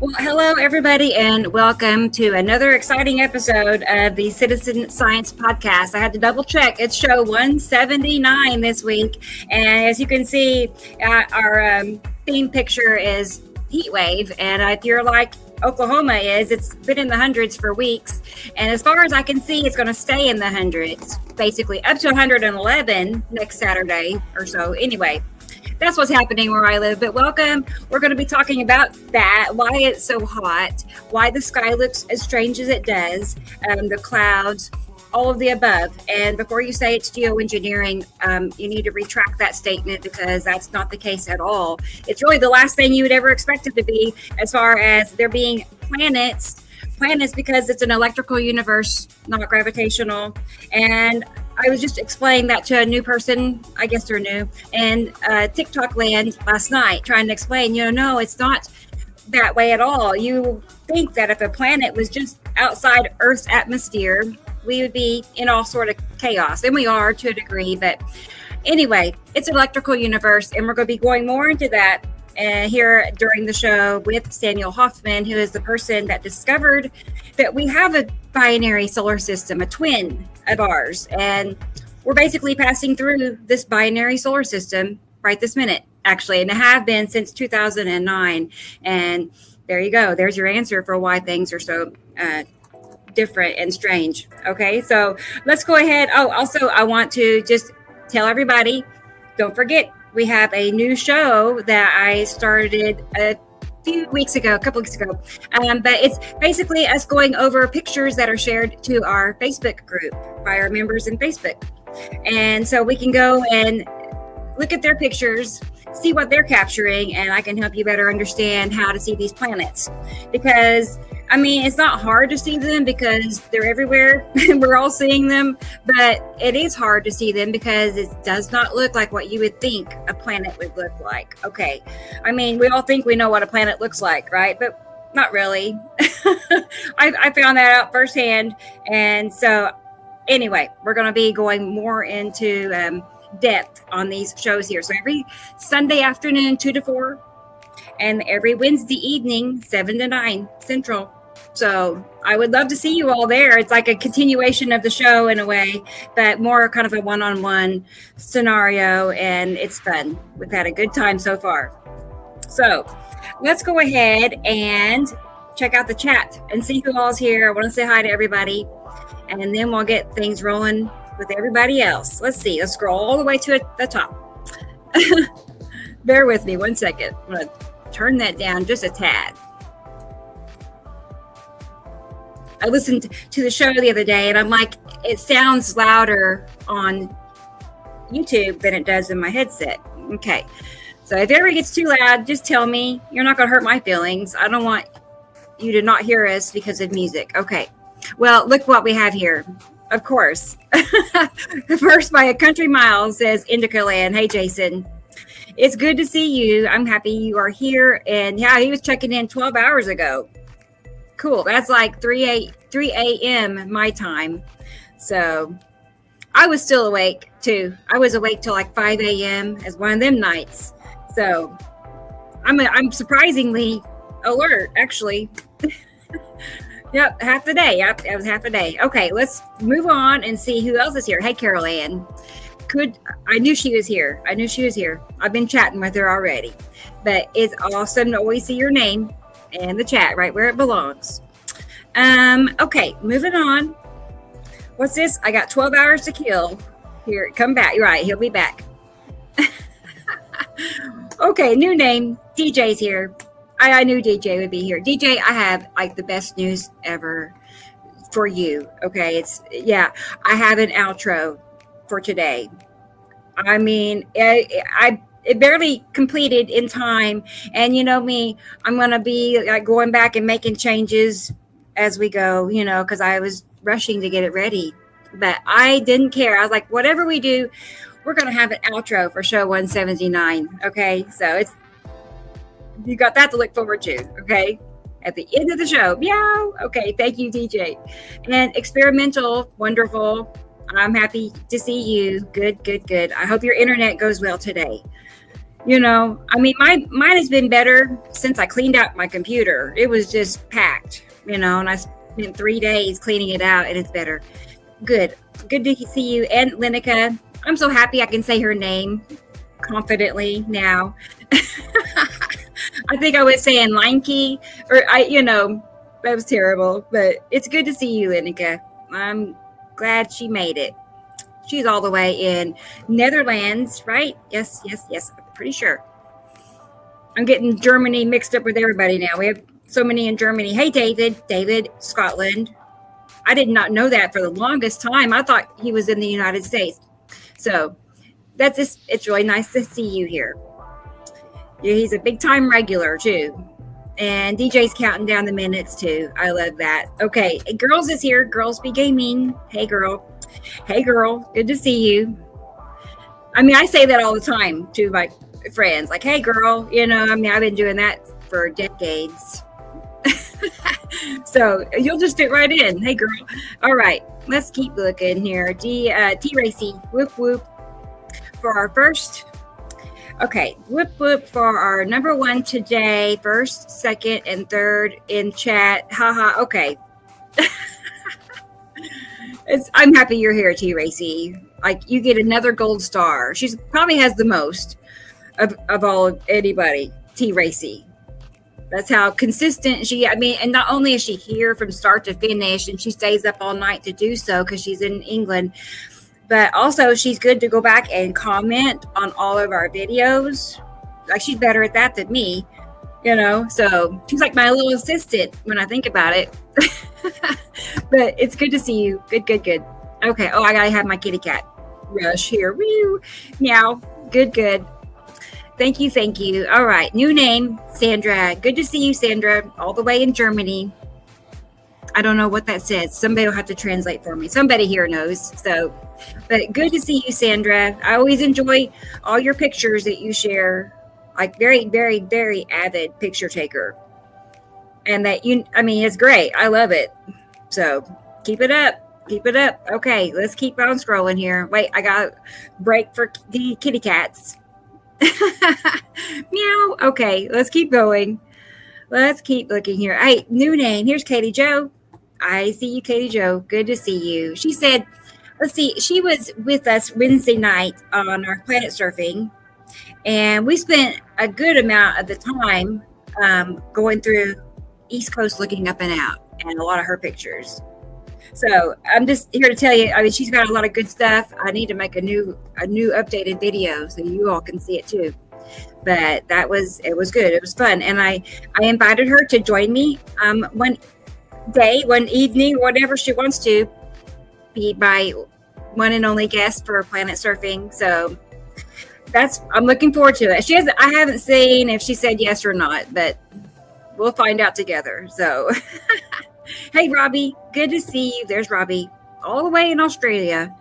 Well, hello, everybody, and welcome to another exciting episode of the Citizen Science Podcast. I had to double check. It's show 179 this week. And as you can see, our theme picture is heat wave. And if you're like Oklahoma is, it's been in the hundreds for weeks. And as far as I can see, it's going to stay in the hundreds, basically up to 111 next Saturday or so. Anyway, that's what's happening where I live. But welcome. We're going to be talking about that, why it's so hot, why the sky looks as strange as it does, the clouds, all of the above. And before you say it's geoengineering, you need to retract that statement because that's not the case at all. It's really the last thing you would ever expect it to be as far as there being planets because it's an electrical universe, not gravitational. And I was just explaining that to a new person, I guess they're new, in TikTok land last night, trying to explain, no, it's not that way at all. You think that if a planet was just outside Earth's atmosphere, we would be in all sort of chaos. And we are to a degree. But anyway, it's an electrical universe, and we're going to be going more into that here during the show with Samuel HOFMAN, who is the person that discovered that we have a binary solar system, a twin of ours. And we're basically passing through this binary solar system right this minute, actually, and have been since 2009. And there you go. There's your answer for why things are so different and strange. Okay, so let's go ahead. Oh, also, I want to just tell everybody, don't forget, we have a new show that I started a couple weeks ago. But it's basically us going over pictures that are shared to our Facebook group by our members in Facebook. And so we can go and look at their pictures, see what they're capturing, and I can help you better understand how to see these planets. Because it's not hard to see them because they're everywhere and we're all seeing them, but it is hard to see them because it does not look like what you would think a planet would look like. Okay. We all think we know what a planet looks like, right? But not really. I found that out firsthand. And so anyway, we're going to be going more into depth on these shows here. So every Sunday afternoon, 2 to 4, and every Wednesday evening, 7 to 9 Central. So I would love to see you all there. It's like a continuation of the show in a way, but more kind of a one-on-one scenario, and it's fun. We've had a good time so far. So let's go ahead and check out the chat and see who all's here. I want to say hi to everybody, and then we'll get things rolling with everybody else. Let's see. Let's scroll all the way to the top. Bear with me 1 second. I'm going to turn that down just a tad. I listened to the show the other day, and I'm like, it sounds louder on YouTube than it does in my headset. Okay. So if it ever gets too loud, just tell me. You're not going to hurt my feelings. I don't want you to not hear us because of music. Okay. Well, look what we have here. Of course. First by a country mile says Indica Land. Hey, Jason. It's good to see you. I'm happy you are here. And yeah, he was checking in 12 hours ago. Cool. That's like 3 a.m. my time. So I was still awake too. I was awake till like 5 a.m. as one of them nights. So I'm surprisingly alert, actually. Yep, half the day. Yep, it was half a day. Okay, let's move on and see who else is here. Hey, Carol Ann. I knew she was here. I've been chatting with her already. But it's awesome to always see your name in the chat right where it belongs. Okay, moving on. What's this? I got 12 hours to kill. Here, come back. You're right, he'll be back. Okay, new name. DJ's here. I knew DJ would be here. DJ, I have like the best news ever for you. Okay, I have an outro for today. It barely completed in time, and you know me, I'm gonna be like going back and making changes as we go, because I was rushing to get it ready, but I didn't care. I was like, whatever we do, we're gonna have an outro for show 179. Okay, so you got that to look forward to. Okay, at the end of the show. Meow. Okay, thank you, DJ. And experimental, wonderful. I'm happy to see you. Good. I hope your internet goes well today. I mean, mine has been better since I cleaned out my computer. It was just packed, and I spent 3 days cleaning it out, and it's better. Good to see you. And Linica, I'm so happy I can say her name confidently now. I think I was saying Linky, or that was terrible, but it's good to see you, Linica. I'm glad she made it. She's all the way in Netherlands, right? Yes. I'm pretty sure. I'm getting Germany mixed up with everybody now. We have so many in Germany. Hey, David, Scotland. I did not know that for the longest time. I thought he was in the United States. So it's really nice to see you here. Yeah, he's a big time regular too. And DJ's counting down the minutes too. I love that. Okay, Girls is here. Girls Be Gaming. Hey, girl. Good to see you. I mean, I say that all the time to my friends. Like, hey, girl. I've been doing that for decades. So you'll just fit right in. Hey, girl. All right, let's keep looking here. T Racy. Whoop whoop. For our first. Okay, whoop whoop for our number one today, first, second, and third in chat. Haha, okay. I'm happy you're here, T Racy. Like, you get another gold star. She probably has the most of all anybody, T Racy. That's how consistent and not only is she here from start to finish, and she stays up all night to do so because she's in England, but also she's good to go back and comment on all of our videos. Like, she's better at that than me, so she's like my little assistant when I think about it. But it's good to see you. Good. Okay. Oh, I gotta have my kitty cat rush here. Woo. Meow. Good. Thank you. All right. New name, Sandra. Good to see you, Sandra, all the way in Germany. I don't know what that says. Somebody will have to translate for me. Somebody here knows. So, but good to see you, Sandra. I always enjoy all your pictures that you share. Like, very, very, very avid picture taker. And that it's great. I love it. So keep it up. Okay, let's keep on scrolling here. Wait, I got a break for the kitty cats. Meow. Okay, let's keep going. Let's keep looking here. Hey, new name. Here's Katie Joe. I see you, Katie Joe. Good to see you. She said, let's see, she was with us Wednesday night on our planet surfing, and we spent a good amount of the time going through East Coast looking up and out, and a lot of her pictures. So I'm just here to tell you, she's got a lot of good stuff. I need to make a new updated video so you all can see it too. But it was good. It was fun. And I invited her to join me one evening, whatever she wants to, be my one and only guest for planet surfing. So I'm looking forward to it. I haven't seen if she said yes or not, but we'll find out together. So hey, Robbie, good to see you. There's Robbie, all the way in Australia.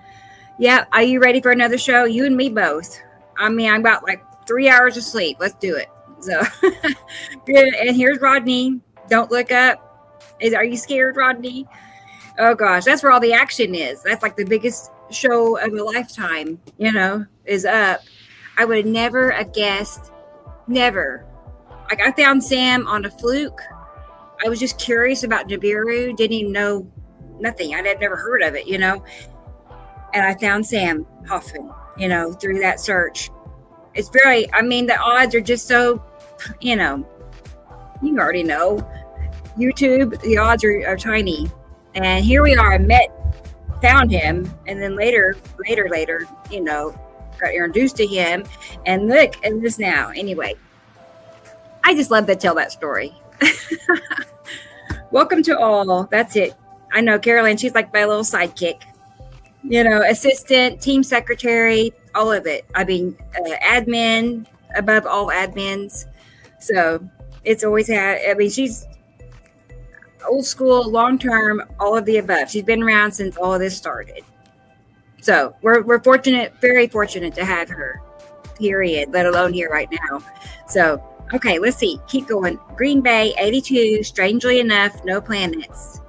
Yeah, are you ready for another show? You and me both. I'm about like 3 hours of sleep. Let's do it. So good. And here's Rodney. Don't look up. Are you scared, Rodney? Oh gosh, that's where all the action is. That's like the biggest show of a lifetime, is up. I would never have guessed. Never. Like, I found Sam on a fluke. I was just curious about Nibiru. Didn't even know nothing. I had never heard of it, And I found Sam HOFMAN, through that search. It's the odds are just so, you already know. YouTube, the odds are tiny. And here we are. Found him. And then later, got introduced to him. And look at this now. Anyway, I just love to tell that story. Welcome to all. That's it. I know Caroline, she's like my little sidekick, assistant, team secretary, all of it. Admin above all admins. So it's always she's old school, long-term, all of the above. She's been around since all of this started. So we're fortunate, very fortunate to have her, period, let alone here right now. So okay, let's see. Keep going. Green Bay, 82. Strangely enough, no planets.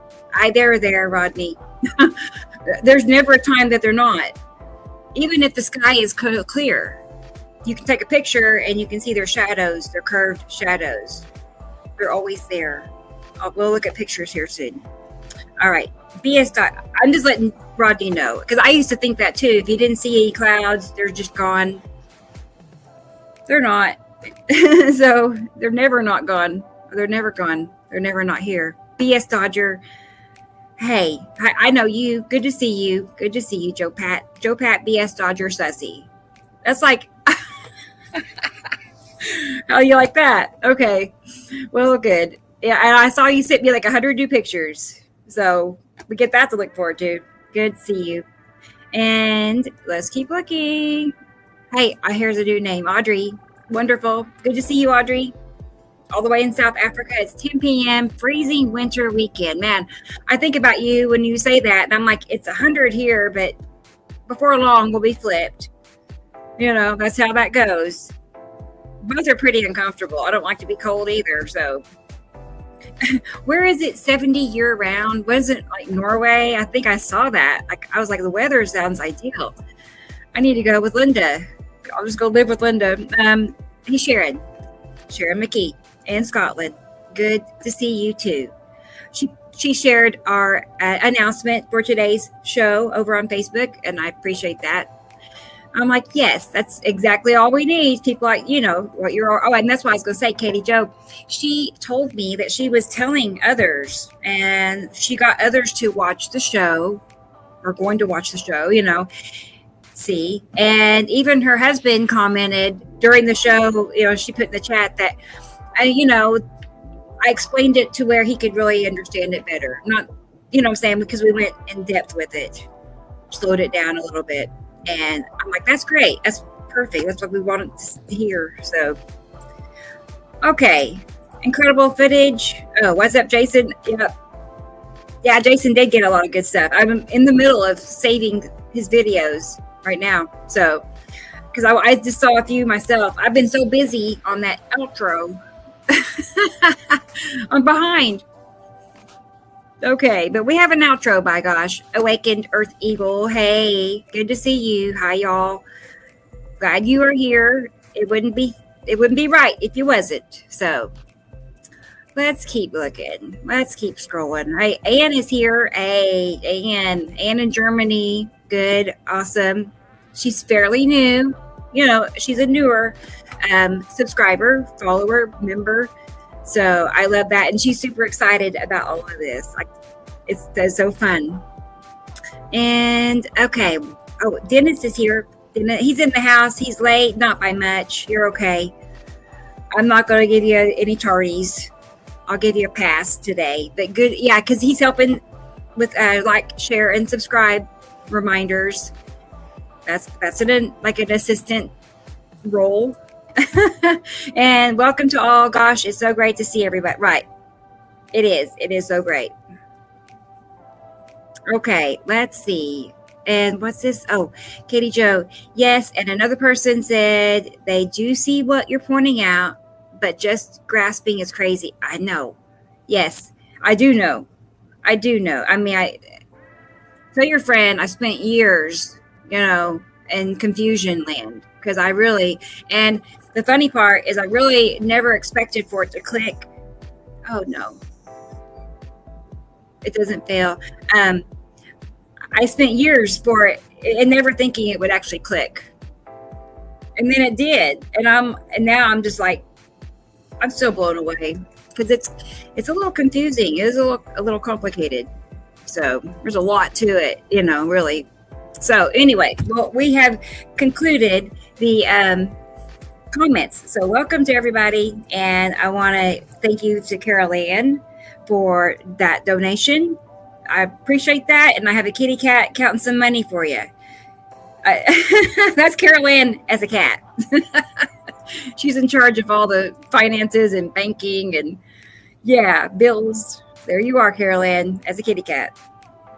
They're there, Rodney. There's never a time that they're not. Even if the sky is clear. you can take a picture and you can see their shadows, their curved shadows. They're always there. We'll look at pictures here soon. All right. BS. I'm just letting Rodney know, because I used to think that too. If you didn't see any clouds, they're just gone. They're not. So they're never not gone. They're never gone. They're never not here. BS Dodger. Hey, I know you. Good to see you. Good to see you, Joe Pat. Joe Pat, BS Dodger, Sussy. That's like, how you like that? Okay. Well, good. Yeah, and I saw you sent me like 100 new pictures. So we get that to look forward to. Good to see you. And let's keep looking. Hey, here's a new name, Audrey. Wonderful. Good to see you, Audrey. All the way in South Africa. It's 10 p.m. freezing winter weekend. Man, I think about you when you say that, and I'm like, it's 100 here, but before long we'll be flipped. You know, that's how that goes. Both are pretty uncomfortable. I don't like to be cold either. So where is it 70 year round? Was it like Norway? I think I saw that. Like, I was like, the weather sounds ideal. I need to go with Linda. I'll just go live with Linda. Hey, Sharon McKee in Scotland. Good to see you too. She shared our announcement for today's show over on Facebook, and I appreciate that. I'm like, yes, that's exactly all we need. People like, you know, what you're. Oh, and that's why I was going to say, Katie Jo. She told me that she was telling others, and she got others to watch the show, or going to watch the show. You know, see, and even her husband commented during the show. You know, she put in the chat that, you know, I explained it to where he could really understand it better. Not, you know what I'm saying, because we went in depth with it, slowed it down a little bit. And I'm like, that's great. That's perfect. That's what we wanted to hear. So, okay. Incredible footage. Oh, what's up, Jason? Yeah, Jason did get a lot of good stuff. I'm in the middle of saving his videos right now. So, because I just saw a few myself. I've been so busy on that outro. I'm behind. Okay, but we have an outro, by gosh. Awakened Earth Eagle. Hey, good to see you. Hi, y'all. Glad you are here. It wouldn't be right if you wasn't. So let's keep looking. Let's keep scrolling. Hey, Anne is here. Hey, Anne in Germany. Good, awesome. She's fairly new. You know, she's a newer subscriber, follower, member. So I love that. And she's super excited about all of this. Like, it's so fun. And okay. Oh, Dennis is here. He's in the house. He's late, not by much. You're okay. I'm not going to give you any tardies. I'll give you a pass today. But good. Yeah, because he's helping with like, share, and subscribe reminders. That's an assistant role. And welcome to all. Gosh, it's so great to see everybody. Right. It is so great. Okay, let's see. And what's this? Oh, Katie Jo. Yes, and another person said they do see what you're pointing out, but just grasping is crazy. I know. Yes, I do know. I mean, tell your friend I spent years, you know, in confusion land, because and the funny part is I really never expected for it to click. Oh no, it doesn't fail. I spent years for it and never thinking it would actually click, and then it did. And now I'm just like, I'm still blown away, because it's a little confusing. It is a little complicated. So there's a lot to it, you know, really. So anyway, well, we have concluded the comments. So welcome to everybody. And I want to thank you to Carol Ann for that donation. I appreciate that. And I have a kitty cat counting some money for you. That's Carol Ann as a cat. She's in charge of all the finances and banking and bills. There you are, Carol Ann, as a kitty cat.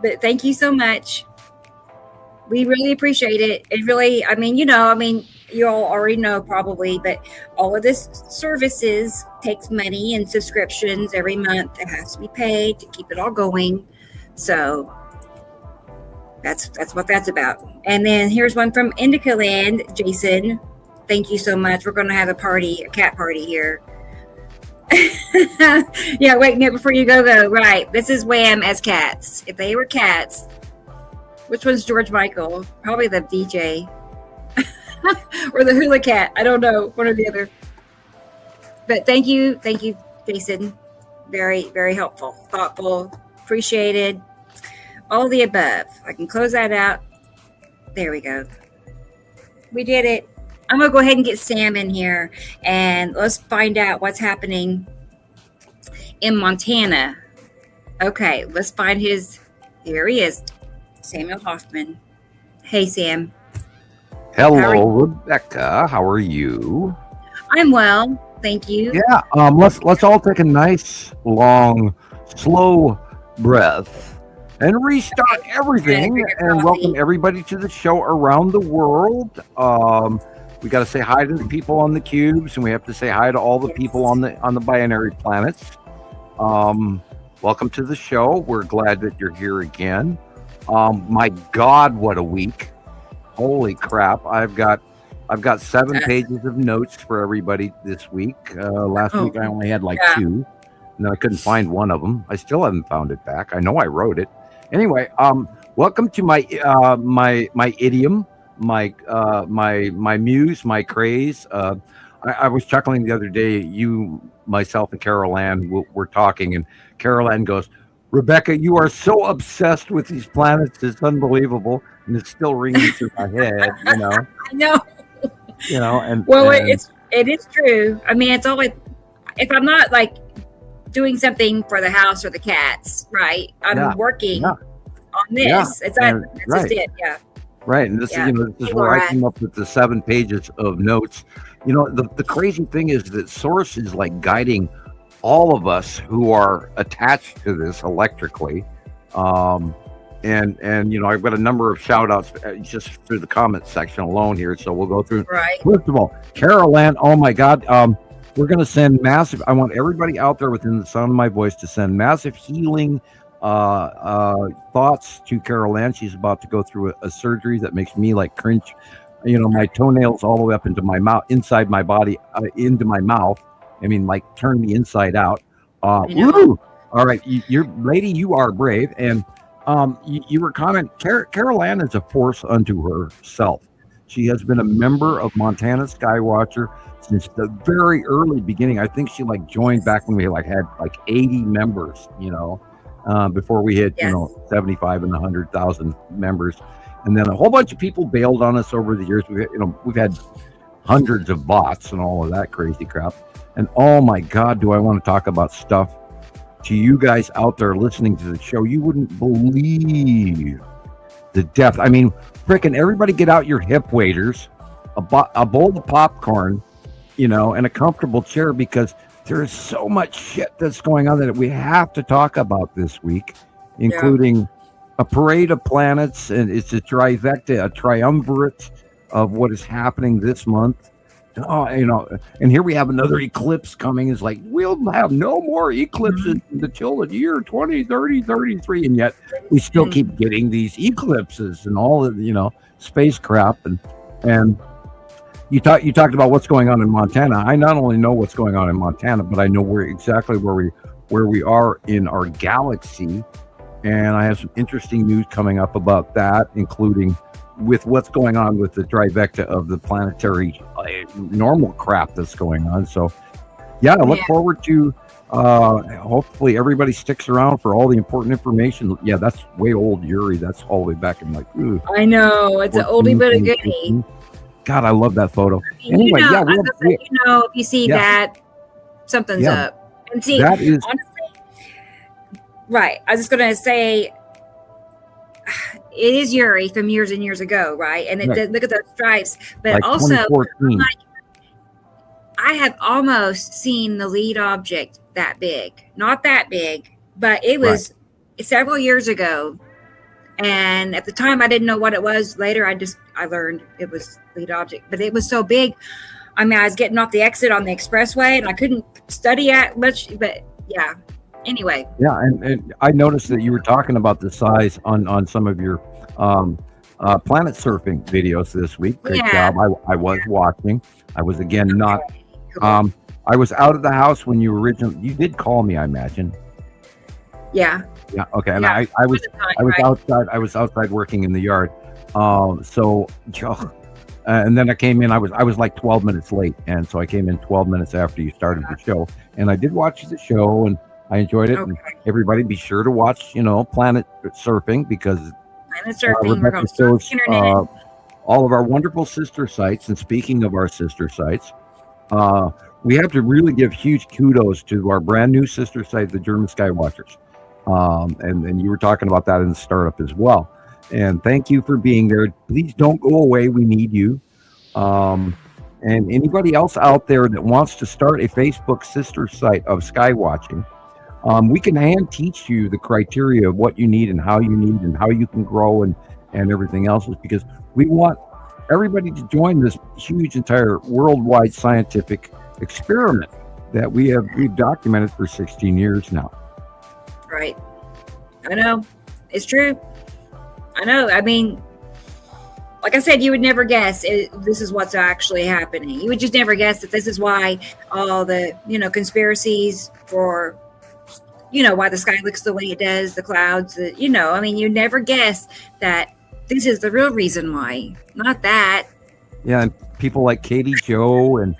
But thank you so much. We really appreciate it. It really, you all already know probably, but all of this services takes money and subscriptions every month. It has to be paid to keep it all going. So that's what that's about. And then here's one from Indica Land, Jason. Thank you so much. We're going to have a cat party here. Yeah, wait, no, before you go. Right. This is Wham as cats. If they were cats, which one's George Michael? Probably the DJ. Or the hula cat. I don't know. One or the other. But thank you, Jason. Very, very helpful, thoughtful, appreciated. All the above. I can close that out. There we go. We did it. I'm going to go ahead and get Sam in here, and let's find out what's happening in Montana. Okay, let's find here he is, Samuel HOFMAN. Hey, Sam. Hello, Rebecca. How are you? I'm well, thank you. Yeah, let's all take a nice, long, slow breath and restart everything, and welcome everybody to the show around the world. We got to say hi to the people on the cubes, and we have to say hi to all the people on the binary planets. Welcome to the show. We're glad that you're here again. My God, what a week! Holy crap! I've got 7 pages of notes for everybody this week. Last week I only had 2, and I couldn't find one of them. I still haven't found it back. I know I wrote it. Anyway, welcome to my my idiom. My muse, my craze. I was chuckling the other day. You, myself, and Carol Ann were talking, and Carol Ann goes, "Rebecca, you are so obsessed with these planets. It's unbelievable." And it's still ringing through my head. I know. It is true. I mean, it's always, if I'm not doing something for the house or the cats, right? I'm working on this. Yeah. That's just it. Yeah. Right, and this is where I came up with the 7 pages of notes. The crazy thing is that Source is guiding all of us who are attached to this electrically. And I've got a number of shout outs just through the comment section alone here, so we'll go through. Right. First of all, Carol Ann, oh my God, we're going to send massive. I want everybody out there within the sound of my voice to send massive healing thoughts to Carol Ann. She's about to go through a surgery that makes me cringe. My toenails all the way up into my mouth, inside my body, into my mouth. I mean, turn me inside out. Woo! All right, you are brave. And you were commenting, Carol Ann is a force unto herself. She has been a member of Montana Skywatcher since the very early beginning. I think she joined back when we had 80 members, before we hit 75 and 100,000 members, and then a whole bunch of people bailed on us over the years. We've had hundreds of bots and all of that crazy crap. And oh my God, do I want to talk about stuff to you guys out there listening to the show? You wouldn't believe the depth. I mean, frickin' everybody get out your hip waders, a bowl of popcorn, and a comfortable chair, because there is so much shit that's going on that we have to talk about this week, including a parade of planets, and it's a trifecta, a triumvirate of what is happening this month. And here we have another eclipse coming. It's we'll have no more eclipses until the year 2030, 33, and yet we still keep getting these eclipses and all of space crap. And you talked about what's going on in Montana. I not only know what's going on in Montana, but I know exactly where we are in our galaxy, and I have some interesting news coming up about that, including with what's going on with the trifecta of the planetary normal crap that's going on. So I look forward to hopefully everybody sticks around for all the important information. That's way old Yuri. That's all the way back in I know, it's 14, an oldie but a goodie. God, I love that photo. Anyway, if you see that, something's up. And see, that is honestly, right. I was just gonna say, it is Yuri from years and years ago, right? And look at those stripes. But also, I have almost seen the lead object that big. Not that big, but it was several years ago. And at the time, I didn't know what it was. Later, I learned it was lead object. But it was so big. I mean, I was getting off the exit on the expressway, and I couldn't study it much. But anyway. Yeah, and I noticed that you were talking about the size on some of your planet surfing videos this week. Great Yeah. job. I was watching. I was again not. Cool. I was out of the house when you originally. You did call me, I imagine. Yeah. Yeah. Okay. And Yeah. I was Right. outside. I was outside working in the yard. So, and then I came in. I was like 12 minutes late, and so I came in 12 minutes after you started the show. And I did watch the show, and I enjoyed it. And Okay. everybody, be sure to watch. Planet surfing because Planet surfing. We're Rebecca going to surf shows the internet. all of our wonderful sister sites. And speaking of our sister sites, we have to really give huge kudos to our brand new sister site, the German Skywatchers. And you were talking about that in the startup as well. And thank you for being there. Please don't go away. We need you. And anybody else out there that wants to start a Facebook sister site of skywatching, we can hand teach you the criteria of what you need and how you can grow and everything else, is because we want everybody to join this huge entire worldwide scientific experiment that we've documented for 16 years now. Right. I know. It's true. I know. I mean, like I said, you would never guess this is what's actually happening. You would just never guess that this is why all the, conspiracies for, why the sky looks the way it does, the clouds, I mean, you never guess that this is the real reason why, not that. Yeah, and people like Katie Joe and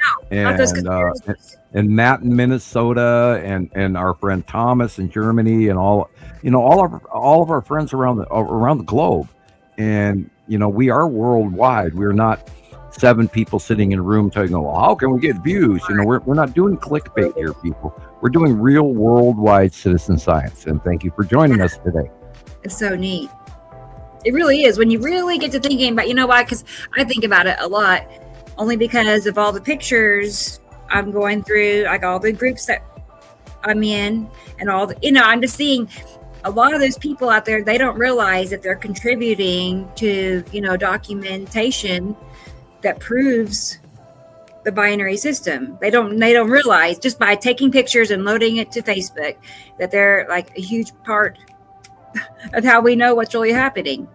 Matt in Minnesota and our friend Thomas in Germany and all of our friends around the globe. And we are worldwide. We're not 7 people sitting in a room talking, well, how can we get views? We're not doing clickbait here, people. We're doing real worldwide citizen science. And thank you for joining us today. It's so neat. It really is. When you really get to thinking about, why? Because I think about it a lot, only because of all the pictures I'm going through, like all the groups that I'm in, and all the, I'm just seeing a lot of those people out there. They don't realize that they're contributing to, documentation that proves the binary system. They don't realize, just by taking pictures and loading it to Facebook, that they're like a huge part of how we know what's really happening.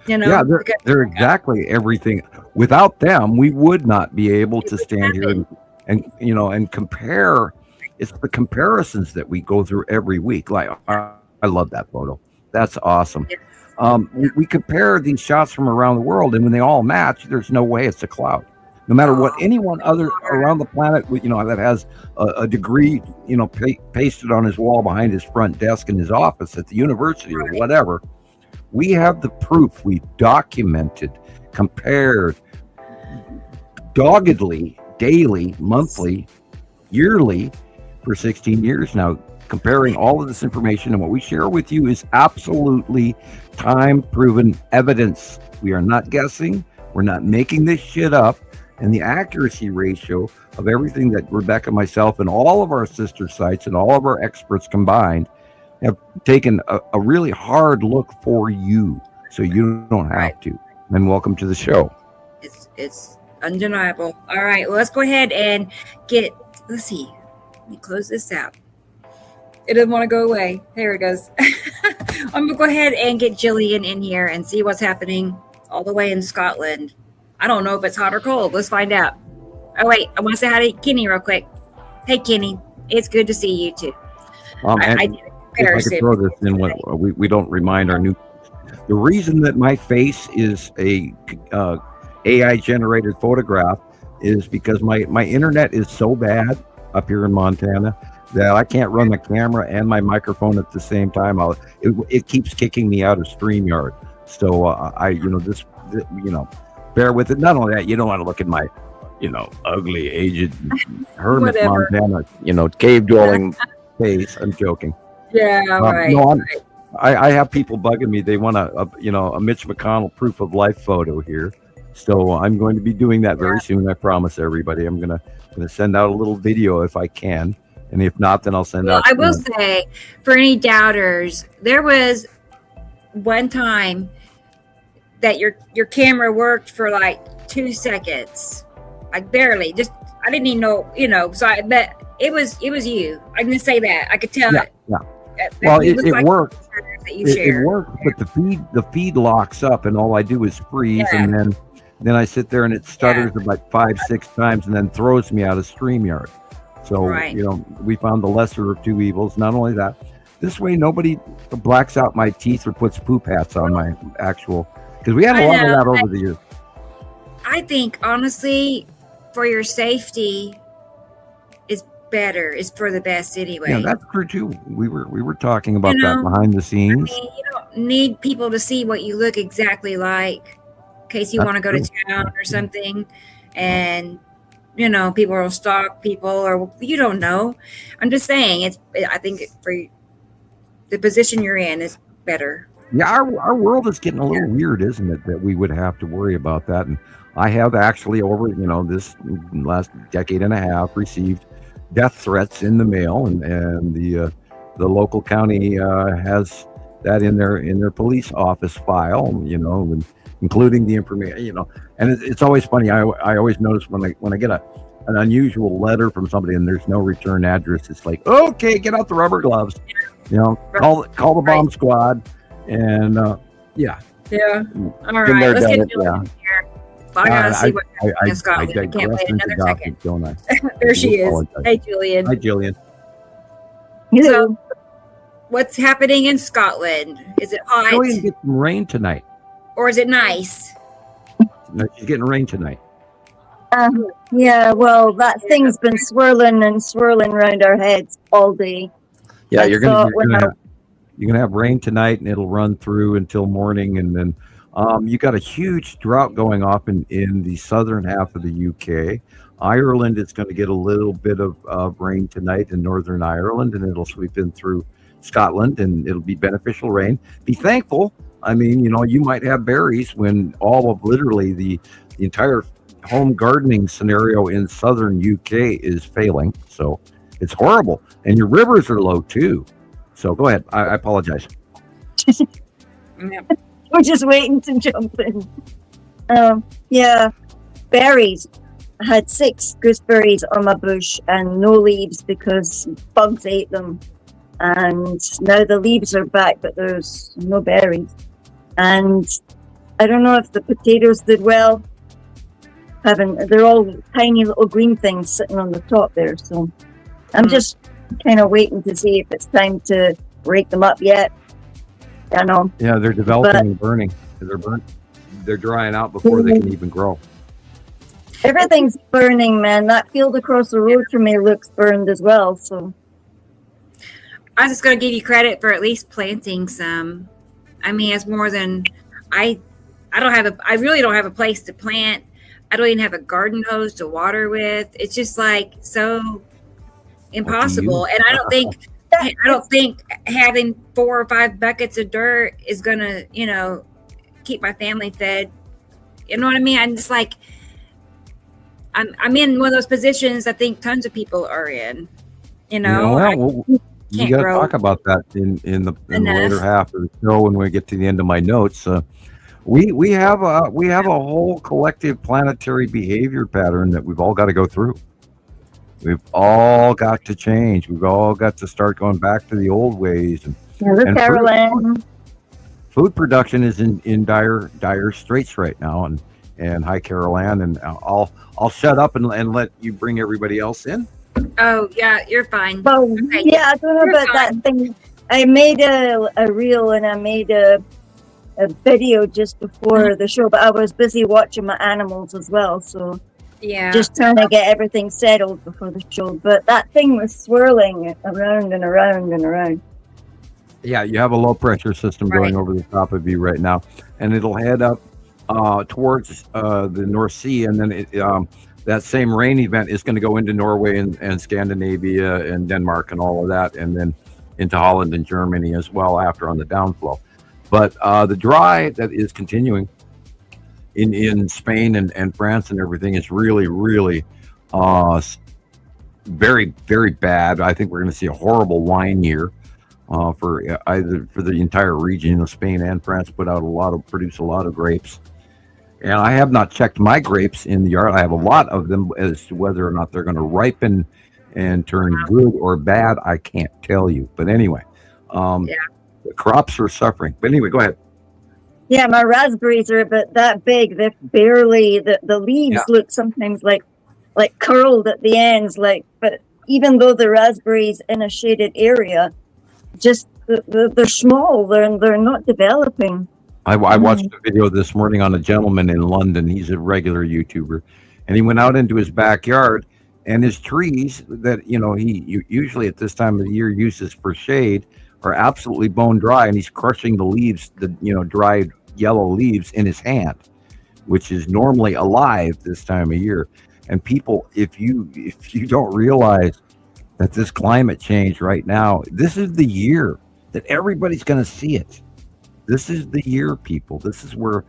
Yeah, they're exactly everything. Without them, we would not be able to stand here and compare. It's the comparisons that we go through every week. Like, I love that photo. That's awesome. Yes. We compare these shots from around the world, and when they all match, there's no way it's a cloud. No matter what anyone other around the planet, that has a degree, pasted on his wall behind his front desk in his office at the university or whatever, we have the proof. We've documented, compared doggedly, daily, monthly, yearly, for 16 years now, comparing all of this information. And what we share with you is absolutely time-proven evidence. We are not guessing. We're not making this shit up. And the accuracy ratio of everything that Rebecca, myself, and all of our sister sites and all of our experts combined have taken a really hard look for you, so you don't have to. And welcome to the show. It's undeniable. All right, well, let's go ahead and let's see. Let me close this out. It doesn't want to go away. There it goes. I'm going to go ahead and get Jillian in here and see what's happening all the way in Scotland. I don't know if it's hot or cold. Let's find out. Oh, wait. I want to say hi to Kenny real quick. Hey, Kenny. It's good to see you, too. I could throw this in when we don't remind our new. The reason that my face is a AI-generated photograph is because my internet is so bad up here in Montana that I can't run the camera and my microphone at the same time. It keeps kicking me out of StreamYard. So bear with it. Not only that, you don't want to look at my, ugly, aged hermit Montana, cave dwelling face. I'm joking. Yeah, right. No, I have people bugging me. They want a Mitch McConnell proof of life photo here. So I'm going to be doing that very soon. I promise everybody. I'm gonna send out a little video if I can, and if not, then I'll send out. I will say, for any doubters, there was one time that your camera worked for like 2 seconds, like barely. Just I didn't even know, So I bet it was you. I'm gonna say that I could tell. Yeah. Well, It looks it like worked. that you It share. works, but the feed locks up, and all I do is freeze, Yeah. and then I sit there and it stutters about 5-6 times, and then throws me out of StreamYard. So Right. we found the lesser of two evils. Not only that, this way nobody blacks out my teeth or puts poop hats on my actual. Because we had a lot of that over the years. I think honestly, for your safety, is better. Is for the best anyway. Yeah, that's true too. We were talking about that behind the scenes. I mean, you don't need people to see what you look exactly like, in case you want to go to town or something, and people will stalk people, or you don't know. I'm just saying, I think for the position you're in is better. Yeah, our world is getting a little weird, isn't it? That we would have to worry about that. And I have actually over this last decade and a half received death threats in the mail, and the local county has that in their police office file, including the information, And it's always funny. I always notice when I get an unusual letter from somebody and there's no return address, it's like, okay, get out the rubber gloves, call the bomb squad, and Yeah. All right. Let's get Julian here. I gotta see what's happening in Scotland. I can't wait another second. Don't I? There she is. Hey, Julian. Hi, Julian. So, what's happening in Scotland? Is it hot? Julian gets some rain tonight. Or is it nice? No, she's getting rain tonight. Yeah, well, that thing's been swirling and swirling around our heads all day. Yeah, you're gonna have rain tonight, and it'll run through until morning, and then you got a huge drought going off in the southern half of the UK. Ireland is going to get a little bit of rain tonight in Northern Ireland, and it'll sweep in through Scotland, and it'll be beneficial rain. Be thankful. I mean, you might have berries when all of literally the entire home gardening scenario in southern UK is failing. So it's horrible, and your rivers are low too. So go ahead. I apologize. We're just waiting to jump in. Yeah, berries. I had 6 gooseberries on my bush and no leaves because bugs ate them. And now the leaves are back, but there's no berries. And I don't know if the potatoes did well. They're all tiny little green things sitting on the top there. So I'm just kind of waiting to see if it's time to rake them up yet. I know. Yeah, they're developing and burning. They're burnt. They're drying out before they can even grow. Everything's burning, man. That field across the road from me looks burned as well. So I was just going to give you credit for at least planting some. I mean, it's more than I really don't have a place to plant. I don't even have a garden hose to water with. It's just like so impossible. And I don't think having 4 or 5 buckets of dirt is gonna, keep my family fed. You know what I mean? I'm just like, I'm in one of those positions I think tons of people are in. We got to talk about that in the later half of the show when we get to the end of my notes. We have a whole collective planetary behavior pattern that we've all got to go through. We've all got to change. We've all got to start going back to the old ways. And food production is in dire straits right now. And hi, Carol Ann. And I'll shut up and let you bring everybody else in. Oh yeah, you're fine. Well, okay. Yeah, I don't know about that thing. I made a reel and I made a video just before the show, but I was busy watching my animals as well. So yeah, just trying to get everything settled before the show. But that thing was swirling around and around and around. Yeah, you have a low pressure system going over the top of you right now, and it'll head up towards the North Sea, and then that same rain event is going to go into Norway and Scandinavia and Denmark and all of that, and then into Holland and Germany as well after on the downflow. But the dry that is continuing in Spain and France and everything is really, really very, very bad. I think we're going to see a horrible wine year for the entire region. Spain and France produce a lot of grapes. And I have not checked my grapes in the yard. I have a lot of them. As to whether or not they're going to ripen and turn good or bad, I can't tell you. But anyway, Yeah. The crops are suffering. But anyway, go ahead. Yeah, my raspberries are about that big. They're barely the leaves Yeah. look sometimes like curled at the ends. But even though the raspberries in a shaded area, just they're small. They're not developing. I watched a video this morning on a gentleman in London. He's a regular YouTuber, and he went out into his backyard, and his trees that he usually at this time of the year uses for shade are absolutely bone dry, and he's crushing the leaves, the dried yellow leaves in his hand, which is normally alive this time of year. And people, if you don't realize that this climate change right now, this is the year that everybody's going to see it. This is the year, people. This is where,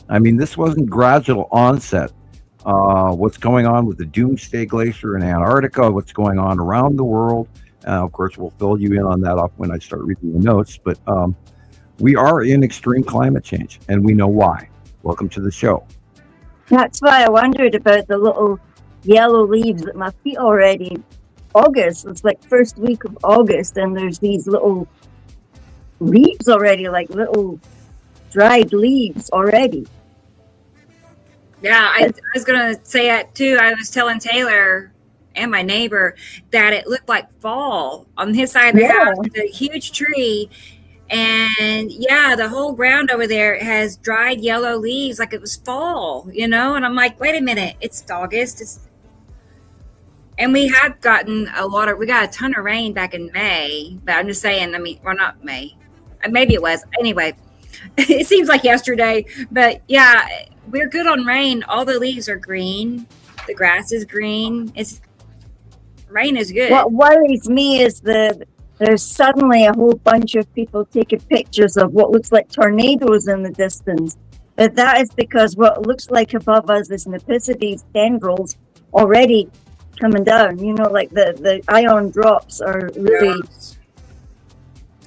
this wasn't gradual onset. What's going on with the Doomsday Glacier in Antarctica, what's going on around the world. Of course, we'll fill you in on that up when I start reading the notes. But we are in extreme climate change, and we know why. Welcome to the show. That's why I wondered about the little yellow leaves at my feet already. August, it's like first week of August, and there's these little leaves already, like little dried leaves already. Yeah, I was going to say that too. I was telling Taylor and my neighbor that it looked like fall on his side of the house. It's a huge tree. And yeah, the whole ground over there has dried yellow leaves like it was fall, and I'm like, wait a minute, it's August. And we have gotten we got a ton of rain back in May, but I'm just saying, well, not May. Maybe it was. Anyway, it seems like yesterday, but yeah, we're good on rain. All the leaves are green. The grass is green. Rain is good. What worries me is there's suddenly a whole bunch of people taking pictures of what looks like tornadoes in the distance. But that is because what looks like above us is Nepicides tendrils already coming down. Like the ion drops are really...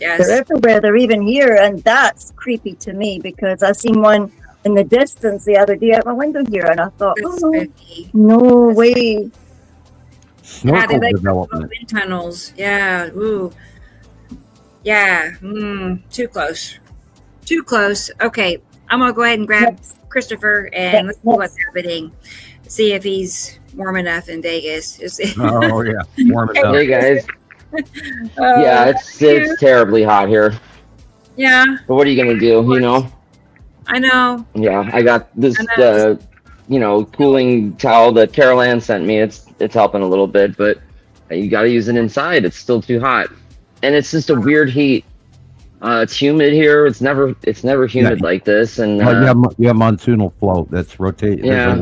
Yes. They're everywhere. They're even here, and that's creepy to me because I seen one in the distance the other day out my window here, and I thought, no way. Snorkel development. Wind tunnels. Yeah. Ooh. Yeah. Too close. Too close. Okay. I'm gonna go ahead and grab Christopher and let's see what's happening. See if he's warm enough in Vegas. Oh yeah, warm enough. Hey guys. Yeah, it's terribly hot here. Yeah. But what are you gonna do? I know. Yeah, I got this cooling towel that Carol Ann sent me. It's helping a little bit, but you got to use it inside. It's still too hot, and it's just a weird heat. It's humid here. It's never humid like this. And you have monsoonal flow that's rotating. Yeah.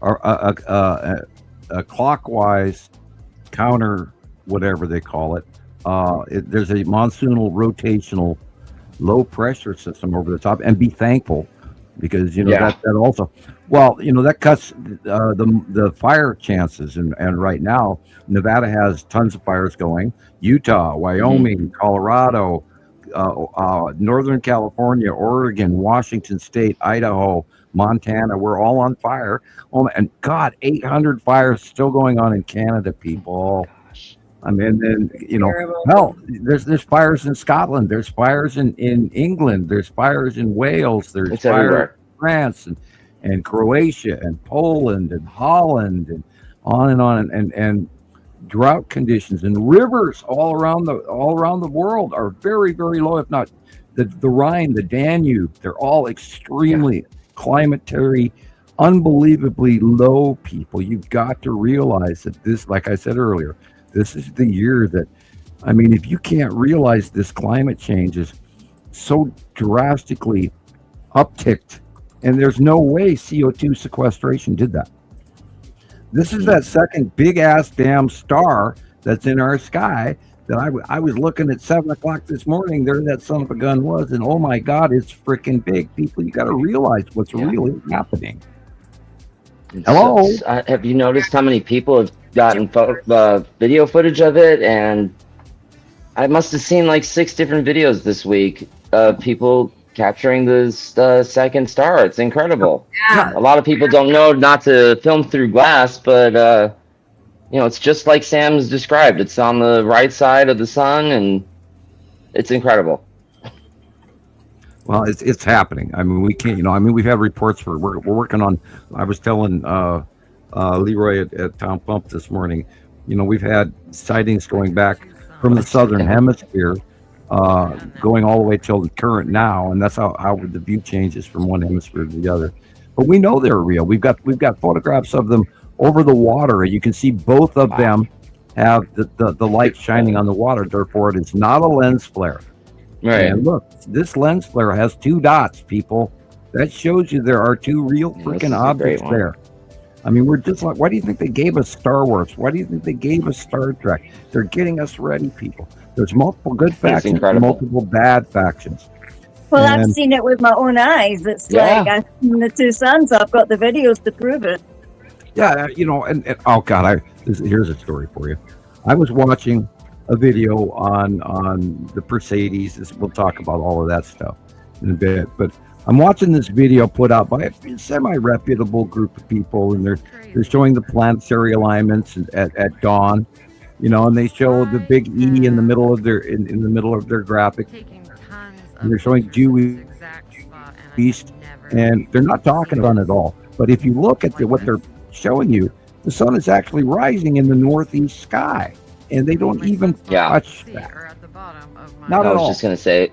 A clockwise counter, whatever they call it. There's a monsoonal rotational low pressure system over the top, and be thankful because that also, that cuts the fire chances, and right now Nevada has tons of fires going. Utah, Wyoming, Colorado, Northern California, Oregon, Washington State, Idaho, Montana, we're all on fire. And God, 800 fires still going on in Canada, people. Hell, there's fires in Scotland, there's fires in England, there's fires in Wales, there's fires everywhere. in France and Croatia and Poland and Holland and on and drought conditions and rivers all around the world are very, very low, if not the Rhine, the Danube, they're all extremely climatary, unbelievably low, people. You've got to realize that this, like I said earlier, this is the year that, if you can't realize this climate change is so drastically upticked, and there's no way CO2 sequestration did that. This is that second big ass damn star that's in our sky that I was looking at 7 o'clock this morning. There that son of a gun was, and oh my God, it's freaking big. People, you got to realize what's really happening. Hello. Have you noticed how many people have gotten video footage of it? And I must have seen like 6 different videos this week of people capturing this second star. It's incredible. Yeah. A lot of people don't know not to film through glass, but it's just like Sam's described. It's on the right side of the sun, and It's incredible. Well, it's happening. I mean, we can't. We've had reports we're working on. I was telling Leroy at Town Pump this morning. We've had sightings going back from the southern hemisphere, going all the way till the current now, and that's how the view changes from one hemisphere to the other. But we know they're real. We've got photographs of them over the water. You can see both of them have the light shining on the water. Therefore, it is not a lens flare. Right. And look, this lens flare has 2 dots, people. That shows you there are 2 real freaking objects there. I mean, we're just like, why do you think they gave us Star Wars? Why do you think they gave us Star Trek? They're getting us ready, people. There's multiple good factions and multiple bad factions. Well, I've seen it with my own eyes. It's like I've seen the 2 suns. I've got the videos to prove it. Yeah, and oh God, here's a story for you. I was watching a video on the Perseids. We'll talk about all of that stuff in a bit, but I'm watching this video put out by a semi-reputable group of people, and they're showing the planetary alignments at dawn, and they show the big E in the middle of their in the middle of their graphic, and they're showing due east, and they're not talking about it at all. But if you look at what they're showing you, the sun is actually rising in the northeast sky, and they don't even touch that. Not at all. I was just going to say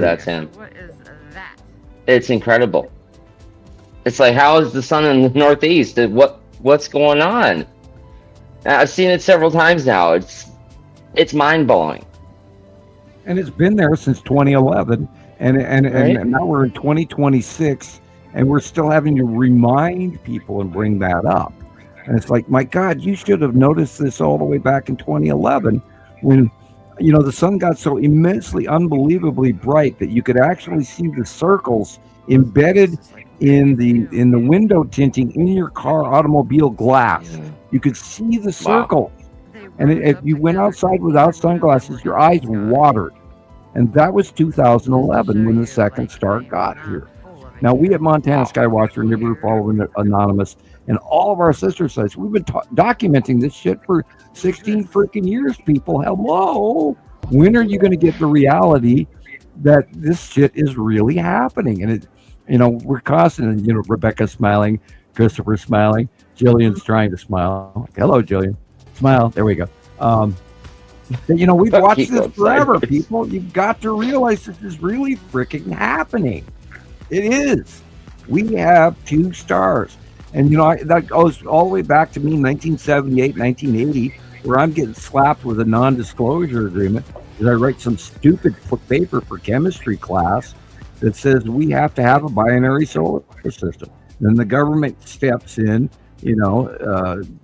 that, Sam. What is that? It's incredible. It's like, how is the sun in the northeast? What's going on? I've seen it several times now. It's mind-blowing. And it's been there since 2011, and now we're in 2026, and we're still having to remind people and bring that up. And it's like, my God, you should have noticed this all the way back in 2011 when, the sun got so immensely, unbelievably bright that you could actually see the circles embedded in the window tinting in your car automobile glass. You could see the circle. And if you went outside without sunglasses, your eyes watered. And that was 2011 when the second star got here. Now, we at Montana Skywatcher, Nibiru Following Anonymous, and all of our sister sites, we've been documenting this shit for 16 freaking years, people. Hello? When are you going to get the reality that this shit is really happening? And we're constantly, Rebecca's smiling, Christopher's smiling, Jillian's trying to smile. Hello, Jillian. Smile. There we go. We've watched this forever, people. You've got to realize this is really freaking happening. It is. We have 2 stars. And, that goes all the way back to me, 1978, 1980, where I'm getting slapped with a non-disclosure agreement because I write some stupid paper for chemistry class that says we have to have a binary solar system. Then the government steps in,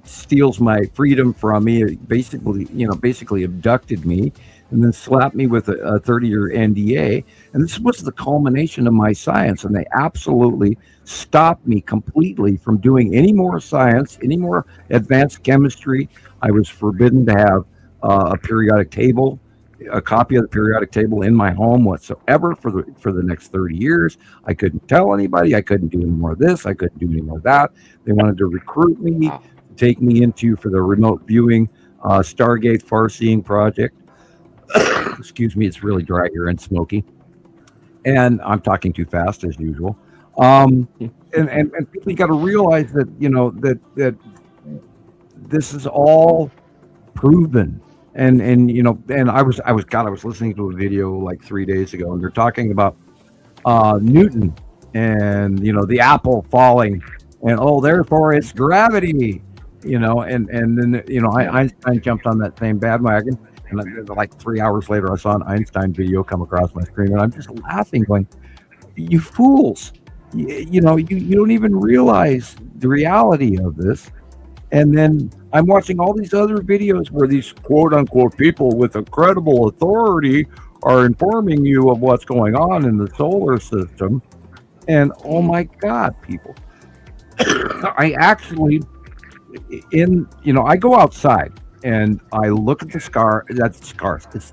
steals my freedom from me, basically abducted me, and then slapped me with a 30-year NDA. And this was the culmination of my science. And they absolutely stopped me completely from doing any more science, any more advanced chemistry. I was forbidden to have a periodic table, a copy of the periodic table in my home whatsoever for the next 30 years. I couldn't tell anybody. I couldn't do any more of this. I couldn't do any more of that. They wanted to recruit me, take me into for the remote viewing Stargate Farseeing project. Excuse me, it's really dry here and smoky, and I'm talking too fast as usual. And people got to realize that that this is all proven. And I was listening to a video like 3 days ago, and they're talking about Newton and the apple falling, and therefore it's gravity, and then Einstein jumped on that same bandwagon. And like 3 hours later, I saw an Einstein video come across my screen, and I'm just laughing, going, "You fools! You don't even realize the reality of this." And then I'm watching all these other videos where these quote unquote people with a credible authority are informing you of what's going on in the solar system. And oh my God, people, I actually, I go outside and I look at the scars. It's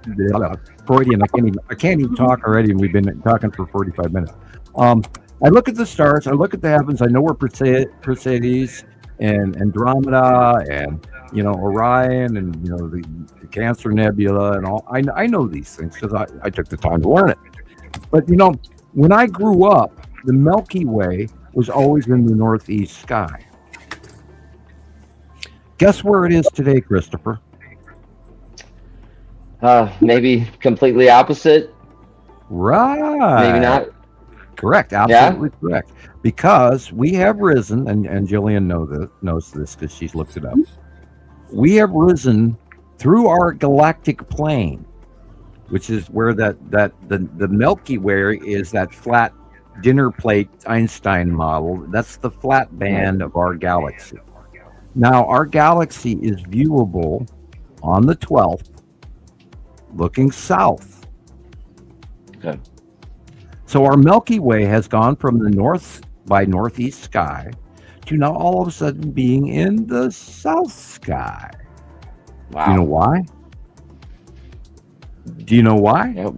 Freudian. I can't even talk already. And we've been talking for 45 minutes. I look at the stars. I look at the heavens. I know where Perseids and Andromeda and Orion and the Cancer Nebula and all. I know these things because I took the time to learn it. But when I grew up, the Milky Way was always in the northeast sky. Guess where it is today, Christopher? Maybe completely opposite. Right. Maybe not. Correct. Absolutely correct. Because we have risen, and Jillian knows this because she's looked it up. We have risen through our galactic plane, which is where the Milky Way is, that flat dinner plate Einstein model. That's the flat band of our galaxy. Now, our galaxy is viewable on the 12th, looking south. Okay. So our Milky Way has gone from the northeast sky to now all of a sudden being in the south sky. Wow. Do you know why? Do you know why? Yep.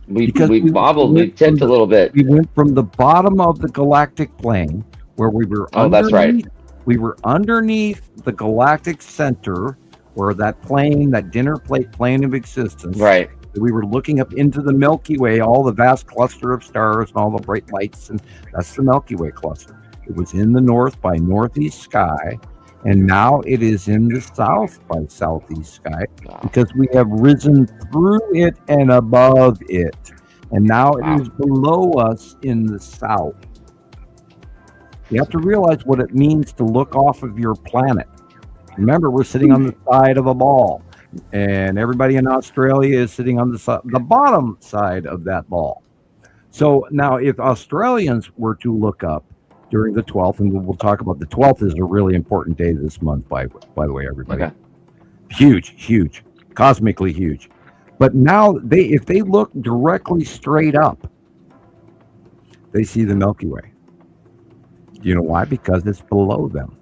We tipped a little bit. We went from the bottom of the galactic plane where we were. Oh, that's right. We were underneath the galactic center, where that plane, that dinner plate plane of existence. Right. We were looking up into the Milky Way, all the vast cluster of stars and all the bright lights, and that's the Milky Way cluster. It was in the north by northeast sky, and now it is in the south by southeast sky, because we have risen through it and above it, and now it is below us in the south. You have to realize what it means to look off of your planet. Remember, we're sitting on the side of a ball, and everybody in Australia is sitting on the bottom side of that ball. So now if Australians were to look up during the 12th, and we'll talk about the 12th is a really important day this month, by the way, everybody. Okay. Huge, cosmically huge. But now if they look directly straight up, they see the Milky Way. Do you know why? Because it's below them.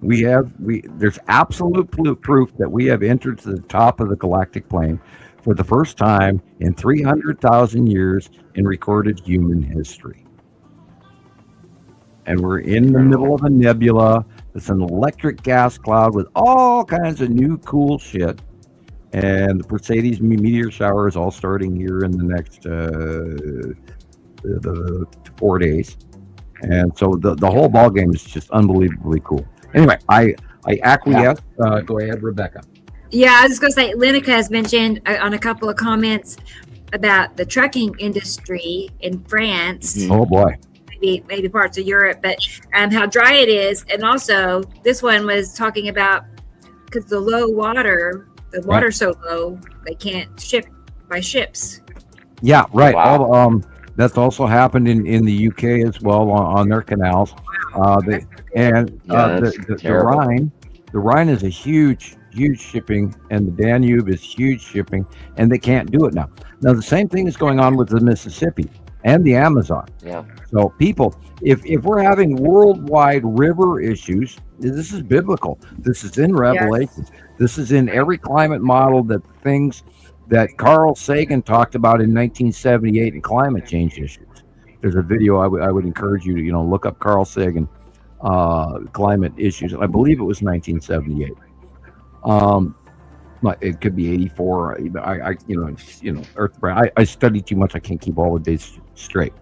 There's absolute proof that we have entered to the top of the galactic plane for the first time in 300,000 years in recorded human history. And we're in the middle of a nebula. It's an electric gas cloud with all kinds of new cool shit. And the Perseids meteor shower is all starting here in the next 4 days. And so the whole ball game is just unbelievably cool. Anyway, I acquiesce. Go ahead, Rebecca. Yeah, I was just going to say, Linica has mentioned on a couple of comments about the trucking industry in France. Oh, boy. Maybe parts of Europe, but how dry it is. And also, this one was talking about, because the water's so low, they can't ship by ships. Yeah, right. Wow. That's also happened in the UK as well on their canals. The Rhine is a huge shipping, and the Danube is huge shipping, and they can't do it now. Now the same thing is going on with the Mississippi and the Amazon. Yeah. So people, if we're having worldwide river issues, this is biblical. This is in Revelations. Yes. This is in every climate model that Carl Sagan talked about in 1978 in climate change issues. There's a video I would encourage you to look up Carl Sagan climate issues. I believe it was 1978. It could be 84. I study too much. I can't keep all the dates straight.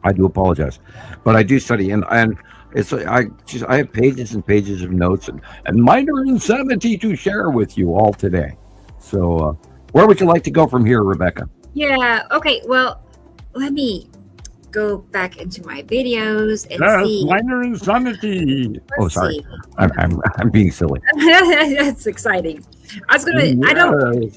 I do apologize, but I do study, and I have pages and pages of notes and minor insanity to share with you all today. So. Where would you like to go from here, Rebecca? Yeah. Okay. Well, let me go back into my videos and see. Minor insanity. Sorry. I'm being silly. That's exciting. I was gonna. Yes. I don't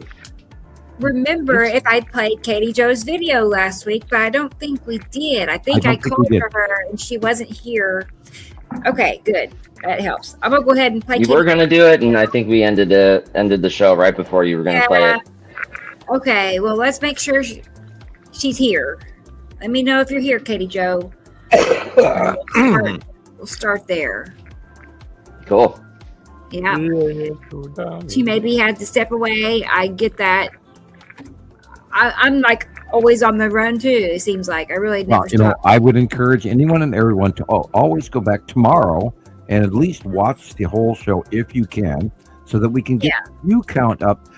remember if I played Katie Joe's video last week, but I don't think we did. I think I called for her and she wasn't here. Okay. Good. That helps. I'm gonna go ahead and play. You were gonna do it, and I think we ended the show right before you were gonna play it. Okay, well, let's make sure she's here. Let me know if you're here, Katie Joe. We'll start there. Cool. Yeah. She maybe had to step away. I get that. I'm like always on the run too. It seems like I really never stop. I would encourage anyone and everyone to always go back tomorrow and at least watch the whole show if you can, so that we can get you count up.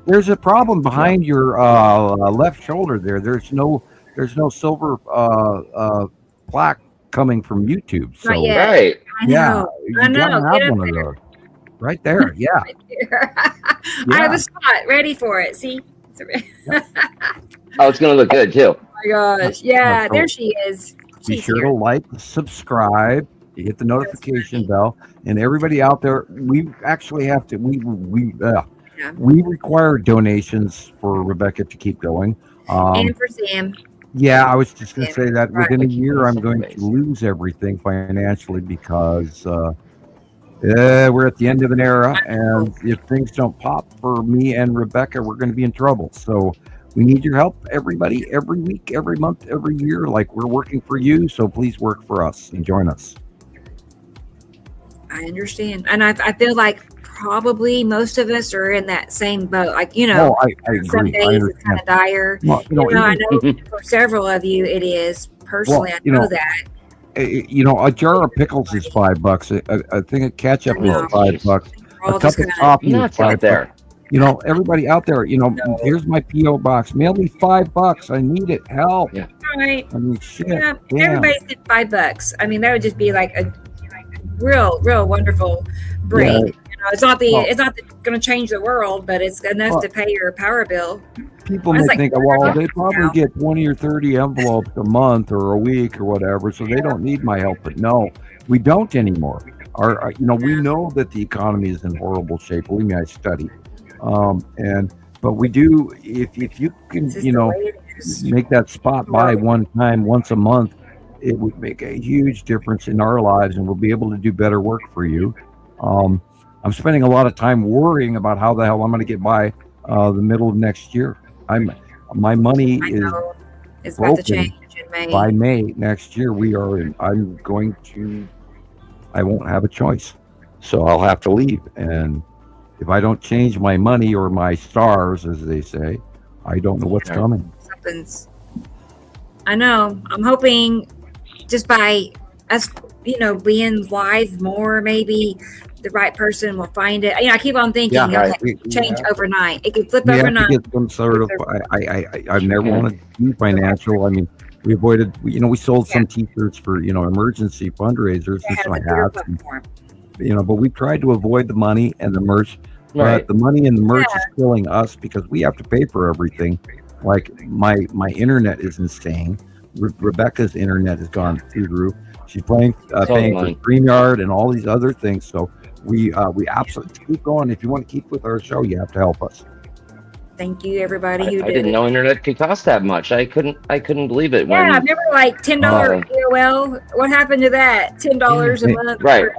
There's a problem behind your left shoulder there. There's no silver plaque coming from YouTube. So Not yet. Right. I know. you I know. gotta Get have up one there. of those. Right there, yeah. Right there. I have a spot ready for it. See? Oh, it's gonna look good too. Oh my gosh. Yeah, there she is. Be She's sure here. to like, subscribe, hit the notification bell, and everybody out there. We actually have to. We require donations for Rebecca to keep going. And for Sam. Yeah, I was just going to say that Right. within a year, I'm going to lose everything financially because we're at the end of an era, and if things don't pop for me and Rebecca, we're going to be in trouble. So we need your help, everybody, every week, every month, every year. Like, we're working for you, so please work for us and join us. I understand. And I feel like probably most of us are in that same boat. Like, I agree. some days it's kind of dire. Well, I know for several of you it is. Personally, I know that. A jar of pickles is $5. I think a ketchup is $5. A cup of coffee is $5 there. Everybody out there, here's my P.O. box. Mail me $5. I need it. Help. Yeah. Right. I mean, shit. Yeah. Damn. Everybody said $5. I mean, that would just be like a real wonderful break. Yeah. It's not going to change the world, but it's enough to pay your power bill. People may think, well, they probably get 20 or 30 envelopes a month or a week or whatever, so they don't need my help. But no, we don't anymore. We know that the economy is in horrible shape. Believe me, I study. But we do, if you can, make that spot buy one time, once a month, it would make a huge difference in our lives, and we'll be able to do better work for you. I'm spending a lot of time worrying about how the hell I'm going to get by the middle of next year. My money is about to change in May. By May next year. I won't have a choice, so I'll have to leave. And if I don't change my money or my stars, as they say, I don't know what's coming. Something's. I know. I'm hoping just by us, being live more, maybe the right person will find it. I keep on thinking, change overnight. It could flip overnight. Get some sort of. I've never wanted to do financial. I mean, we avoided. We sold some T-shirts for emergency fundraisers and some hats. But we tried to avoid the money and the merch. Right. But the money and the merch is killing us because we have to pay for everything. Like my internet is insane. Rebecca's internet has gone through the roof. She's paying for StreamYard and all these other things. So we absolutely keep going. If you want to keep with our show, you have to help us. Thank you, everybody who did. I didn't know internet could cost that much. I couldn't believe it. Yeah, I remember like $10 AOL. What happened to that? $10 a month. Right.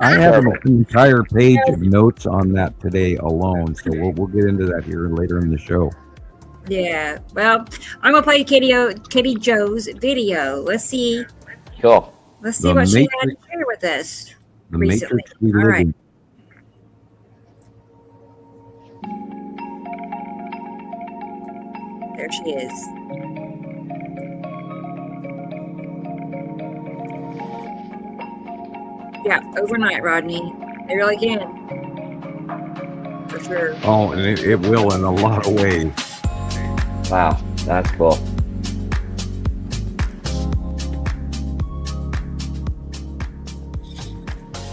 I have an entire page of notes on that today alone. So we'll get into that here later in the show. Yeah. Well, I'm gonna play Katie Joe's video. Let's see. Cool. Let's see what she had to share with us recently. Matrix we live in. There she is. Yeah, overnight, Rodney. They really can. For sure. Oh, and it will in a lot of ways. Wow, that's cool.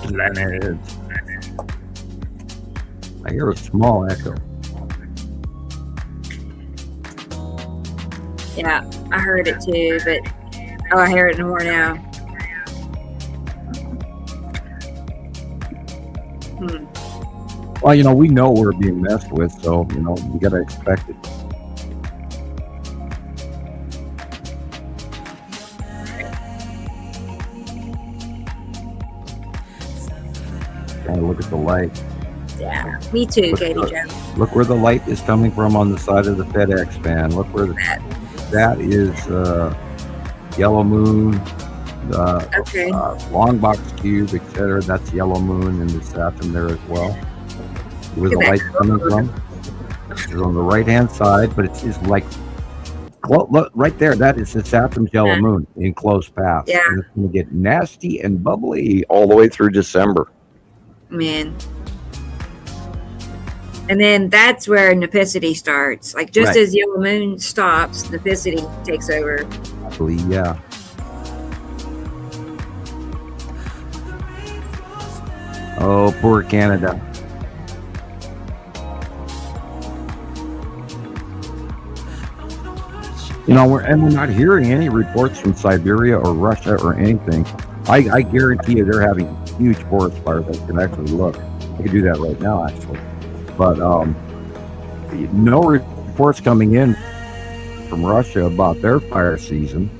Planets. I hear a small echo. Yeah, I heard it too, but I hear it more now. Well, we know we're being messed with, so we gotta expect it. Gotta look at the light. Yeah, me too, Katie Joe. Look where the light is coming from on the side of the FedEx van. Look where that is Yellow Moon, Long Box Cube, etc. That's Yellow Moon, and the Saturn there as well. Where the light's coming from is on the right hand side, but it's like Look right there. That is the Saturn's yellow moon in close paths. Yeah. And it's going to get nasty and bubbly all the way through December. Man. And then that's where Nepicity starts. Like just Right. as yellow moon stops, Nepicity takes over. Actually, yeah. Oh, poor Canada. We're not hearing any reports from Siberia or Russia or anything. I guarantee you they're having huge forest fires. I can actually look. I can do that right now, actually. But no reports coming in from Russia about their fire season.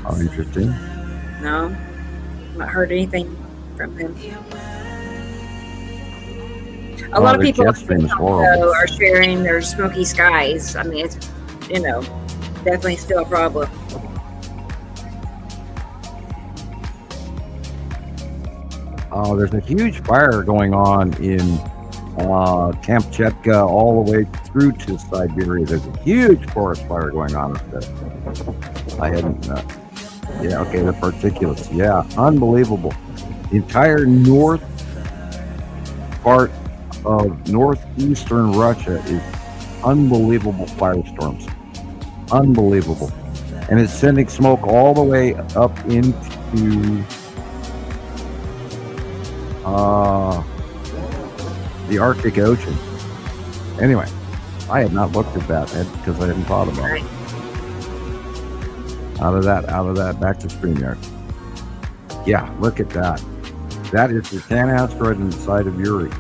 How interesting. No, not heard anything from him. A lot of their people jet stream is horrible. are sharing their smoky skies. I mean, it's, definitely still a problem. Oh, there's a huge fire going on in Kamchatka all the way through to Siberia. There's a huge forest fire going on up there. I hadn't. Yeah, okay, the particulates. Yeah, unbelievable. The entire north part of northeastern Russia is unbelievable firestorms. Unbelievable. And it's sending smoke all the way up into the Arctic Ocean. Anyway, I had not looked at that because I hadn't thought about it. Out of that, back to StreamYard. Yeah, look at that. That is the Titan asteroid inside of Uri.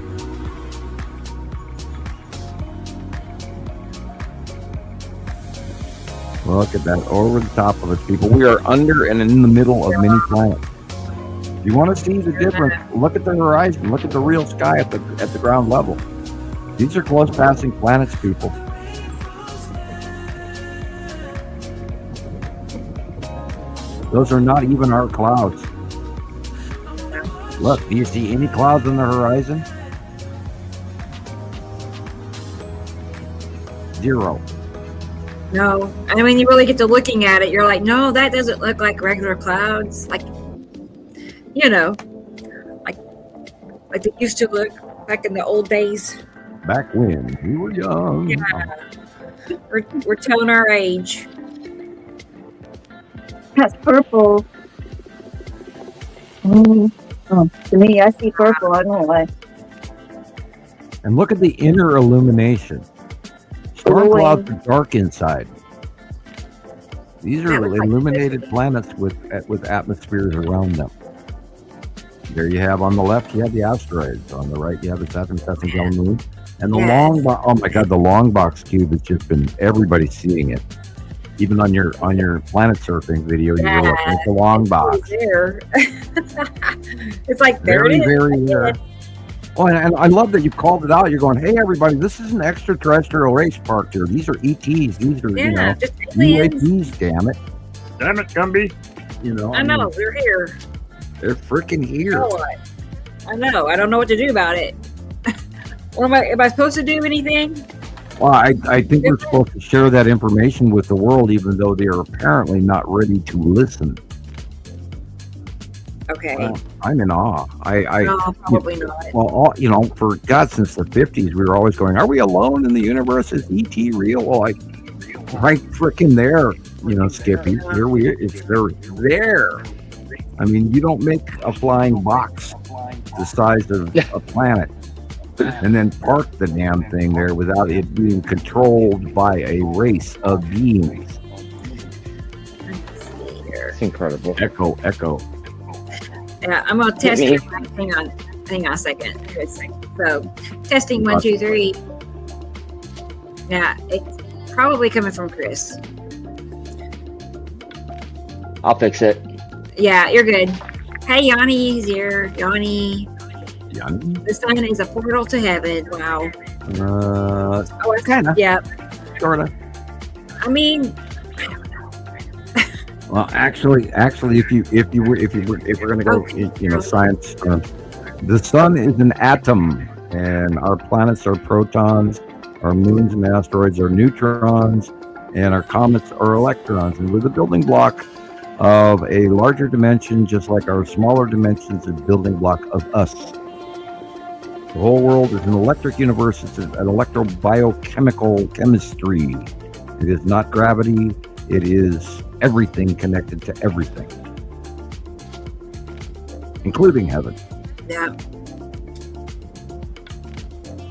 Look at that, over the top of us, people. We are under and in the middle of many planets. You want to see the difference? Look at the horizon. Look at the real sky at the ground level. These are close passing planets, people. Those are not even our clouds. Look, do you see any clouds on the horizon? Zero. No, I mean, you really get to looking at it. You're like, no, that doesn't look like regular clouds. Like they used to look back in the old days. Back when we were young. Yeah, we're telling our age. That's purple. Oh, to me, I see purple. I don't know why. And look at the inner illumination. Storm clouds are dark inside. These are illuminated planets with atmospheres around them. There you have on the left, you have the asteroids. On the right, you have the Saturn's yellow moon. And the long box, oh my God, the long box cube has just been, everybody's seeing it. Even on your planet surfing video, you were looking at the long box. There. It's like very rare. Oh, and I love that you called it out. You're going, hey, everybody, this is an extraterrestrial race parked here. These are ETs. These are, just aliens. UAPs, damn it. Damn it, Gumby. I know, they're here. They're freaking here. I know. I don't know what to do about it. Or am I supposed to do anything? Well, I think we're supposed to share that information with the world, even though they are apparently not ready to listen. Okay. I'm in awe. No, probably not. Well, for God, since the 50s, we were always going, are we alone in the universe? Is ET real? Well, right freaking there, Skippy. They're there. I mean, you don't make a flying box the size of a planet and then park the damn thing there without it being controlled by a race of beings. It's incredible. Echo. Yeah, I'm gonna test it. Hang on a second. So, testing 1, 2, 3. Yeah, it's probably coming from Chris. I'll fix it. Yeah, you're good. Hey, Yanni's here. Yanni. The sun is a portal to heaven. Wow. It's kind of. Yeah. Sort of. I mean. Well, actually, if we're going to go, science, the sun is an atom, and our planets are protons, our moons and asteroids are neutrons, and our comets are electrons, and we're the building block of a larger dimension, just like our smaller dimensions is building block of us. The whole world is an electric universe. It's an electrobiochemical chemistry. It is not gravity. It is everything connected to everything, including heaven. Yeah.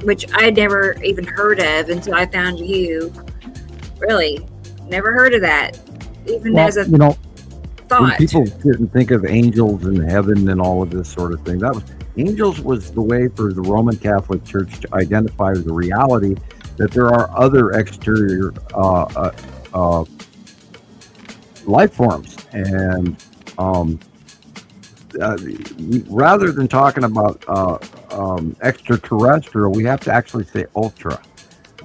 Which I never even heard of until I found you. Really, never heard of that. Even as a thought. People didn't think of angels in heaven and all of this sort of thing. Angels was the way for the Roman Catholic Church to identify the reality that there are other exterior life forms, and rather than talking about extraterrestrial, we have to actually say ultra.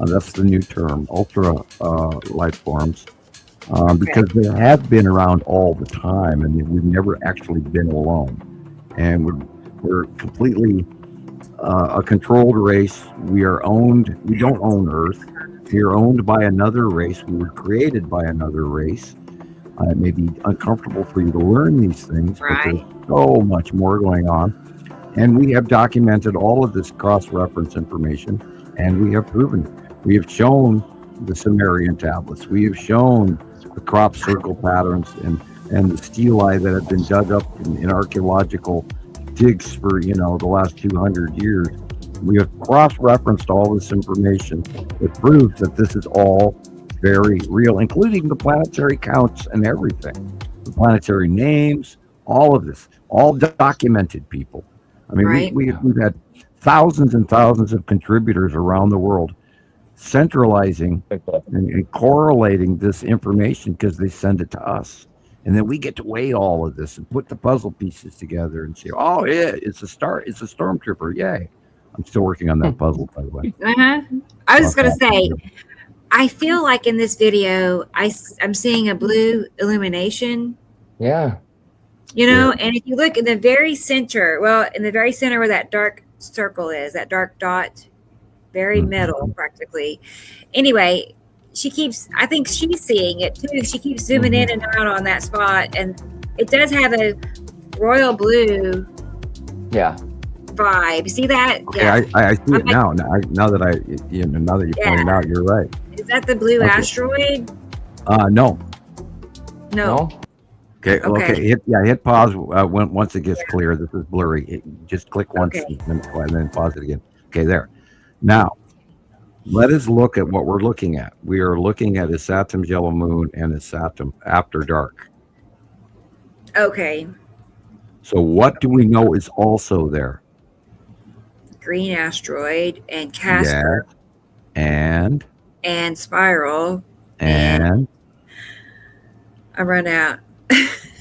That's the new term, ultra life forms, because they have been around all the time, and we've never actually been alone. And we're completely a controlled race. We are owned. We don't own Earth. We are owned by another race. We were created by another race. It may be uncomfortable for you to learn these things, but there's so much more going on. And we have documented all of this cross-reference information, and we have proven it. We have shown the Sumerian tablets. We have shown the crop circle patterns and the stelae that have been dug up in archaeological digs for, the last 200 years. We have cross-referenced all this information that proves that this is all very real, including the planetary counts and everything. The planetary names, all of this, all documented, people. I mean, we've had thousands and thousands of contributors around the world centralizing and correlating this information because they send it to us. And then we get to weigh all of this and put the puzzle pieces together and say, oh, yeah, it's a stormtrooper. Yay. I'm still working on that puzzle, by the way. I was just going to say, I feel like in this video, I'm seeing a blue illumination. Yeah. And if you look in the very center, where that dark circle is, that dark dot, very middle practically. Anyway, I think she's seeing it too. She keeps zooming in and out on that spot, and it does have a royal blue vibe. See that? Okay, yeah. I see it now. Now that you pointed out, you're right. Is that the blue asteroid? No. No. Okay. Hit pause once it gets clear. This is blurry. Just click once and then pause it again. Okay, there. Now, let us look at what we're looking at. We are looking at a Saturn's yellow moon and a Saturn after dark. Okay. So what do we know is also there? Green asteroid and Casper. Yeah. And spiral. And I run out.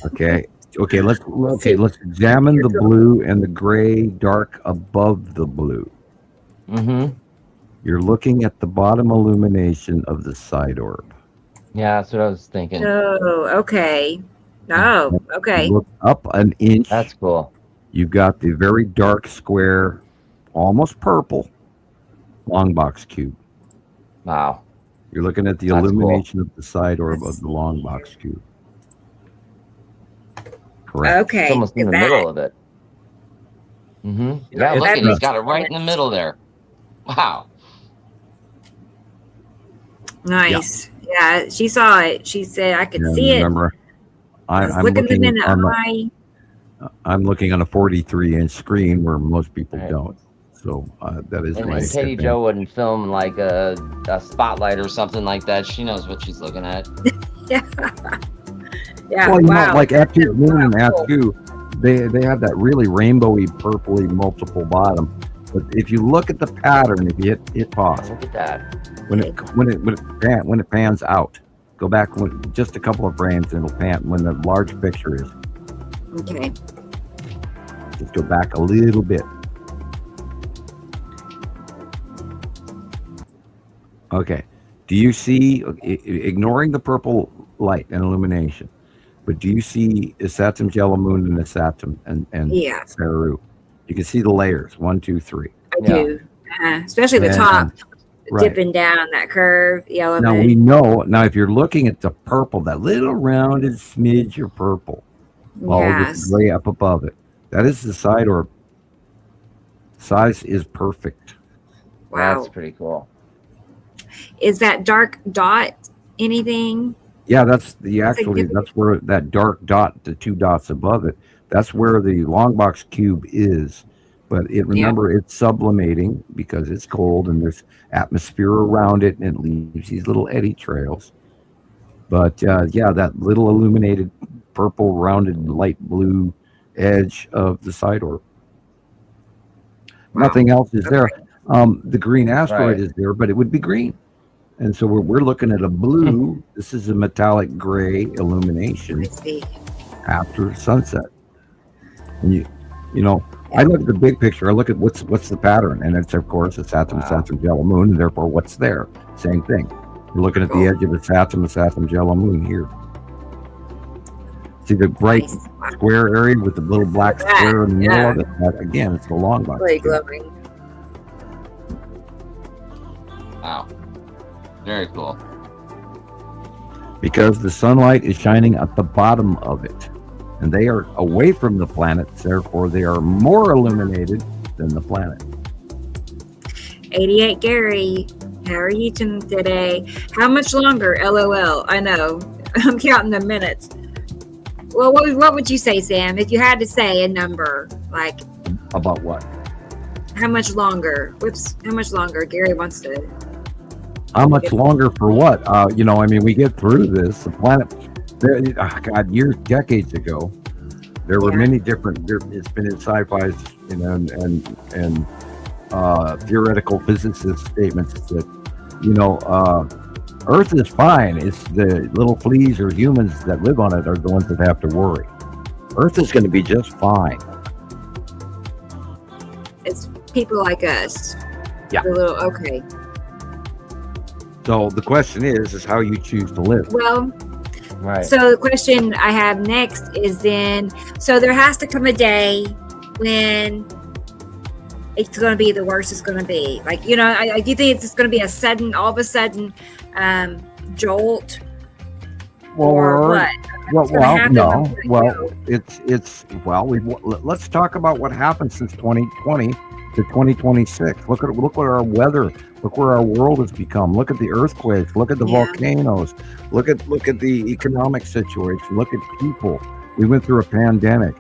Okay. Let's examine the blue and the gray dark above the blue. You're looking at the bottom illumination of the side orb. Yeah, that's what I was thinking. Oh, okay. Oh, okay. Look up an inch. That's cool. You've got the very dark square, almost purple, long box cube. Wow. You're looking at the illumination of the side orb of the long box cube. Correct. Okay. It's almost in the middle of it. Yeah, look at it. He's got it right in the middle there. Wow. Nice. Yeah, she saw it. She said, I could see it. Remember, I'm looking on a 43-inch screen where most people don't. So that is nice. Katie Jo wouldn't film like a spotlight or something like that. She knows what she's looking at. Yeah. Well, like F2 Moon and F2, they have that really rainbowy, purpley, multiple bottom. But if you look at the pattern, if you hit pause, look at that. When it pans out, go back just a couple of frames and it'll pan when the large picture is. Okay. Just go back a little bit. Okay. Do you see, ignoring the purple light and illumination, but do you see a Saturn's yellow moon and a Saturn and Saru? You can see the layers, 1, 2, 3. I do. Especially the top. Right. dipping down that curve, yellow Now moon. we know. Now, if you're looking at the purple, that little rounded smidge of purple, all this Yes. gray up above it, that is the side orb. Size is perfect. Wow. That's pretty cool. Is that dark dot anything? Yeah, that's that's Significant? where that dark dot, the two dots above it, that's where the long box cube is. But remember, it's sublimating because it's cold and there's atmosphere around it, and it leaves these little eddy trails. But yeah, that little illuminated purple, rounded, light blue edge of the side orb. Wow. Nothing else is there. Okay. The green asteroid Right. is there, but it would be green. And so we're looking at a blue. This is a metallic gray illumination I see. after sunset. And you know, I look at the big picture. I look at what's the pattern, and it's of course a Saturn, Wow. Saturn, yellow moon, and therefore what's there? Same thing. We're looking at the Cool. edge of a Saturn, yellow moon here. See the bright Nice. Wow. square area with the little black That, square in the middle yeah. of it? That, again, it's the long box. Really cube. glowing. Wow. Very cool. Because the sunlight is shining at the bottom of it, and they are away from the planets, therefore they are more illuminated than the planet. 88 Gary, how are you today? How much longer? LOL. I know. I'm counting the minutes. Well, what would you say, Sam, if you had to say a number? Like, About what? how much longer? How much longer? Gary wants to. How much longer for what? You know, I mean, we get through this. The planet, God, years, decades ago, there were Yeah. many different. It's been in sci-fi's, you know, and theoretical physicist statements that, you know, Earth is fine. It's the little fleas or humans that live on it are the ones that have to worry. Earth is going to be just fine. It's people like us. Yeah. The little, okay. So the question is how you choose to live. Well, Right. so the question I have next is then, so there has to come a day when it's going to be the worst it's going to be. Like, you know, I do think it's going to be a sudden, all of a sudden, jolt or what? What's gonna happen no. when we Well, go? it's let's talk about what happened since 2020 to 2026. Look what our weather. Look where our world has become. Look at the earthquakes. Look at the Yeah. volcanoes. Look at the economic situation. Look at people. We went through a pandemic.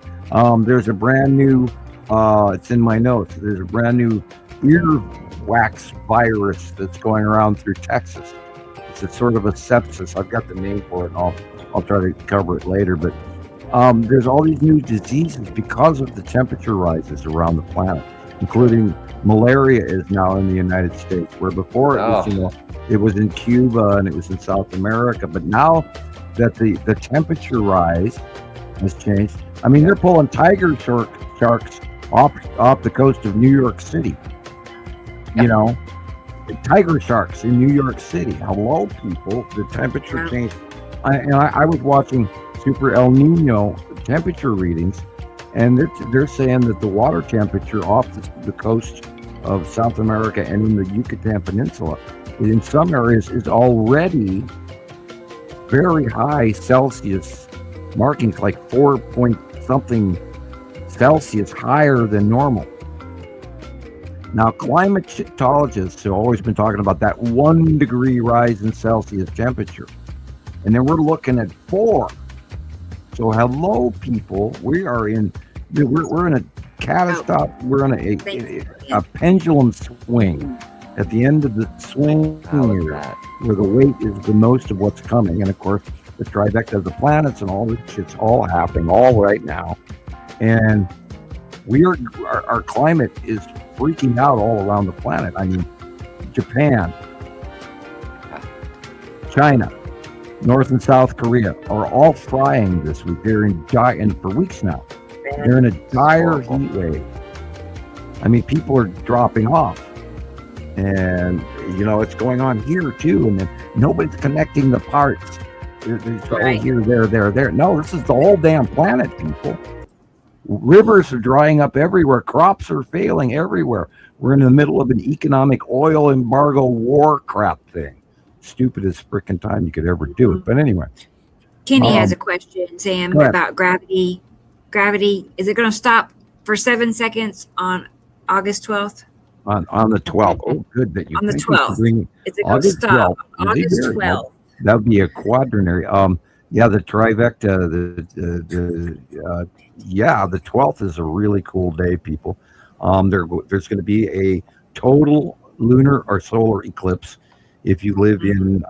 There's a brand new. It's in my notes. There's a brand new earwax virus that's going around through Texas. It's a sort of a sepsis. I've got the name for it, and I'll try to cover it later. But there's all these new diseases because of the temperature rises around the planet, including malaria is now in the United States, where before it was, you know, it was in Cuba and it was in South America. But now that the temperature rise has changed, I mean, they're pulling tiger sharks off the coast of New York City. You know, tiger sharks in New York City. Hello, people. The temperature Wow. changed. I was watching Super El Nino temperature readings, and they're saying that the water temperature off the coast of South America and in the Yucatan Peninsula, in some areas, is already very high Celsius markings, like 4 point something Celsius higher than normal. Now, climatologists have always been talking about that 1 degree rise in Celsius temperature, and then we're looking at 4. So, hello, people. We're in a catastrophic. We're on a pendulum swing at the end of the swing How is here, that? where the weight is the most of what's coming, and of course, the trifecta of the planets and all this shit's all happening all right now, and our climate is freaking out all around the planet. I mean, Japan, China, North and South Korea are all frying this week. They're and for weeks now. They're in a dire heat wave. I mean, people are dropping off, and you know it's going on here too. And then nobody's connecting the parts. There's Right. here, there. No, this is the whole damn planet, people. Rivers are drying up everywhere. Crops are failing everywhere. We're in the middle of an economic oil embargo war crap thing. Stupidest freaking time you could ever do it. But anyway. Kenny has a question, Sam, about gravity. Gravity, is it going to stop for 7 seconds on August 12th? On the 12th. Oh, good that you on the think 12th. Is it going to stop on August 12th? That would be a quaternary. Yeah, the trivecta. The 12th is a really cool day, people. There's going to be a total lunar or solar eclipse. If you live in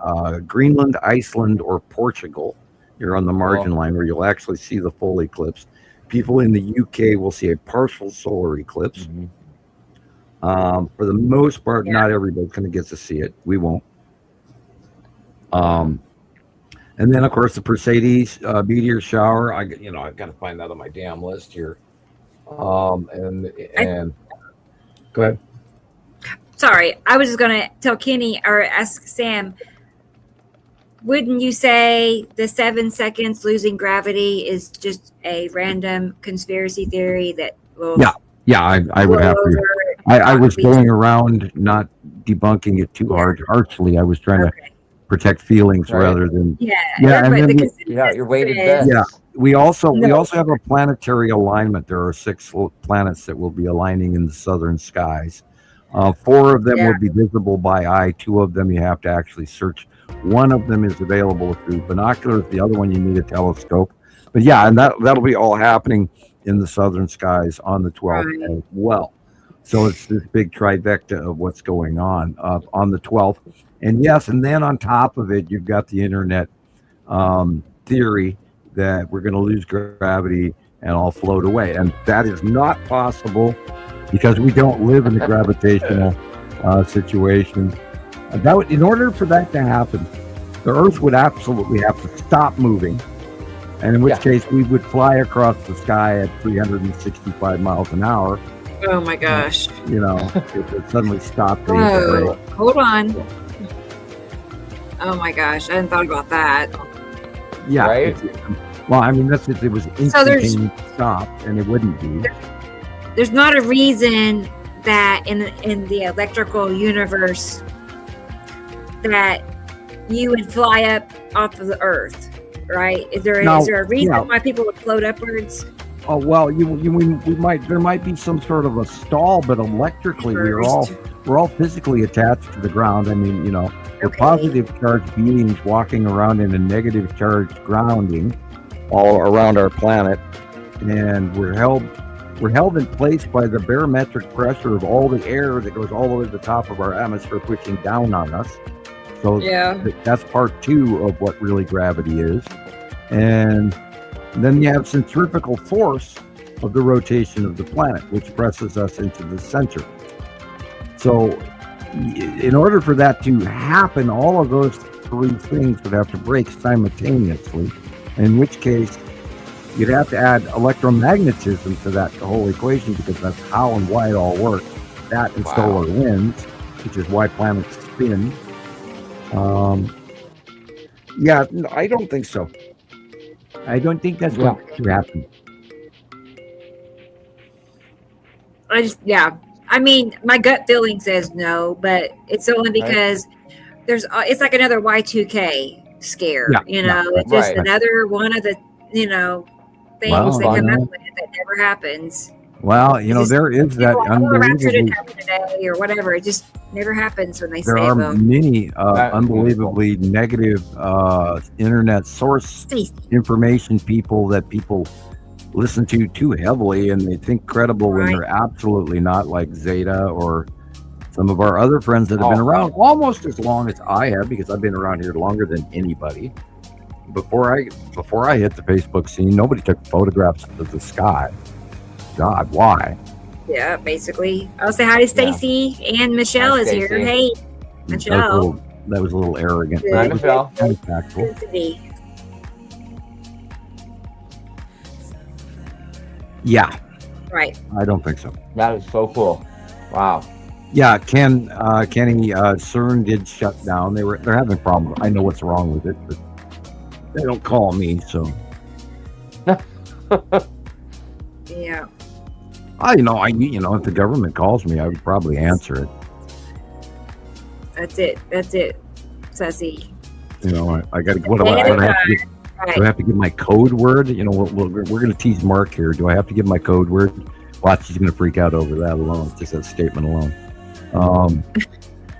Greenland, Iceland, or Portugal, you're on the margin line where you'll actually see the full eclipse. People in the UK will see a partial solar eclipse. For the most part, not everybody's going to get to see it. We won't. And then, of course, the Perseids meteor shower. I've got to find that on my damn list here. And go ahead. Sorry, I was just going to tell Kenny or ask Sam. Wouldn't you say the 7 seconds losing gravity is just a random conspiracy theory that will? Yeah, I would have to. I was going around not debunking it too harshly. I was trying to protect feelings rather than your weighted bets. Yeah, we also have a planetary alignment. There are 6 planets that will be aligning in the southern skies. 4 of them will be visible by eye. 2 of them you have to actually search. 1 of them is available through binoculars. The other one you need a telescope. But yeah, and that'll be all happening in the southern skies on the 12th as well. So it's this big trifecta of what's going on the 12th. And yes, and then on top of it, you've got the internet theory that we're going to lose gravity and all float away. And that is not possible because we don't live in a gravitational situation. In order for that to happen, the Earth would absolutely have to stop moving. And in which case, we would fly across the sky at 365 miles an hour. Oh my gosh. It would suddenly stop. Hold on. Oh my gosh, I hadn't thought about that. Yeah. Right? Well, I mean, it was instantaneous stop, and it wouldn't be. There's not a reason that in the electrical universe that you would fly up off of the Earth, right? Is there a reason why people would float upwards? Oh well, there might be some sort of a stall, but electrically we're all physically attached to the ground. I mean, we're positive charged beings walking around in a negative charged grounding all around our planet, and we're held in place by the barometric pressure of all the air that goes all the way to the top of our atmosphere, pushing down on us. So that's part 2 of what really gravity is, and then you have centrifugal force of the rotation of the planet, which presses us into the center. So in order for that to happen, all of those 3 things would have to break simultaneously, in which case you'd have to add electromagnetism to that whole equation, because that's how and why it all works. That and solar winds, which is why planets spin. I don't think so. I don't think that's going to happen. I mean, my gut feeling says no, but it's only because it's like another Y2K scare. It's just another one of the things they come up with that never happens. Well, there is that unbelievable today or whatever. It just never happens when they say there are many unbelievably negative internet source information people that people listen to too heavily, and they think credible when they're absolutely not, like Zeta or some of our other friends that have been around almost as long as I have, because I've been around here longer than anybody. Before I hit the Facebook scene, nobody took photographs of the sky. God, why? Yeah, basically. I'll say hi to Stacy and Michelle is here. Hey, Michelle. That was a little arrogant. Hi, Michelle. Factual. Yeah. Right. I don't think so. That is so cool. Wow. Yeah, Kenny, CERN did shut down. They're having problems. I know what's wrong with it, but they don't call me, so. Yeah. If the government calls me, I would probably answer it. That's it. Sussy. I got to. What do I have to give? Right. Do I have to give my code word? We're going to tease Mark here. Do I have to give my code word? Watch, he's going to freak out over that alone. Just that statement alone.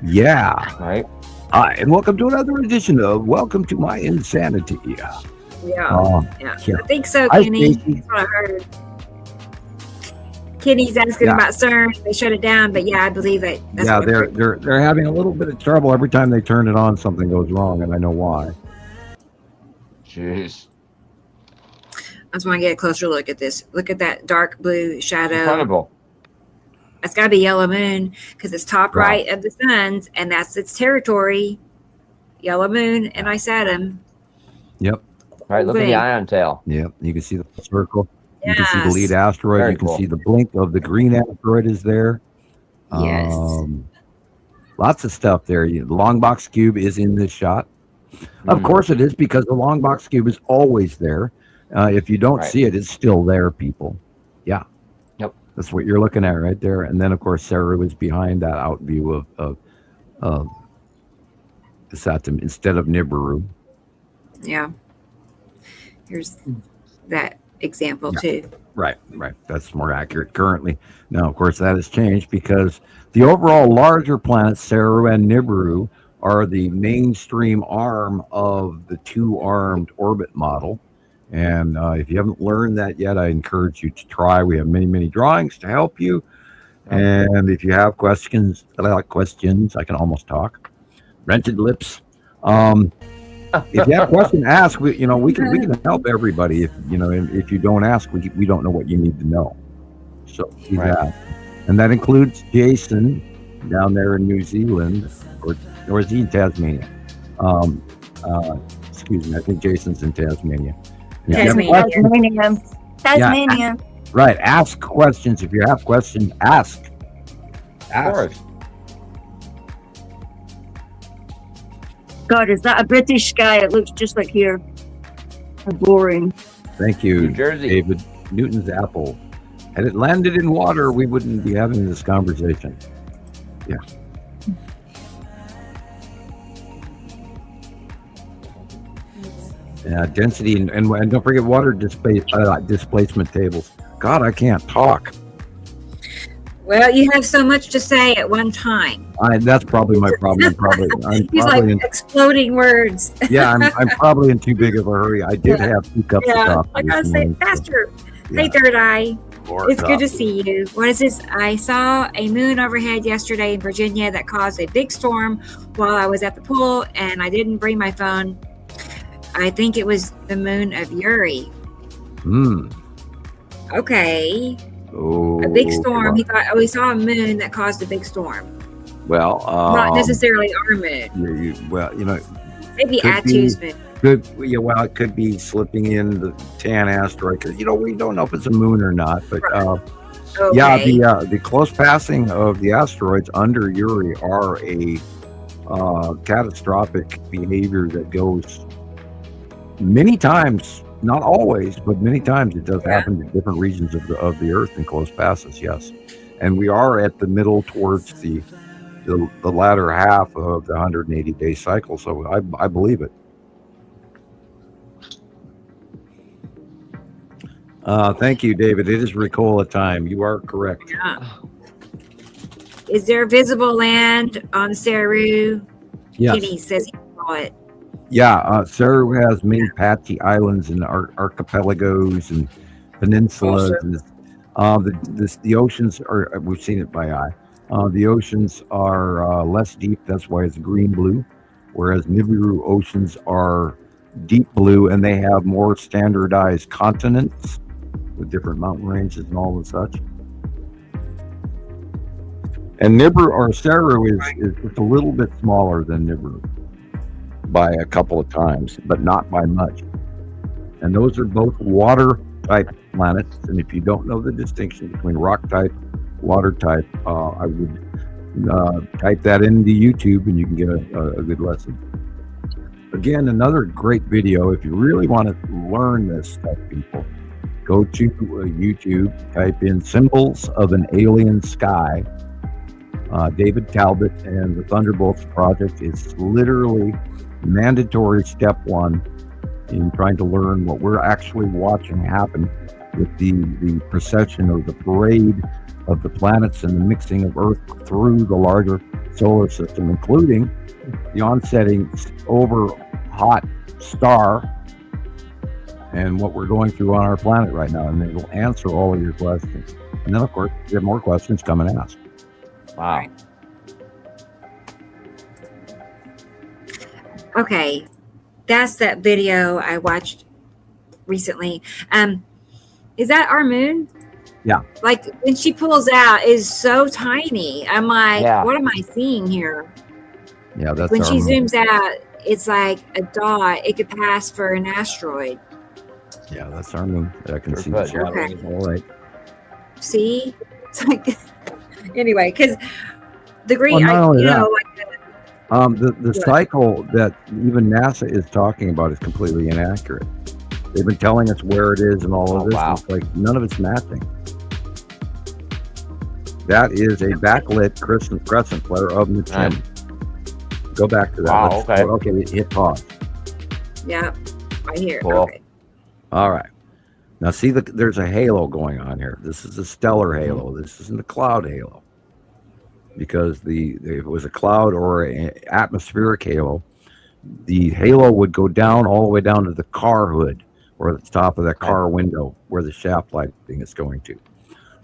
Yeah. All right. Hi, and welcome to another edition of Welcome to My Insanity. Yeah. Yeah. I think so, Hi, Kenny. Stacey. That's what I heard. Kenny's asking about CERN. They shut it down, but yeah, I believe that. That's what I heard. they're having a little bit of trouble every time they turn it on. Something goes wrong, and I know why. Jeez. I just want to get a closer look at this. Look at that dark blue shadow. Incredible. That's got to be yellow moon because it's top right of the sun's, and that's its territory. Yellow moon, and I said him. Yep. All right, look at the ion tail. Yep. You can see the circle. You Yes. can see the lead asteroid. Very You can cool. see the blink of the green asteroid is there. Yes. Lots of stuff there. The long box cube is in this shot. Of course it is, because the long box cube is always there. If you don't see it, it's still there, people. Yeah. Yep. That's what you're looking at right there. And then, of course, Sarah was behind that out view of the Saturn instead of Nibiru. Yeah. Here's that example too. Right. That's more accurate currently. Now, of course, that has changed because the overall larger planets, Saru and Nibiru, are the mainstream arm of the two-armed orbit model. And if you haven't learned that yet, I encourage you to try. We have many, many drawings to help you. And if you have questions, I can almost talk. Rented lips. If you have a question, ask. We can help everybody. If you don't ask, we don't know what you need to know. So please ask. And that includes Jason down there in New Zealand, or is he in Tasmania? Excuse me. I think Jason's in Tasmania. Tasmania. Tasmania. Right. Ask questions. If you have questions, ask. Of course. God, is that a British sky? It looks just like here. Boring. Thank you, New Jersey. David. Newton's apple. Had it landed in water, we wouldn't be having this conversation. Yeah. Yeah, density and don't forget water displacement tables. God, I can't talk. Well, you have so much to say at one time. That's probably my problem. I'm He's probably like exploding words. I'm probably in too big of a hurry. I did have 2 cups of coffee. I gotta say faster. Hey, Third Eye. It's good to see you. What is this? I saw a moon overhead yesterday in Virginia that caused a big storm while I was at the pool, and I didn't bring my phone. I think it was the moon of Uri. Okay. Oh, A big storm. He saw a moon that caused a big storm. Well, Not necessarily our moon. Maybe Atu's moon. It could be slipping in the Tan asteroid. 'Cause, we don't know if it's a moon or not. But Okay. the close passing of the asteroids under Uri are a catastrophic behavior that goes many times. Not always, but many times it does happen to different regions of the Earth in close passes. Yes, and we are at the middle towards the latter half of the 180-day cycle. So I believe it. Thank you, David. It is Ricola time. You are correct. Yeah. Is there visible land on Saru? Yes. Kenny says he saw it. Yeah, Saru has many patchy islands and archipelagos and peninsulas. The oceans are, we've seen it by eye. The oceans are less deep. That's why it's green-blue, whereas Nibiru oceans are deep blue, and they have more standardized continents with different mountain ranges and all and such. And Nibiru, or Saru, is it's a little bit smaller than Nibiru by a couple of times, but not by much. And those are both water type planets. And if you don't know the distinction between rock type, water type, I would type that into YouTube and you can get a good lesson. Again, another great video. If you really want to learn this stuff, people, Go to YouTube, type in "symbols of an alien sky." David Talbot and the Thunderbolts Project is literally mandatory step one in trying to learn what we're actually watching happen with the procession or the parade of the planets and the mixing of Earth through the larger solar system, including the onsetting over hot star and what we're going through on our planet right now. And it will answer all of your questions. And then, of course, if you have more questions, come and ask. Wow. Okay, that's that video I watched recently. Is that our moon? Yeah. Like when she pulls out is so tiny. I'm like, Yeah. what am I seeing here? Yeah, that's When our she moon. zooms out, it's like a dot. It could pass for an asteroid. Yeah, that's our moon. I can see Good, the yeah. shadows. All right. See? It's like anyway, because the green, Well, not only that, like the cycle that even NASA is talking about is completely inaccurate. They've been telling us where it is and all of Oh, this. wow. It's like none of it's matching. That is a backlit crescent flare of Nibiru. Go back to that. Wow, okay. Okay, hit pause. yeah, right here. Cool. Okay. All right. Now see, there's a halo going on here. This is a stellar halo. This isn't a cloud halo. Because if it was a cloud or an atmospheric halo, the halo would go down all the way down to the car hood or the top of that car window where the shaft lighting is going to.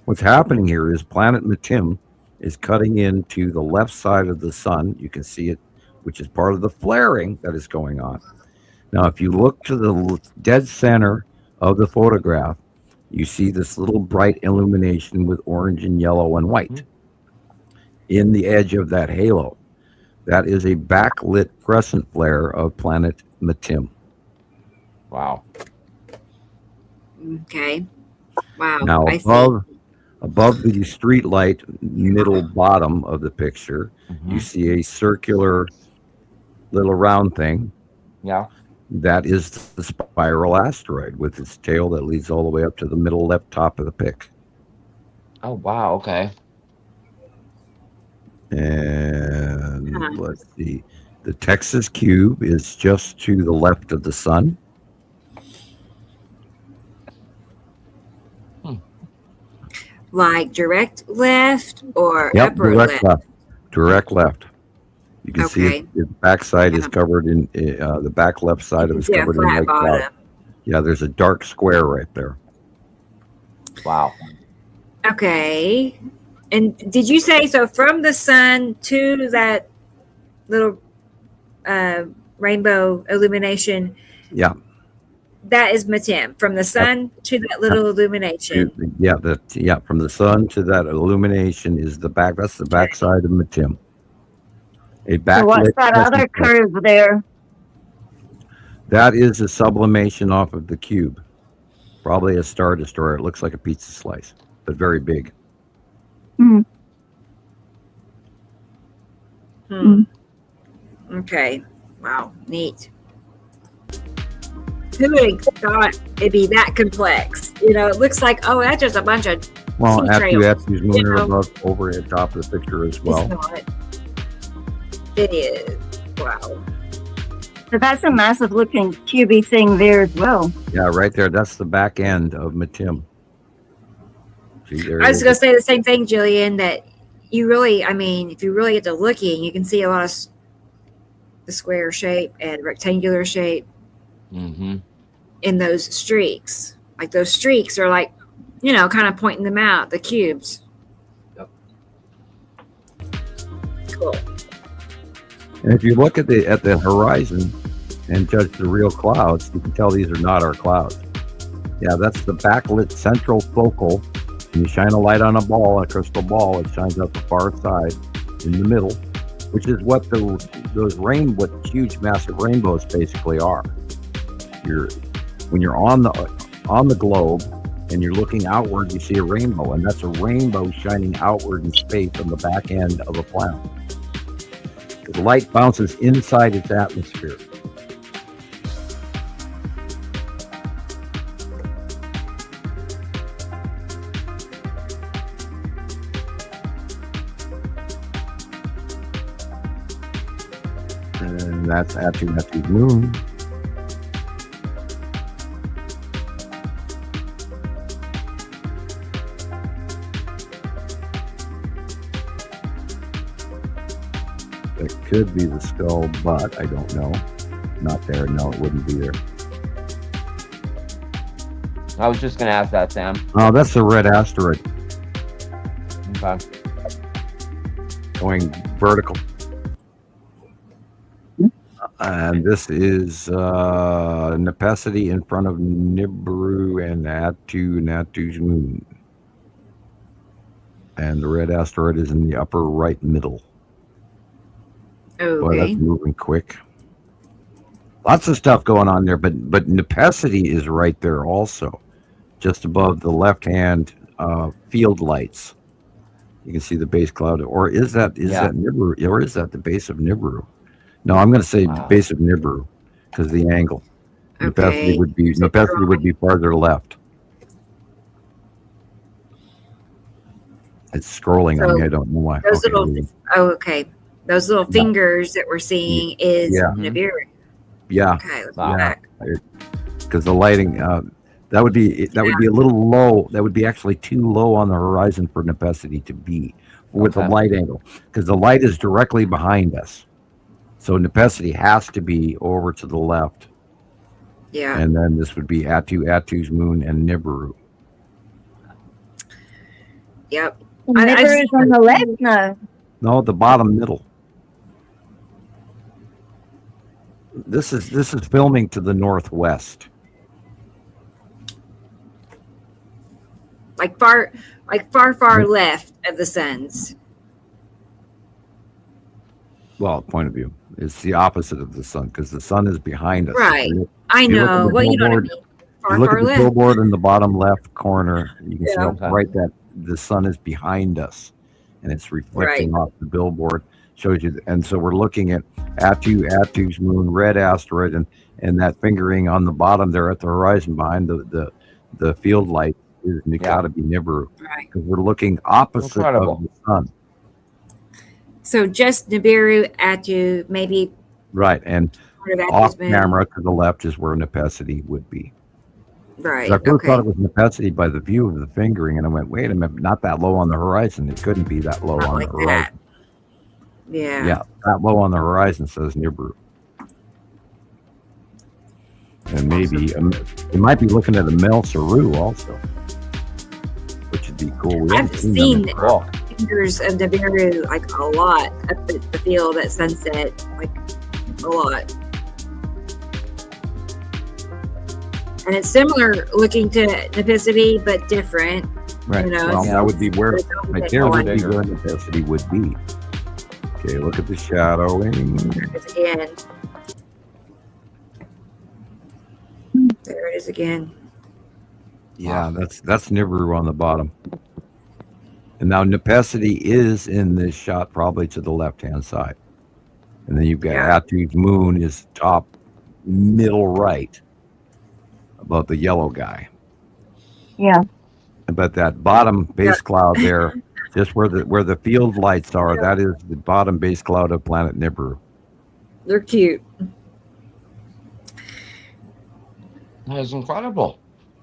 What's happening here is planet Nibiru is cutting into the left side of the sun. You can see it, which is part of the flaring that is going on. Now, if you look to the dead center of the photograph, you see this little bright illumination with orange and yellow and white in the edge of that halo. That is a backlit crescent flare of planet Nibiru. Wow. Okay. Wow. Now, I see. above the street light middle bottom of the picture, Mhm. you see a circular little round thing. Yeah. That is the spiral asteroid with its tail that leads all the way up to the middle left top of the pic. Oh, wow. Okay. And Huh. let's see. The Texas cube is just to the left of the sun. Like direct left or Yep, upper direct left? left. Direct left. You can see Okay. the backside is Yeah. covered in the back left side You of it can is see a covered in flat like cloud. bottom. Yeah, there's a dark square right there. Wow. Okay. And did you say so from the sun to that little rainbow illumination? Yeah. That is Matim. From the sun to that little illumination. Yeah, from the sun to that illumination is the back. That's the backside of Matim. A So what's backlit that other crescent flare. curve there? That is a sublimation off of the cube. Probably a star destroyer. It looks like a pizza slice, but very big. Hmm. Hmm. Okay. Wow. Neat. Who would have thought it'd be that complex? You know, it looks like, oh, that's just a bunch of Well, sea after you trails. have these lunar know. above over at the top of the picture as well. It's not. It is. Wow. So that's a massive looking cubey thing there as well. Yeah, right there. That's the back end of Matim. See, there I was it going is. to say the same thing, Jillian, that you really, I mean, if you really get to looking, you can see a lot of the square shape and rectangular shape Mm-hmm. in those streaks. Like those streaks are like, you know, kind of pointing them out, the cubes. Yep. Cool. And if you look at the horizon and judge the real clouds, you can tell these are not our clouds. Yeah, that's the backlit central focal. And you shine a light on a ball, a crystal ball, it shines up the far side in the middle, which is what those huge, massive rainbows basically are. When you're on the globe and you're looking outward, you see a rainbow, and that's a rainbow shining outward in space on the back end of a planet. The light bounces inside its atmosphere. And that's Atu's moon. It could be the skull, but I don't know. Not there. No, it wouldn't be there. I was just gonna ask that, Sam. Oh, that's the red asteroid Okay. going vertical. And this is Nepacity in front of Nibiru and Natu's moon. And the red asteroid is in the upper right middle. Boy, Okay. that's moving quick. Lots of stuff going on there, but Nepacity is right there also, just above the left-hand field lights. You can see the base cloud, or is that Nibiru, or is that the base of Nibiru? No, I'm going to say the base of Nibiru because of the angle. Okay. Nepacity would be farther left. It's scrolling on me. I don't know why. Those okay. Those little fingers that we're seeing is Yeah. Nibiru. Yeah. Okay, let's Wow. go back. Because the lighting, that would be a little low. That would be actually too low on the horizon for Nepacity to be with the light angle, because the light is directly behind us. So Nepacity has to be over to the left, Yeah. and then this would be Atu's moon and Nibiru. Yep. Nibiru's on the left now. No, the bottom middle. This is filming to the northwest. Like far left of the suns. Well, point of view. It's the opposite of the sun because the sun is behind us. Right. You I look at know. the Well, you know what I billboard- mean. You look Far at the left. billboard in the bottom left corner. You can see Yeah. right that the sun is behind us, and it's reflecting off the billboard. Shows you, and so we're looking at Atu's moon, red asteroid, and that fingering on the bottom there at the horizon behind the field light is got to be Nibiru Right. because we're looking opposite Incredible. of the sun. So just Nibiru, Atu, maybe Right, and part of off Atu's moon. camera to the left is where Nepacity would be. Right. I first Okay. thought it was Nepacity by the view of the fingering, and I went, wait a minute, not that low on the horizon. It couldn't be that low Not on like the horizon. that. Yeah. Yeah, that low on the horizon says Nibiru. And maybe you might be looking at a Mel Saru also, which would be cool. We I've haven't them seen in- Cool. fingers of Nibiru like a lot up at the field at sunset, like a lot. And it's similar looking to Nepacity, but different. Right. You know, Well, so that would be where it's a little right bit there more would be bigger. where Nepacity would be. Okay, look at the shadowing. It's again. There it is again. Yeah, that's Nibiru on the bottom. And now Nepacity is in this shot, probably to the left-hand side. And then you've got Atu's moon is top middle right, above the yellow guy. Yeah. But that bottom base cloud there, just where the field lights are, that is the bottom base cloud of planet Nibiru. They're cute. That is incredible.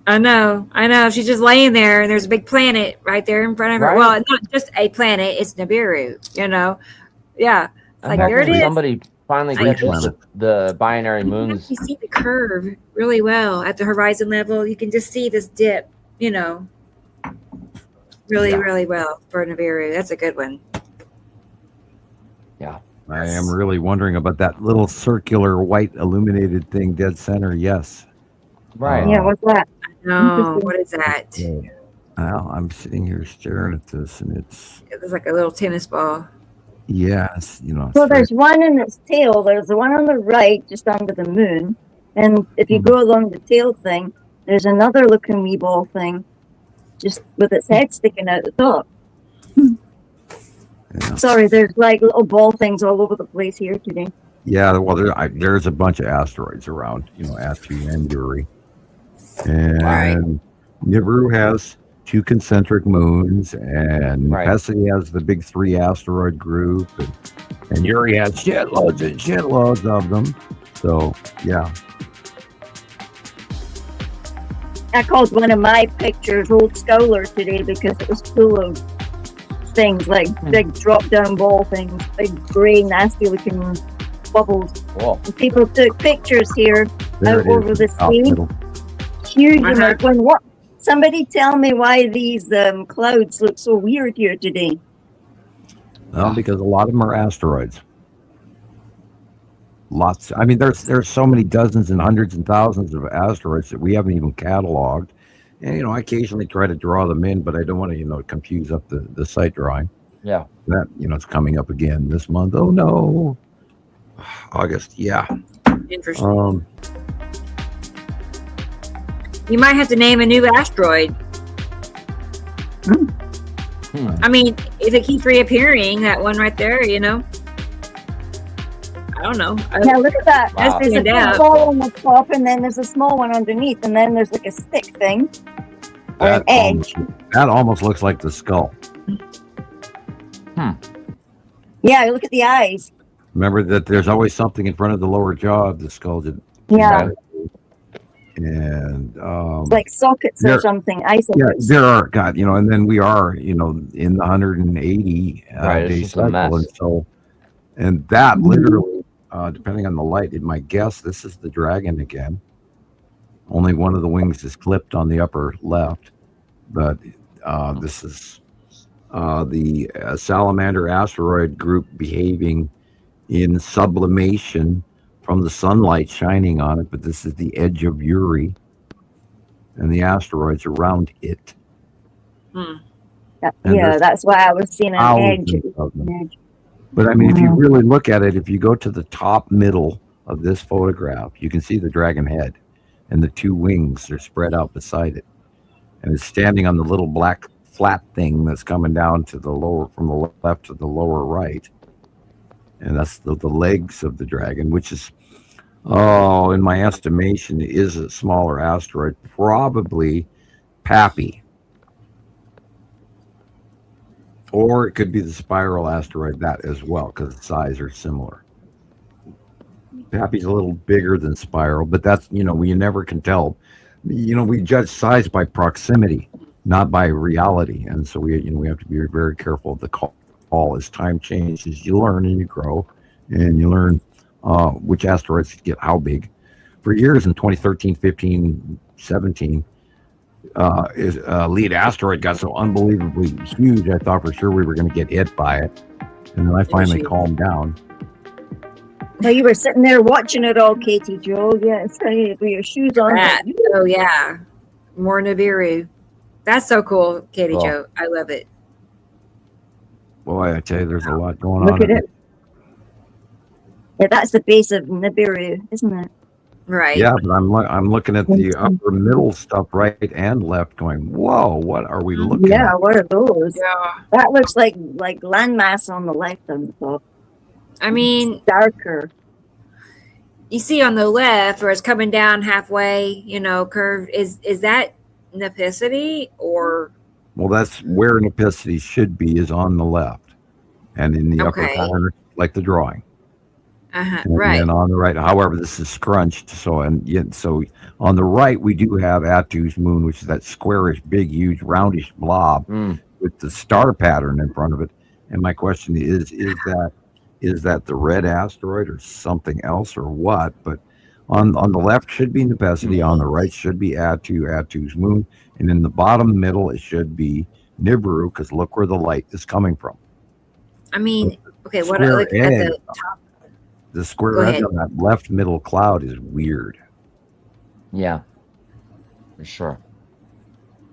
I know. She's just laying there, and there's a big planet right there in front of her. Right. Well, it's not just a planet; it's Nibiru. You know, yeah. It's like How there it can is. Somebody finally I get know. the binary You moons. can see the curve really well at the horizon level. You can just see this dip. You know, really well for Nibiru. That's a good one. Yeah. I am really wondering about that little circular white illuminated thing dead center. Yes. Right. Yeah, what's that? No, Interesting. what is that? Okay. Well, I'm sitting here staring at this, and it's It looks like a little tennis ball. yes, you know. So it's there's one in its tail. There's the one on the right, just under the moon. And if you go along the tail thing, there's another looking wee ball thing, just with its head sticking out the top. Yeah. Sorry, there's like little ball things all over the place here today. Yeah, well, there's a bunch of asteroids around, Atu and Yuri. And Nibiru has 2 concentric moons, and Right. Nepesi has the big 3 asteroid group, and Uri has shitloads and shitloads of them. So, yeah. I called one of my pictures Old Scholar today because it was full of things like big drop-down ball things, big grey, nasty-looking bubbles. Cool. And people took pictures here There out it is, over the top sea. middle. Huge Uh-huh. amount. When what? Somebody tell me why these clouds look so weird here today. Well, because a lot of them are asteroids. Lots. I mean, there's so many dozens and hundreds and thousands of asteroids that we haven't even cataloged. And I occasionally try to draw them in, but I don't want to confuse up the site drawing. Yeah. That it's coming up again this month. Oh no, August. Yeah. Interesting. You might have to name a new asteroid. I mean, if it keeps reappearing, that one right there, I don't know. Now look at that. Wow. There's a big ball on the top, and then there's a small one underneath, and then there's like a stick thing or an edge. That almost looks like the skull. Yeah, look at the eyes. Remember that there's always something in front of the lower jaw of the skull. Yeah, And it's like sockets there- or something. Eye yeah, sockets. there are and then we are in the 180 Right, it's day just a mess. cycle, and that literally, depending on the light, it might guess this is the dragon again. Only one of the wings is clipped on the upper left, but this is the salamander asteroid group behaving in sublimation from the sunlight shining on it, but this is the edge of Uri and the asteroids around it. And Yeah, there's that's why I was seeing an edge. thousands of them. But I mean, if you really look at it, if you go to the top middle of this photograph, you can see the dragon head and the 2 wings are spread out beside it. And it's standing on the little black flat thing that's coming down to the lower, from the left to the lower right. And that's the legs of the dragon, which is, in my estimation, is a smaller asteroid, probably Pappy. Or it could be the spiral asteroid, that as well, because the size are similar. Pappy's a little bigger than spiral, but that's, you never can tell. We judge size by proximity, not by reality. And so we have to be very careful of the call as time changes. You learn and you grow, and you learn which asteroids get how big. For years in 2013, 15, 17, lead asteroid got so unbelievably huge, I thought for sure we were going to get hit by it. And then I finally calmed down. Well, you were sitting there watching it all, Katie Joe. Yeah, it's with your shoes on. That. Oh, yeah. More Nibiru. That's so cool, Katie Cool. Joe. I love it. Boy, I tell you, there's a lot going Look on. at it. Yeah, that's the base of Nibiru, isn't it? Right. Yeah, but I'm looking at the upper middle stuff, right and left, going, whoa, what are we looking Yeah, at? what are those? Yeah. That looks like landmass on the left on the top. I mean, Darker. you see on the left where it's coming down halfway, curve. Is that Nepicity or? Well, that's where Nepicity should be, is on the left. And in the upper Okay. corner, like the drawing. And Right. then on the right, however, this is scrunched. So on the right, we do have Attu's moon, which is that squarish, big, huge, roundish blob with the star pattern in front of it. And my question is that the red asteroid or something else or what? But on the left should be Nepicity, on the right should be Attu's moon, and in the bottom middle it should be Nibiru, because look where the light is coming from. I mean, okay, what I Square look at edge. the top. The square Go edge ahead. on that left middle cloud is weird. Yeah. For sure.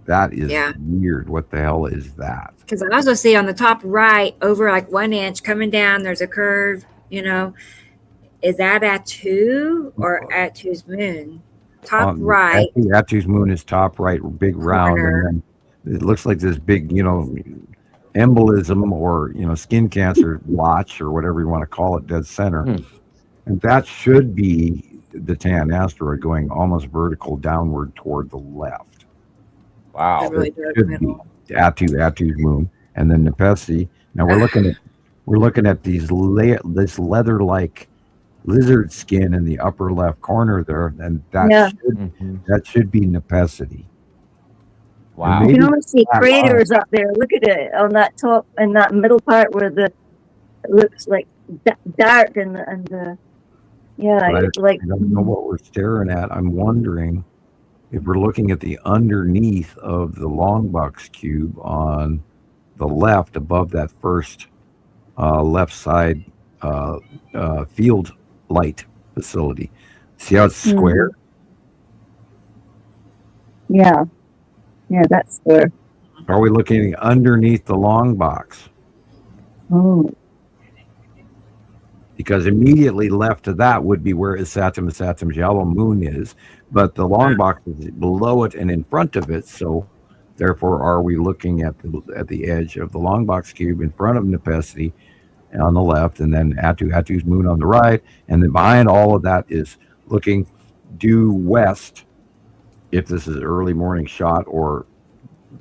That is Yeah. weird. What the hell is that? Because I also see on the top right, over like 1 inch coming down, there's a curve, Is that Attu or Attu's moon? Top right. Attu's moon is top right, big round, corner. and then it looks like this big, embolism or skin cancer blotch or whatever you want to call it, dead center. And that should be the tan asteroid going almost vertical downward toward the left. Wow. really It dark should be middle. Atu's moon, and then Nepesi. Now we're looking at this leather-like lizard skin in the upper left corner there, and Yeah. that should be Nepesi. Wow. You maybe can almost see that craters up there. Look at it on that top and that middle part where it looks like dark and yeah, But it's like I don't know what we're staring at. I'm wondering if we're looking at the underneath of the Longbox cube on the left above that first left side field light facility. See how it's square? yeah, that's there. Are we looking underneath the long box? Oh, Because immediately left of that would be where Saturn's yellow moon is, but the long box is below it and in front of it. So, therefore, are we looking at the edge of the long box cube in front of Nepesi on the left, and then Atu's moon on the right, and then behind all of that is looking due west, if this is early morning shot or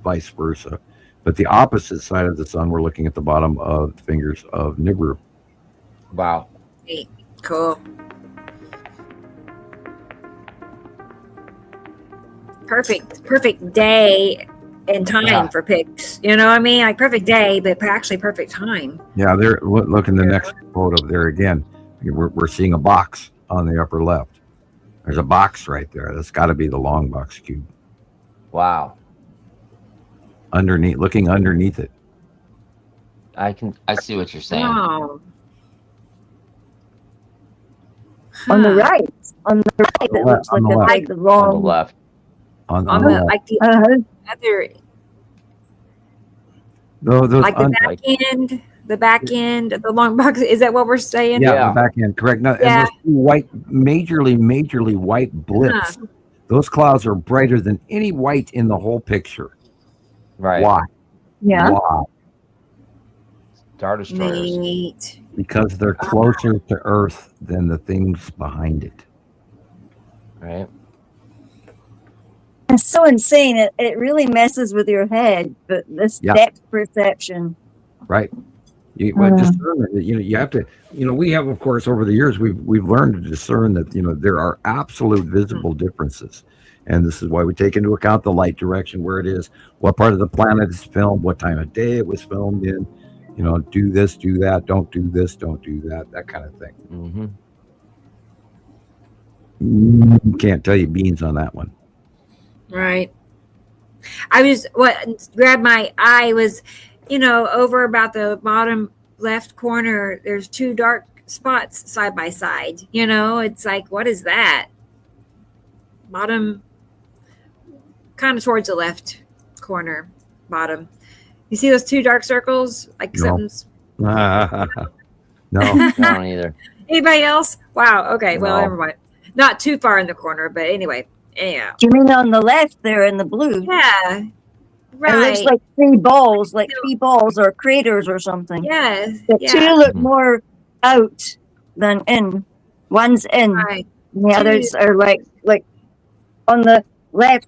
vice versa. But the opposite side of the sun, we're looking at the bottom of the fingers of Nibiru. Wow. Neat. Cool. Perfect day and time for pics. You know what I mean? Like perfect day, but actually perfect time. Yeah, there. Look in the next photo there again. We're seeing a box on the upper left. There's a box right there. That's got to be the long box cube. Wow. Looking underneath it. I see what you're saying. Wow. on the right, it looks like a big On the long. left. On On the the left. like the other Those like the back end of the long box. Is that what we're saying? Yeah, the back end, correct. Now, Yeah. and those white, majorly white blips. Those clouds are brighter than any white in the whole picture. Right. Why? Yeah. Why? Star Destroyers. Neat. Because they're closer to Earth than the things behind it. Right. It's so insane. It really messes with your head, but this depth perception. Right. Discernment. You have to. We have, of course, over the years, we've learned to discern that there are absolute visible differences, and this is why we take into account the light direction, where it is, what part of the planet is filmed, what time of day it was filmed in. Do this, do that, don't do this, don't do that, that kind of thing. Can't tell you beans on that one. Right. What grabbed my eye was, over about the bottom left corner, there's two dark spots side by side. It's like, what is that? Bottom, kind of towards the left corner, bottom. You see those two dark circles? Like something's. No. I don't either. Anybody else? Wow. Okay. Well, No. never mind. Not too far in the corner, but anyway. Yeah. Do you mean on the left there in the blue? Yeah. Right. It looks like three balls or craters or something. Yes. The yeah. two look more out than in. One's in. Right. And the others are like on the left.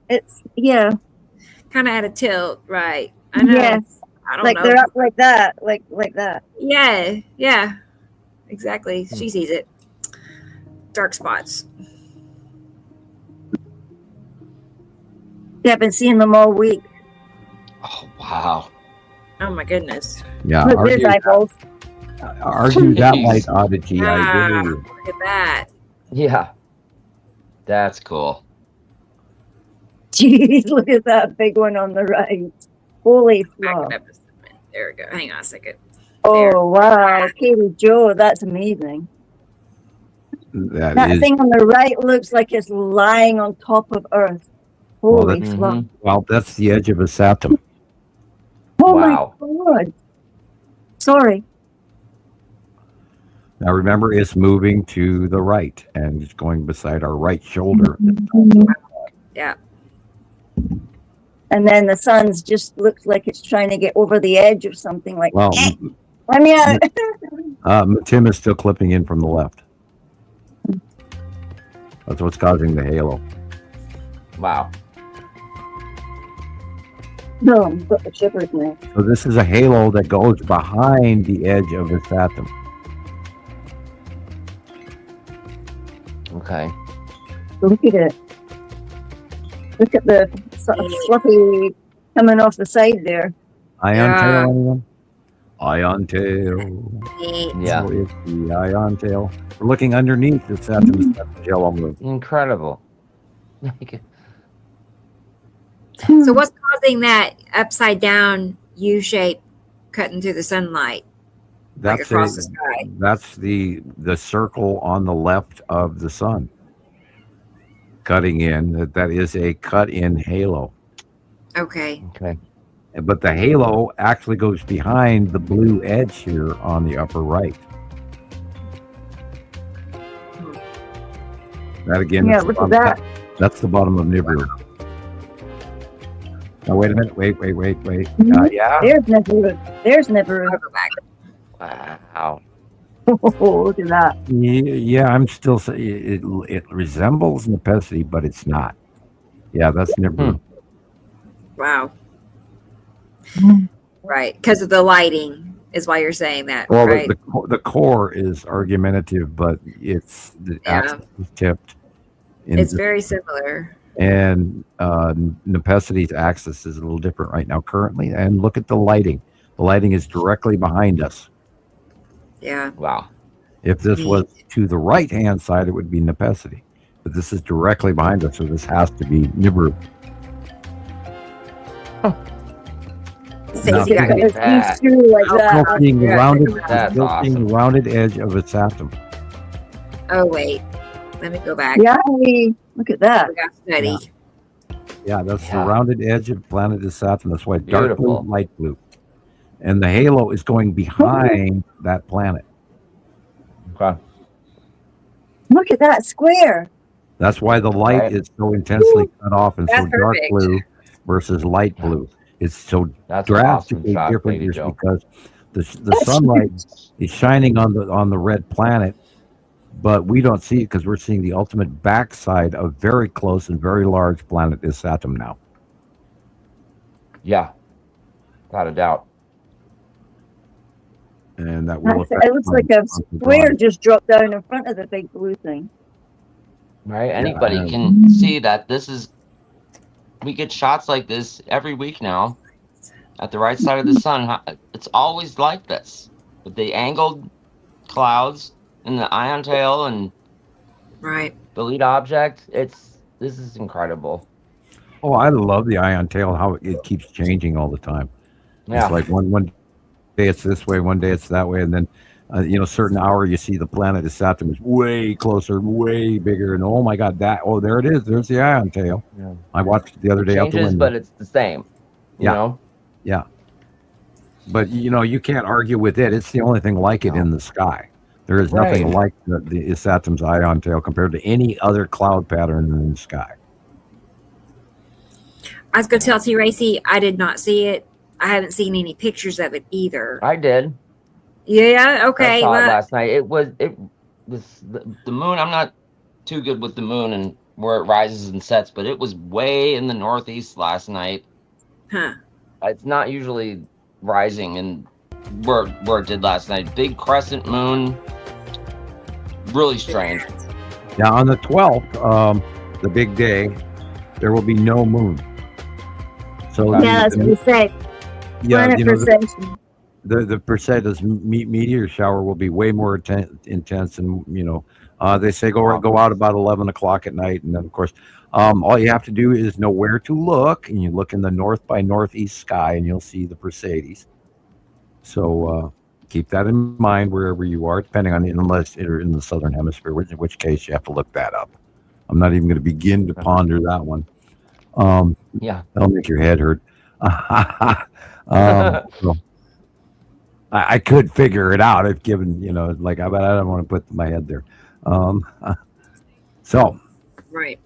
It's Kind of at a tilt, right? I know. Yes. I don't Like know. they're up like that, like that. Yeah. Yeah. Exactly. She sees it. Dark spots. Yeah, I've been seeing them all week. Oh wow. Oh my goodness. Yeah. Look, there's eyeballs. Argue that light oddity. I Wow. do. Look at that. Yeah. That's cool. Jeez, look at that big one on the right. Holy Back fuck. it up a second. There we go. Hang on a second. Oh, wow. Katie Joe, that's amazing. That is, thing on the right looks like it's lying on top of Earth. Holy fuck. well, that's the edge of a Saturn. Oh Wow. my God. Sorry. Now remember, it's moving to the right and it's going beside our right shoulder. Yeah. And then the sun's just looks like it's trying to get over the edge or something like Well, let me out. Tim is still clipping in from the left. That's what's causing the halo. Wow. No, I've got the shivers now. So this is a halo that goes behind the edge of its atom. Okay. Look at it. Look at the sort of fluffy coming off the side there. Ion Yeah. tail, anyone? Ion tail. Neat. Yeah. So it's the ion tail. We're looking underneath this atom. It's got the yellow moon. Incredible. So what's causing that upside down U shape cutting through the sunlight, like That's across the sky? That's the circle on the left of the sun. Cutting in. That is a cut-in halo. Okay. Okay. But the halo actually goes behind the blue edge here on the upper right. That again. Yeah, is look on- at that. That's the bottom of Nibiru. Now wait a minute. Wait. Mhm. Yeah. There's Nibiru. There's Nibiru. I'll go back. Wow. Oh, look at that. Yeah. I'm still saying it resembles Nepesi, but it's not. Yeah, that's Nibiru. Wow. Mhm. Right. Because of the lighting is why you're saying that, Well, right? the core is argumentative, but it's the Yeah. axis is tipped. It's very similar. And Nepesi's axis is a little different right now currently. And look at the lighting. The lighting is directly behind us. Yeah. Wow. If this was to the right-hand side, it would be Nepesi. But this is directly behind us, so this has to be Nibiru. Stacey Now, got It's that. through like Oh, that. Still seeing the Yeah. rounded, That's still seeing awesome. the rounded edge of its atom. Oh, wait. Let me go back. Yeah, look at that. We got study. Yeah, that's Yeah. the rounded edge of planet is Saturn. That's why dark blue, Beautiful. light blue. And the halo is going behind that planet. Okay. Look at that square. That's why the light Right. is so intensely cut off and so That's dark perfect. blue versus light blue. It's so That's an awesome drastically shot, different Lady just Joe. because the sunlight is shining on the red planet, but we don't see it because we're seeing the ultimate backside of very close and very large planet is Saturn now. Yeah. Without a doubt. And that will That's, affect it looks like a on the square drawing. just dropped down in front of the big blue thing. Right? Anybody Yeah. can see that this is. We get shots like this every week now at the right side of the sun. It's always like this with the angled clouds and the ion tail and Right. the lead object. This is incredible. Oh, I love the ion tail, how it keeps changing all the time. Yeah. It's like one day it's this way, one day it's that way, and then certain hour you see the planet is Saturn is way closer, way bigger, and oh my God, there it is. There's the ion tail. Yeah. I watched it the other day out the Changes, window. but it's the same. You Yeah. know? Yeah, but you can't argue with it. It's the only thing like it No. in the sky. There is nothing Right. like the Saturn's ion tail compared to any other cloud pattern in the sky. I was going to tell T. Racy, I did not see it. I haven't seen any pictures of it either. I did. Yeah. Okay. I saw it Well, last night. It was the moon. I'm not too good with the moon and where it rises and sets, but it was way in the northeast last night. huh. It's not usually rising and where it did last night. Big crescent moon. Really strange. Now on the 12th, the big day, there will be no moon. So Yeah, that's what we say. Planet the perception. the Perseus meteor shower will be way more intense, and they say go out about 11 o'clock at night, and then of course all you have to do is know where to look, and you look in the north by northeast sky and you'll see the Perseus. So keep that in mind wherever you are, depending on unless you're in the southern hemisphere, in which case you have to look that up. I'm not even going to begin to ponder that one. Yeah. That'll make your head hurt. So I could figure it out if given, but I don't want to put my head there. So Right.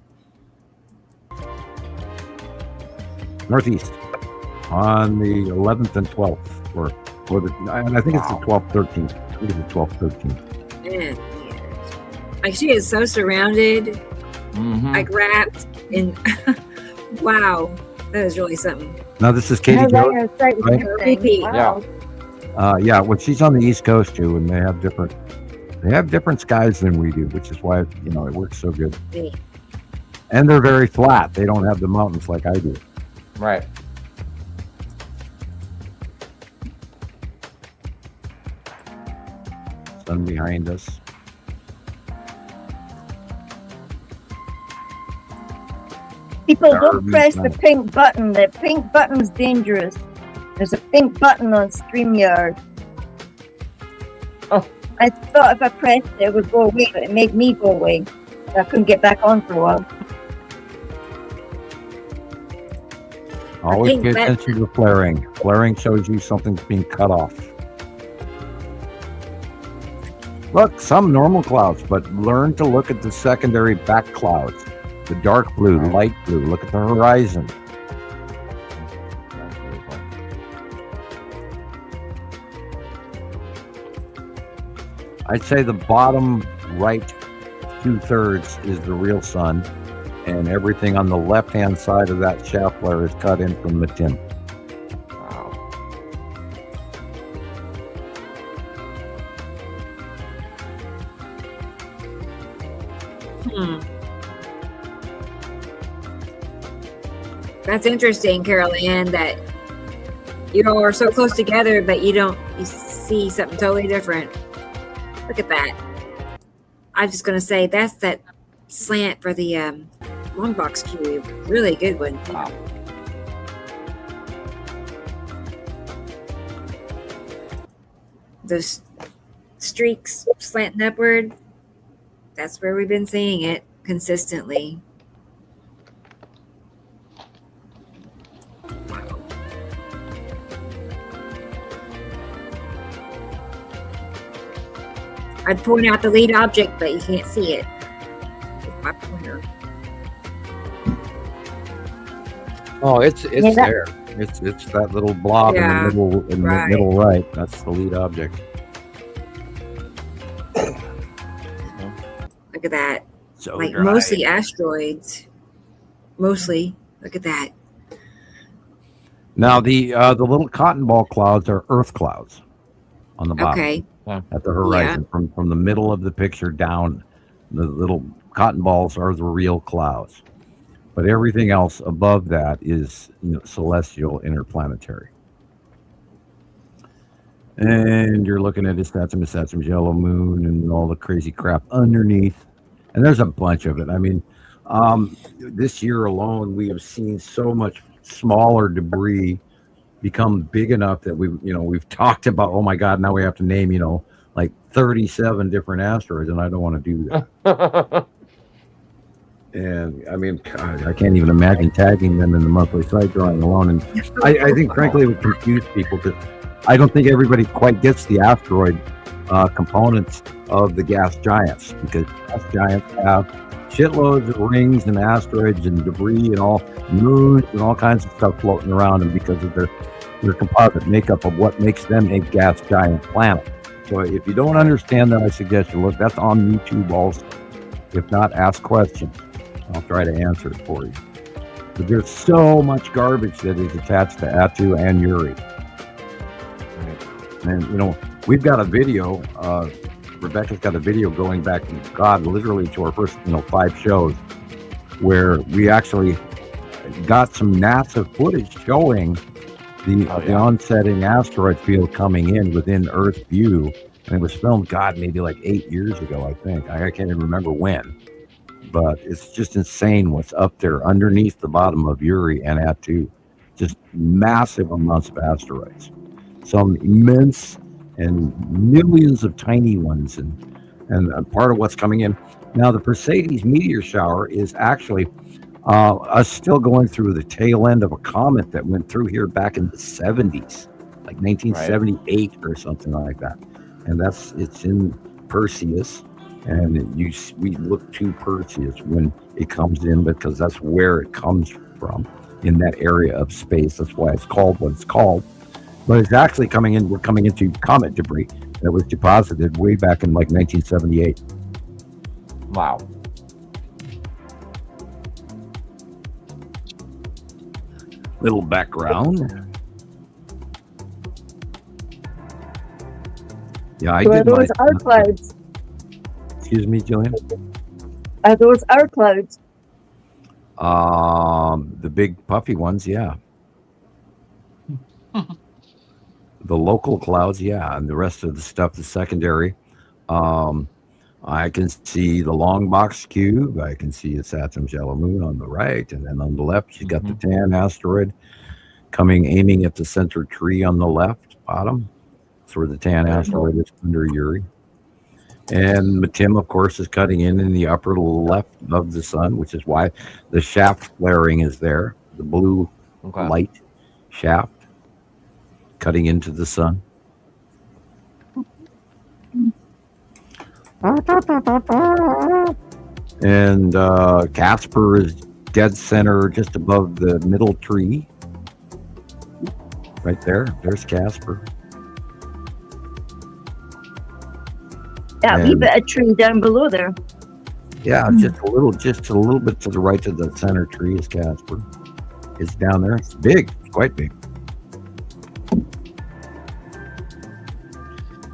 northeast on the 11th and 12th, and I think it's the 12th, 13th. I think it's the 12th, 13th. Yeah. Like she is so surrounded, Mhm. like wrapped in. Wow. That was really something. Now this is Katie I was Jones. gonna say the right? same thing. Repeat. Wow. Yeah, well, she's on the East Coast too, and they have different skies than we do, which is why it works so good. Yeah. And they're very flat. They don't have the mountains like I do. Right. Sun behind us. People Darby don't press the Smith. pink button. The pink button's dangerous. There's a pink button on StreamYard. Oh. I thought if I pressed it, it would go away, but it made me go away. I couldn't get back on for a while. Always think pay that- attention to flaring. Flaring shows you something's being cut off. Look, some normal clouds, but learn to look at the secondary back clouds. The dark blue, light blue. Look at the horizon. I'd say the bottom right 2/3 is the real sun, and everything on the left-hand side of that shaft flare is cut in from the tin. Wow. That's interesting, Carol Ann, that you all are so close together, but you see something totally different. Look at that. I'm just going to say that's that slant for the long box cube. Really good one. Wow. Those streaks slanting upward, that's where we've been seeing it consistently. I'd point out the lead object, but you can't see it with my pointer. Oh, it's Yeah, that- there. It's that little blob Yeah, in the right. middle right. That's the lead object. Look at that. So Like mostly asteroids. Mostly. Look at that. Now the little cotton ball clouds are Earth clouds on the bottom. Okay. At the horizon, from the middle of the picture down, the little cotton balls are the real clouds, but everything else above that is celestial, interplanetary. And you're looking at Saturn, yellow moon, and all the crazy crap underneath. And there's a bunch of it. I mean, this year alone, we have seen so much smaller debris become big enough that we've talked about, oh my God, now we have to name, like 37 different asteroids, and I don't want to do that. And I mean, God, I can't even imagine tagging them in the monthly site drawing alone. And I think, frankly, it would confuse people because I don't think everybody quite gets the asteroid components of the gas giants, because gas giants have shitloads of rings and asteroids and debris and all moons and all kinds of stuff floating around them because of their composite makeup of what makes them a gas giant planet. So if you don't understand that, I suggest you look. That's on YouTube also. If not, ask questions. I'll try to answer it for you. But there's so much garbage that is attached to Atu and Uri. And, we've got a video. Rebecca's got a video going back, God, literally to our first, 5 shows, where we actually got some NASA footage showing the onsetting asteroid field coming in within Earth view. And it was filmed, God, maybe like 8 years ago, I think. I can't even remember when. But it's just insane what's up there underneath the bottom of Uri and Atu. Just massive amounts of asteroids. Some immense and millions of tiny ones, and part of what's coming in. Now, the Perseids meteor shower is actually us still going through the tail end of a comet that went through here back in the 70s, like 1978 or something like that. And it's in Perseus, and we look to Perseus when it comes in, because that's where it comes from, in that area of space. That's why it's called what it's called. But it's actually we're coming into comet debris that was deposited way back in like 1978. Wow. Little background. Yeah, I So are did my. those our clouds? Excuse me, Jillian. Are those our clouds? The big puffy ones, yeah. The local clouds, yeah, and the rest of the stuff is secondary. Um, I can see the long box cube. I can see a Saturn's yellow moon on the right, and then on the left, you got the tan asteroid aiming at the center tree on the left bottom. That's where the tan asteroid is under Uri. And Matim, of course, is cutting in the upper left of the sun, which is why the shaft flaring is there. The blue light shaft cutting into the sun. And Casper is dead center just above the middle tree. Right there. There's Casper. Yeah, we bit a tree down below there. Yeah, just a little bit to the right of the center tree is Casper. It's down there. It's big. It's quite big.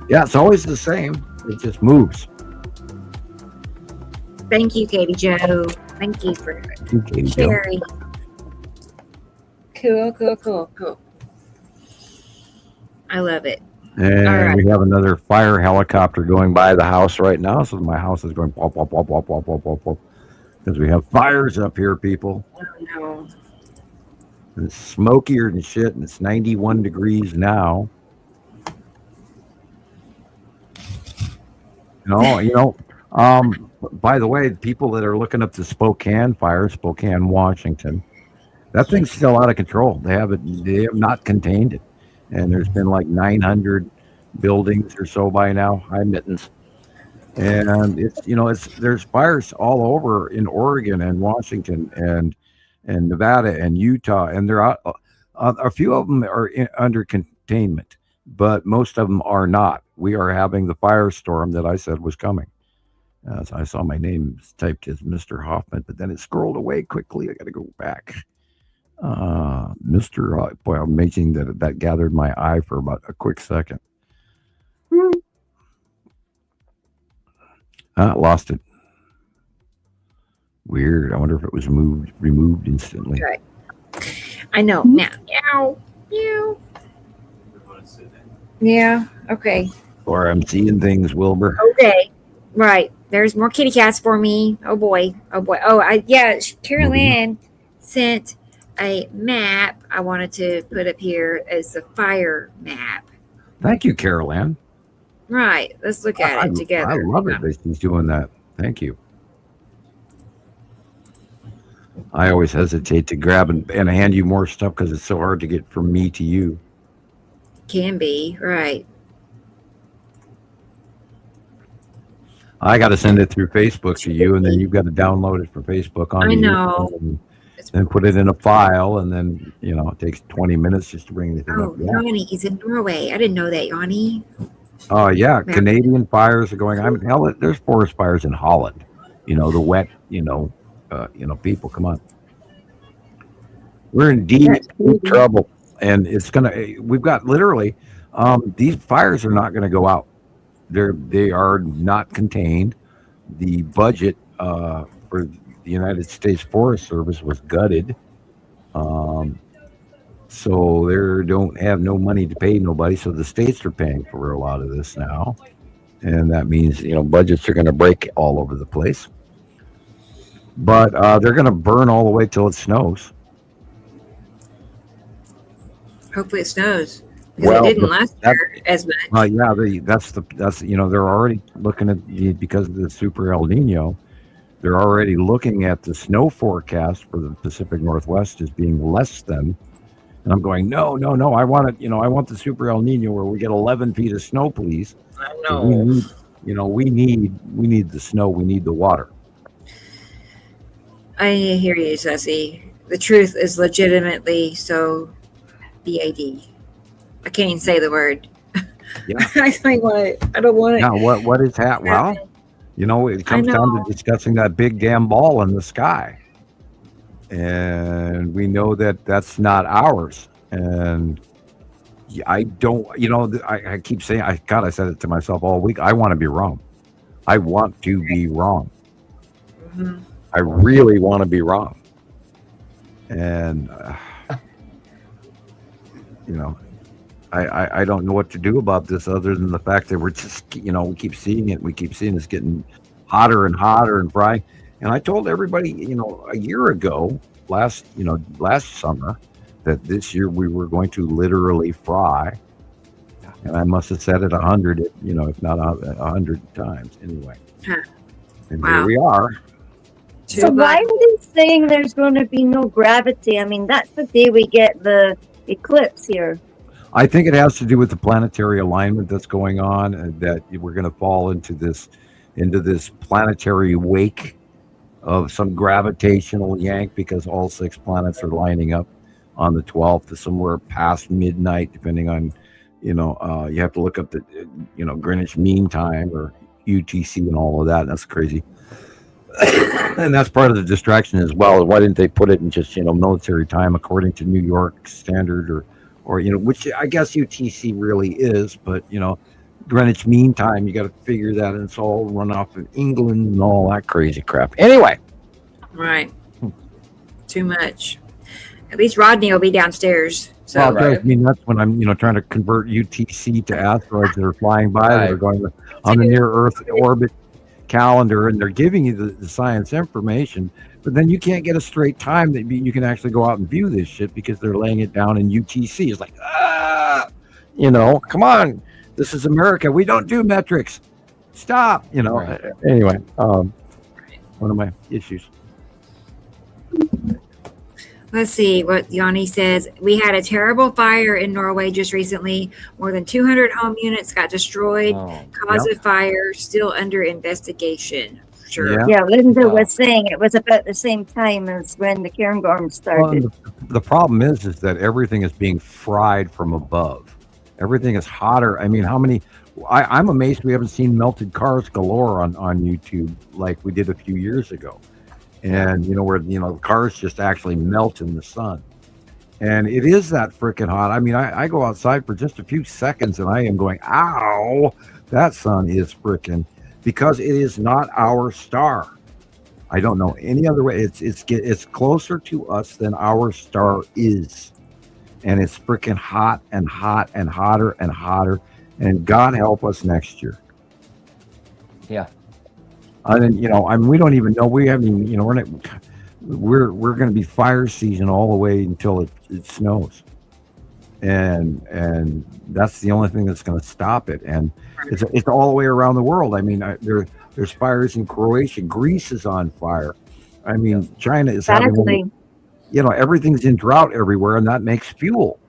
Yeah, it's always the same. It just moves. Thank you, Katie Joe. Thank you for sharing. Cool. I love it. And we have another fire helicopter going by the house right now. So my house is going pop, pop, pop, pop, pop, pop, pop, pop. Because we have fires up here, people. Oh, no. And it's smokier than shit, and it's 91 degrees now. By the way, people that are looking up the Spokane fire, Spokane, Washington, that thing's still out of control. They have not contained it. And there's been like 900 buildings or so by now, high mittens. And there's fires all over in Oregon and Washington and Nevada and Utah, and they're out. A few of them are under containment, but most of them are not. We are having the firestorm that I said was coming. So I saw my name typed as Mr. Hoffman, but then it scrolled away quickly. I got to go back. Boy, amazing that gathered my eye for about a quick second. Lost it. Weird. I wonder if it was removed instantly. Right. I know. Now. Meow. Yeah. Okay. Or I'm seeing things, Wilbur. Okay. Right. There's more kitty cats for me. Oh boy. Carol Ann sent a map I wanted to put up here as the fire map. Thank you, Carol Ann. Right. Let's look at it together. I love it that she's doing that. Thank you. I always hesitate to grab and hand you more stuff because it's so hard to get from me to you. Can be. Right. I got to send it through Facebook to you, and then you've got to download it from Facebook on. I know. And put it in a file, and then it takes 20 minutes just to bring anything up. Yeah. Yanni is in Norway. I didn't know that, Yanni. Oh yeah, Canadian fires are going. Hell, there's forest fires in Holland. The wet. People, come on. We're in deep trouble, and we've got literally. These fires are not going to go out. They are not contained. The budget for the United States Forest Service was gutted. So they don't have no money to pay nobody. So the states are paying for a lot of this now. And that means, budgets are going to break all over the place. But they're going to burn all the way till it snows. Hopefully it snows. Because it didn't last year as much. That's they're already looking at because of the super El Nino. They're already looking at the snow forecast for the Pacific Northwest as being less than. And I'm going, no. I want it. I want the super El Nino where we get 11 feet of snow, please. I know. We need the snow. We need the water. I hear you, Sussy. The truth is legitimately so. BAD. I can't even say the word. Yeah. I don't want it. Now, what is that? Well, it comes down to discussing that big damn ball in the sky. and we know that that's not ours. And I don't, I keep saying, I said it to myself all week. I want to be wrong. I want to be wrong. Mhm. I really want to be wrong. And, I don't know what to do about this other than the fact that we're just, we keep seeing it. We keep seeing it's getting hotter and hotter and frying. And I told everybody, a year ago, last summer, that this year we were going to literally fry. And I must have said it 100, if not 100 times anyway. Huh. And Wow. here we are. So Too why bad. are they saying there's going to be no gravity? I mean, that's the day we get the eclipse here. I think it has to do with the planetary alignment that's going on, and that we're going to fall into this planetary wake of some gravitational yank, because all 6 planets are lining up on the 12th to somewhere past midnight, depending on, you have to look up the, Greenwich Mean Time or UTC and all of that. That's crazy. And that's part of the distraction as well. Why didn't they put it in just, military time according to New York standard or which I guess UTC really is, but, Greenwich Mean Time, you got to figure that, and it's all run off of England and all that crazy crap. Anyway. Right. Too much. At least Rodney will be downstairs. So Well, it drives me nuts when I'm, trying to convert UTC to asteroids that are flying by that are going on the near Earth orbit calendar, and they're giving you the science information, but then you can't get a straight time that you can actually go out and view this shit because they're laying it down in UTC. It's like, come on, this is America. We don't do metrics. Stop, Right. Anyway, one of my issues. let's see what Yanni says. We had a terrible fire in Norway just recently. More than 200 home units got destroyed. Oh, Cause of fire still under investigation. Sure. Yeah. Yeah, Linda Wow. was saying it was about the same time as when the Cairngorm Well, started. the problem is that everything is being fried from above. Everything is hotter. I mean, how many? I'm amazed we haven't seen melted cars galore on YouTube like we did a few years ago, and where the cars just actually melt in the sun. And it is that freaking hot. I mean, I go outside for just a few seconds and I am going, ow, that sun is freaking, because it is not our star. I don't know any other way. It's closer to us than our star is. And it's freaking hot and hot and hotter and hotter. And God help us next year. yeah. I mean, we don't even know. We haven't even, we're going to be fire season all the way until it snows. And that's the only thing that's going to stop it. And it's all the way around the world. I mean, there's fires in Croatia. Greece is on fire. I mean, China is Exactly. having, everything's in drought everywhere, and that makes fuel.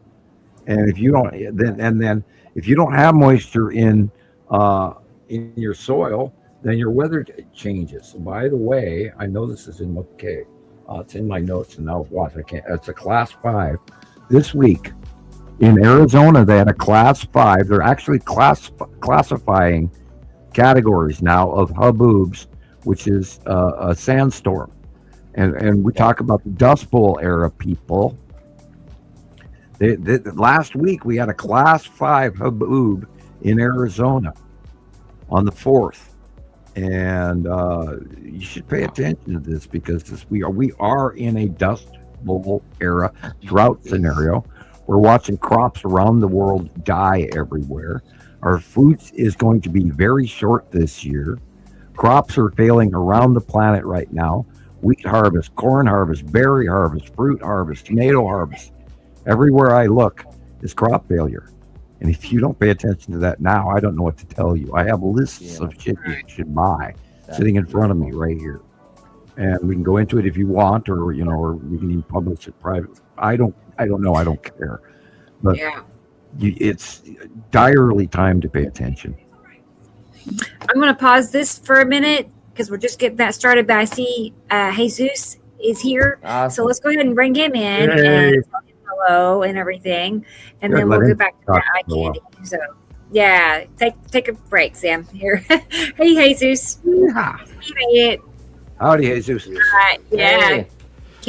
And if you don't, then if you don't have moisture in your soil, then your weather changes. By the way, I know this is it's in my notes, and now watch. I can't. It's a class 5 this week in Arizona. They had a class 5. They're actually classifying categories now of huboobs, which is a sandstorm. And we talk about the Dust Bowl era people. Last week we had a class 5 haboob in Arizona on the 4th, and you should pay attention to this, because we are in a Dust Bowl era drought scenario. We're watching crops around the world die everywhere. Our food is going to be very short this year. Crops are failing around the planet right now. Wheat harvest, corn harvest, berry harvest, fruit harvest, tomato harvest. Everywhere I look is crop failure. And if you don't pay attention to that now, I don't know what to tell you. I have lists of shit you should buy sitting in front of me right here. And we can go into it if you want, or we can even publish it privately. I don't know. I don't care. But it's direly time to pay attention. I'm going to pause this for a minute because we're just getting that started. But I see Jesus is here. Awesome. So let's go ahead and bring him in and tell him hello and everything. And then we'll go back to that eye candy. So, yeah, take a break, Sam. Here. Hey, Jesus. Yeah. You made it. Howdy, Jesus. Yeah. Hey.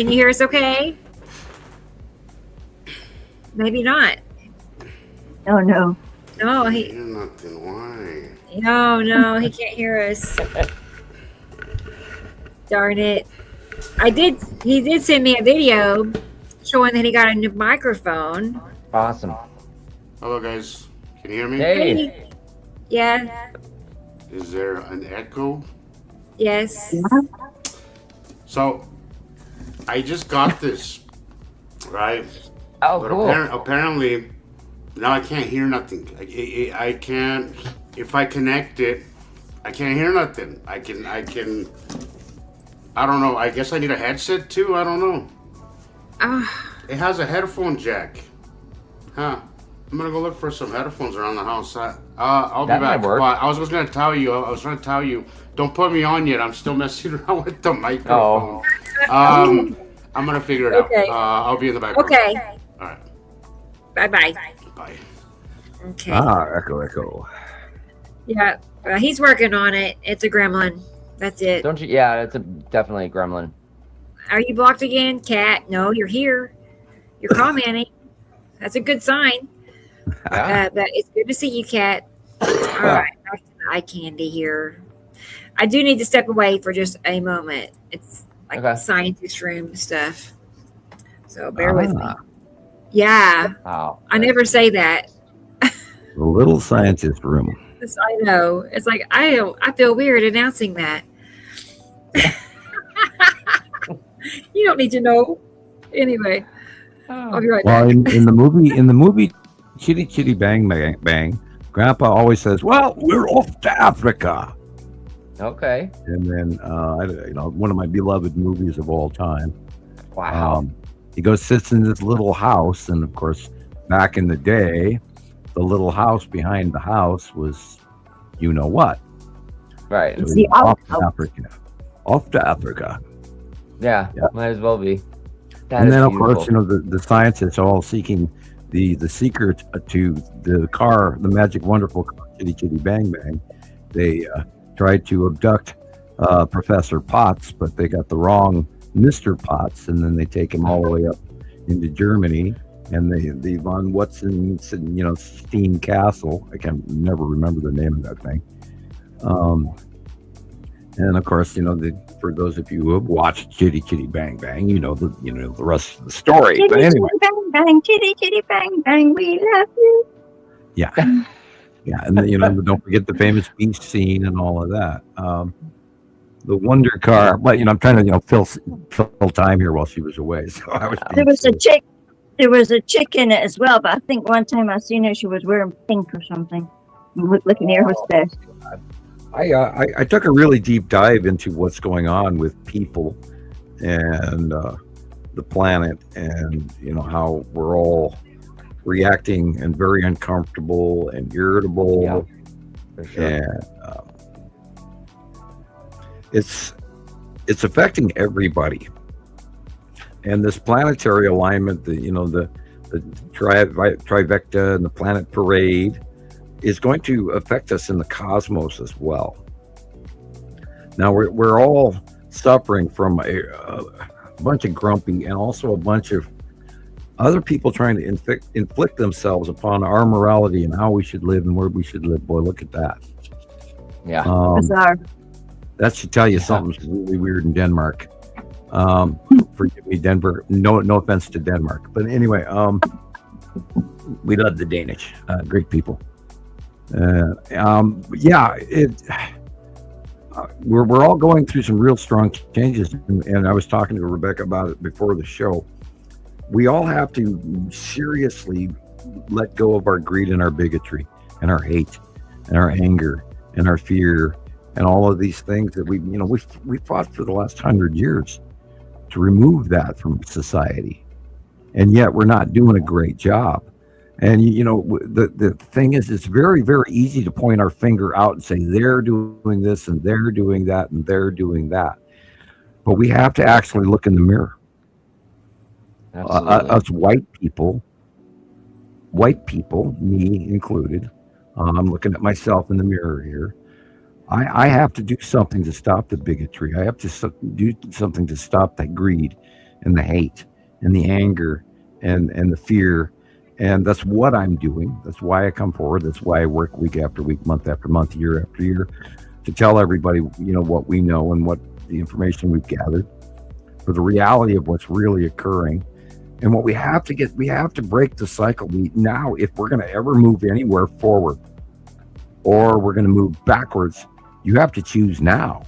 Can you hear us okay? Maybe not. Oh no. No, I he. hear nothing. Why? No, he can't hear us. Darn it. He did send me a video showing that he got a new microphone. Awesome. Hello, guys. Can you hear me? Hey. Yeah. Is there an echo? Yes. So, I just got this, right? Oh, But cool. apparently, now I can't hear nothing. I can't. If I connect it, I can't hear nothing. I can. I don't know. I guess I need a headset too. I don't know. Ah, It has a headphone jack. Huh. I'm gonna go look for some headphones around the house. I'll be That might back. work. But I was gonna tell you. I was trying to tell you. Don't put me on yet. I'm still messing around with the microphone. I'm gonna figure it Okay. out. I'll be in the background. okay. All right. Bye-bye. Bye. Okay. Echo. Yeah. He's working on it. It's a gremlin. That's it. Don't you? Yeah, it's definitely a gremlin. Are you blocked again, Cat? No, you're here. You're commenting. That's a good sign. Yeah. But it's good to see you, Kat. All right, back to the eye candy here. I do need to step away for just a moment. It's like Okay. scientist room stuff. So bear with me. Yeah, Wow. I never say that. The little scientist room. I know. It's like I feel weird announcing that. You don't need to know. Anyway, I'll be right Well, back. in the movie, Chitty Chitty Bang Bang Bang, Grandpa always says, "Well, we're off to Africa," Okay. and then one of my beloved movies of all time. Wow. He goes sits in this little house, and of course, back in the day, the little house behind the house was, you know what? Right. It was the off to outhouse. Africa. Off to Africa. Yeah. Yeah. Might as well be. That And is then, of beautiful. course, the scientists are all seeking the secret to the car, the magic, wonderful car, Chitty Chitty Bang Bang. They tried to abduct Professor Potts, but they got the wrong Mr. Potts, and then they take him all the way up into Germany, and the von Watson, Steen Castle. I can never remember the name of that thing. And of course, for those of you who have watched Chitty Chitty Bang Bang, the rest of the story. Chitty, But anyway, chitty, bang, bang, chitty, chitty, bang, bang, we love you. yeah, and then, don't forget the famous beach scene and all of that. The Wonder Car, but I'm trying to fill time here while she was away. So I was. There was a chick. There was a chick in it as well, but I think one time I seen her, she was wearing pink or something. Looking at her hostess. I took a really deep dive into what's going on with people and the planet, and how we're all reacting and very uncomfortable and irritable. Yeah, for sure. And it's affecting everybody. And this planetary alignment, the trifecta and the planet parade, is going to affect us in the cosmos as well. Now we're all suffering from a bunch of grumpy and also a bunch of other people trying to inflict themselves upon our morality and how we should live and where we should live. Boy, look at that. Yeah. Bizarre. That should tell you something's really weird in Denmark. Forgive me, Denver. No offense to Denmark, but anyway, we love the Danish. Great people. We're all going through some real strong changes, and I was talking to Rebecca about it before the show. We all have to seriously let go of our greed and our bigotry and our hate and our anger and our fear and all of these things that we fought for the last 100 years to remove that from society, and yet we're not doing a great job. And the thing is, it's very, very easy to point our finger out and say they're doing this and they're doing that and they're doing that, but we have to actually look in the mirror. Us white people, me included. I'm looking at myself in the mirror here. I have to do something to stop the bigotry. I have to do something to stop that greed and the hate and the anger and the fear. And that's what I'm doing. That's why I come forward. That's why I work week after week, month after month, year after year, to tell everybody, what we know and what the information we've gathered for the reality of what's really occurring. And what we have to break the cycle now if we're going to ever move anywhere forward, or we're going to move backwards. You have to choose now.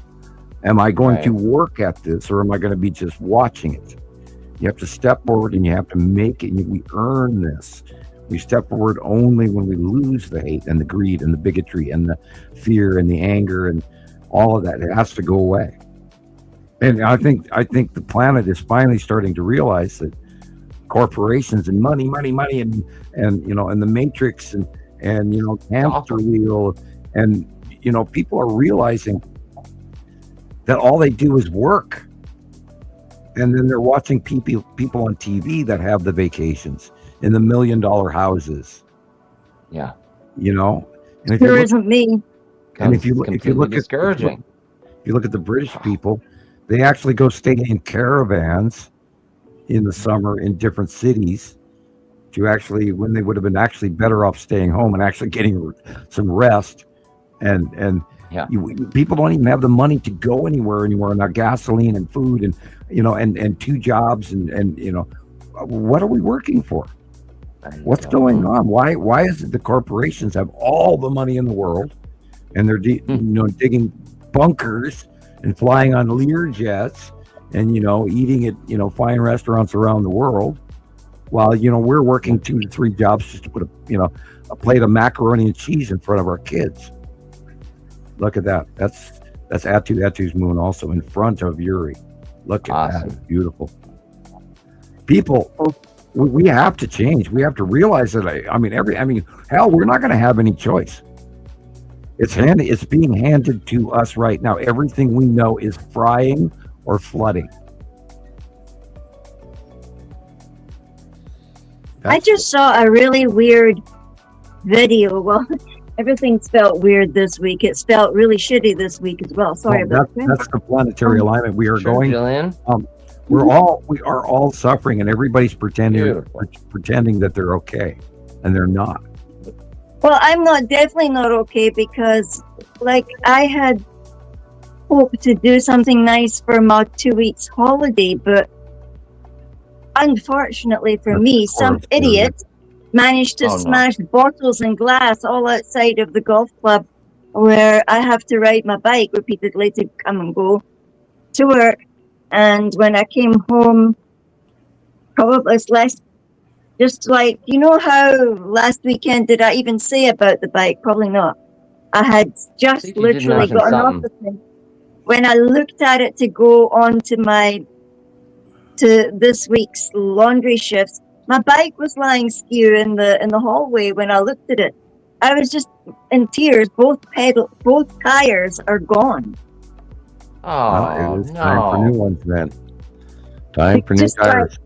Am I going to work at this, or am I going to be just watching it? You have to step forward and you have to make it. We earn this. We step forward only when we lose the hate and the greed and the bigotry and the fear and the anger and all of that. It has to go away. And I think the planet is finally starting to realize that corporations and money and the matrix and hamster wheel and people are realizing that all they do is work. And then they're watching people on TV that have the vacations in the $1 million houses. Yeah. And if Sure isn't me. And if you look discouraging. If you look at the British people, they actually go stay in caravans in the summer in different cities to actually, when they would have been actually better off staying home and actually getting some rest. And people don't even have the money to go anywhere anymore, and their gasoline and food and and 2 jobs and what are we working for? What's going on? Why is it the corporations have all the money in the world and they're digging bunkers and flying on Lear jets and eating at fine restaurants around the world, while we're working 2 to 3 jobs just to put a plate of macaroni and cheese in front of our kids? Look at that. That's Atu's moon also in front of Uri. Look at that. It's beautiful. People, we have to change. We have to realize that. Hell, we're not going to have any choice. It's being handed to us right now. Everything we know is frying or flooding. I just saw a really weird video. Well, everything's felt weird this week. It's felt really shitty this week as well. Sorry about that. That's the planetary alignment. We are going. Jillian. We are all suffering, and everybody's pretending that they're okay, and they're not. Well, I'm definitely not okay, because I had hoped to do something nice for my 2 weeks holiday, but unfortunately for me, some idiot managed to smash bottles and glass all outside of the golf club where I have to ride my bike repeatedly to come and go to work. And when I came home, probably it's less, just how last weekend did I even say about the bike? Probably not. I had just literally gotten off the thing. When I looked at it to go on to this week's laundry shifts, my bike was lying skew in the hallway. When I looked at it, I was just in tears. Both tires are gone. Oh, it's time for new ones, then. Time for new tires.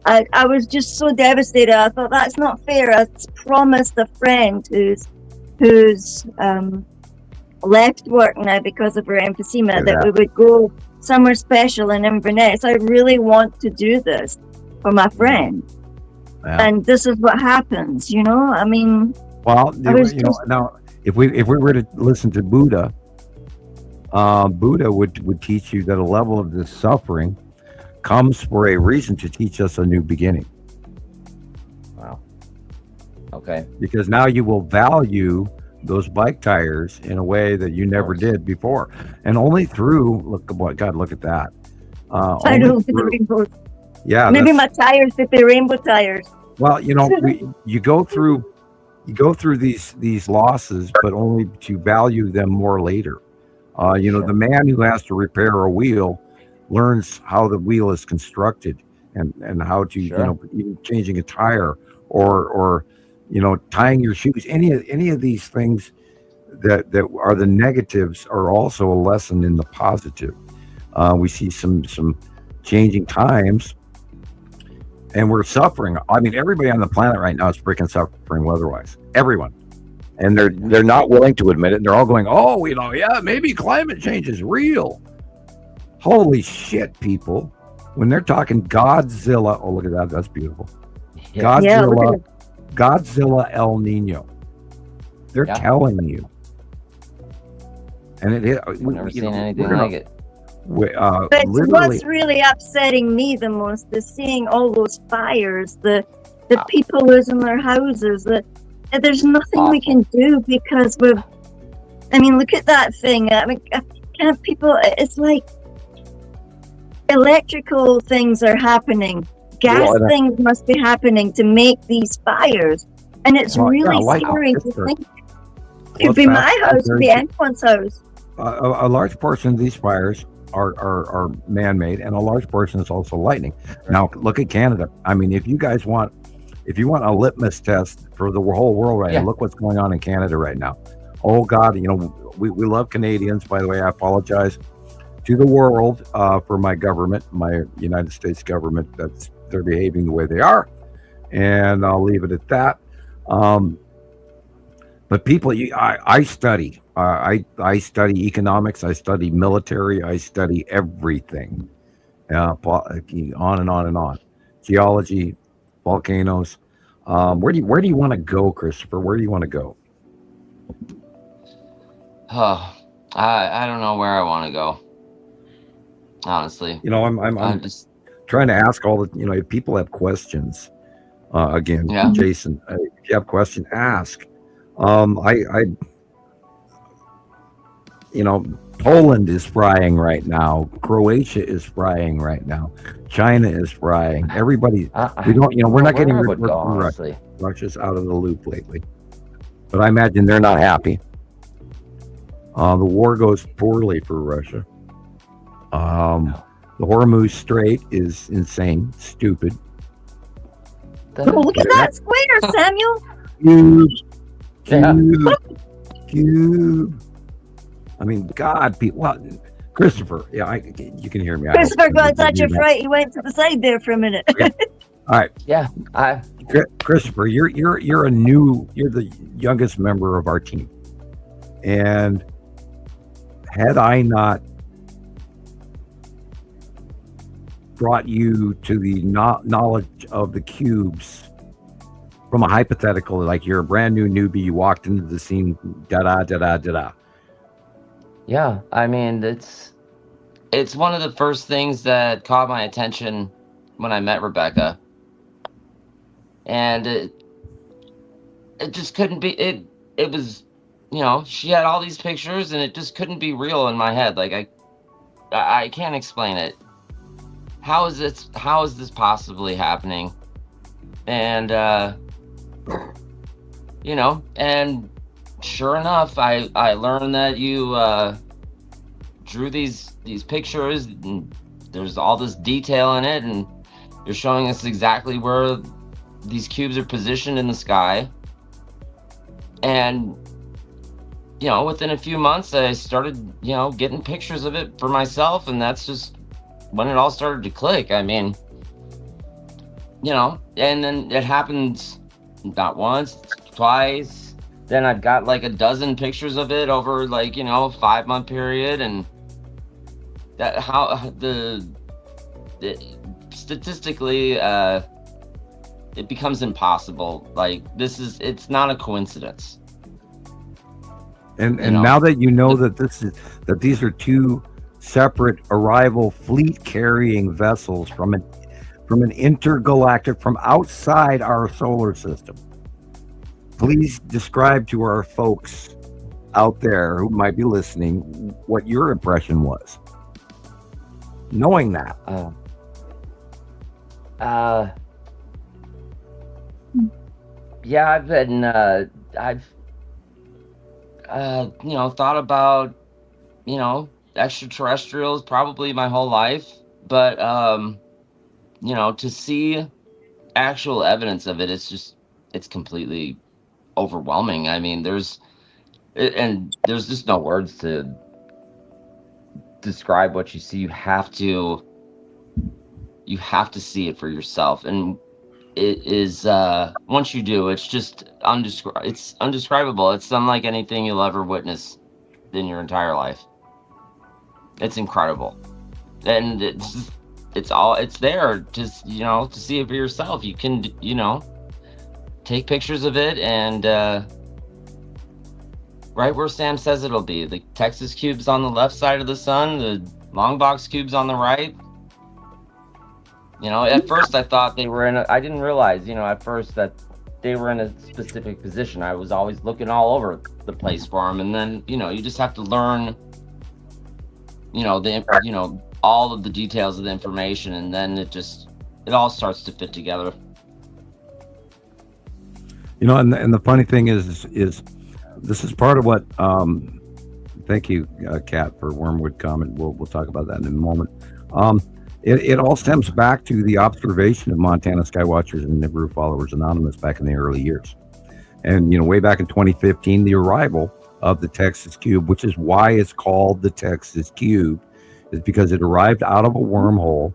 I was just so devastated. I thought, that's not fair. I promised a friend who's left work now because of her emphysema that we would go somewhere special in Inverness. I really want to do this for my friend. Yeah. And this is what happens, Well, now if we were to listen to Buddha, Buddha would teach you that a level of this suffering comes for a reason, to teach us a new beginning. Wow. Okay. Because now you will value those bike tires in a way that you never did before, and only through look at that. I don't the rainbows. Yeah, maybe my tires fit the rainbow tires. Well, you go through these losses, but only to value them more later. The man who has to repair a wheel learns how the wheel is constructed and how to even changing a tire or tying your shoes. Any of these things that are the negatives are also a lesson in the positive. We see some changing times, and we're suffering. Everybody on the planet right now is freaking suffering weather-wise. Everyone. And they're not willing to admit it. And they're all going, maybe climate change is real. Holy shit, people. when they're talking Godzilla, oh look at that, that's beautiful. Yeah. Yeah, look at Godzilla El Nino. They're Yeah. telling you, and I've never seen anything like it. But literally, what's really upsetting me the most is seeing all those fires, the Ah. people losing their houses. There's nothing we can do because we've. I mean, look at that thing. I mean, can't people? It's like electrical things are happening. Gas Well, things must be happening to make these fires, and it's Well, yeah, really like- scary to sure. think. Well, Could be it's my fast- house, could be anyone's house. a large portion of these fires are man-made, and a large portion is also lightning. Now look at Canada. I mean, if you want a litmus test for the whole world right now, look what's going on in Canada right now. Oh God, we love Canadians. By the way, I apologize to the world for my government, my United States government, that's they're behaving the way they are, and I'll leave it at that. But people, I study. I study economics. I study military. I study everything. On and on and on. Geology, volcanoes. Where do you want to go, Christopher? Where do you want to go? Oh, I don't know where I want to go. Honestly, I'm just trying to ask all the if people have questions. Again, Yeah. Jason, if you have a question, ask. Poland is frying right now. Croatia is frying right now. China is frying. Everybody, we don't, we're not getting rid of Russia. honestly. Russia's out of the loop lately, but I imagine they're not happy. The war goes poorly for Russia. The Hormuz Strait is insane, stupid. Oh, look at that square, Samuel. Huge. Yeah. Cube. I mean, God, people. Well, Christopher, you can hear me. Christopher got such a fright. He went to the side there for a minute. Okay. All right, Yeah, Christopher, you're the youngest member of our team, and had I not brought you to the knowledge of the cubes from a hypothetical, like you're a brand new newbie, you walked into the scene, da-da. yeah. I mean, it's one of the first things that caught my attention when I met Rebecca, and it just couldn't be. It was, she had all these pictures, and it just couldn't be real in my head. Like I can't explain it. How is this possibly happening? And and sure enough, I learned that you drew these pictures, and there's all this detail in it, and you're showing us exactly where these cubes are positioned in the sky. And within a few months, I started getting pictures of it for myself, and that's just when it all started to click. I mean, and then it happens not once, twice. Then I've got like a dozen pictures of it over like, 5-month period. And that how statistically, it becomes impossible. Like it's not a coincidence. And now that you know that these are two separate arrival fleet carrying vessels from an intergalactic, from outside our solar system, please describe to our folks out there who might be listening what your impression was, knowing that. Yeah, I've been thought about extraterrestrials probably my whole life, but to see actual evidence of it, it's completely overwhelming. I mean, there's just no words to describe what you see. You have to see it for yourself, and it is once you do, it's just it's undescribable. It's unlike anything you'll ever witness in your entire life. It's incredible, and it's there. Just, to see it for yourself. You can, take pictures of it, and right where Sam says it'll be. The Texas cube's on the left side of the sun, the long box cube's on the right. At first I thought they were I didn't realize, at first that they were in a specific position. I was always looking all over the place for them. And then, you just have to learn, all of the details of the information, and then it all starts to fit together. And the funny thing is this is part of what, thank you, Kat, for Wormwood comment. We'll talk about that in a moment. It all stems back to the observation of Montana Skywatchers and Nibiru Followers Anonymous back in the early years. And, way back in 2015, the arrival of the Texas Cube, which is why it's called the Texas Cube, is because it arrived out of a wormhole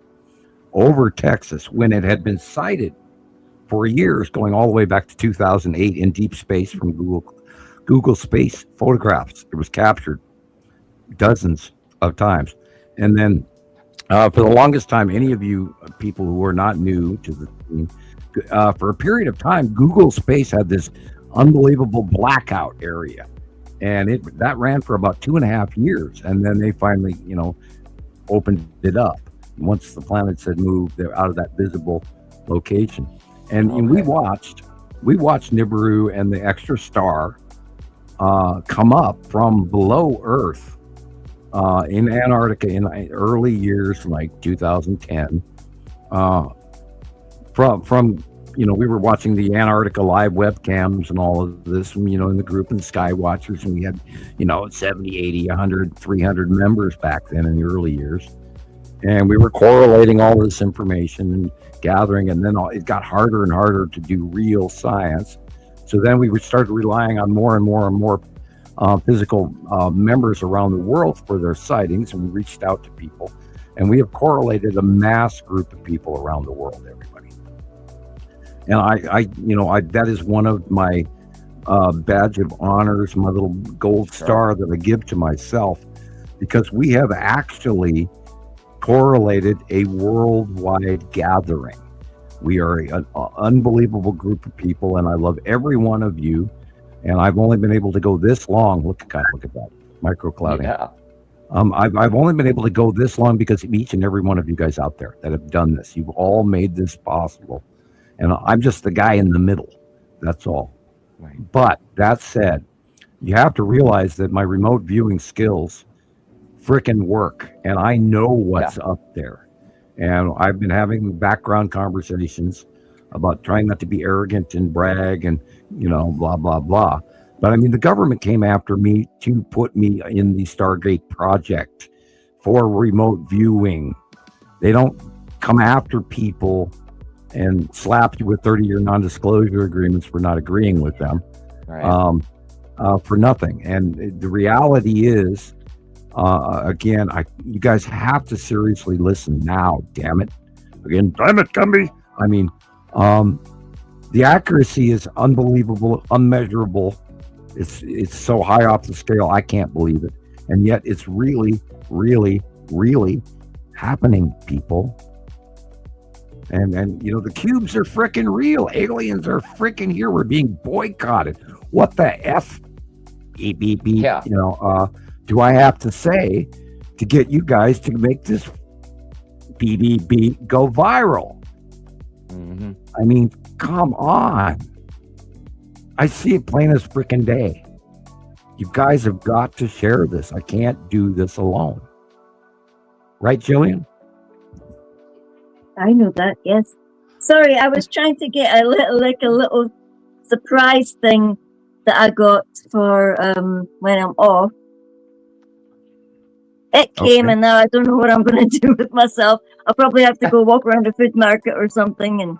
over Texas when it had been sighted for years, going all the way back to 2008 in deep space from Google space photographs. It was captured dozens of times. And then for the longest time, any of you people who are not new to the team, for a period of time, Google Space had this unbelievable blackout area, and that ran for about 2.5 years, and then they finally, opened it up once the planets had moved out of that visible location. And we watched Nibiru and the extra star come up from below Earth in Antarctica in early years, like 2010. From we were watching the Antarctica live webcams and all of this, in the group and the Skywatchers, and we had 70, 80, 100, 300 members back then in the early years, and we were correlating all this information and gathering, and then it got harder and harder to do real science. So then we started relying on more and more and more physical members around the world for their sightings, and we reached out to people, and we have correlated a mass group of people around the world, everybody. And I that is one of my badge of honors, my little gold star that I give to myself, because we have actually correlated a worldwide gathering. We are an unbelievable group of people, and I love every one of you. And I've only been able to go this long. Look at that microclouding. Yeah. I've only been able to go this long because of each and every one of you guys out there that have done this. You've all made this possible, and I'm just the guy in the middle. That's all. Right. But that said, you have to realize that my remote viewing skills frickin' work, and I know what's up there. And I've been having background conversations about trying not to be arrogant and brag and, blah, blah, blah. But I mean, the government came after me to put me in the Stargate project for remote viewing. They don't come after people and slap you with 30-year non-disclosure agreements for not agreeing with them, Right. For nothing. And the reality is, again, you guys have to seriously listen now, damn it. Again, damn it, Gumby. I mean, the accuracy is unbelievable, unmeasurable. It's so high off the scale, I can't believe it. And yet it's really, really, really happening, people. And the cubes are freaking real. Aliens are freaking here. We're being boycotted. What the F, beep, beep, beep, Yeah. Do I have to say to get you guys to make this BBB go viral? Mm-hmm. I mean, come on. I see it plain as freaking day. You guys have got to share this. I can't do this alone. Right, Jillian? I know that, yes. Sorry, I was trying to get a little surprise thing that I got for when I'm off. It came, Okay. and now I don't know what I'm going to do with myself. I'll probably have to go walk around a food market or something, and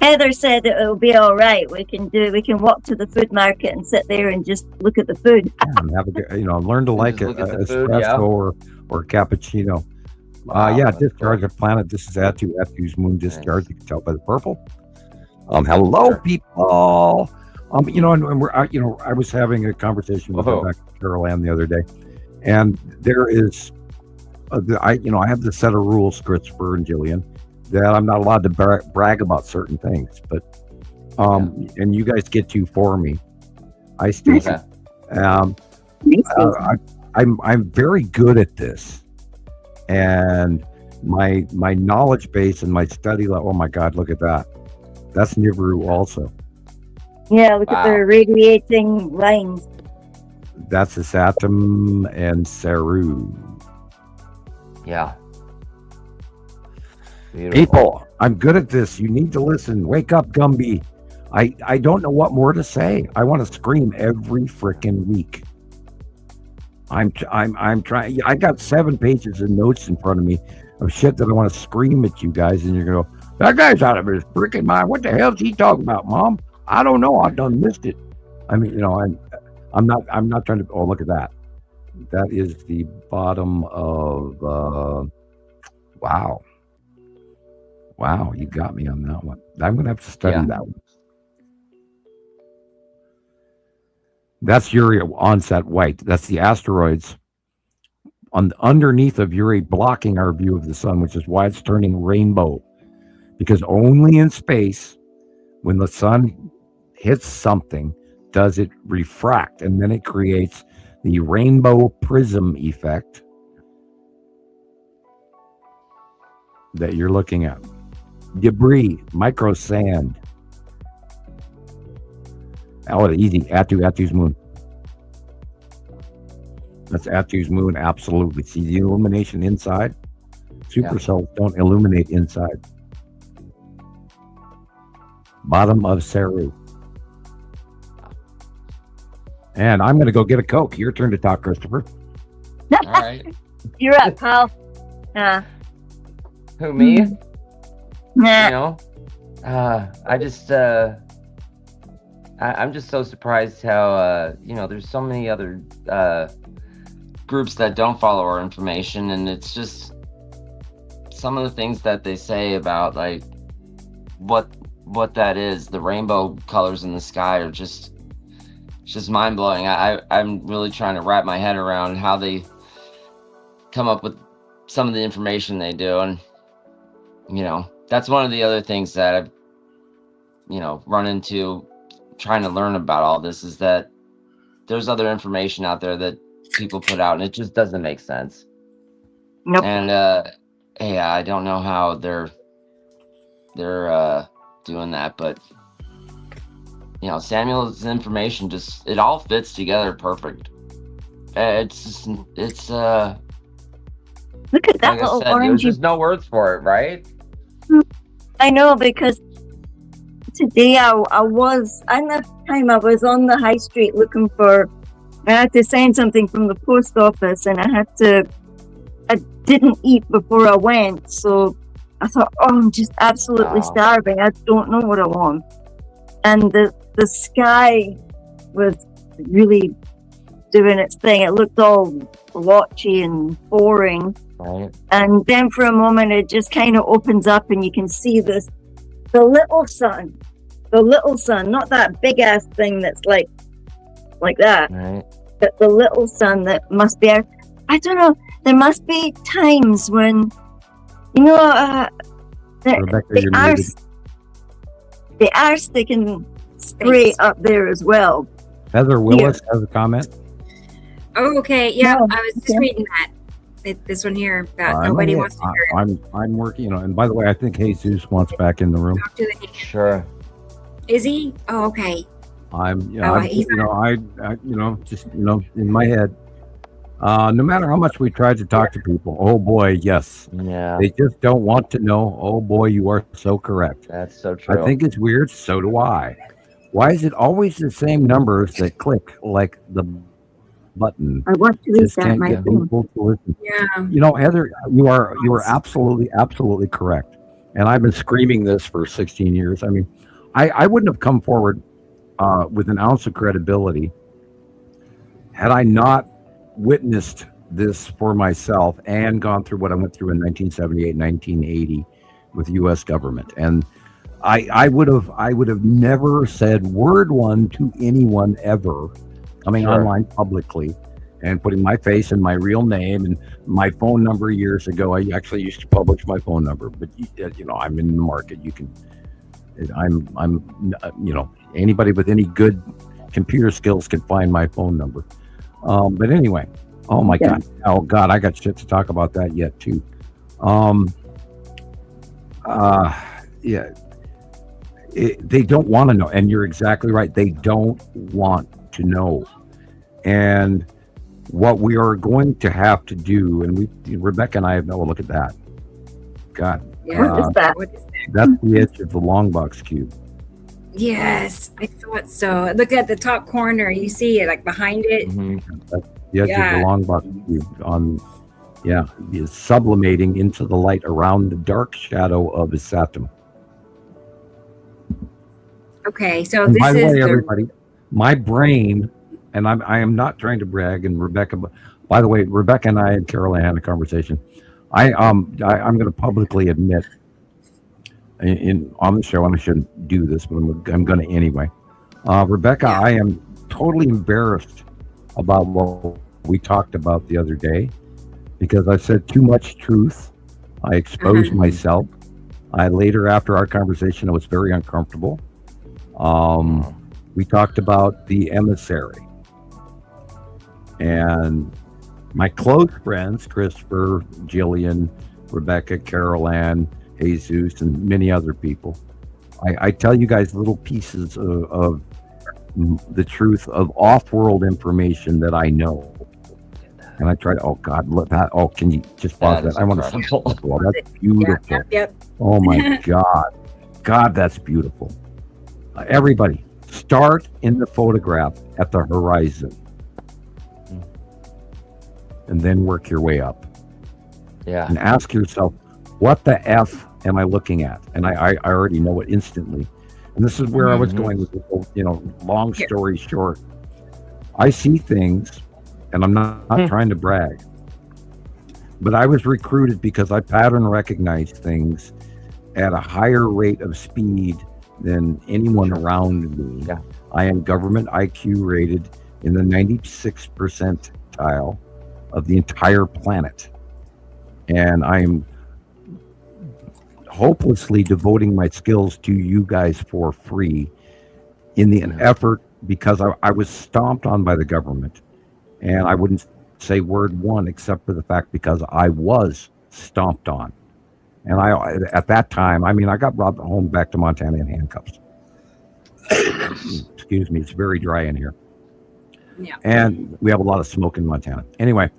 Heather said that it'll be all right. We can walk to the food market and sit there and just look at the food. And have a good, learn to like Just a look at the food, espresso or cappuccino. Wow, Yeah, that's discharge cool. of planet. This is Atu's moon discharge. You can tell by the purple. Hello, Sure. people. And we're, I was having a conversation with Whoa. Rebecca Carol Ann the other day, and there is I have this set of rules, Christopher and Jillian, that I'm not allowed to brag about certain things, but and you guys get to for me. I state Okay. I'm very good at this, and my knowledge base and my study level. Oh my God, look at that! That's Nibiru also. Yeah, look at Wow. the radiating lines. That's the Saturn and Saru. Yeah. Beautiful. People, I'm good at this. You need to listen. Wake up, Gumby. I don't know what more to say. I want to scream every freaking week. I'm trying. I got 7 pages of notes in front of me of shit that I want to scream at you guys, and you're gonna go, that guy's out of his freaking mind. What the hell's he talking about, Mom? I don't know. I done missed it. I mean, I'm not trying to. Oh, look at that. That is the bottom of. Wow. Wow, you got me on that one. I'm gonna have to study that one. That's Uri onset white. That's the asteroids underneath of Uri blocking our view of the sun, which is why it's turning rainbow. Because only in space, when the sun hits something, does it refract, and then it creates the rainbow prism effect that you're looking at. Debris, micro sand. Oh, easy. Atu's moon. That's Atu's moon, absolutely. See the illumination inside? Supercells don't illuminate inside. Bottom of Saru. And I'm going to go get a Coke. Your turn to talk, Christopher. All right. You're up, pal. Who, me? Nah. I just I'm just so surprised how there's so many other groups that don't follow our information, and it's just some of the things that they say about like what that is. The rainbow colors in the sky are just mind blowing. I'm really trying to wrap my head around how they come up with some of the information they do, and that's one of the other things that I've run into trying to learn about all this, is that there's other information out there that people put out and it just doesn't make sense. Nope. And I don't know how they're doing that, but Samuel's information it all fits together perfect. It's Look at that like I little said, there's orangey. just no words for it, right? I know, because today I was on the high street looking for. I had to send something from the post office, and I didn't eat before I went, so I thought, I'm just absolutely starving. I don't know what I want. And the sky was really doing its thing. It looked all blotchy and boring. Right. And then for a moment, it just kind of opens up, and you can see the little sun, not that big ass thing that's like that, Right. but the little sun that must be. I don't know. There must be times when, Rebecca, they you're muted. are sticking straight up there as well. Heather Willis has a comment. Oh, okay. Yeah, Oh, I was just okay. reading that. This one here about nobody wants to hear it. I'm working, and by the way, I think Jesus wants back in the room. Talk to the- Sure. Is he? Oh, okay. Just in my head. No matter how much we tried to talk to people, oh boy, yes, Yeah. they just don't want to know. Oh boy, you are so correct. That's so true. I think it's weird. So do I. Why is it always the same numbers that click like the button? I want to read Just that, can't my get phone. people to listen. Yeah. Heather, you are absolutely correct. And I've been screaming this for 16 years. I mean, I wouldn't have come forward with an ounce of credibility had I not witnessed this for myself and gone through what I went through in 1978, 1980 with the U.S. government. And I would have never said word one to anyone ever coming Sure. online publicly and putting my face and my real name and my phone number years ago. I actually used to publish my phone number, but I'm in the market. You can, anybody with any good computer skills can find my phone number. But anyway, oh my God. Oh God, I got shit to talk about that yet too. They don't want to know. And you're exactly right. They don't want to know. And what we are going to have to do, and Rebecca and I have look at that. God. Yeah. What is that? That's the edge of the long box cube. Yes, I thought so. Look at the top corner. You see it like behind it. That's the edge of the long box cube is sublimating into the light around the dark shadow of his satum. Okay, so And this by the is way, everybody, my brain, and I am not trying to brag, and Rebecca, by the way, Rebecca and I and Carolyn had a conversation. I'm going to publicly admit on the show, and I shouldn't do this, but I'm going to anyway. Rebecca, I am totally embarrassed about what we talked about the other day, because I said too much truth. I exposed myself. Later, after our conversation, I was very uncomfortable. We talked about the emissary, and my close friends, Christopher, Jillian, Rebecca, Carol Ann, Jesus, and many other people. I tell you guys little pieces of the truth of off-world information that I know. And I try to, oh God, look that. Oh, can you just pause that? I want to see. Oh, that's beautiful. Yep. Oh my God. God, that's beautiful. Everybody, start in the photograph at the horizon. And then work your way up. Yeah. And ask yourself, what the F am I looking at? And I already know it instantly. And this is where I was going with this, long story short. I see things, and I'm not trying to brag, but I was recruited because I pattern recognize things at a higher rate of speed than anyone around me. Yeah. I am government IQ rated in the 96th percentile of the entire planet. And I'm hopelessly devoting my skills to you guys for free in the effort, because I was stomped on by the government. And I wouldn't say word one except for the fact because I was stomped on. And at that time, I got brought home back to Montana in handcuffs. Excuse me, it's very dry in here. Yeah. And we have a lot of smoke in Montana. Anyway,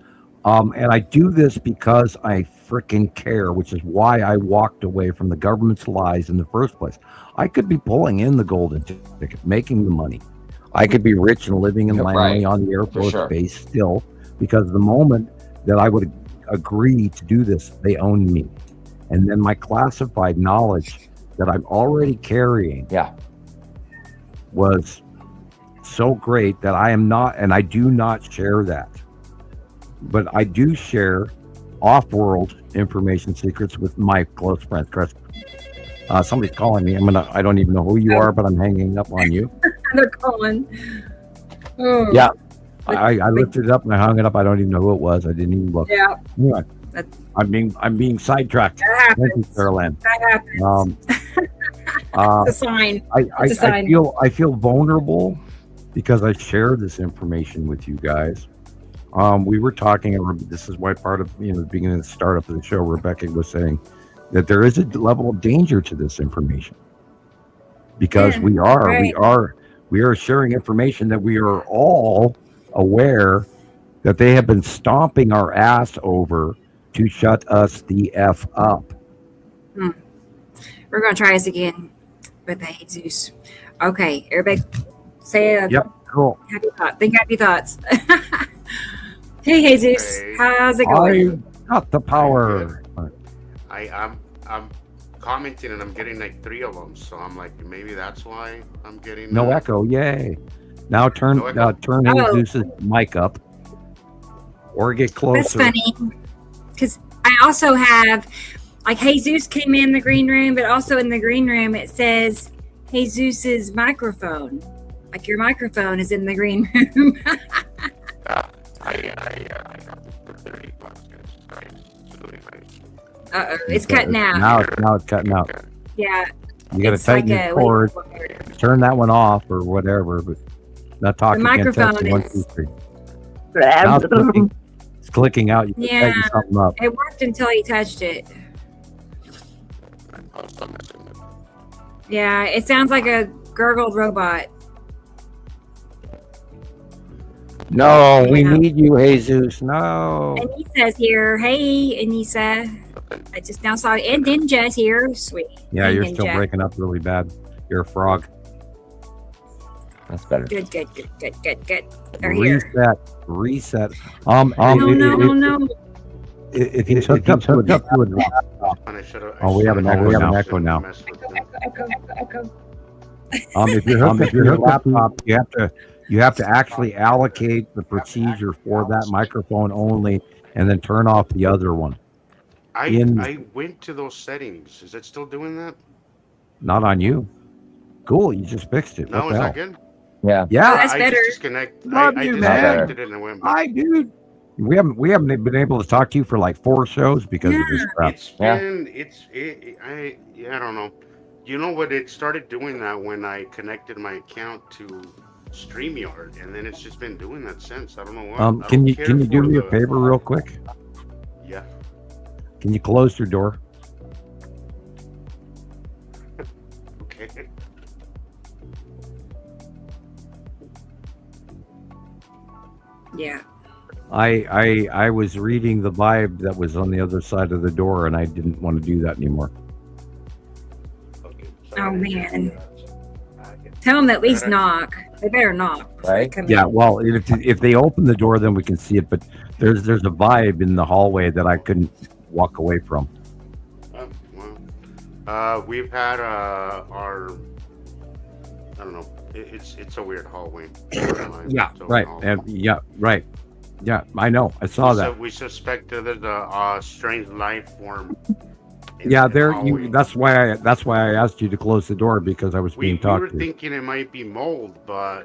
and I do this because I freaking care, which is why I walked away from the government's lies in the first place. I could be pulling in the golden ticket, making the money. I could be rich and living in Langley on the Air Force Base still, because the moment that I would agree to do this, they own me. And then my classified knowledge that I'm already carrying was so great that I am not, and I do not share that. But I do share off-world information secrets with my close friends. Chris, somebody's calling me. I don't even know who you are, but I'm hanging up on you. They're calling. Oh. Yeah. I lifted it up and I hung it up. I don't even know who it was. I didn't even look. Yeah. Anyway, I'm being sidetracked. That happens. Thank you, Carolyn. That happens. It's a sign. It's a sign. I feel vulnerable because I share this information with you guys. We were talking, and this is why part of the beginning of the startup of the show, Rebecca was saying that there is a level of danger to this information, because we are sharing information that we are all aware that they have been stomping our ass over to shut us the F up. We're going to try this again with the Jesus. Okay, everybody say it. Yep, cool. Happy thoughts. Think happy thoughts. Hey, Jesus. Hey. How's it going? I got the power. I'm commenting and I'm getting like 3 of them, so I'm like, maybe that's why I'm getting No echo. Yay. Now turn Jesus's mic up or get closer. That's funny, because I also have, like, Jesus came in the green room, but also in the green room it says Jesus's microphone. Like, your microphone is in the green room. It's cutting out. Now it's cutting out. Yeah. You got to It's tighten like your a- cord, turn that one off or whatever. But not talking. The microphone Testing, 1, is- 2, 3. Now it's clicking out. You can Yeah. tighten something up. It worked until you touched it. Yeah, it sounds like a gurgled robot. No, we Yeah. need you, Jesus. No. Anissa's here. Hey, Anissa. I just now saw and Ninja's here. Sweet. Yeah, Hey, you're still Ninja. breaking up really bad. You're a frog. That's better. Good. They're here. Reset. No. If you hooked up to it, Oh, we have an echo now. Echo. If you're hooked up to your laptop, you have to actually allocate the procedure for that microphone only, and then turn off the other one. I went to those settings. Is it still doing that? Not on you. Cool, you just fixed it. No, What is the that hell? good? Yeah. Yeah, That's I better. just disconnected. Love I you, disconnected it and it went back. Hi, dude. We haven't been able to talk to you for like 4 shows because of this crap. It's been I don't know. You know what? It started doing that when I connected my account to StreamYard, and then it's just been doing that since. I don't know why. I Can don't you care do for me a the- favor real quick? Yeah. Can you close your door? Okay. Yeah. I was reading the vibe that was on the other side of the door, and I didn't want to do that anymore. Okay. Oh, man. Tell them to at least knock. They better knock. before they Right? come Yeah, in. well, if they open the door, then we can see it. But there's a vibe in the hallway that I couldn't walk away from. Oh, well. We've had our. I don't know. It's a weird hallway. Yeah, It's a right. hallway. And yeah, right. Yeah, I know. I saw So that. we suspect that there's a strange life form. in Yeah, the there. hallway. That's why I asked you to close the door because I was We being were talked to. thinking it might be mold, but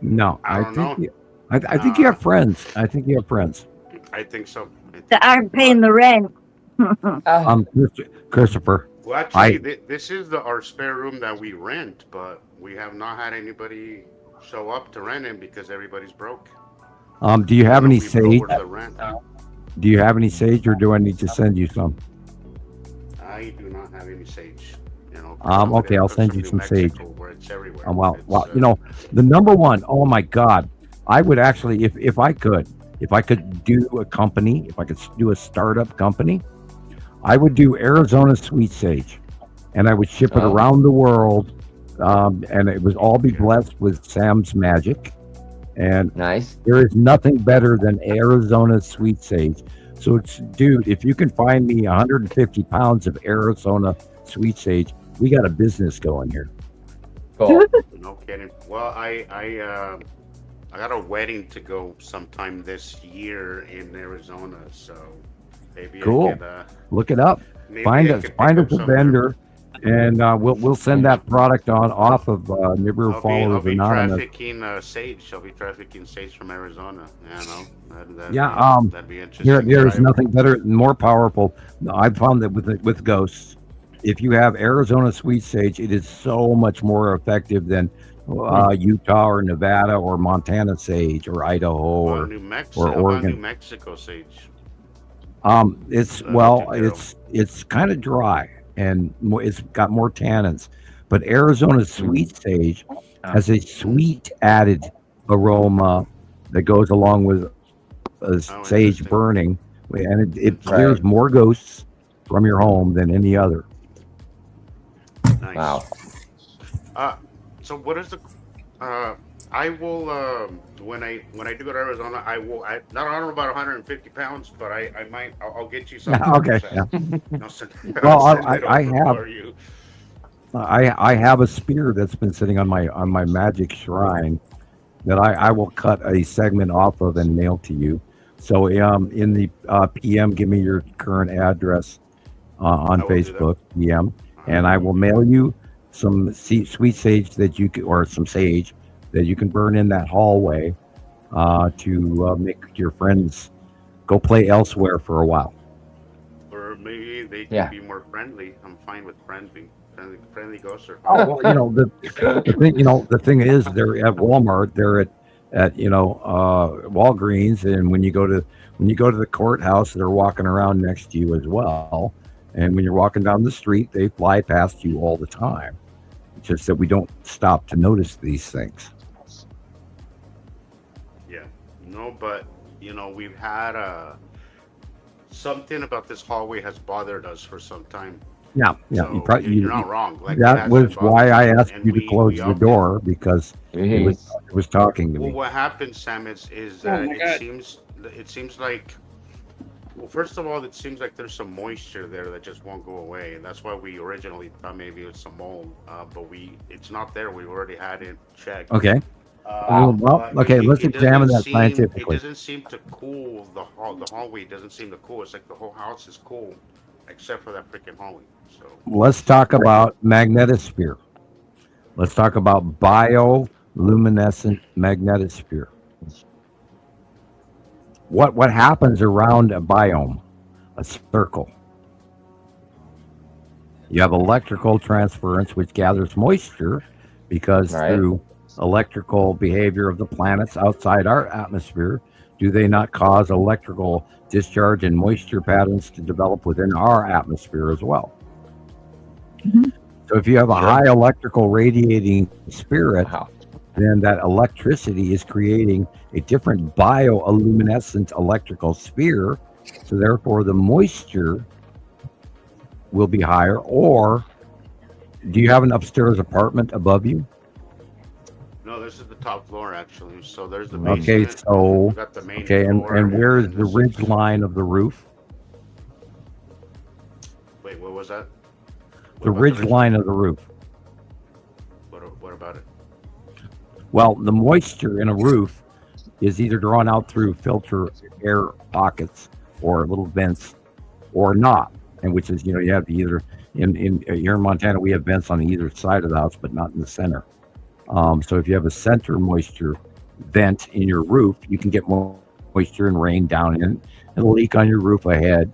No, I I don't think know. I think you have friends. I think you have friends. I think so. That aren't paying the rent. Christopher. Well, actually, this is our spare room that we rent, but we have not had anybody show up to rent it because everybody's broke. Do you have any We've sage? lowered the rent. Do you have any sage, or do I need to send you some? I do not have any sage. You know. Okay, I'll comes send from you New some sage. Mexico, where it's everywhere. Well, It's, you know, the number one. Oh my God, I would actually, if I could do a company, if I could do a startup company, I would do Arizona sweet sage, and I would ship it Oh. around the world, and it would all be blessed with Sam's magic. And Nice. there is nothing better than Arizona sweet sage. So, dude, if you can find me 150 pounds of Arizona sweet sage, we got a business going here. Cool. No kidding. Well, I got a wedding to go sometime this year in Arizona, so maybe Cool. I could, Look it up. maybe Find I us could a pick up some there. vendor, and we'll send that product off of Nibiru I'll Followers be Anonymous. trafficking sage. I'll be trafficking sage from Arizona. Yeah, no, that'd be interesting. There is Try- nothing better, more powerful. I've found that with ghosts, if you have Arizona sweet sage, it is so much more effective than Utah or Nevada or Montana sage or Idaho Well, or New Mexico, or how about Oregon. New Mexico sage. It's kind of dry and it's got more tannins, but Arizona sweet sage has a sweet added aroma that goes along with sage interesting. burning, and it clears more ghosts from your home than any other. Nice. Wow. So what is the? I will when I do go to Arizona, I don't know about 150 pounds, but I might. I'll get you something. Okay, yeah. Well, I have a spear that's been sitting on my magic shrine that I will cut a segment off of and mail to you. So in the PM, give me your current address on I will do Facebook PM, and I will mail you some sweet sage that you can, or some sage that you can burn in that hallway, to make your friends go play elsewhere for a while. Or maybe they can Yeah. be more friendly. I'm fine with friendly ghosts are Oh, fine. well, the thing is, they're at Walmart, they're at Walgreens, and when you go to the courthouse, they're walking around next to you as well. And when you're walking down the street, they fly past you all the time. It's just that we don't stop to notice these things. Yeah. No, but we've had something about this hallway has bothered us for some time. Yeah, yeah. So you're not wrong. Like it That has was been bothering why I us, asked and you to close the upped it. door, because it was talking to Well, me. what happens, Sam, is Oh that my God. it seems like, well, first of all, it seems like there's some moisture there that just won't go away, and that's why we originally thought maybe it was some mold. But it's not there. We already had it checked. Okay. But Okay. Let's it examine doesn't that seem scientifically. to cool the hallway. Doesn't seem to cool. It's like the whole house is cool, except for that freaking hallway. So Let's talk about magnetosphere. Let's talk about bioluminescent magnetosphere. What happens around a biome, a circle? You have electrical transference, which gathers moisture, because Right. through electrical behavior of the planets outside our atmosphere, do they not cause electrical discharge and moisture patterns to develop within our atmosphere as well? Mhm. So if you have a Sure. high electrical radiating spirit, Wow. then that electricity is creating a different bioluminescent electrical sphere. So therefore, the moisture will be higher. Or do you have an upstairs apartment above you? no, this is the top floor actually. So there's the Okay, basement. so We got the main okay, floor, and where is then the this ridge line of the roof? Wait, what was that? What The about ridge line of the roof. What about it? Well, the moisture in a roof is either drawn out through filter air pockets or little vents, or not. And which is, you have to either in here in Montana, we have vents on either side of the house, but not in the center. So if you have a center moisture vent in your roof, you can get more moisture and rain down in it. It'll leak on your roof ahead,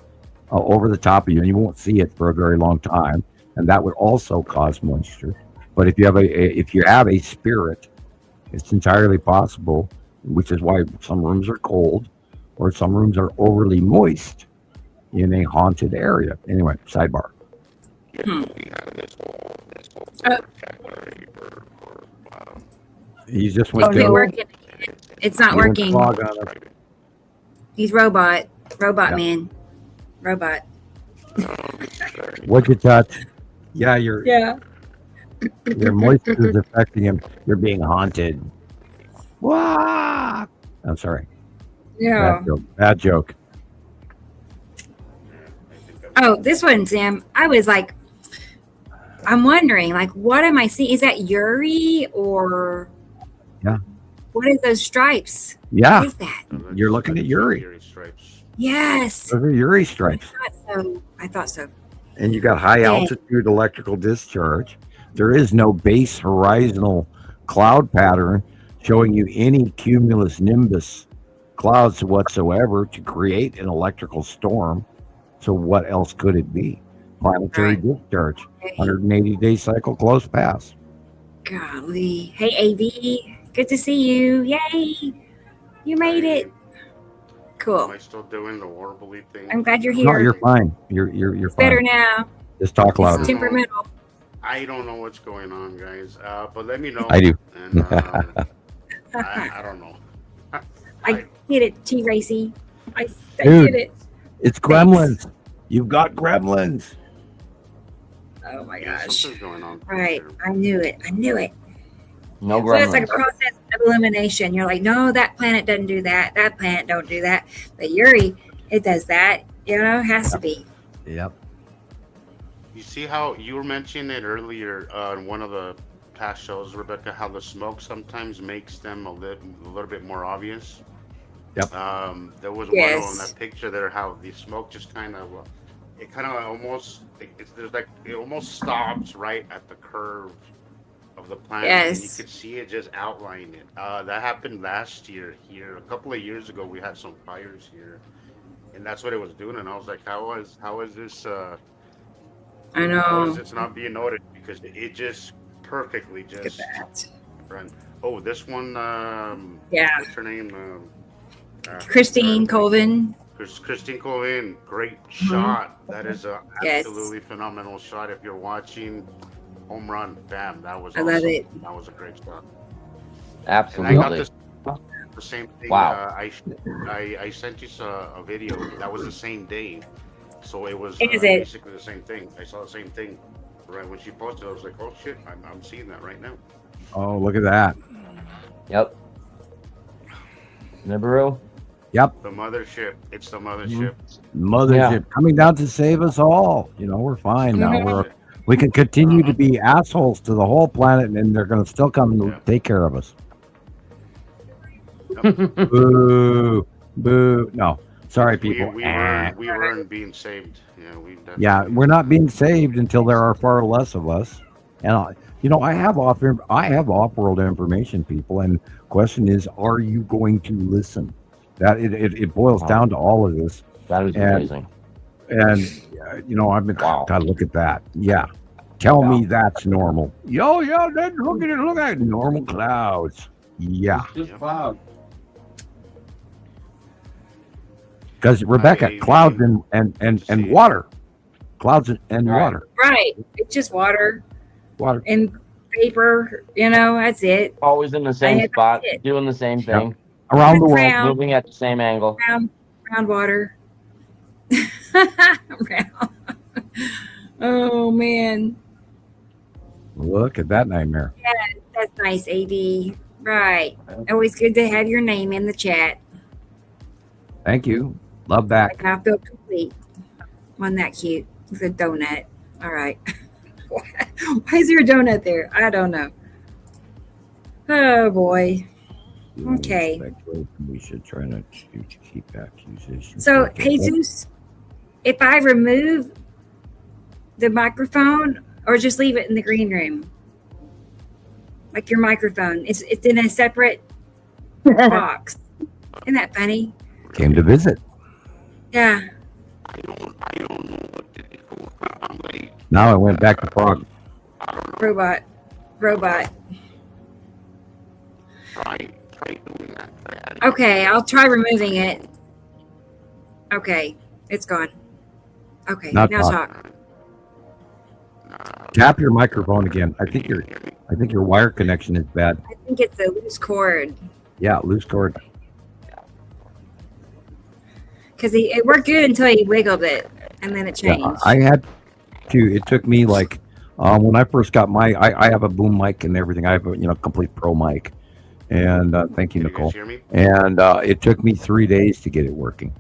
over the top of you, and you won't see it for a very long time. And that would also cause moisture. But if you have a spirit, it's entirely possible, which is why some rooms are cold or some rooms are overly moist in a haunted area. Anyway, sidebar. Oh, He just Oh, went is it no. working? It's not he went working. clog on us. He's robot Yeah. man, robot. What'd you touch? Yeah, Yeah. your moisture is affecting him. You're being haunted. Wah! I'm sorry. Yeah. Bad joke. Oh, this one, Sam. I was like, I'm wondering, like, what am I seeing? Is that Yuri or? Yeah. What is those stripes? Yeah, What is that? You're looking at Yuri. Stripes. Yes. those are Yuri stripes. I thought so. And you got high Yeah. altitude electrical discharge. There is no base horizontal cloud pattern showing you any cumulus nimbus clouds whatsoever to create an electrical storm. So what else could it be? Planetary Right. discharge, 180-day cycle close pass. Golly. Hey, AV. Good to see you. Yay. You made it. Am Cool. I still doing the warbly thing? I'm glad you're No, here. you're fine. You're It's fine. better now. Just talk It's louder. temperamental. I don't know what's going on, guys. But let me know. I do. And I don't know. I did it, T Racy. I Dude. did it. It's gremlins. You've got gremlins. Oh my Yeah, gosh. something's going on. Right. Here. I knew it. No So it's like a gremlins. process of elimination. You're like, no, that planet doesn't do that. That planet don't do that. But Yuri, it does that. It has to be. Yep. You see how you were mentioning it earlier in one of the past shows, Rebecca, how the smoke sometimes makes them a little bit more obvious. Yep. There was one of them, Yes. that picture there, how the smoke just kind of, it kind of almost, it almost stops right at the curve of the planet, and you Yes. could see it just outlining it. That happened last year here. A couple of years ago, we had some fires here, and that's what it was doing. And I was like, how is this? I How is know. this not being noted? Because it just perfectly Look at just that. ran. Oh, this one. Yeah. What's her name? Christine Colvin. Christine Colvin. Great Mhm. shot. That is a Yes. absolutely phenomenal shot. If you're watching Home Run, bam, that was I awesome. love it. That was a great shot. And I got Absolutely. this the same thing. Wow. I sent you a video. That was the same day, so it was Is it? basically the same thing. I saw the same thing right when she posted. I was like, oh shit, I'm seeing that right now. Oh, look at that. Yep. Nibiru. Yep. The mothership. It's the mothership. Mothership coming down to save us all. You know, we're fine now. Mhm. We can continue to be assholes to the whole planet, and they're going to still come and Yeah. take care of us. Yep. Boo, boo. No, sorry, people. We weren't being saved. Yeah, we definitely. Yeah, we're not being saved until there are far less of us. And you know, I have off-world information, people. And question is, are you going to listen? That it boils down to all of this. That is amazing. And you know, I've been. Wow. God, look at that. Yeah, tell me that's normal. Yo, then look at it. Normal clouds. Yeah, Just cloud. because Rebecca, I- clouds and See. water, clouds and Right. water, Right. It's just water water. and paper. You know, that's it. Always in the same that's spot, it. doing the same thing, Around the world. Round, moving at the same angle. round water. Round. Oh man, Look at that nightmare. that's nice, AV. Right. Always good to have your name in the chat. Thank you. Love that. I feel complete. Wasn't that cute? It's a donut. All right. Why is there a donut there? I don't know. Oh boy. Okay. We should try not to keep accusations. So, Jesus, if I remove the microphone or just leave it in the green room, like your microphone, it's in a separate box. Isn't that funny? Came to visit. Yeah. I don't know what to do. I'm like, Now I went back to frog. Robot. try doing that. Okay, I'll try removing it. Okay, it's gone. Okay, Not now gone. talk. Tap your microphone again. I think your wire connection is bad. I think it's a loose cord Yeah, loose cord. because it worked good until he wiggled it and then it Yeah, changed. I had to. It took me like when I first got I have a boom mic and everything. I have a complete pro mic, and thank you, Can you Nicole. guys hear me? And it took me 3 days to get it working.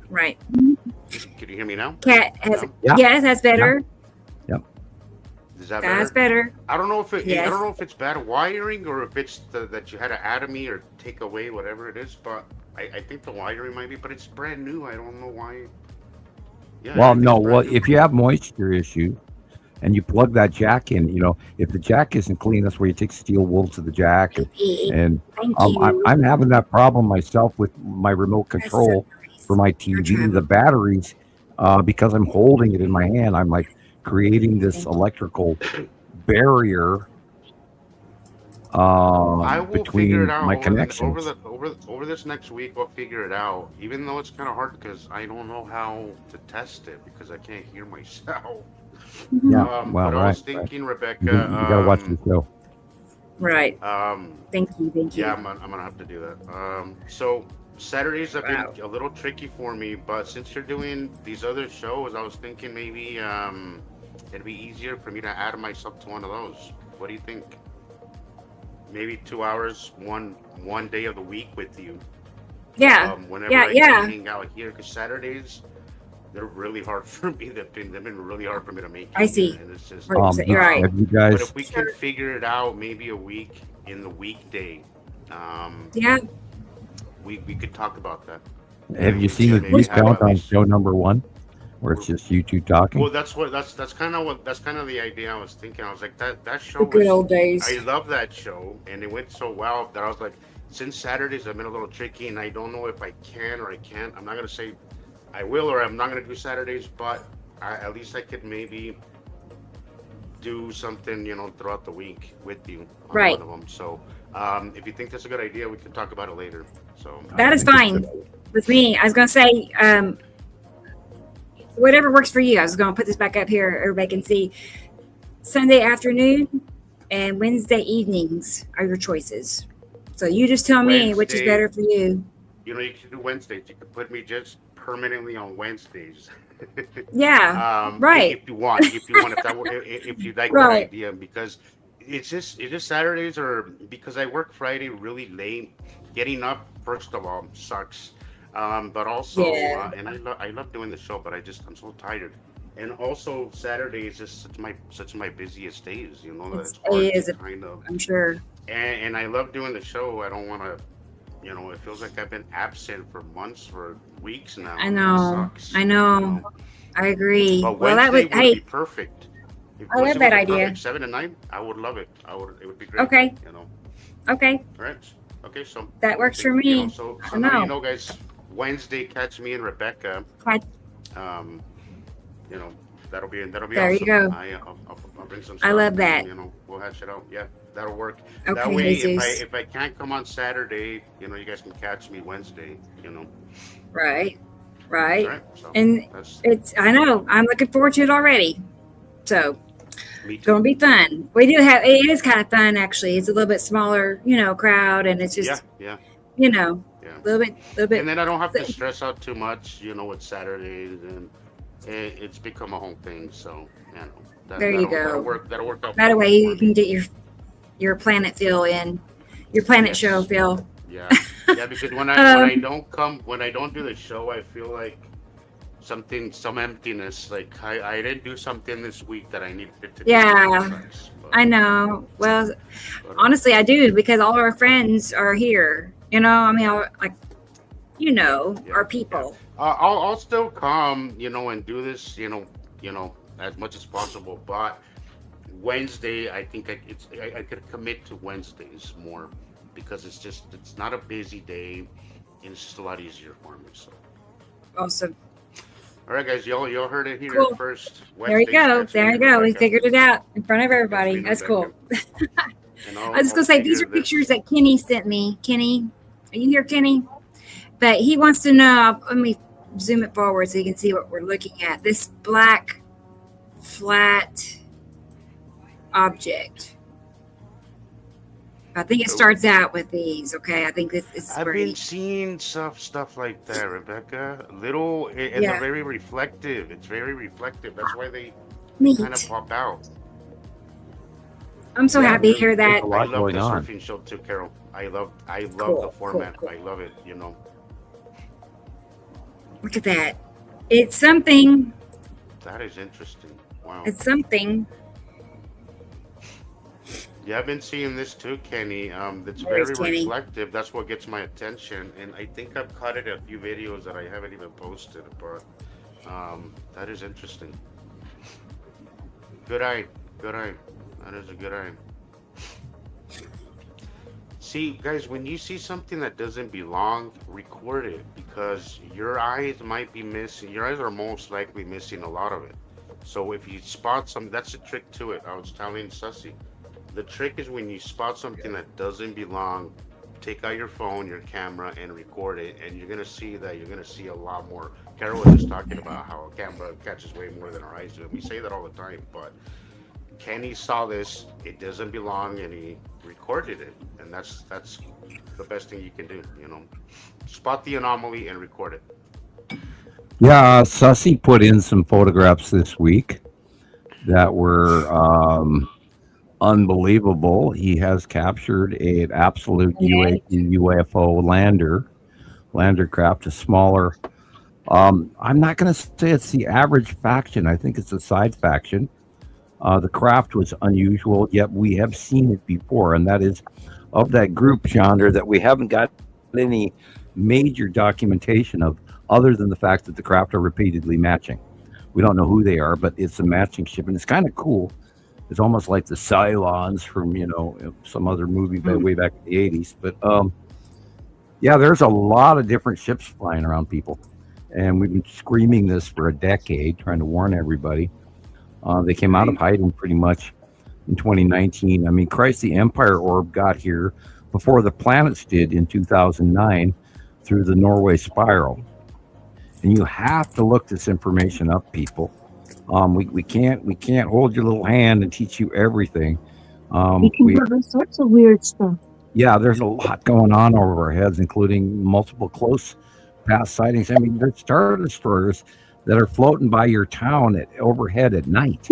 Right. Can you hear me now? Cat has. Yeah. Yes, that's better. Is that That's better? better. I don't know if Yes. I don't know if it's bad wiring or if it's that you had to add me or take away whatever it is, but I think the wiring might be, but it's brand new. I don't know why. Yeah. Well, I think no. it's brand Well, new. if you have moisture issue, and you plug that jack in, if the jack isn't clean, that's where you take steel wool to the jack. And Thank you. I'm having that problem myself with my remote That's control so nice. for my You're TV. trying. The batteries, because I'm holding it in my hand, I'm like creating this electrical barrier I will between figure it out my over connections. over this next week. We'll figure it out. Even though it's kind of hard because I don't know how to test it because I can't hear myself. Yeah, well, but I right. was thinking, Rebecca. You gotta watch the show. Right. Um, Thank you. yeah, I'm gonna have to do that. So Saturdays have Wow. been a little tricky for me, but since you're doing these other shows, I was thinking maybe it'd be easier for me to add myself to one of those. What do you think? Maybe 2 hours, one day of the week with you. Yeah. Whenever Yeah, I yeah. can hang out here, because Saturdays they're really hard for me. They've been really hard for me to make. I it, see. and it's just. Right. You're right. Have you But guys? if we can figure it out, maybe a week in the weekday, Yeah. we could talk about that. Have you seen the Maybe discount have on a- show number 1? where it's just you two talking? Well, that's kind of the idea I was thinking. I was like that show The good was. old days. I love that show, and it went so well that I was like, since Saturdays have been a little tricky, and I don't know if I can or I can't. I'm not gonna say I will or I'm not gonna do Saturdays, but at least I could maybe do something, throughout the week with you on Right. one of them. So, if you think that's a good idea, we can talk about it later. So That is fine with me. I was going to say, whatever works for you. I was going to put this back up here. Everybody can see. Sunday afternoon and Wednesday evenings are your choices. So you just tell me which is Wednesday. better for you. you can do Wednesdays. You can put me just permanently on Wednesdays. Yeah, right. If you want, if you like Right. that idea, because it's just Saturdays, or because I work Friday really late. Getting up, first of all, sucks. But also, Yeah. and I love doing the show, but I'm so tired. And also Saturday is just such my busiest days. That it's hard It is, to kind of. I'm sure. And I love doing the show. I don't want to. It feels like I've been absent for months, for weeks now. I and it know. sucks, I know. I agree. But Well, that Wednesday would, hey, be perfect. If I love Wednesday that would be idea. perfect, 7 to 9, I would love it. It would be great. Okay. Okay. All right. Okay, so That works for me. So I now know. guys. Wednesday, catch me and Rebecca. Quite- Um, that'll be There awesome. you go. I'll bring some. I stuff love that. and, we'll hash it out. Yeah, that'll work. Okay, That way, Jesus. if I can't come on Saturday, you guys can catch me Wednesday. Right. All Right. right. So And that's I know, I'm looking forward to it already. So me it's too. going to be fun. It is kind of fun, actually. It's a little bit smaller, crowd, and it's just, Yeah. a little bit, And then I don't have to stress out too much, with Saturdays, and it's become a whole thing. So, There you that'll go. That'll work out. that way for you me. can get your planet feel in, your planet Yes. show feel. Yeah, because when I don't do the show, I feel like some emptiness. Like I didn't do something this week that I needed to do. Yeah. It sucks, but- I know. Well, but, honestly, I do, because all our friends are here. I mean, our people. I'll still come, and do this, as much as possible. But Wednesday, I think I could commit to Wednesdays more, because it's not a busy day, and it's just a lot easier for me. So, Awesome. all right, guys, y'all heard it here Cool. first. There you Wednesdays, go. catch me There you and go. We Rebecca. figured it out in front of everybody. Catch me and That's cool. Rebecca. And I was just going to say, these are figure this- pictures that Kenny sent me. Kenny, are you here, Kenny? But he wants to know, let me zoom it forward so you can see what we're looking at. This black, flat object. I think it starts out with these, okay? I think this is I've where been he, seeing stuff like that, Rebecca. Little, and Yeah. they're very reflective. It's very reflective. That's why they neat. kind of pop out. I'm so Yeah, happy to hear that. a lot I love going the on. surfing show too, Carol. I love Cool, the format. cool. I love it. Look at that. It's something. That is interesting. Wow. It's something. Yeah, I've been seeing this too, Kenny. That's Where's very Kenny? reflective. That's what gets my attention, and I think I've caught it in a few videos that I haven't even posted. But that is interesting. Good eye. That is a good eye. See, guys, when you see something that doesn't belong, record it, because your eyes might be missing. Your eyes are most likely missing a lot of it. So if you spot some, that's the trick to it. I was telling Sussy. The trick is when you spot something that doesn't belong, take out your phone, your camera, and record it, and you're gonna see a lot more. Carol was just talking about how a camera catches way more than our eyes do. We say that all the time, but Kenny saw this, it doesn't belong, and he recorded it, and that's the best thing you can do. Spot the anomaly and record it. Yeah, Sussy put in some photographs this week that were unbelievable. He has captured an absolute UFO lander craft, a smaller. I'm not going to say it's the average faction. I think it's a side faction. The craft was unusual, yet we have seen it before, and that is of that group genre that we haven't got any major documentation of, other than the fact that the craft are repeatedly matching. We don't know who they are, but it's a matching ship, and it's kind of cool. It's almost like the Cylons from some other movie way back in the '80s. But yeah, there's a lot of different ships flying around, people, and we've been screaming this for a decade, trying to warn everybody. They came out of hiding pretty much in 2019. I mean, Christ, the Empire orb got here before the planets did in 2009 through the Norway Spiral. And you have to look this information up, people. We can't hold your little hand and teach you everything. You can have all sorts of weird stuff. Yeah, there's a lot going on over our heads, including multiple close past sightings. I mean, there's Star Destroyers that are floating by your town overhead at night.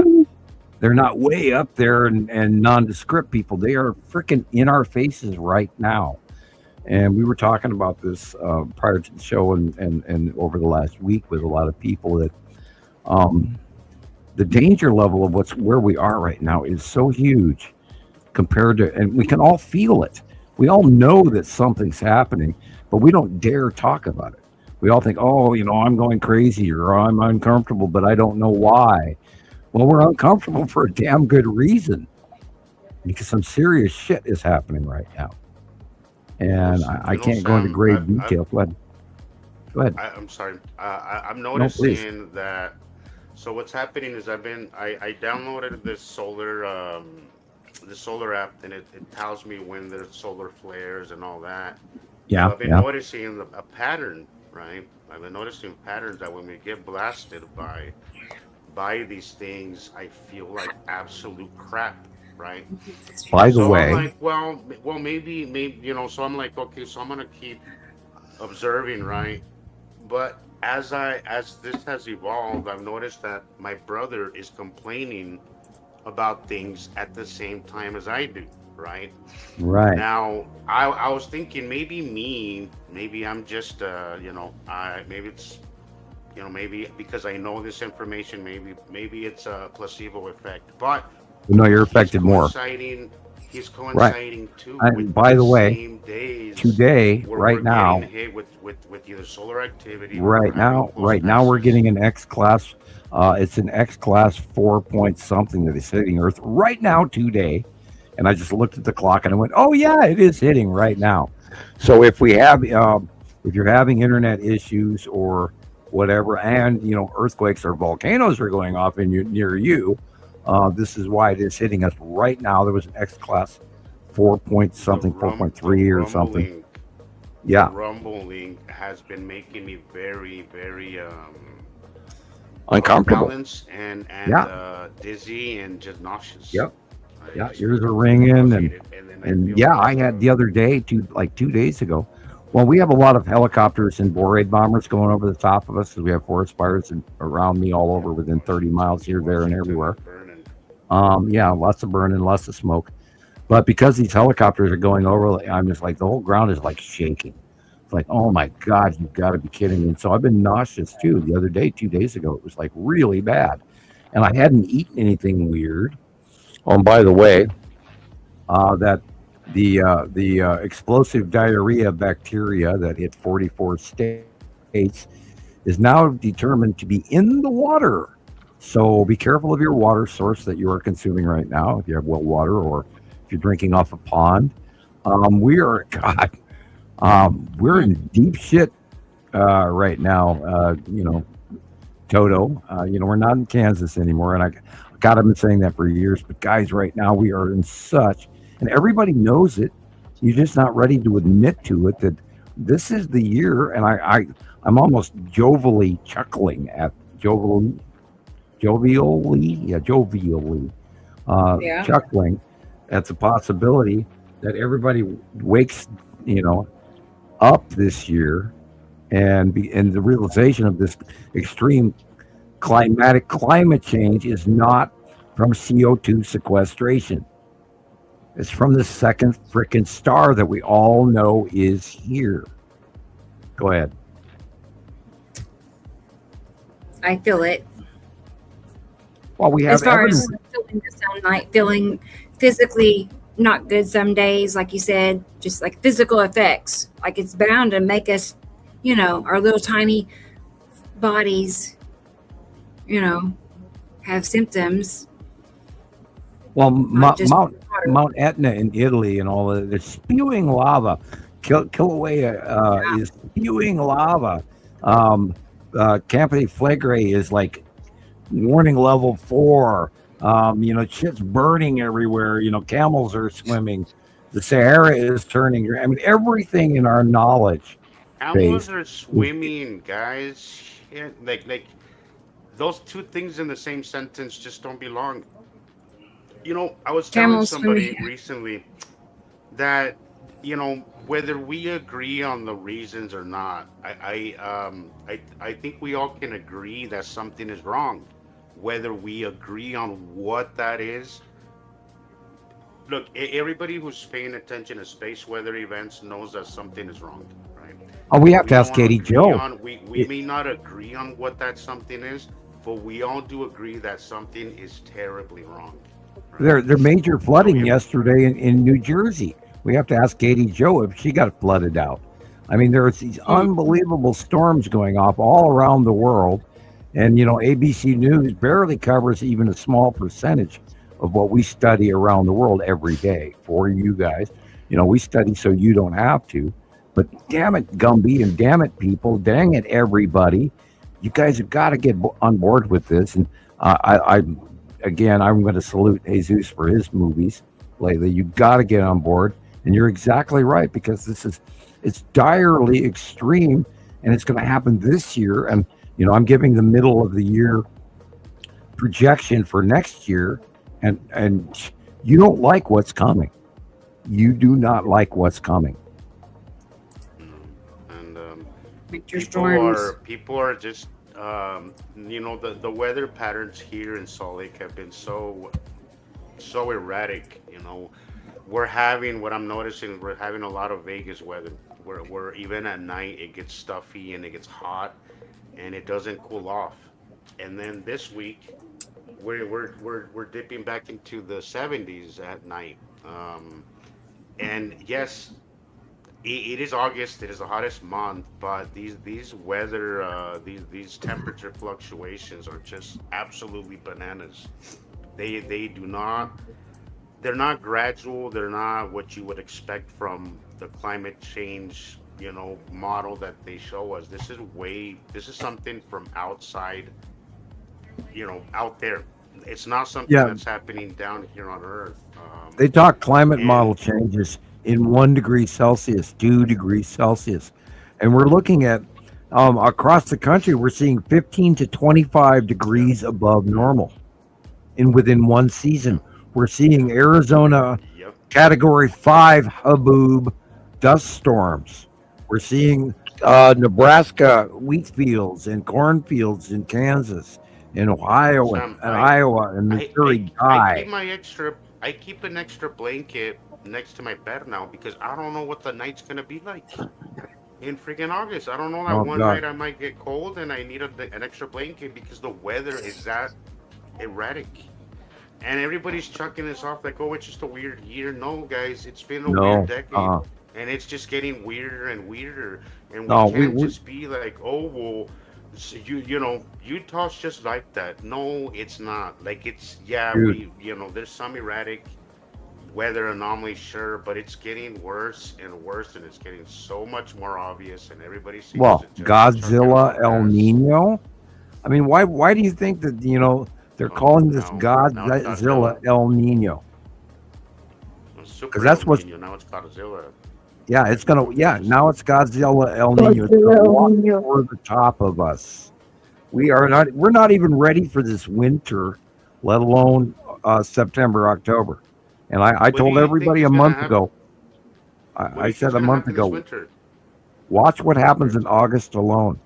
They're not way up there and nondescript, people. They are freaking in our faces right now. And we were talking about this prior to the show and over the last week with a lot of people that the danger level of where we are right now is so huge compared to, and we can all feel it. We all know that something's happening, but we don't dare talk about it. We all think, oh, I'm going crazy or I'm uncomfortable, but I don't know why. Well, we're uncomfortable for a damn good reason, because some serious shit is happening right now. And I can't go into great detail. Go ahead. I'm sorry. I'm noticing that. So what's happening is I downloaded this solar app, and it tells me when there's solar flares and all that. Yeah. So I've been noticing a pattern, right? I've been noticing patterns that when we get blasted by these things, I feel like absolute crap, right? By the way, I'm like, well, maybe, so I'm like, okay, so I'm gonna keep observing, right? But as this has evolved, I've noticed that my brother is complaining about things at the same time as I do, right? Right. Now, I was thinking maybe I'm just, maybe it's, maybe because I know this information, maybe it's a placebo effect, but you're affected more. He's coinciding too. And by the way, same days today, right now, hit with either solar activity. Right now, we're getting an X class. It's an X class 4 point something that is hitting Earth right now today. And I just looked at the clock and I went, oh yeah, it is hitting right now. So if we have, if you're having internet issues or whatever, and earthquakes or volcanoes are going off near you, this is why it is hitting us right now. There was an X class 4 point something, 4.3 or something. Yeah. Rumbling has been making me very, very uncomfortable, balanced and dizzy and just nauseous. Yep. Yeah, ears are ringing, and I had the other day, 2 days ago. Well, we have a lot of helicopters and Borade bombers going over the top of us, because we have forest fires around me all over within 30 miles here, there, and everywhere. Lots of burning, lots of smoke. But because these helicopters are going over, I'm just like, the whole ground is like shaking. It's like, oh my God, you've got to be kidding me. And so I've been nauseous too. The other day, 2 days ago, it was like really bad. And I hadn't eaten anything weird. Oh, and by the way, that the explosive diarrhea bacteria that hit 44 states is now determined to be in the water. So be careful of your water source that you are consuming right now, if you have well water or if you're drinking off a pond. We're in deep shit right now. Toto. We're not in Kansas anymore, and God, I've been saying that for years. But guys, right now we are in such, and everybody knows it. You're just not ready to admit to it that this is the year. And I'm almost jovially chuckling at jovially, chuckling. That's a possibility that everybody wakes, up this year, and the realization of this extreme climate change is not from CO2 sequestration. It's from the second frickin' star that we all know is here. Go ahead. I feel it. Well, we have as far evidence. as feeling physically not good some days, like you said, just like physical effects. Like it's bound to make us, our little tiny bodies you know, have symptoms. Well, Not just Mount Etna in Italy and all of they're spewing lava. Kilauea is spewing lava. Um, Campo Flegrei is like warning level 4. Shit's burning everywhere. Camels are swimming. The Sahara is turning. I mean, everything in our knowledge Animals base. are swimming, guys. Shit. Like those two things in the same sentence just don't belong. I was telling camels somebody swimming. recently that whether we agree on the reasons or not, I think we all can agree that something is wrong. Whether we agree on what that is, look, everybody who's paying attention to space weather events knows that something is wrong, right? Oh, we have to We ask don't Katie agree Joe. on we may not agree on what that something is, but we all do agree that something is terribly wrong, right? There major So flooding yesterday in New Jersey. We have to ask Katie Joe if she got flooded out. I mean, there's these unbelievable storms going off all around the world, and ABC News barely covers even a small percentage of what we study around the world every day for you guys. We study so you don't have to. But damn it, Gumby, and damn it, people, dang it, everybody, you guys have got to get on board with this. And again, I'm going to salute Jesus for his movies lately. You got to get on board, and you're exactly right because it's direly extreme, and it's going to happen this year. And I'm giving the middle of the year projection for next year, and you don't like what's coming. You do not like what's coming. and Winter people storms. are people are just the weather patterns here in Salt Lake have been so erratic. We're having what I'm noticing. We're having a lot of Vegas weather. Where even at night it gets stuffy and it gets hot and it doesn't cool off. And then this week we're dipping back into the 70s at night. And yes, it is August. It is the hottest month, but these weather these temperature fluctuations are just absolutely bananas. They do not they're not gradual. They're not what you would expect from the climate change model that they show us. This is something from outside, out there. It's not something Yeah, that's happening down here on Earth. they talk climate model And changes in 1 degree Celsius, 2 degrees Celsius, and we're looking at across the country. We're seeing 15 to 25 degrees above normal in within one season. We're seeing Arizona yep, Category 5 haboob dust storms. We're seeing Nebraska wheat fields and cornfields in Kansas, in Ohio Sam, and Iowa and Missouri I keep die. my extra I keep an extra blanket next to my bed now because I don't know what the night's gonna be like in freaking August. I don't know that Oh one God. night I might get cold and I need an extra blanket because the weather is that erratic. And everybody's chucking this off like, oh, it's just a weird year. No, guys, it's been a weird No. decade, and it's just getting weirder and weirder. And we No, can't we just be like, oh, well, Utah's just like that. No, it's not. Like it's yeah, dude. there's some erratic weather anomalies, sure, but it's getting worse and worse, and it's getting so much more obvious, and everybody seems Well, to just chuck it Godzilla, off El as Nino. I mean, why do you think that they're oh, calling this now it's Godzilla Godzilla. El Nino? It's Because Super that's El what's Nino. Now it's Godzilla. yeah, it's gonna yeah. Now it's Godzilla El Nino. It's gonna Godzilla El walk Nino. over the top of us. We're not even ready for this winter, let alone September, October. And I What do told you think everybody a is gonna month happen? ago. What do I you think's said a gonna month happen this ago, winter? watch what happens in August alone.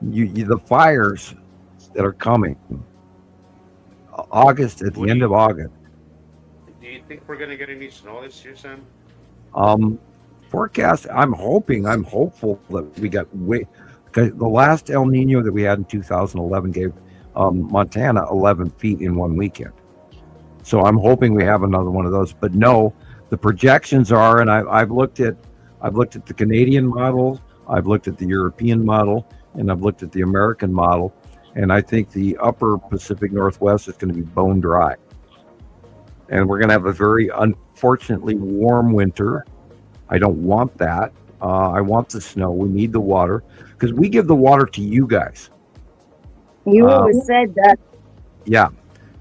The fires that are coming. August at What the end of August. do you think we're gonna get any snow this year, Sam? Um, Forecast. I'm hopeful that we got way. Because the last El Nino that we had in 2011 gave Montana 11 feet in one weekend. So I'm hoping we have another one of those. But no, the projections are, and I've looked at the Canadian model, I've looked at the European model, and I've looked at the American model, and I think the upper Pacific Northwest is going to be bone dry. And we're going to have a very unfortunately warm winter. I don't want that. I want the snow. We need the water because we give the water to you guys. You always said that. Yeah.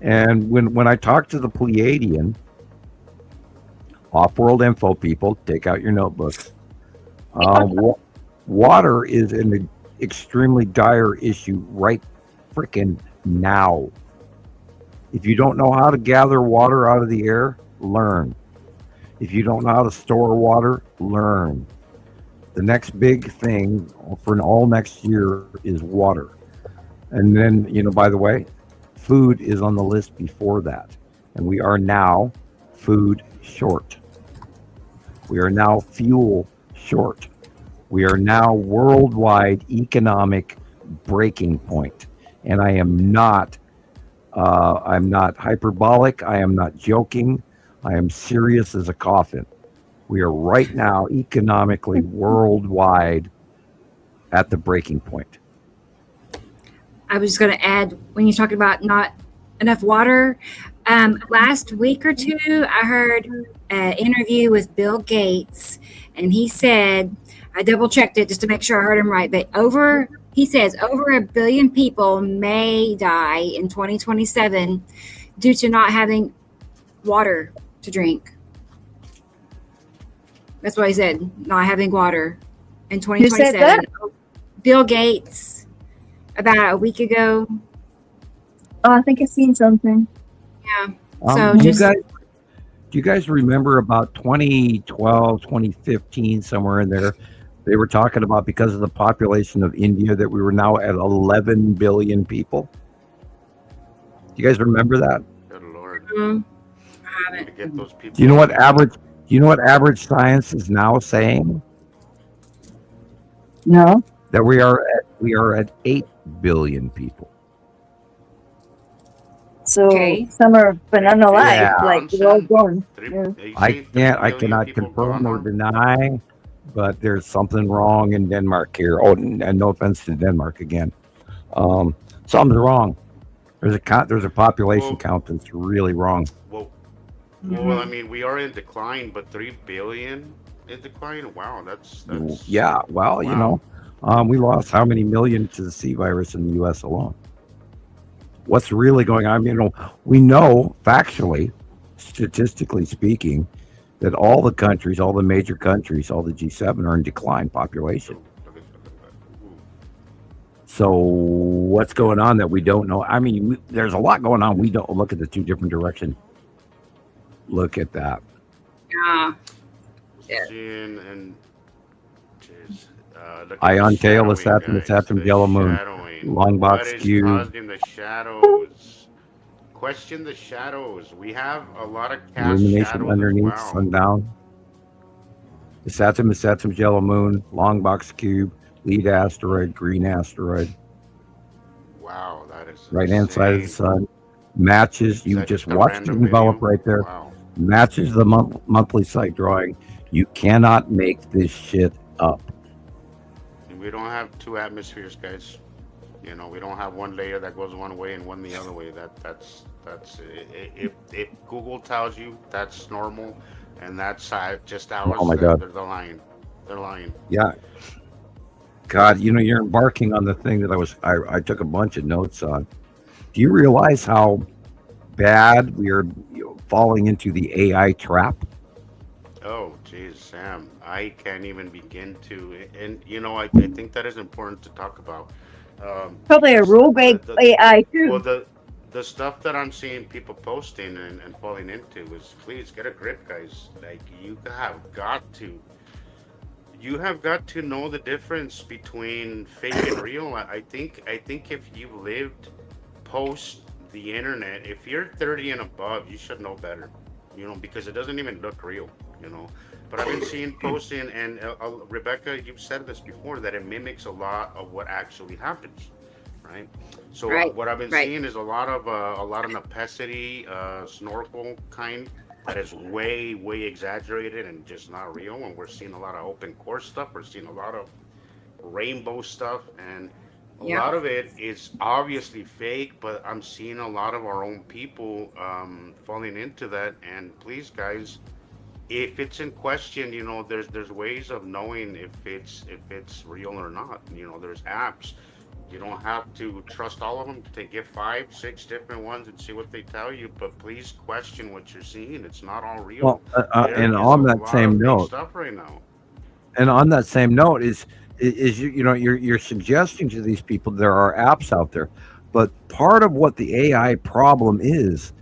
And when I talk to the Pleiadian, off-world info people, take out your notebooks. Water is an extremely dire issue right freaking now. If you don't know how to gather water out of the air, learn. If you don't know how to store water, learn. The next big thing for all next year is water. And then, by the way, food is on the list before that. And we are now food short. We are now fuel short. We are now worldwide economic breaking point. And I am not I'm not hyperbolic. I am not joking. I am serious as a coffin. We are right now economically worldwide at the breaking point. I was just going to add, when you're talking about not enough water, last week or two, I heard an interview with Bill Gates, and he said, I double checked it just to make sure I heard him right, but he says over 1 billion people may die in 2027 due to not having water to drink. That's what he said, not having water in 2027. Who said that? Bill Gates, about a week ago. Oh, I think I've seen something. Yeah. Do you guys remember about 2012, 2015, somewhere in there? They were talking about because of the population of India that we were now at 11 billion people. Do you guys remember that? Good Lord. I haven't. Get those people. Do you know what average science is now saying? No. That we are at 8 billion people. So Okay. some are banana life, Yeah. like they're all gone. Yeah. I cannot confirm or deny, but there's something wrong in Denmark here. Oh, and no offense to Denmark again. Something's wrong. There's a population count that's really wrong. Well, I mean, we are in decline, but 3 billion in decline. Wow, that's Yeah. Well, wow. we lost how many million to the C virus in the U.S. alone? What's really going on? We know factually, statistically speaking, that all the major countries, all the G7 are in decline population. So what's going on that we don't know? I mean, there's a lot going on. We don't look at the two different directions. Look at that. Yeah. And Ion tail, Saturn, yellow moon, long box cube. Causing the shadows? Question the shadows. We have a lot of cast Illumination shadows underneath, as well. sundown. The Saturn's yellow moon, long box cube, lead asteroid, green asteroid. Wow, that is right hand side of the sun. Matches. You just watch it develop right there. Wow. Matches the monthly site drawing. You cannot make this shit up. And we don't have two atmospheres, guys. We don't have one layer that goes one way and one the other way. That's if Google tells you that's normal, and that's just ours. Oh my God. They're lying. They're lying. Yeah. God, you're embarking on the thing that I took a bunch of notes on. Do you realize how bad we are falling into the AI trap? Oh, geez, Sam, I can't even begin to. And I think that is important to talk about. Probably a rule-based AI too. Well, the stuff that I'm seeing people posting and falling into is, please get a grip, guys. Like, you have got to know the difference between fake and real. I think if you've lived post the internet, if you're 30 and above, you should know better, because it doesn't even look real, But I've been seeing posting, and Rebecca, you've said this before, that it mimics a lot of what actually happens, right? So what I've been seeing is a lot of nepacity, snorkel kind that is way exaggerated and just not real. And we're seeing a lot of open core stuff. We're seeing a lot of rainbow stuff, and A Yeah. lot of it is obviously fake, but I'm seeing a lot of our own people falling into that. And please, guys, if it's in question, there's ways of knowing if it's real or not. There's apps. You don't have to trust all of them. Take get 5, 6 different ones and see what they tell you. But please question what you're seeing. It's not all real. Well, There and is a on that lot same of fake note, stuff right now. is you're suggesting to these people there are apps out there, but part of what the AI problem is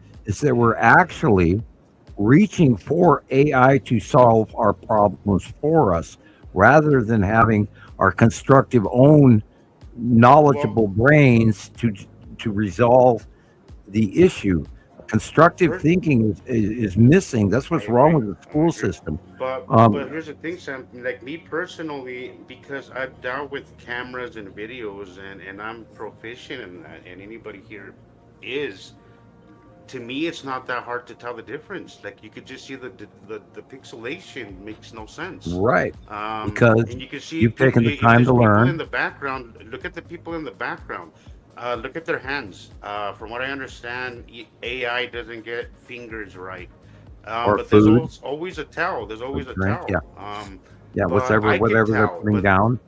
that we're actually reaching for AI to solve our problems for us rather than having our constructive own Well, knowledgeable brains to resolve the issue. Constructive first, thinking is missing. That's I what's wrong agree. with the I school agree. system. But Um, here's the thing, Sam. Like me personally, because I've dealt with cameras and videos, and I'm proficient in that, and anybody here is. To me, it's not that hard to tell the difference. Like you could just see the pixelation makes no sense. right, because And you can see you've taken the if time there's to people in learn, the background. Look at the people in the background. Look at their hands. From what I understand, AI doesn't get fingers right. or But there's food, always a tell. There's or always a drink. Yeah, tell. yeah, But whatever I can whatever they're tell. putting down.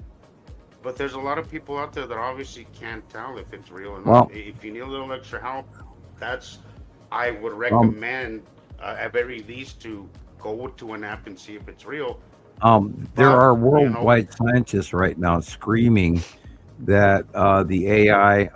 But there's a lot of people out there that obviously can't tell if it's real or not. Well, If you need a little extra help, that's I would um, recommend at very least to go to an app and see if it's real. there But are you know, worldwide scientists right now screaming that the AI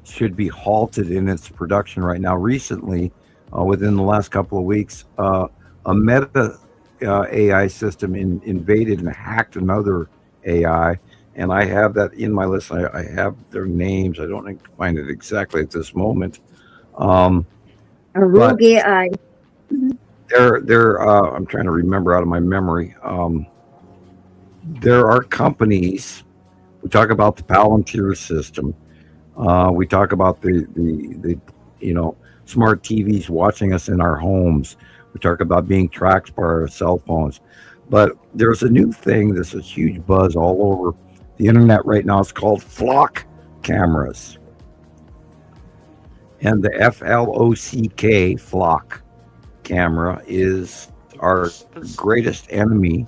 should be halted in its production right now. Recently, within the last couple of weeks, a Meta AI system invaded and hacked another AI. And I have that in my list. I have their names. I don't find it exactly at this moment. Um, A but rogue AI. Mhm. they're I'm trying to remember out of my memory. There are companies. We talk about the Palantir system. We talk about the you know smart TVs watching us in our homes. We talk about being tracked by our cell phones. But there's a new thing. There's a huge buzz all over the internet right now. It's called flock cameras, and the flock camera is our greatest enemy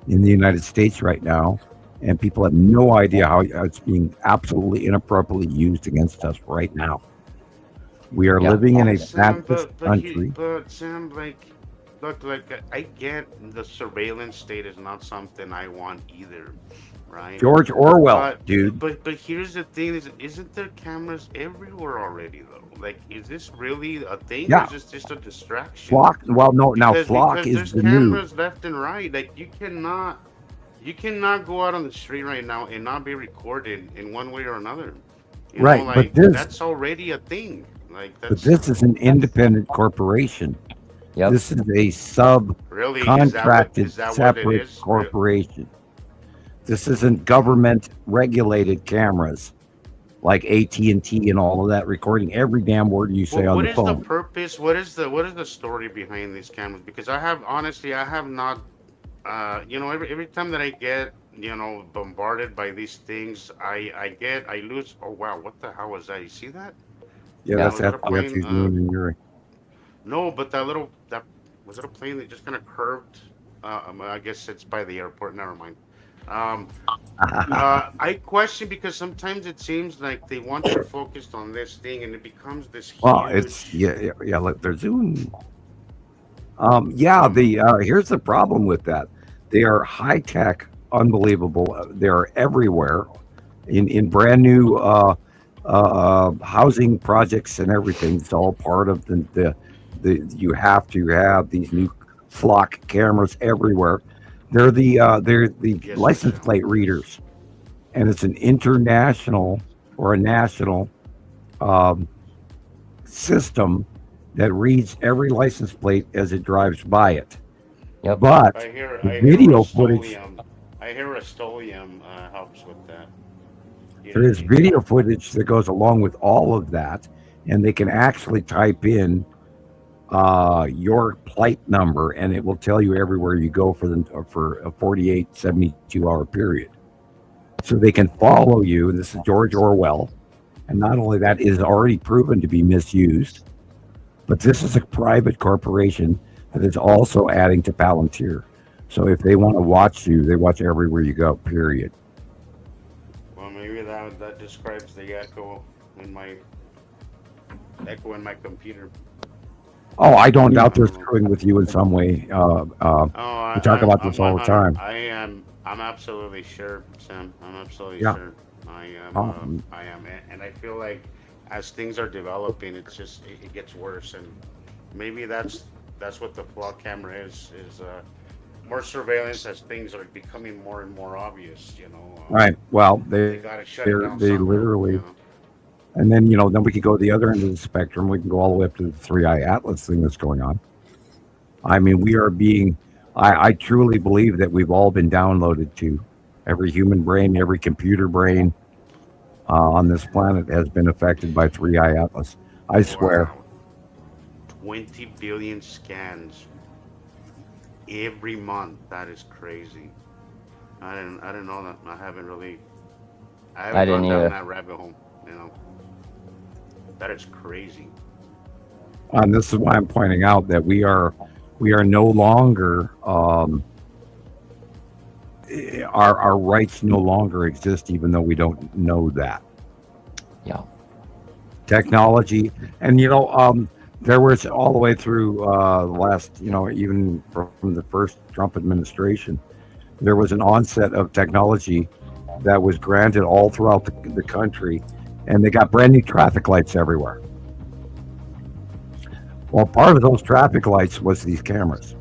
in the United States right now, and people have no idea how it's being absolutely inappropriately used against us right now. We are Yep. living in a Sam, fascist but country. Sam, like, look, like I get the surveillance state is not something I want either, right? George Orwell, But dude. but here's the thing: isn't there cameras everywhere already though? Like, is this really a thing, or Yeah, is this just a distraction? flock. Well, no, now flock Because is there's the new. cameras left and right. Like you cannot go out on the street right now and not be recorded in one way or another. Right, Like that's already a thing. Like but that's this is an independent corporation. Yep. This is a really subcontracted, is that what it separate is? corporation. This isn't government regulated cameras like AT&T and all of that recording every damn word you say on What the is the phone. purpose? What is the story behind these cameras? Because I have not. Every time that I get bombarded by these things, I lose. Oh wow, what the hell was that? You see that? Yeah, Yeah. that's Was that a plane? FTF's Moon Urine. No, but that was it a plane that just kind of curved. I guess it's by the airport. Never mind. Um, I question because sometimes it seems like they want you focused on this thing, and it becomes this Well, it's huge. yeah. Look, they're zooming. Yeah. Um, The here's the problem with that. They are high tech, unbelievable. They are everywhere in brand new housing projects and everything. It's all part of the you have to have these new flock cameras everywhere. They're the yes, sir, license Sam. plate Yes. readers, and it's an international or a national um, system that reads every license plate as it drives by it. Yep. But the I hear video footage, Rust-Oleum. I hear Rust-Oleum helps with that. there is You video know. footage that goes along with all of that, and they can actually type in your plate number, and it will tell you everywhere you go for a 48, 72 hour period. so they can follow you. And this is George Orwell. And not only that, it is already proven to be misused, but this is a private corporation that is also adding to Palantir. So if they want to watch you, they watch everywhere you go, period. Well, maybe that describes the echo in my computer. Oh, I don't doubt they're screwing with you in some way. Oh, We talk about this all the time. I'm absolutely sure, Sam. I'm absolutely Yeah. sure. I am. Um, I am, and I feel like as things are developing, it gets worse, and maybe that's what the flaw camera is more surveillance as things are becoming more and more obvious. Right. Well, They gotta shut it down they somewhere. literally, and then then we could go the other end of the spectrum. We can go all the way up to the three-eye atlas thing that's going on. I mean, we are being. I truly believe that we've all been downloaded to. Every human brain, every computer brain on this planet has been affected by three-eye atlas. I swear. Wow. 20 billion scans every month. That is crazy. I didn't know that. I haven't I didn't gone down either. that rabbit hole. That is crazy. And this is why I'm pointing out that we are no longer our rights no longer exist, even though we don't know that. Yeah. Technology, and there was all the way through the last, even from the first Trump administration, there was an onset of technology that was granted all throughout the country, and they got brand new traffic lights everywhere. Well, part of those traffic lights was these cameras.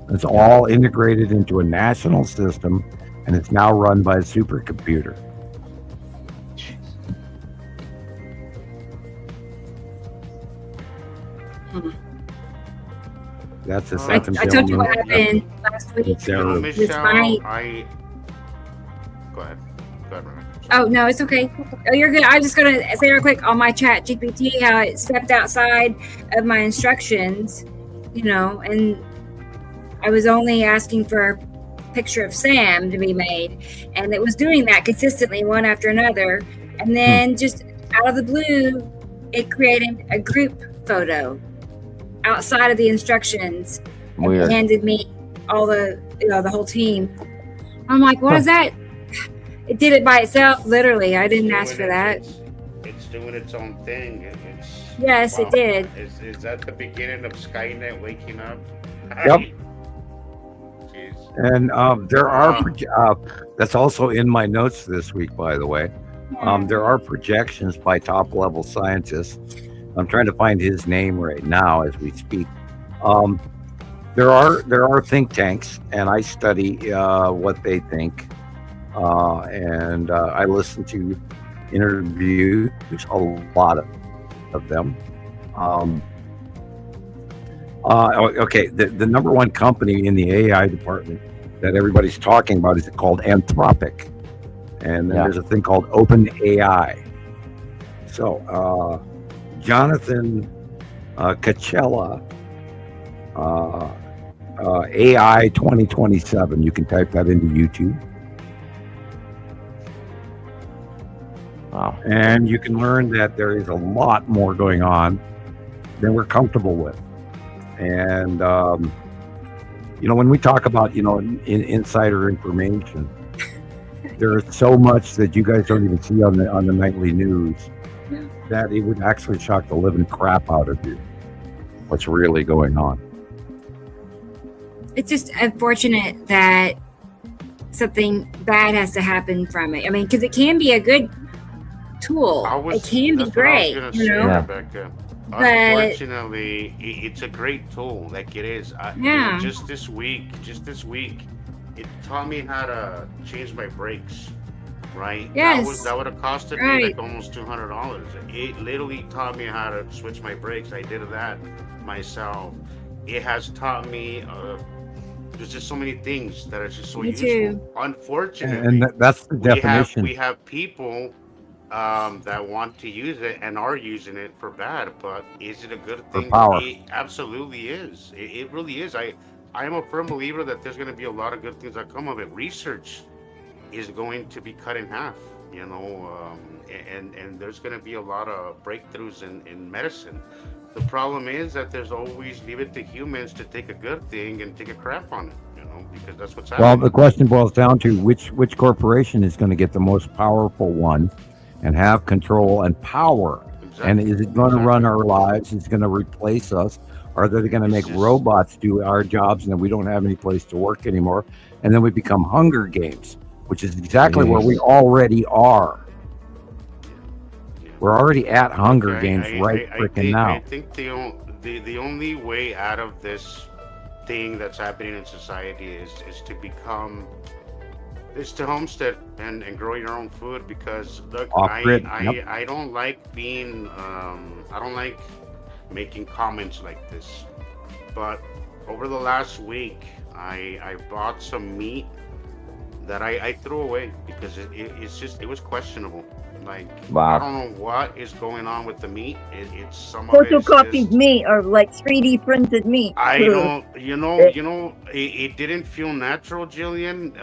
It's all integrated into a national system, and it's now run by a supercomputer. That's the I second. I told you what happened last week. Terrible. Michelle, my- Go ahead. Go ahead, Rebecca. Oh no, it's okay. Oh, you're good. I'm just gonna say real quick on my chat GPT how it stepped outside of my instructions, and I was only asking for a picture of Sam to be made, and it was doing that consistently one after another, and then just out of the blue, it created a group photo outside of the instructions and Weird. handed me all the whole team. I'm like, what is that? It did it by itself, literally. I didn't ask for that. It's doing its own thing. Yes, it did. Is that the beginning of Skynet waking up? Yep. Jeez. And there are that's also in my notes this week, by the way. There are projections by top level scientists. I'm trying to find his name right now as we speak. There are think tanks, and I study what they think, and I listen to interviews, a lot of them. Okay, the number one company in the AI department that everybody's talking about is called Anthropic, and then there's a thing called OpenAI. So Jonathan Cacella, AI 2027. You can type that into YouTube. Wow. And you can learn that there is a lot more going on than we're comfortable with. And, when we talk about, insider information, there is so much that you guys don't even see on the nightly news that it would actually shock the living crap out of you. What's really going on? It's just unfortunate that something bad has to happen from it. I mean, because it can be a good tool. It can be great, Yeah. Rebecca. Unfortunately, it's a great tool, like it is. Yeah. Just this week, it taught me how to change my brakes. Right? Yes. That would have costed me like almost $200. It literally taught me how to switch my brakes. I did that myself. It has taught me. There's just so many things that are just so useful. Too. Unfortunately, And that's the definition. We have people that want to use it and are using it for bad. But is it a good thing? For power. It absolutely is. It really is. I am a firm believer that there's going to be a lot of good things that come of it. Research is going to be cut in half. And there's going to be a lot of breakthroughs in medicine. The problem is that there's always leave it to humans to take a good thing and take a crap on it, because that's what's Well, the happening. question boils down to which corporation is going to get the most powerful one and have control and power. And Exactly, is it going to run exactly. our lives? Is it going to replace us? Are they going to It's make just, robots do our jobs and then we don't have any place to work anymore? And then we become Hunger Games, which is exactly where we Jeez. already are. yeah, yeah. We're already at Look, Hunger Games right freaking I now. think the only way out of this thing that's happening in society is to become is to homestead and grow your own food, because look, Off grid. Yep. I don't like being I don't like making comments like this, but over the last week I bought some meat that I threw away because it was questionable. Like, I Wow. don't know what is going on with the meat. It's some of it is Photocopied just meat or like 3D printed meat. I Ugh. don't it didn't feel natural, Jillian.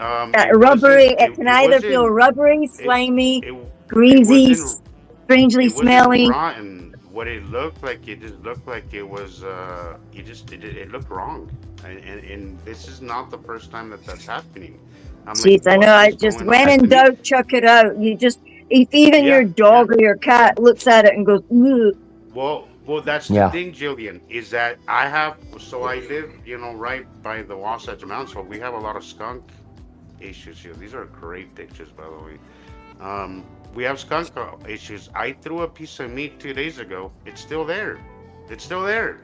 Rubbery. It can It either feel wasn't rubbery, it slimy, it it greasy, wasn't strangely it wasn't smelly. rotten. What it looked like, it just looked like it was it looked wrong. And this is not the first time that that's happening. I'm like, Jeez, I know. what I is just going on when with the in meat? doubt, chuck it out. You just if even your Yeah, yeah. dog or your cat looks at it and goes, "Ugh." Well, that's the Yeah. thing, Jillian, is that I live, right by the Wasatch Mountains, so we have a lot of skunk issues here. These are great pictures, by the way. We have skunk issues. I threw a piece of meat 2 days ago. It's still there. It's still there.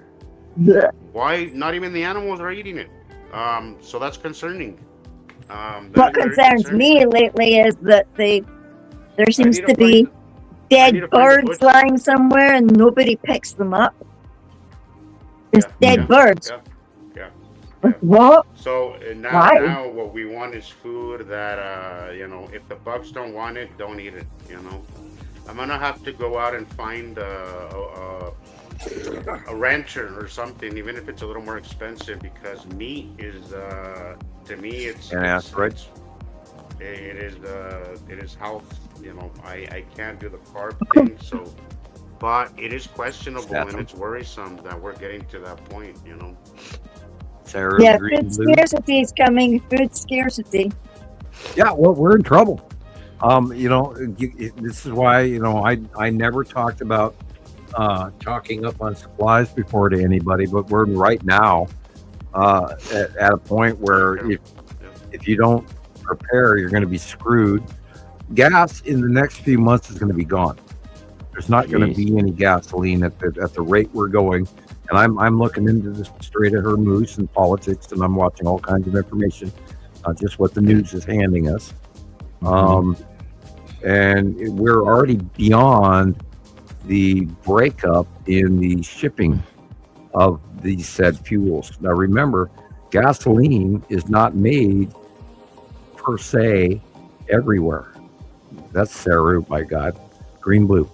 Blech. Why? Not even the animals are eating it. So that's concerning. That What is very concerns concerning. me lately is that there I seems need to to be find. I need dead to find the birds butcher. lying somewhere and nobody picks them up. Just Yeah, dead Mm. yeah, birds. yeah, yeah, Like, yeah. what? So Why? now what we want is food that if the bugs don't want it, don't eat it. I'm gonna have to go out and find a rancher or something, even if it's a little more expensive, because meat is to me And asteroid. it is health. I can't do the carb thing, so but it is questionable and Statham. it's worrisome that we're getting to that point. Sarah Yeah, Green food Blue. scarcity is coming. Food scarcity. Yeah, well, we're in trouble. This is why I never talked about talking up on supplies before to anybody, but we're right now at a point where Okay. Yeah. if you don't prepare, you're going to be screwed. Gas in the next few months is going to be gone. There's not going to Jeez. be any gasoline at the rate we're going. And I'm looking into the Strait of Hormuz and politics, and I'm watching all kinds of information, not just what the news is handing us. Um, and we're already beyond the breakup in the shipping of these said fuels. Now, remember, gasoline is not made per se everywhere. That's Saru, my God, green blue.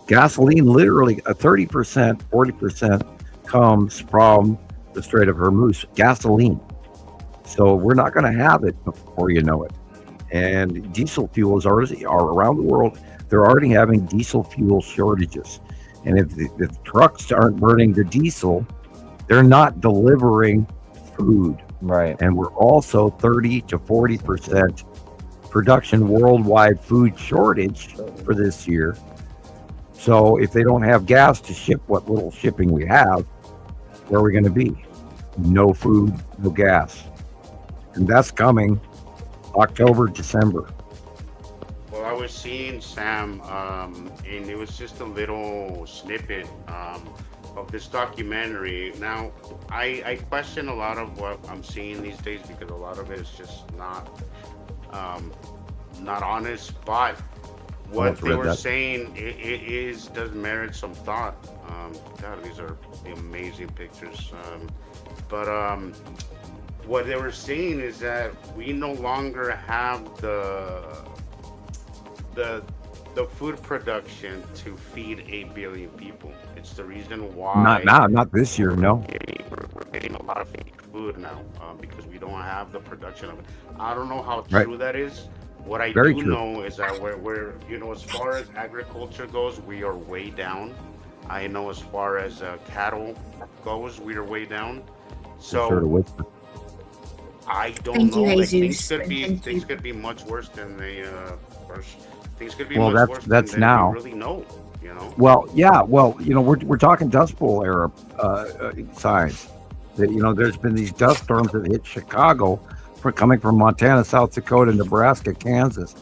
Gasoline, literally, 30%, 40% comes from the Strait of Hormuz. Gasoline. So we're not going to have it before you know it. And diesel fuels are around the world. They're already having diesel fuel shortages. And if the trucks aren't burning the diesel, they're not delivering food. Right. And we're also 30 to 40% production worldwide food shortage for this year. So if they don't have gas to ship what little shipping we have, where are we going to be? No food, no gas. And that's coming October, December. Well, I was seeing Sam, and it was just a little snippet of this documentary. Now, I question a lot of what I'm seeing these days because a lot of it is just not honest. But what Almost they read were that. saying does merit some thought. God, these are amazing pictures. But what they were saying is that we no longer have the the food production to feed 8 billion people. It's the reason why Not this year, no. we're getting a lot of food now because we don't have the production of it. I don't know how Right. true that is. What I Very do true. know is that we're as far as agriculture goes, we are way down. I know as far as cattle goes, we are way down. Just sort So of whisper. I don't Thank you, know. Like Jesus. And thank things you. could be much worse than they first. Things could be Well, much worse that's than we now. really know. You know. Well, yeah. Well, we're talking Dust Bowl era signs. That there's been these dust storms that hit Chicago, coming from Montana, South Dakota, Nebraska, Kansas,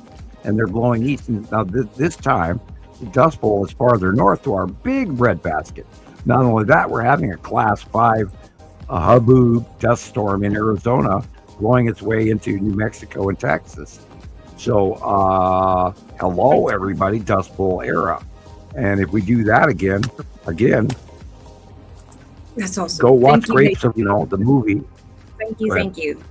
and they're blowing east. And now this time, the Dust Bowl is farther north to our big breadbasket. Not only that, we're having a Class 5 Haboob dust storm in Arizona, blowing its way into New Mexico and Texas. So, hello, everybody, Dust Bowl era. And if we do that again, That's awesome. go watch Thank you, Grapes of the movie. Thank you. Go ahead. Thank you.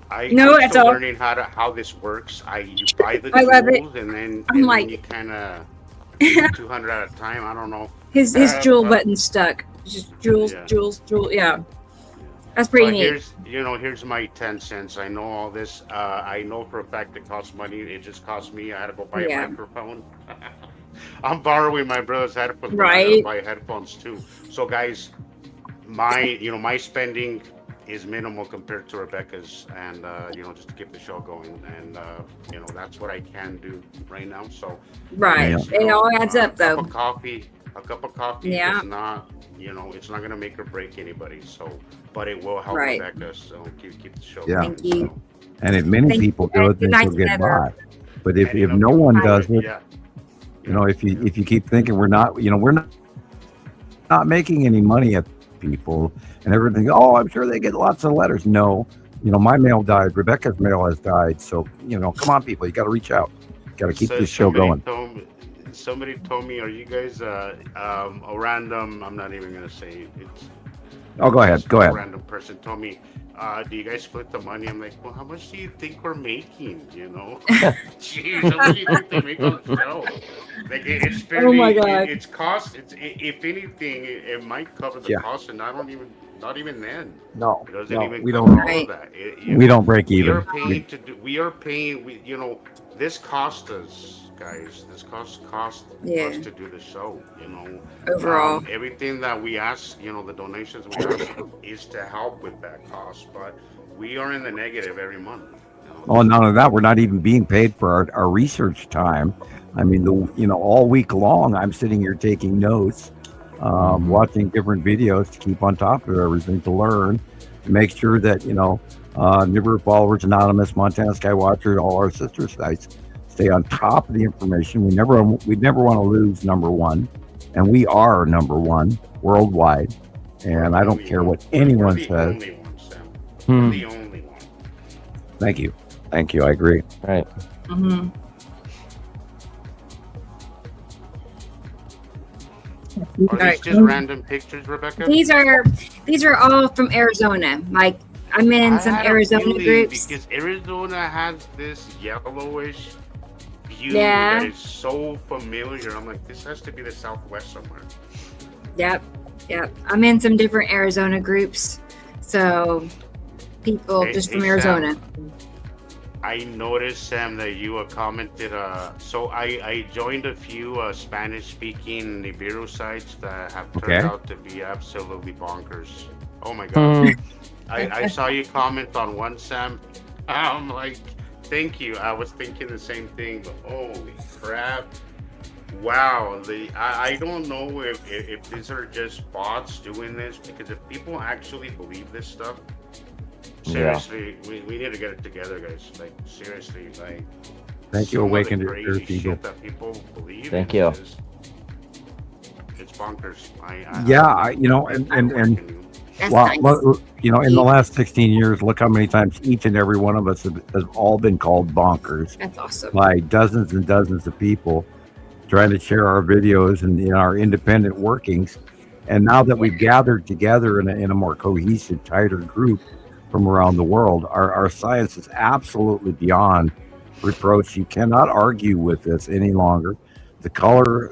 I'm That's still all. learning how this works. You buy the I love it. jewels and then I'm like- you kind of do 200 at a time. I don't know. His jewel But- button stuck. Just jewels, Yeah. jewels. Yeah, that's pretty But neat. here's my 10 cents. I know all this. I know for a fact it costs money. It just cost me. I had to go buy Yeah. a microphone. I'm borrowing my brother's headphones. But I Right. gotta buy headphones too. So guys, my spending is minimal compared to Rebecca's, and just to keep the show going, and that's what I can do right now. So Right. guys, It all adds up, a though. cup of coffee Yeah. is not, it's not gonna make or break anybody. So, but it will help Right. Rebecca. So keep the show Yeah. going. Thank you. So, And if many Thank you, people do guys. it, Good then night she'll get together. by. But if and, no one does it, yeah. if you keep thinking we're not making any money at people and everything, I'm sure they get lots of letters. No, my mail died. Rebecca's mail has died. So, come on, people, you got to reach out. Got to keep So this show going. Somebody told me, are you guys a random? I'm not even gonna say it's. Oh, go ahead. Go A ahead. random person told me, do you guys split the money? I'm like, well, how much do you think we're making? Jeez, how much do you think they make on the show? Like it's barely, Oh my God. it's cost. If anything, it might cover the Yeah. cost, and not even then. No, It doesn't no, even we cover don't. all Right. of that. We don't break We even. are paying to do. We are paying. This cost us, guys. This cost Yeah. us to do the show. Overall. Everything that we ask, the donations we ask is to help with that cost. But we are in the negative every month. Oh, none of that. We're not even being paid for our research time. I mean, all week long, I'm sitting here taking notes, watching different videos to keep on top of everything, to learn, to make sure that, Nibiru Followers Anonymous, Montana Skywatcher, all our sister sites stay on top of the information. We never want to lose number one, and we are number one worldwide. And I don't care what anyone says. We're the only one, Sam. Hmm. We're the only one. Thank you. I agree. Right. Mm-hmm. Are Right. these just random pictures, Rebecca? These are all from Arizona. Like I'm in some I had a Arizona feeling groups. because Arizona has this yellowish hue Yeah. that is so familiar. I'm like, this has to be the Southwest somewhere. Yep. I'm in some different Arizona groups. So people Hey, just hey, from Arizona. I noticed, Sam, that you commented. So I joined a few Spanish-speaking Nibiru sites that have turned Okay. out to be absolutely bonkers. Oh my God. Hmm. I saw you comment on one, Sam. I'm like, thank you. I was thinking the same thing, but holy crap. Wow. I don't know if these are just bots doing this, because if people actually believe this stuff, Yeah. seriously, we need to get it together, guys. Like, seriously, like. Thank you, some of the Awakened crazy Earth Eagle. shit that people believe. Thank in you. is- It's bonkers. And That's well, nice. in the last 16 years, look how many times each and every one of us has all been called bonkers That's awesome. by dozens and dozens of people trying to share our videos and our independent workings. And now that we've gathered together in a more cohesive, tighter group from around the world, our science is absolutely beyond reproach. You cannot argue with this any longer. The color,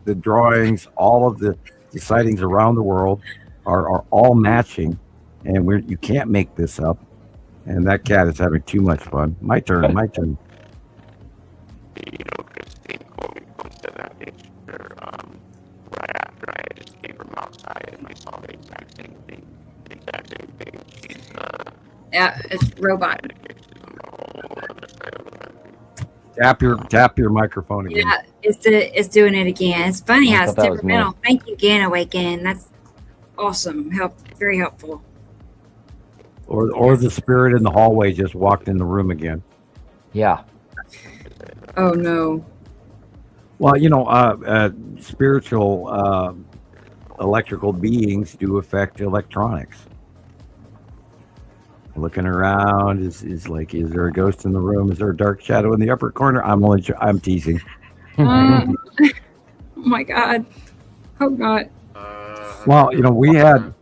the drawings, all of the sightings around the world, are all matching, and you can't make this up. And that cat is having too much fun. My turn. My turn. You know, Christine Colby posted that picture right after I just came from outside and I saw the exact same thing. The exact same thing. She's Yeah, it's robot. on the whole other side of the country. Tap your microphone again. Yeah, it's doing it again. It's funny I how it's thought that was temperamental. Thank you again, Awaken. That's awesome. Very helpful. Or the spirit in the hallway just walked in the room again. Yeah. Oh no. Well, you know, spiritual electrical beings do affect electronics. Looking around is like, is there a ghost in the room? Is there a dark shadow in the upper corner? I'm teasing. Oh my God. Hope not. Well, you know, we had.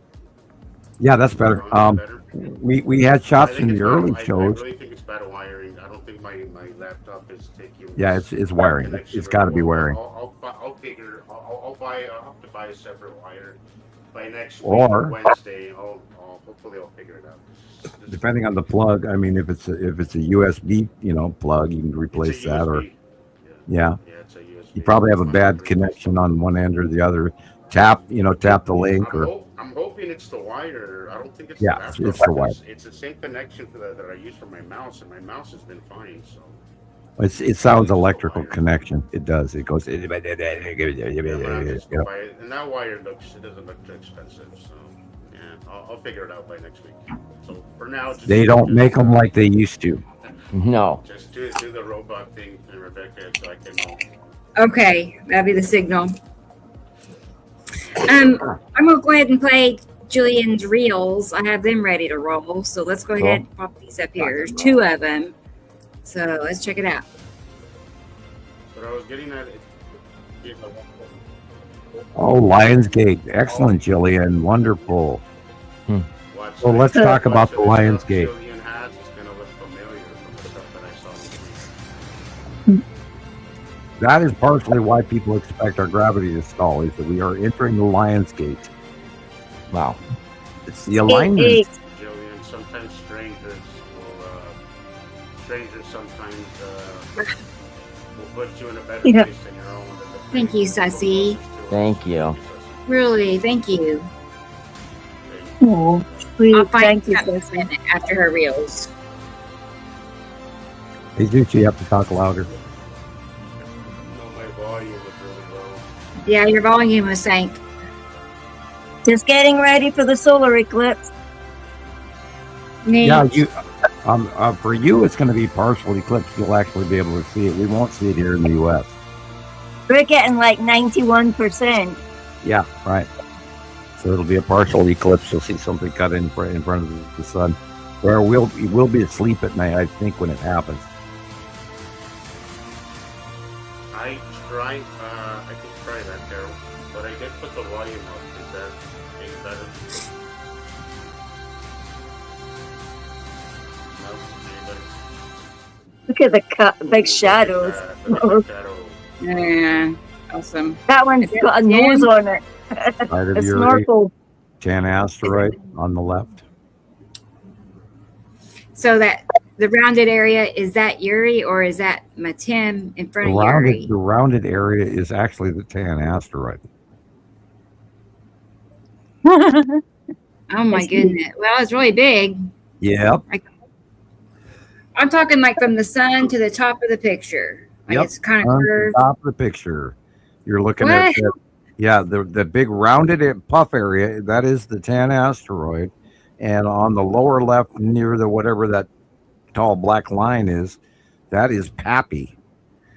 Yeah, that's better. Better? We had shots from the early I shows. really think it's bad wiring. I don't think my laptop is taking. Yeah, it's wiring. It's got to be wiring. I'll figure. I'll have to buy a separate wire by next week Or- Wednesday. Hopefully I'll figure it out. Depending on the plug, I mean, if it's a USB, you know, plug, you can replace It's a that. Or USB. yeah, It's a USB. you probably have a bad connection on one end or the other. Tap the link, or I'm hoping it's the wire. I don't think it's Yeah, the it's laptop. the wire. It's the same connection that I use for my mouse, and my mouse has been fine. So it sounds electrical connection. It does. It goes. I'm gonna just You know. buy it. And that wire doesn't look too expensive. So yeah, I'll figure it out by next week. So for now, They don't make them like they used to. No. Just do the robot thing, and Rebecca, so I can know. Okay, that'll be the signal. I'm gonna go ahead and play Julian's reels. I have them ready to roll. So let's go ahead and pop these up here. There's two of them. So let's check it out. But I was getting at it. Oh, Lionsgate, excellent, Jillian, wonderful. So let's talk about the Lionsgate. Jillian has is gonna look familiar from the stuff that I saw. That is partially why people expect our gravity to stall, is that we are entering the Lionsgate. Wow. It's the alignment. Jillian, sometimes strangers sometimes will put you in a better Yeah. place than your own. Thank you, Sussy. Thank you. Really, thank you. Oh, sweet. I'll find Thank you, something Ceci. after her reels. Hey, Zuchi, you have to talk louder. No, my volume was really low. Yeah, your volume was sank. Just getting ready for the solar eclipse. Neat. Yeah, for you, it's going to be partial eclipse. You'll actually be able to see it. We won't see it here in the U.S. We're getting like 91%. Yeah, right. So it'll be a partial eclipse. You'll see something cut in front of the sun. Where we'll be asleep at night, I think, when it happens. I can try that, Carol. But I did put the volume up. Is that any better? No? Any better? Look at the big shadows. Look at the shadow. Yeah, awesome. That one's got a nose on it. Right of A your snorkel. Tan asteroid on the left. So that the rounded area, is that Uri or is that Matim in front of Uri? The rounded area is actually the Tan asteroid. Oh my goodness. Well, it's really big. Yep. I'm talking like from the sun to the top of the picture. Like Yep. it's kind of On the curved. top of the picture. You're looking What? at the big rounded puff area. That is the Tan asteroid. And on the lower left, near the whatever that tall black line is, that is Pappy,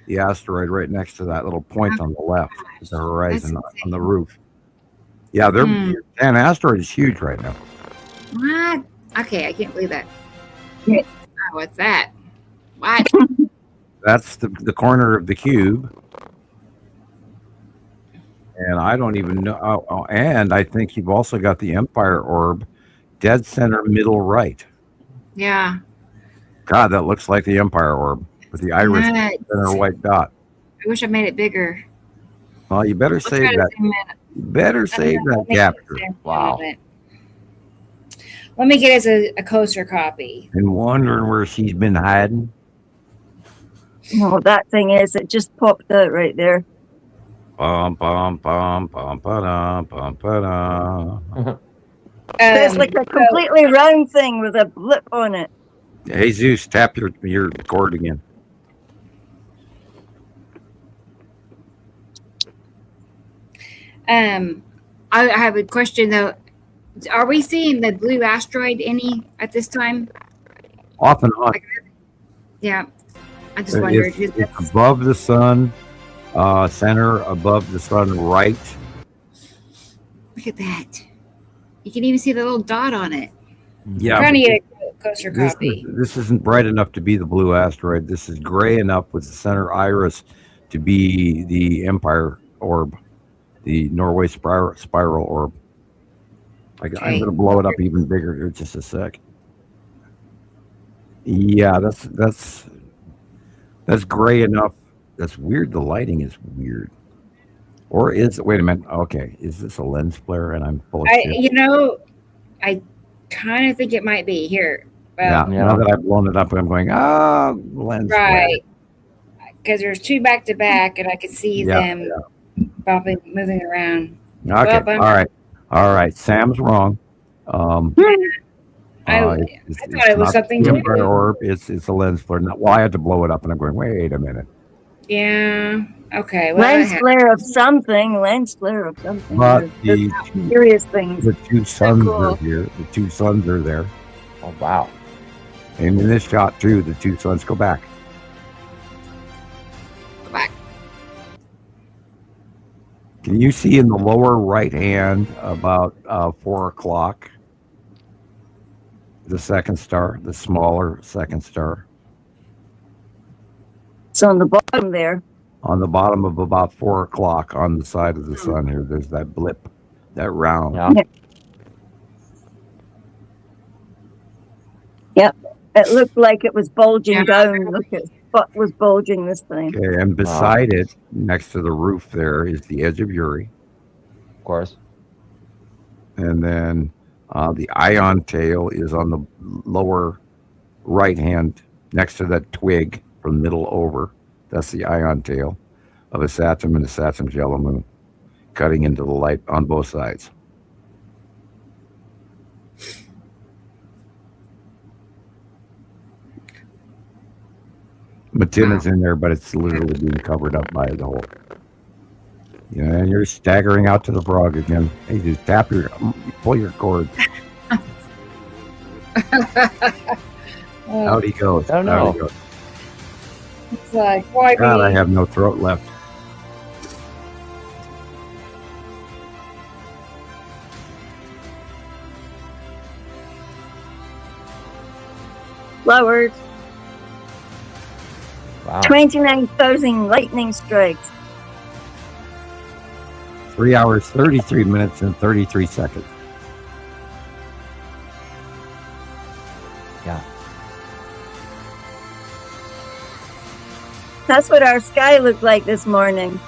the asteroid right next to that little point on the left, the horizon on the roof. Yeah, Tan asteroid is huge right now. What? Okay, I can't believe that. Oh, what's that? What? That's the corner of the cube. And I don't even know. Oh, and I think you've also got the Empire orb, dead center middle right. Yeah. God, that looks like the Empire orb with the iris Nuts. center white dot. I wish I made it bigger. Well, you better I'll save try to that. zoom in. Better save that capture. Wow. Let me get us a closer copy. And wondering where she's been hiding. Well, that thing is, it just popped out right there. Bum, bum, bum, bum, ba-dum, bum, ba-dum. It's like a completely round thing with a blip on it. Hey, Zeus, tap your cord again. I have a question though. Are we seeing the blue asteroid any at this time? Off and on. Yeah, I just wondered. It's above the sun, center above the sun, right. Look at that. You can even see the little dot on it. Yeah. I'm trying to get a closer copy. This isn't bright enough to be the blue asteroid. This is gray enough with the center iris to be the Empire orb, the Norway spiral orb. I'm going to blow it up even bigger here just a sec. Yeah, that's gray enough. That's weird. The lighting is weird. Or wait a minute. Okay, is this a lens flare? And I'm full of shit. I kind of think it might be here. Yeah. Now that I've blown it up, I'm going, lens flare. Right. Because there's two back to back, and I can see them moving around. Okay. All right. Sam's wrong. I thought it was something different. Orb. It's a lens flare. Well, I had to blow it up, and I'm going, wait a minute. Yeah. Okay. Well, lens flare of something. But the curious things. The two suns are here. The two suns are there. Oh wow! And in this shot too, the two suns go back. Can you see in the lower right hand about 4 o'clock? The second star, the smaller second star. It's on the bottom there. On the bottom of about 4 o'clock on the side of the sun here, there's that blip, that round. Yeah. Yep. It looked like it was bulging down. Look, its butt was bulging this thing. Okay, and beside it, next to the roof there, is the edge of Uri. Of course. And then the ion tail is on the lower right hand next to that twig from middle over. That's the ion tail of a Saturn and a Saturn's yellow moon, cutting into the light on both sides. Matina's in there, but it's literally being covered up by the hole. Yeah, and you're staggering out to the frog again. Hey, just pull your cord. Out he goes. Oh no. Out he goes. It's like, why God, I have no throat left. Flowers. Wow. 29,000 lightning strikes. 3 hours, 33 minutes, and 33 seconds. Yeah. That's what our sky looked like this morning.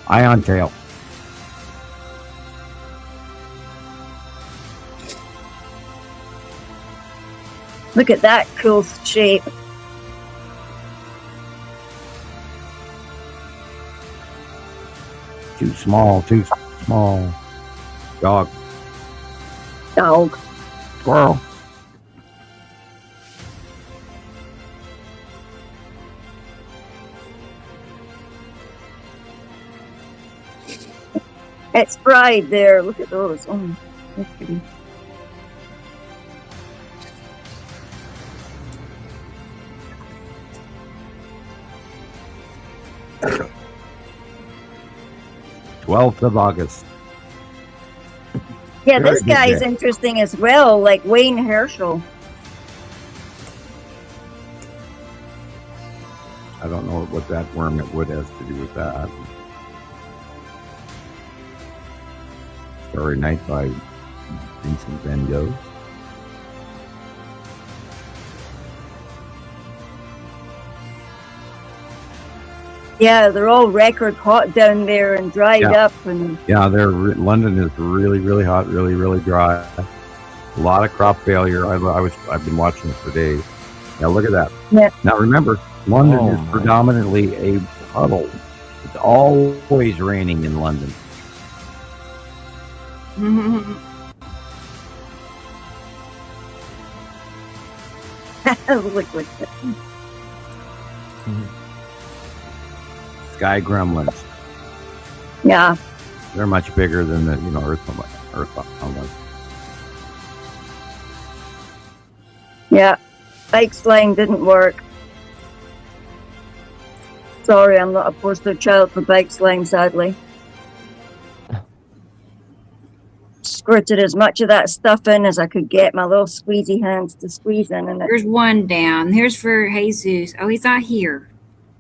Ion tail. Look at that cool shape. Too small. Dog. Squirrel. It's fried there. Look at those. Oh, that's pretty. Okay. 12th of August. Yeah, this Very good guy's day. interesting as well, like Wayne Herschel. I don't know what that worm at Wood has to do with that. Starry Night by Vincent Van Gogh. Yeah, they're all record hot down there and dried Yeah. up. And Yeah, London is really, really hot, really, really dry. A lot of crop failure. I've been watching it for days. Now look at that. Yeah. Now remember, London Oh, is my. predominantly a puddle. It's always raining in London. look like that. Sky gremlins. Yeah. They're much bigger than the Earth ones. Yeah. Bike slang didn't work. Sorry, I'm not a poster child for bike slang, sadly. Squirted as much of that stuff in as I could get my little squeezy hands to squeeze in. And There's one down. Here's for Jesus. Oh, he's not here.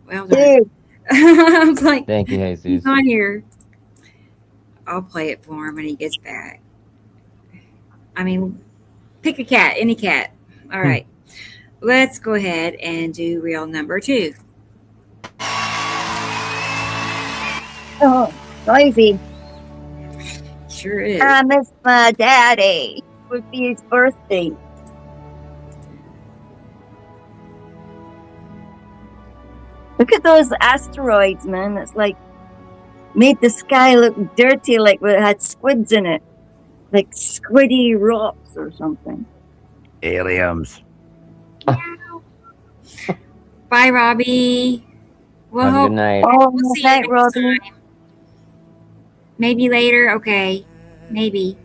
Well done. dude, I was like, Thank you, he's Jesus. not here. I'll play it for him when he gets back. I mean, pick a cat, any cat. All right. Let's go ahead and do reel number 2. oh, noisy. Sure is. I miss my daddy. It would be his birthday. Look at those asteroids, man. It's like made the sky look dirty, like it had squids in it. Like squiddy rocks or something. Aliens. Bye, Robbie. We'll Have a hope good night. Oh, we'll see you thank next Robin. time. Maybe later. Okay. Maybe.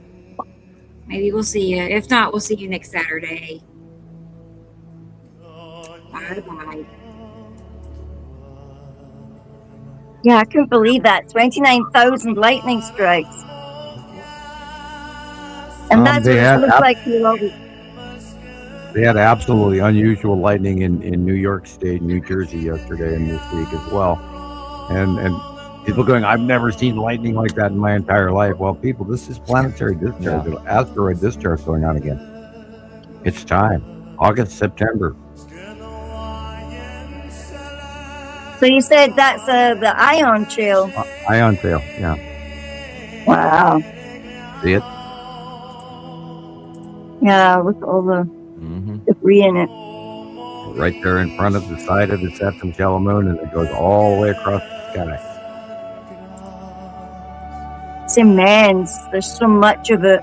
Maybe we'll see you. If not, we'll see you next Saturday. Bye-bye. Yeah, I couldn't believe that. 29,000 lightning strikes. And that's what They it had looks like here all week. They had absolutely unusual lightning in New York State, New Jersey yesterday and this week as well. And people going, I've never seen lightning like that in my entire life. Well, people, this is planetary discharge, asteroid discharge going on again. It's time. August, September. So you said that's the ion trail. Ion tail, yeah. Wow. See it? Yeah, with all the Mm-hmm. debris in it. Right there in front of the side of the Septim Shallow Moon, and it goes all the way across the sky. It's immense. There's so much of it.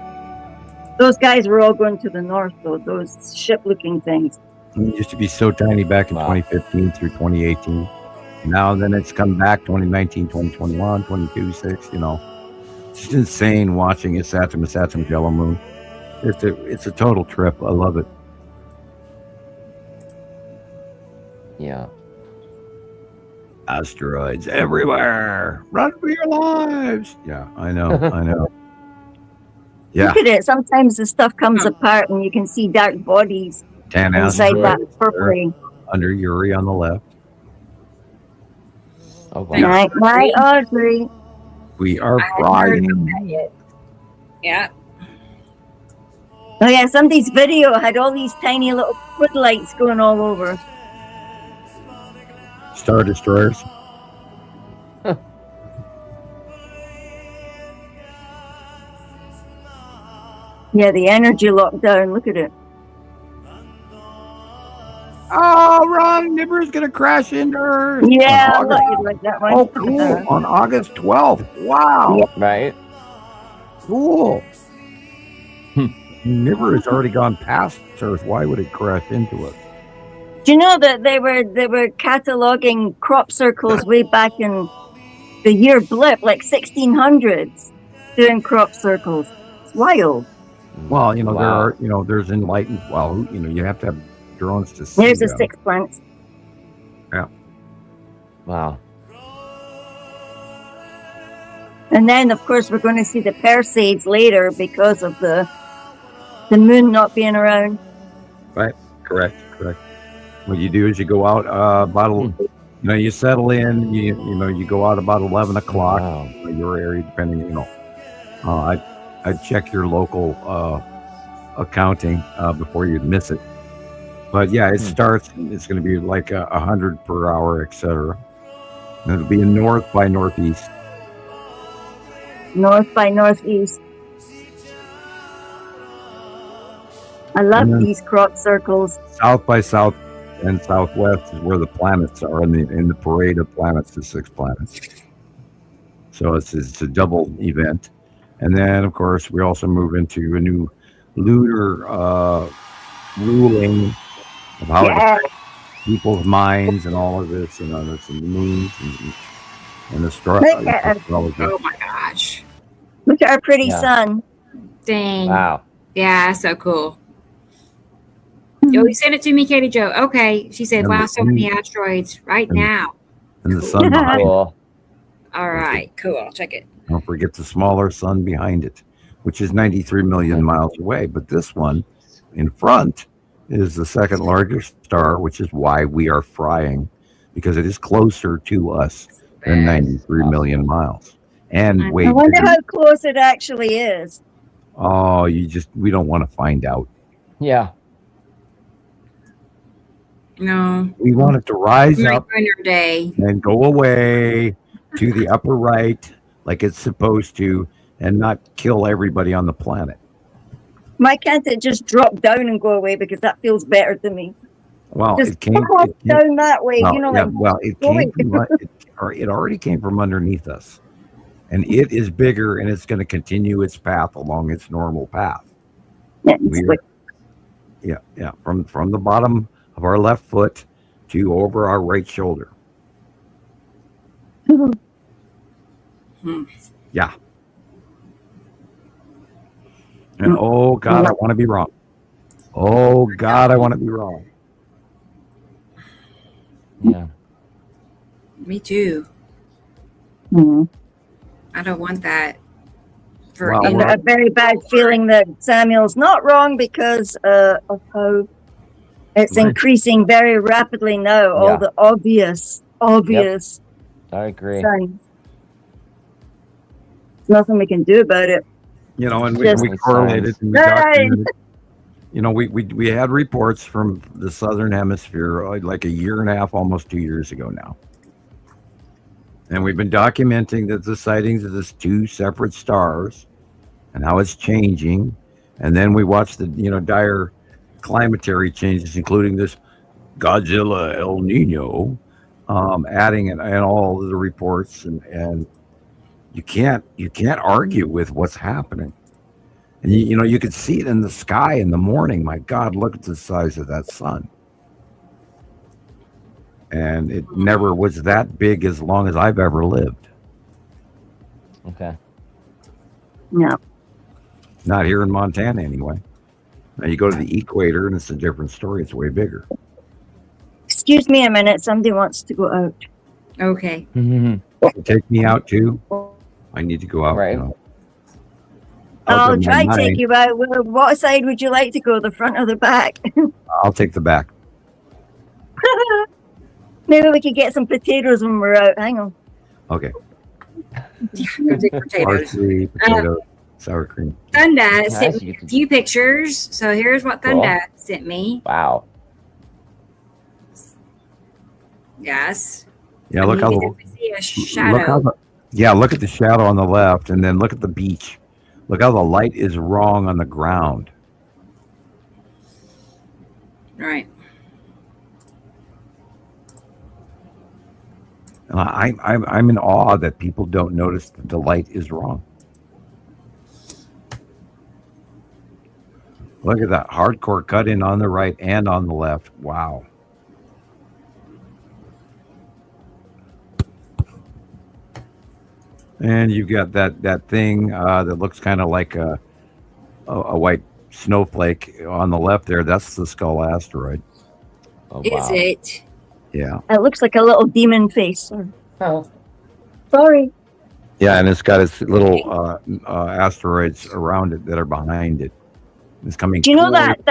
Those guys were all going to the north, though. Those ship-looking things. It used to be so tiny back in 2015 through 2018. Now then it's come back 2019, 2021, 22, 6, It's just insane watching a Saturn Shallow Moon. It's a total trip. I love it. Yeah. Asteroids everywhere. Run for your lives. Yeah, I know. I know. Yeah, Look at it. Sometimes the stuff comes apart and you can see dark bodies 10 inside that asteroids purpley. under Uri on the left. Oh, wow. Yeah. Night, Audrey. We are I haven't heard flying. about that yet. Yeah. Oh yeah, somebody's video had all these tiny little footlights going all over. Star Destroyers. Yeah, the energy lockdown. Look at it. Oh, run! Nibiru's gonna crash into Earth. Yeah, I On thought August, you'd like that one. oh, cool. On August 12th. Wow. Right? Cool. Nibiru has already gone past Earth. Why would it crash into us? Do you know that they were cataloging crop circles way back in the year blip, like 1600s, doing crop circles. It's wild. Well, Wow. there's enlightened. Well, you have to have drones to see There's the them. 6 planets. Wow. And then, of course, we're going to see the Perseids later because of the moon not being around. Correct. What you do is you go out you settle in. You go out about 11 o'clock. Wow. Your area, depending. I'd check your local accounting before you miss it. But yeah, it starts. It's going to be like 100 per hour, etc. It'll be in north by northeast. North by northeast. I love And then- these crop circles. South by south and southwest is where the planets are in the parade of planets, the 6 planets. So it's a double event. And then, of course, we also move into a new lunar ruling of how it Yeah. affects people's minds and all of this, and there's some moons and Look at astrology. Oh my gosh. Look at our pretty Yeah. sun. Dang. Wow. Yeah, so cool. Oh, you sent it to me, Katie Joe. Okay. She said, And wow, the so many sun- asteroids right and- now. And the sun behind it. Cool. All right. Cool. I'll check it. Don't forget the smaller sun behind it, which is 93 million miles away. But this one in front is the second largest star, which is why we are frying, because it is closer to us than 93 million miles. And way I wonder bigger. how close it actually is. Oh, we don't want to find out. Yeah. No. We want it to rise Like up winter day. and go away to the upper right like it's supposed to, and not kill everybody on the planet. Why can't it just drop down and go away? Because that feels better to me. Well, Just it came, pop it came down that way. well, You know, yeah, like well, it going. came from, it already came from underneath us, and it is bigger, and it's going to continue its path along its normal path. Yeah, it's We are, like- yeah, from the bottom of our left foot to over our right shoulder. Hmm. Yeah. And oh God, I want to be wrong. Oh God, I want to be wrong. Yeah. Me too. Mhm. I don't want that. For Well, And we're- a very bad feeling that Samuel's not wrong because of how it's Right. increasing very rapidly now. All Yeah. the obvious I agree. signs. There's nothing we can do about it. You know, and Just- we correlated and we Right. documented. You know, we had reports from the southern hemisphere like a year and a half, almost 2 years ago now. And we've been documenting that the sightings of these 2 separate stars and how it's changing. And then we watched the, dire climatary changes, including this Godzilla El Nino, adding and all of the reports. And you can't argue with what's happening. And you could see it in the sky in the morning. My God, look at the size of that sun. And it never was that big as long as I've ever lived. Okay. No. Not here in Montana, anyway. Now you go to the equator, and it's a different story. It's way bigger. Excuse me a minute. Somebody wants to go out. okay. Take me out too. I need to go out. Right. I'll do try my to take nine. you out. What side would you like to go? The front or the back? I'll take the back. Maybe we could get some potatoes when we're out. Hang on. Okay. Go take potatoes. Parsley, potato, sour cream. Thunda Nice, sent you me get a to- few pictures. So here's what Cool. Thunda sent me. Wow. Yes. Yeah, look You how can the, definitely see a look how shadow. look at the shadow on the left, and then look at the beach. Look how the light is wrong on the ground. Right. And I'm in awe that people don't notice that the light is wrong. Look at that hardcore cut in on the right and on the left. Wow. And you've got that thing that looks kind of like a white snowflake on the left there. That's the Skull asteroid. Oh, Is wow. it? Yeah. It looks like a little demon face. Oh. Sorry. Yeah, and it's got its little asteroids around it that are behind it. It's coming. Do you know toward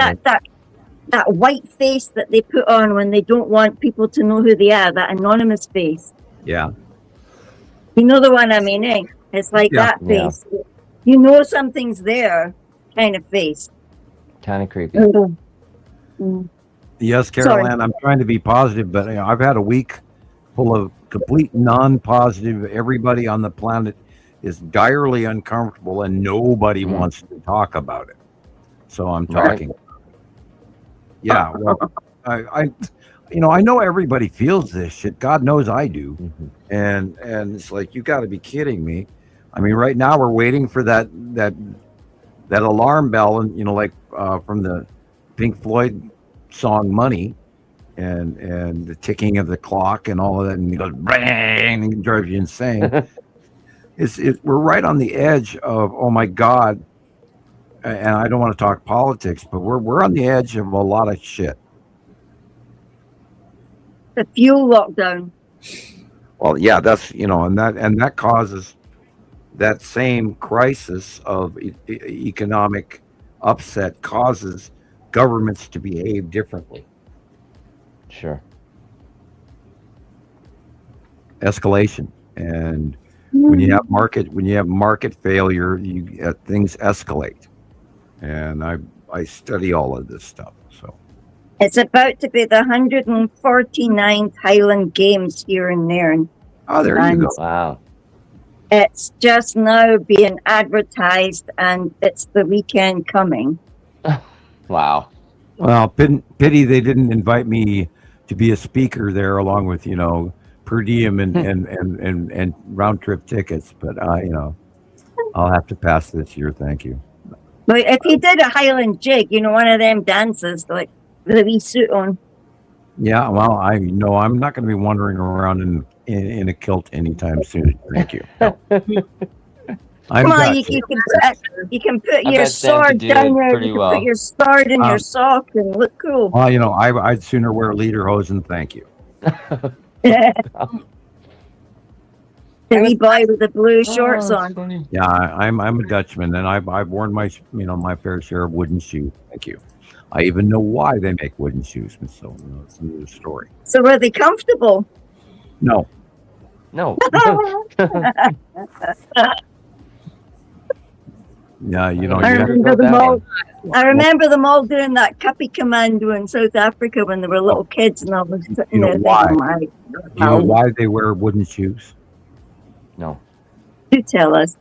that white face that they put on when they don't want people to know who they are? That anonymous face. Yeah. You know the one I mean, eh? It's like Yeah. that Yeah. face. You know something's there, kind of face. Kind of creepy. Mm. Yes, Sorry. Caroline, I'm trying to be positive, but I've had a week full of complete non-positive. Everybody on the planet is direly uncomfortable, and nobody wants to talk about it. So I'm Right. talking. Yeah, well, I know everybody feels this shit. God knows I do, and it's like, you got to be kidding me. I mean, right now we're waiting for that alarm bell, and like from the Pink Floyd song "Money," and the ticking of the clock and all of that, and it goes bang, and it drives you insane. We're right on the edge of, oh my God, and I don't want to talk politics, but we're on the edge of a lot of shit. The fuel lockdown. Well, yeah, that's and that causes that same crisis of economic upset, causes governments to behave differently. Sure. Escalation, and when you have market failure, things escalate. And I study all of this stuff. So It's about to be the 149th Highland Games here in Nairn. oh, there you go. Wow. It's just now being advertised, and it's the weekend coming. Wow. Well, pity they didn't invite me to be a speaker there, along with per diem and round trip tickets. But I'll have to pass this year. Thank you. But if you did a Highland jig, one of them dances, like with a wee suit on. Yeah, well, I'm not going to be wandering around in a kilt anytime soon. Thank you. No. Come on, you can put I your bet Sam sword could do down it there. pretty You can well. put your sword in your sock and look cool. Well, I'd sooner wear lederhosen. Thank you. The wee boy with the blue shorts on. Funny. Yeah, I'm a Dutchman, and I've worn my my fair share of wooden shoes. Thank you. I even know why they make wooden shoes, so it's another story. So were they comfortable? No, No. yeah, I you remember them all. I remember them all doing that Cuppy Commando in South Africa when they were little kids, and I was sitting there why? thinking, you know why they wear wooden shoes? No. "Do tell us."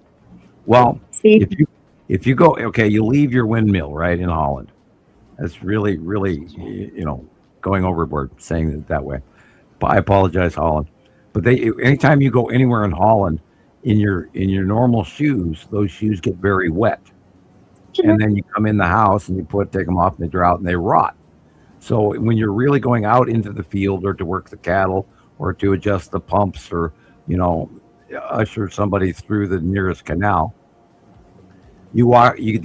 Well, See, if you go, okay, you leave your windmill right in Holland. That's really going overboard saying it that way. But I apologize, Holland. But anytime you go anywhere in Holland, in your normal shoes, those shoes get very wet, and then you come in the house and you take them off and they dry out and they rot. So when you're really going out into the field or to work the cattle or to adjust the pumps or usher somebody through the nearest canal, they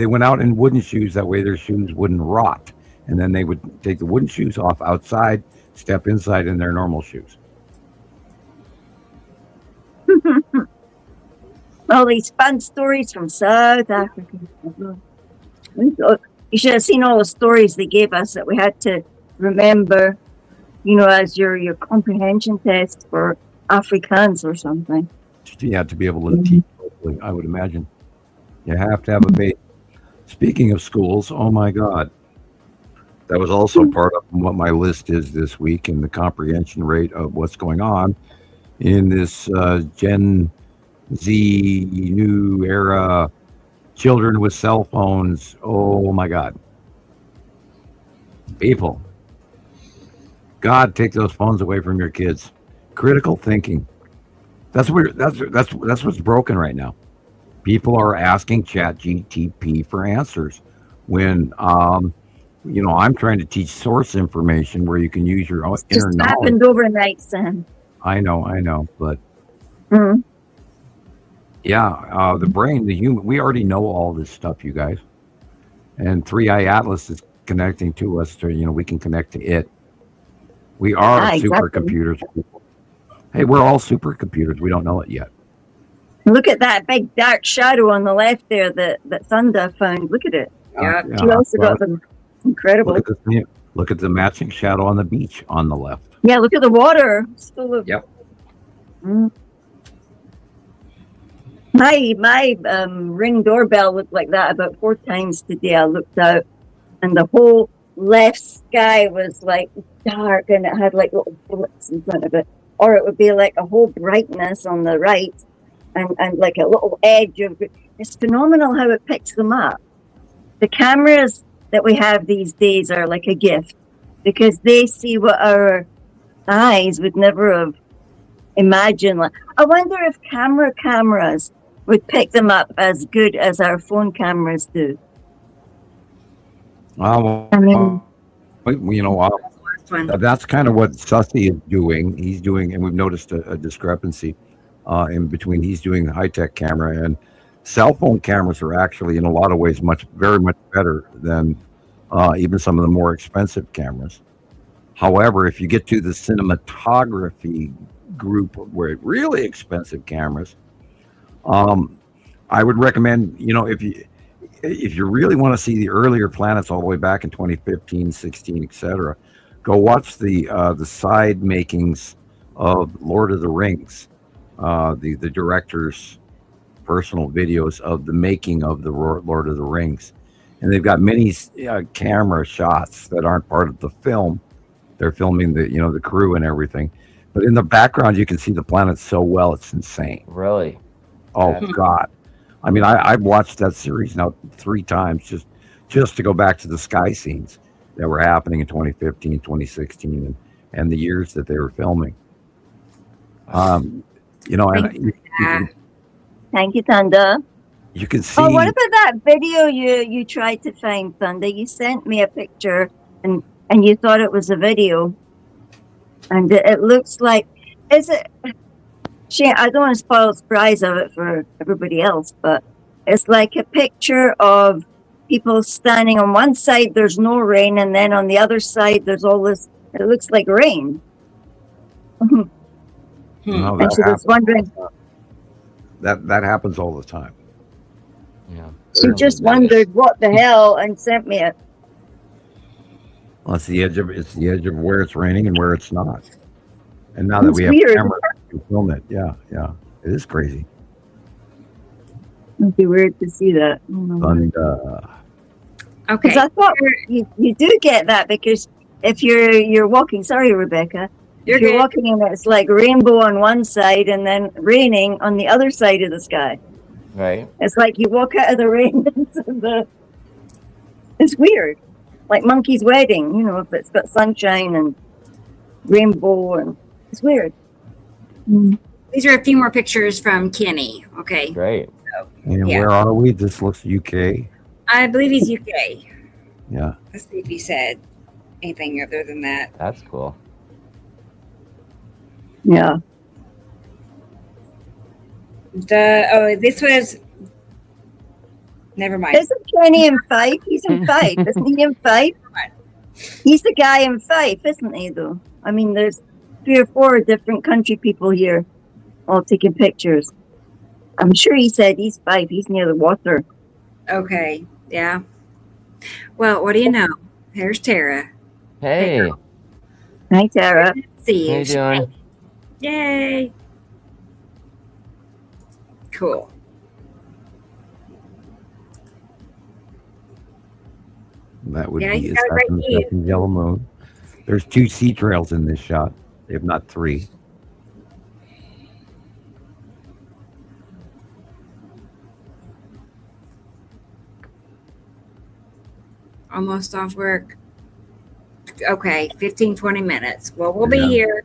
went out in wooden shoes. That way their shoes wouldn't rot, and then they would take the wooden shoes off outside, step inside in their normal shoes. all these fun stories from South Africa. You should have seen all the stories they gave us that we had to remember, as your comprehension test for Afrikaans or something. Yeah, to be able to teach, I would imagine. You have to have a base. Speaking of schools, oh my God. That was also part of what my list is this week, and the comprehension rate of what's going on in this Gen Z new era, children with cell phones. Oh my God. People. God, take those phones away from your kids. Critical thinking. That's what's broken right now. People are asking ChatGPT for answers when I'm trying to teach source information where you can use your own inner Just knowledge. happened overnight, Sam. I know, but Mhm. yeah, the brain, the human, we already know all this stuff, you guys. And 3i Atlas is connecting to us to, we can connect to it. We are Exactly. supercomputers. Hey, we're all supercomputers. We don't know it yet. Look at that big dark shadow on the left there that Thunder found. Look at it. Yeah. She also got them. Incredible. Look at the matching shadow on the beach on the left. Yeah, look at the water. It's full of. Yep. Mm. My Ring doorbell looked like that about 4 times today. I looked out, and the whole left sky was like dark, and it had like little bullets in front of it. or it would be like a whole brightness on the right, and like a little edge of. It's phenomenal how it picks them up. The cameras that we have these days are like a gift because they see what our eyes would never have imagined. Like, I wonder if cameras would pick them up as good as our phone cameras do. Well, I mean, you know, Last one. that's kind of what Sussy is doing. He's doing, and we've noticed a discrepancy in between. He's doing the high-tech camera, and cell phone cameras are actually, in a lot of ways, very much better than even some of the more expensive cameras. However, if you get to the cinematography group where really expensive cameras, I would recommend, you know, if you really want to see the earlier planets all the way back in 2015, 16, etc., go watch the side makings of Lord of the Rings, the director's personal videos of the making of the Lord of the Rings, and they've got many camera shots that aren't part of the film. They're filming the crew and everything, but in the background you can see the planets so well, it's insane. Really? Oh That's- God. I mean, I've watched that series now 3 times just to go back to the sky scenes that were happening in 2015, 2016, and the years that they were filming. You know, and thank you, Thunder. you can see. Oh, what about that video you tried to find, Thunder? You sent me a picture and you thought it was a video. And it looks like, is it? I don't want to spoil the surprise of it for everybody else, but it's like a picture of people standing on one side, there's no rain, and then on the other side, there's all this, it looks like rain. No, And that she was happens. wondering, That happens all the time. Yeah. she just wondered what the hell and sent me it. Well, it's the edge of where it's raining and where it's not. And now that It's we have weird. cameras, we can film it. Yeah, it is crazy. It'd be weird to see that. And Okay. Because I thought you do get that because if you're walking, sorry, Rebecca, You're if you're good. walking and it's like rainbow on one side and then raining on the other side of the sky. Right. It's like you walk out of the rain into the. It's weird, like monkey's wedding. You know, if it's got sunshine and rainbow, and it's weird. These are a few more pictures from Kenny. Okay. Great. and Yeah. where are we? This looks UK. I believe he's UK. Yeah. Let's see if he said anything other than that. That's cool. Yeah. This was. Never mind. Isn't Kenny in Fife? He's in Fife, isn't he? In Fife. He's the guy in Fife, isn't he? Though I mean, there's 3 or 4 different country people here, all taking pictures. I'm sure he said he's Fife. He's near the water. Okay. Yeah. Well, what do you know? Here's Tara. Hey, Hi, Tara. See how you. you doing? Yay. Cool. That would Yeah, be he's a got a great second, view. second yellow moon. There's 2 sea trails in this shot, if not 3. Almost off work. Okay, 15, 20 minutes. Well, we'll be Yeah. here.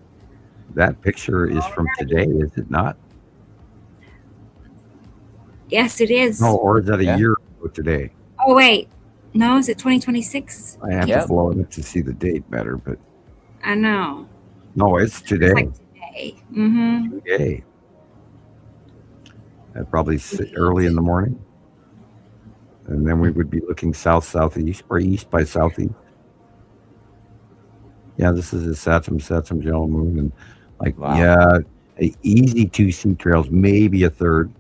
That picture is from today, is it not? Yes, it is. No, or is that a Yeah. year ago today? Oh, wait. No, is it 2026? I have Yep. to blow it up to see the date better, but I know. no, it's It's today. like today. Mm-hmm. Today. At probably early in the morning. And then we would be looking south, southeast, or east by southeast. Yeah, this is a Saturn yellow moon, and like Wow. yeah, a easy 2 sea trails, maybe a third.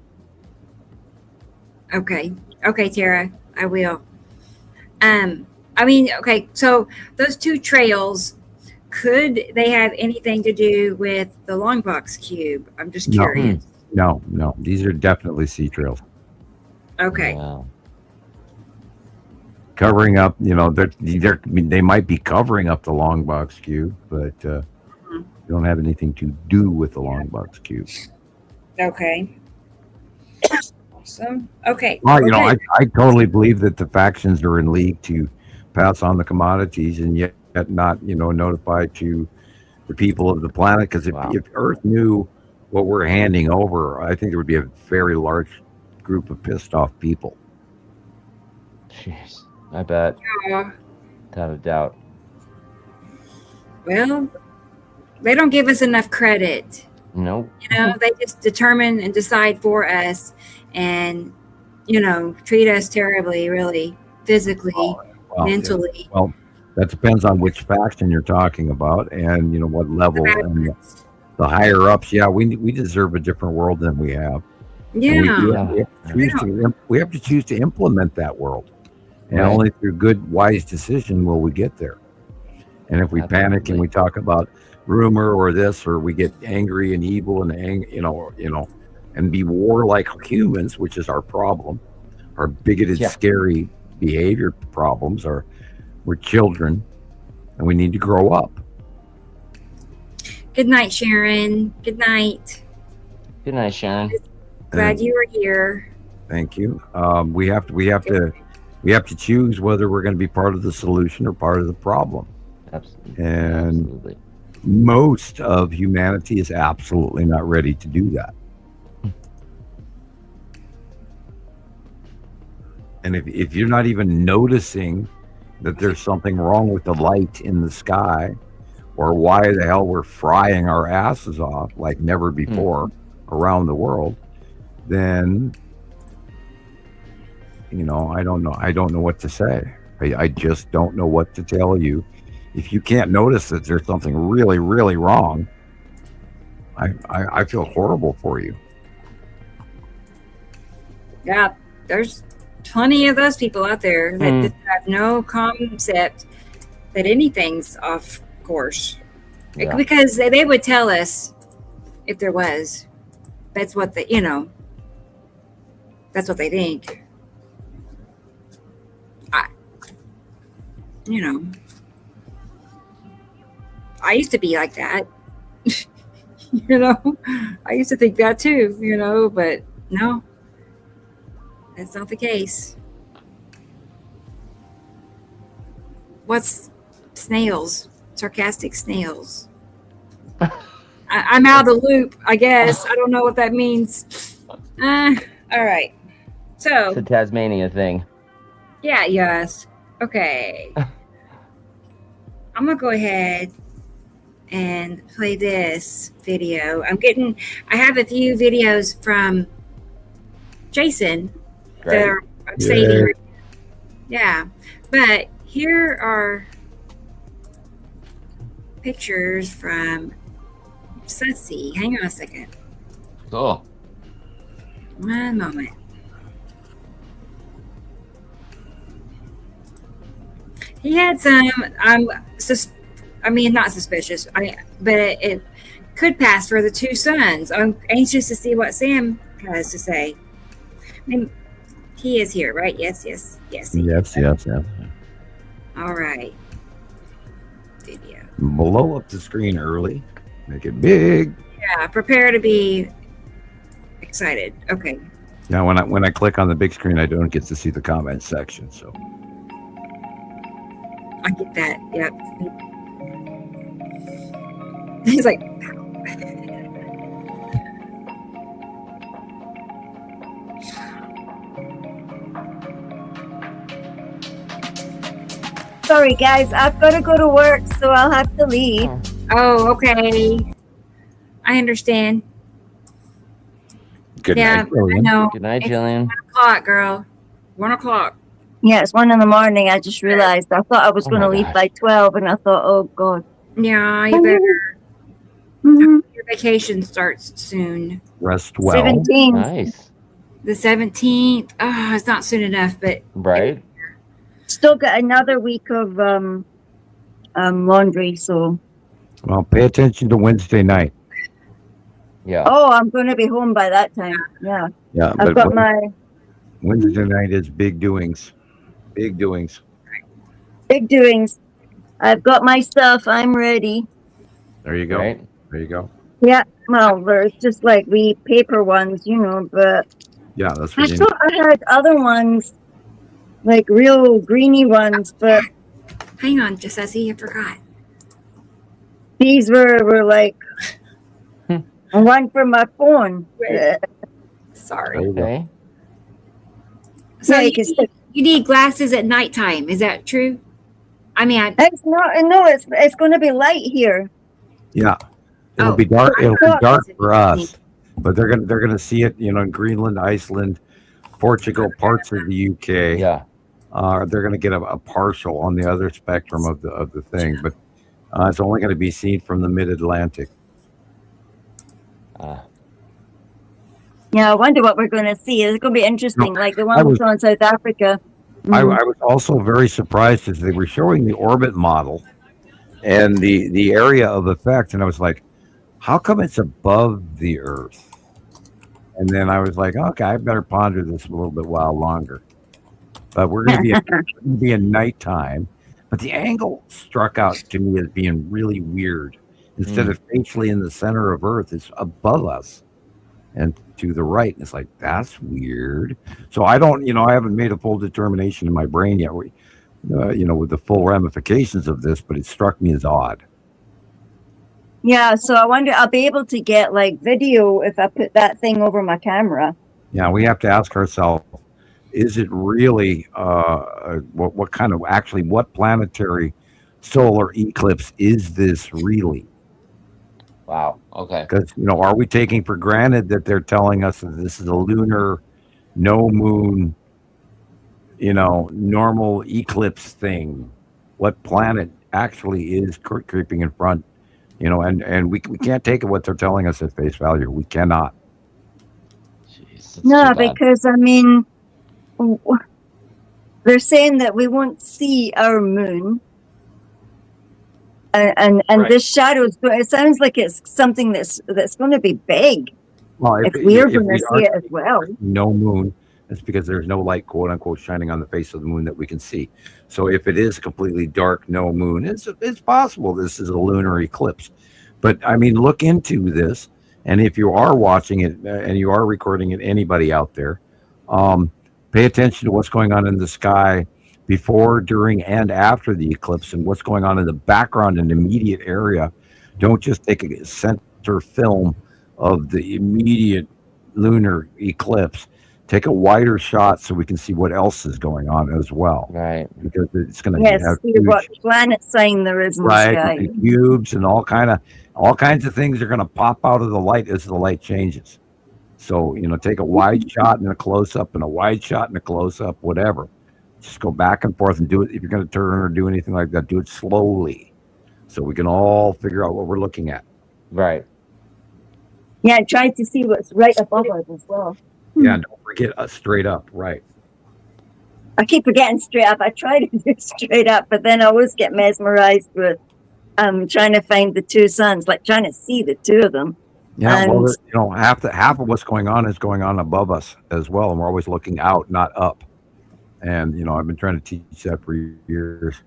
Okay. Okay, Tara. I will. I mean, okay, so those 2 trails, could they have anything to do with the long box cube? I'm just No. curious. No, these are definitely sea trails. Okay. Wow. Covering up, they might be covering up the long box cube, but You don't have anything to do with the long box cube. Okay. Awesome. Okay. Well, you know, Okay. I totally believe that the factions are in league to pass on the commodities and yet not, notify to the people of the planet. Because Wow. if Earth knew what we're handing over, I think there would be a very large group of pissed off people. Jeez. I bet. Uh, Without a doubt. well, they don't give us enough credit. Nope. They just determine and decide for us and, treat us terribly, really, physically, Well, mentally. Well, that depends on which faction you're talking about and, what level. And the higher ups, we deserve a different world than we have. And Yeah. we have to choose to implement that world. And Right. only through good, wise decision will we get there. And if we panic Absolutely. and we talk about rumor or this, or we get angry and evil and and be warlike humans, which is our problem, our bigoted, Yeah. scary behavior problems are we're children and we need to grow up. Good night, Sharon. Good night. Good night, Sharon. Glad And you were here. thank you. We have to choose whether we're going to be part of the solution or part of the problem. Absolutely. And Absolutely. most of humanity is absolutely not ready to do that. And if you're not even noticing that there's something wrong with the light in the sky, or why the hell we're frying our asses off like never before around the world, then I don't know. I don't know what to say. I just don't know what to tell you. If you can't notice that there's something really, really wrong, I feel horrible for you. Yeah, there's plenty of those people out there that just have no concept that anything's off course. Yeah. Because they would tell us if there was. That's what that's what they think. I used to be like that. I used to think that too, but no, that's not the case. What's snails? Sarcastic snails. I'm out of the loop, I guess. I don't know what that means. All right. It's So, a Tasmania thing. yeah, yes. Okay. I'm going to go ahead and play this video. I have a few videos from Jason that Great. I'm saving. Right now. Yeah. But here are pictures from Sussy. Hang on a second. Cool. One moment. He had some. Not suspicious. But it could pass for the two sons. I'm anxious to see what Sam has to say. He is here, right? Yes. Yes. All right. Video. Blow up the screen early. Make it big. Yeah. Prepare to be excited. Okay. Now, when I click on the big screen, I don't get to see the comment section. So I get that. Yep. He's like, Sorry, guys, I've got to go to work, so I'll have to leave. oh, okay. I understand. good Yeah, night, I William. know. Good night, It's Jillian. 1:00, girl. 1:00. Yeah, it's 1 a.m. I just realized. I thought I was Oh going to my leave gosh. by 12, and I thought, oh, God. Yeah, you better. Mhm. Your vacation starts soon. Rest well. 17. Nice. The 17th. Oh, it's not soon enough, but Right? Still got another week of laundry, so. Well, pay attention to Wednesday night. Yeah. Oh, I'm going to be home by that time. Yeah. Yeah, I've got my Wednesday night is big doings. Big doings. big doings. I've got my stuff. I'm ready. There you go. Right? There you go. Yeah, well, there's just like wee paper ones, but Yeah, that's I what you need. thought I had other ones, like real greeny ones, but Hang on, just as I forgot. these were like one for my phone. Wait. Sorry. There you go. Okay. So Yeah, you you can stick. need glasses at nighttime. Is that true? I mean, It's not. No, it's going to be light here. Yeah, it'll Oh, be dark. I It'll be thought- dark for us, but they're gonna see it. In Greenland, Iceland, Portugal, parts of the UK. Yeah. They're gonna get a partial on the other spectrum of the thing, but it's only going to be seen from the mid-Atlantic. Yeah, I wonder what we're going to see. It's going to be interesting, like the one we saw in South Africa. I was also very surprised as they were showing the orbit model and the area of effect, and I was like, how come it's above the Earth? And then I was like, okay, I better ponder this a little bit while longer. But we're going to be in nighttime. But the angle struck out to me as being really weird. Instead of facially in the center of Earth, it's above us and to the right. And it's like, that's weird. So I don't, I haven't made a full determination in my brain yet, with the full ramifications of this, but it struck me as odd. Yeah, so I wonder, I'll be able to get like video if I put that thing over my camera. Yeah, we have to ask ourselves, is it really, what kind of, actually, what planetary solar eclipse is this really? Wow. Okay. Because, are we taking for granted that they're telling us that this is a lunar, no moon, normal eclipse thing? What planet actually is creeping in front? And we can't take it what they're telling us at face value. We cannot. Jeez, that's No, too bad. because they're saying that we won't see our moon, and Right. this shadow. It sounds like it's something that's going to be big. Well, If we're going to see it as well. No moon, it's because there's no light, quote unquote, shining on the face of the moon that we can see. So if it is completely dark, no moon, it's possible this is a lunar eclipse. But I mean, look into this, and if you are watching it and you are recording it, anybody out there, pay attention to what's going on in the sky before, during, and after the eclipse, and what's going on in the background and immediate area. Don't just take a center film of the immediate lunar eclipse. Take a wider shot so we can see what else is going on as well. Right. Because it's going to Yes, have see what planet sign there is in the sky. the cubes and all kinds of things are going to pop out of the light as the light changes. So take a wide shot and a close up, and a wide shot and a close up, whatever. Just go back and forth and do it. If you're going to turn or do anything like that, do it slowly, so we can all figure out what we're looking at. Right. Yeah, try to see what's right above us as well. Yeah, and don't forget straight up, right? I keep forgetting straight up. I try to do straight up, but then I always get mesmerized with trying to find the two suns, like trying to see the two of them. Yeah, And- well, half of what's going on is going on above us as well, and we're always looking out, not up. And I've been trying to teach that for years.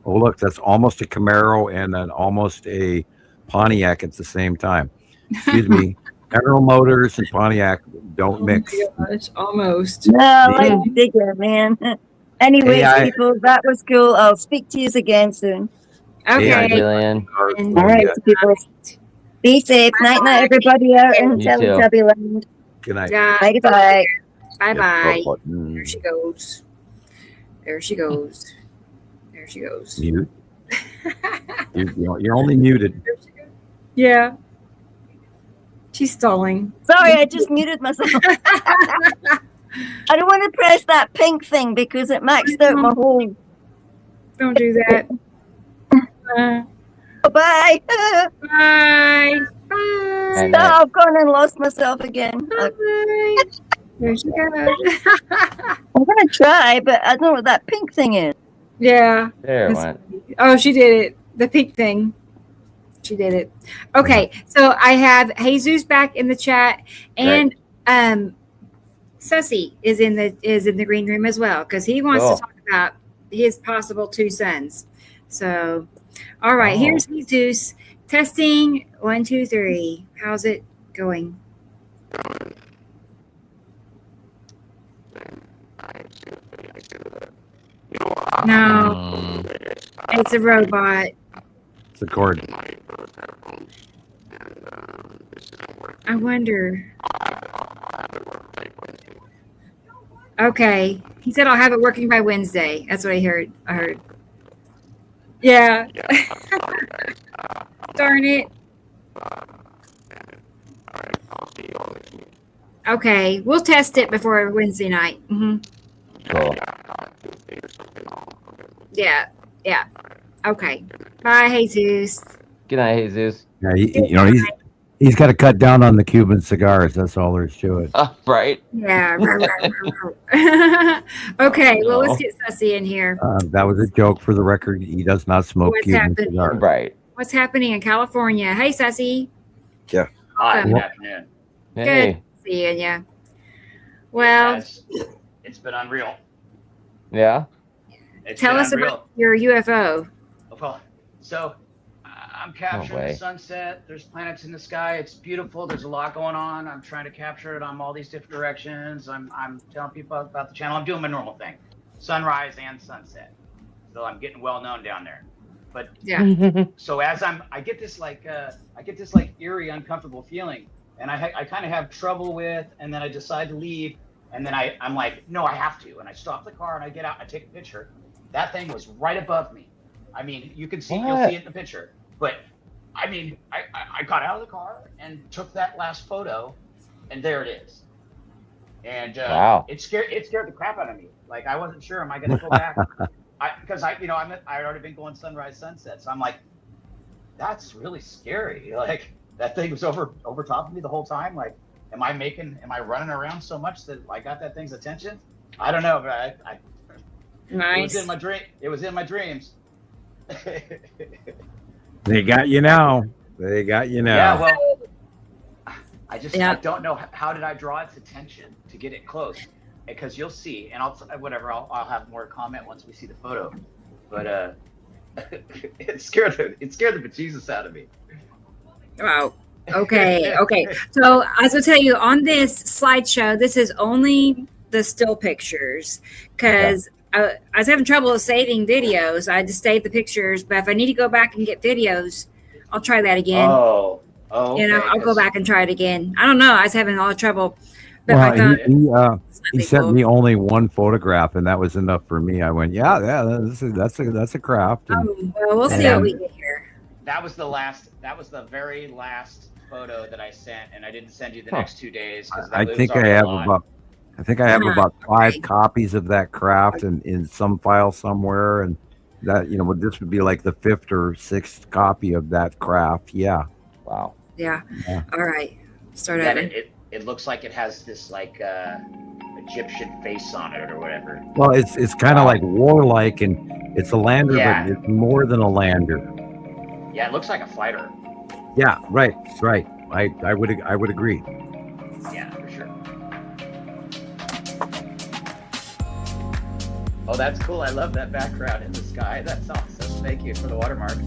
Oh, look, that's almost a Camaro and then almost a Pontiac at the same time. Excuse me. General Motors and Pontiac don't mix. Oh my gosh, almost. No, I like digger, man. Anyways, AI. people, that was cool. I'll speak to you again soon. Okay. Hey, Jillian. All right, people. Be safe. Night, night, everybody out in You too. Teletubby Land. Good night. Yeah. Bye, bye. Bye bye. Mm. There she goes. There she goes. There she goes. Mute. You're only muted. There she goes. Yeah. She's stalling. Sorry, I just muted myself. I don't want to press that pink thing because it maxed out my whole. Don't do that. Bye. Bye. Bye. Bye. No, I've gone and lost myself again. Bye. There she goes. I'm gonna try, but I don't know what that pink thing is. Yeah. There it That's- went. Oh, she did it. The pink thing. She did it. Okay, so I have Jesus back in the chat, and Sussy is in the green room as well because he wants Cool. to talk about his possible two sons. So, all right, Oh. here's Jesus. Testing 1, 2, 3. How's it going? No, it's a robot. It's a cord. I wonder. Okay. He said I'll have it working by Wednesday. That's what I heard. Yeah. Darn it. Okay. We'll test it before Wednesday night. Cool. Yeah. Okay. Bye, Jesus. Good night, Jesus. Yeah, he's got to cut down on the Cuban cigars. That's all there is to it. Right. Yeah. Okay. Well, let's get Sussy in here. That was a joke for the record. He does not smoke What's Cuban happening? cigars. Right. What's happening in California? Hey, Sussy. Hi, Welcome. good afternoon. Hey. Good seeing ya. Well, Guys, it's been unreal. Yeah. It's tell been us unreal. about your UFO. Well, so I'm capturing way. the sunset. There's planets in the sky. It's beautiful. There's a lot going on. I'm trying to capture it on all these different directions. I'm telling people about the channel. I'm doing my normal thing, sunrise and sunset. So I'm getting well known down there. But Yeah. so as I get this eerie, uncomfortable feeling, and I kind of have trouble with, and then I decide to leave, and then I'm like, no, I have to, and I stop the car and I get out, and I take a picture. That thing was right above me. I mean, you'll see it in the picture, but I mean, I got out of the car and took that last photo, and there it is. And Wow. it scared the crap out of me. Like, I wasn't sure, am I going to go back? Because I'd already been going sunrise, sunset, so I'm like, that's really scary. Like, that thing was over top of me the whole time. Like, am I running around so much that I got that thing's attention? I don't know, but Nice. it was in my dream. It was in my dreams. They got you now. Yeah, well, I don't know how did I draw its attention to get it close, because you'll see, and I'll have more comment once we see the photo, but it scared the bejesus out of me. Wow. Okay. So as I tell you, on this slideshow, this is only the still pictures, because I was having trouble saving videos. I just saved the pictures, but if I need to go back and get videos, I'll try that again. Oh, I'll go back and try it again. I don't know. I was having a lot of trouble. But Well, he sent me only one photograph, and that was enough for me. I went, that's a craft. And, well, we'll see what we get here. That was the very last photo that I sent, and I didn't send you the next 2 days. I think I have about 5 copies of that craft in some file somewhere, and that this would be like the 5th or 6th copy of that craft. Yeah. Wow. Yeah. All right. Start at it. It looks like it has this like Egyptian face on it or whatever. Well, it's kind of like warlike, and it's a lander, but it's more than a lander. Yeah, it looks like a fighter. Yeah, right. I would agree. Yeah, for sure. Oh, that's cool. I love that background in the sky. That's awesome. Thank you for the watermark.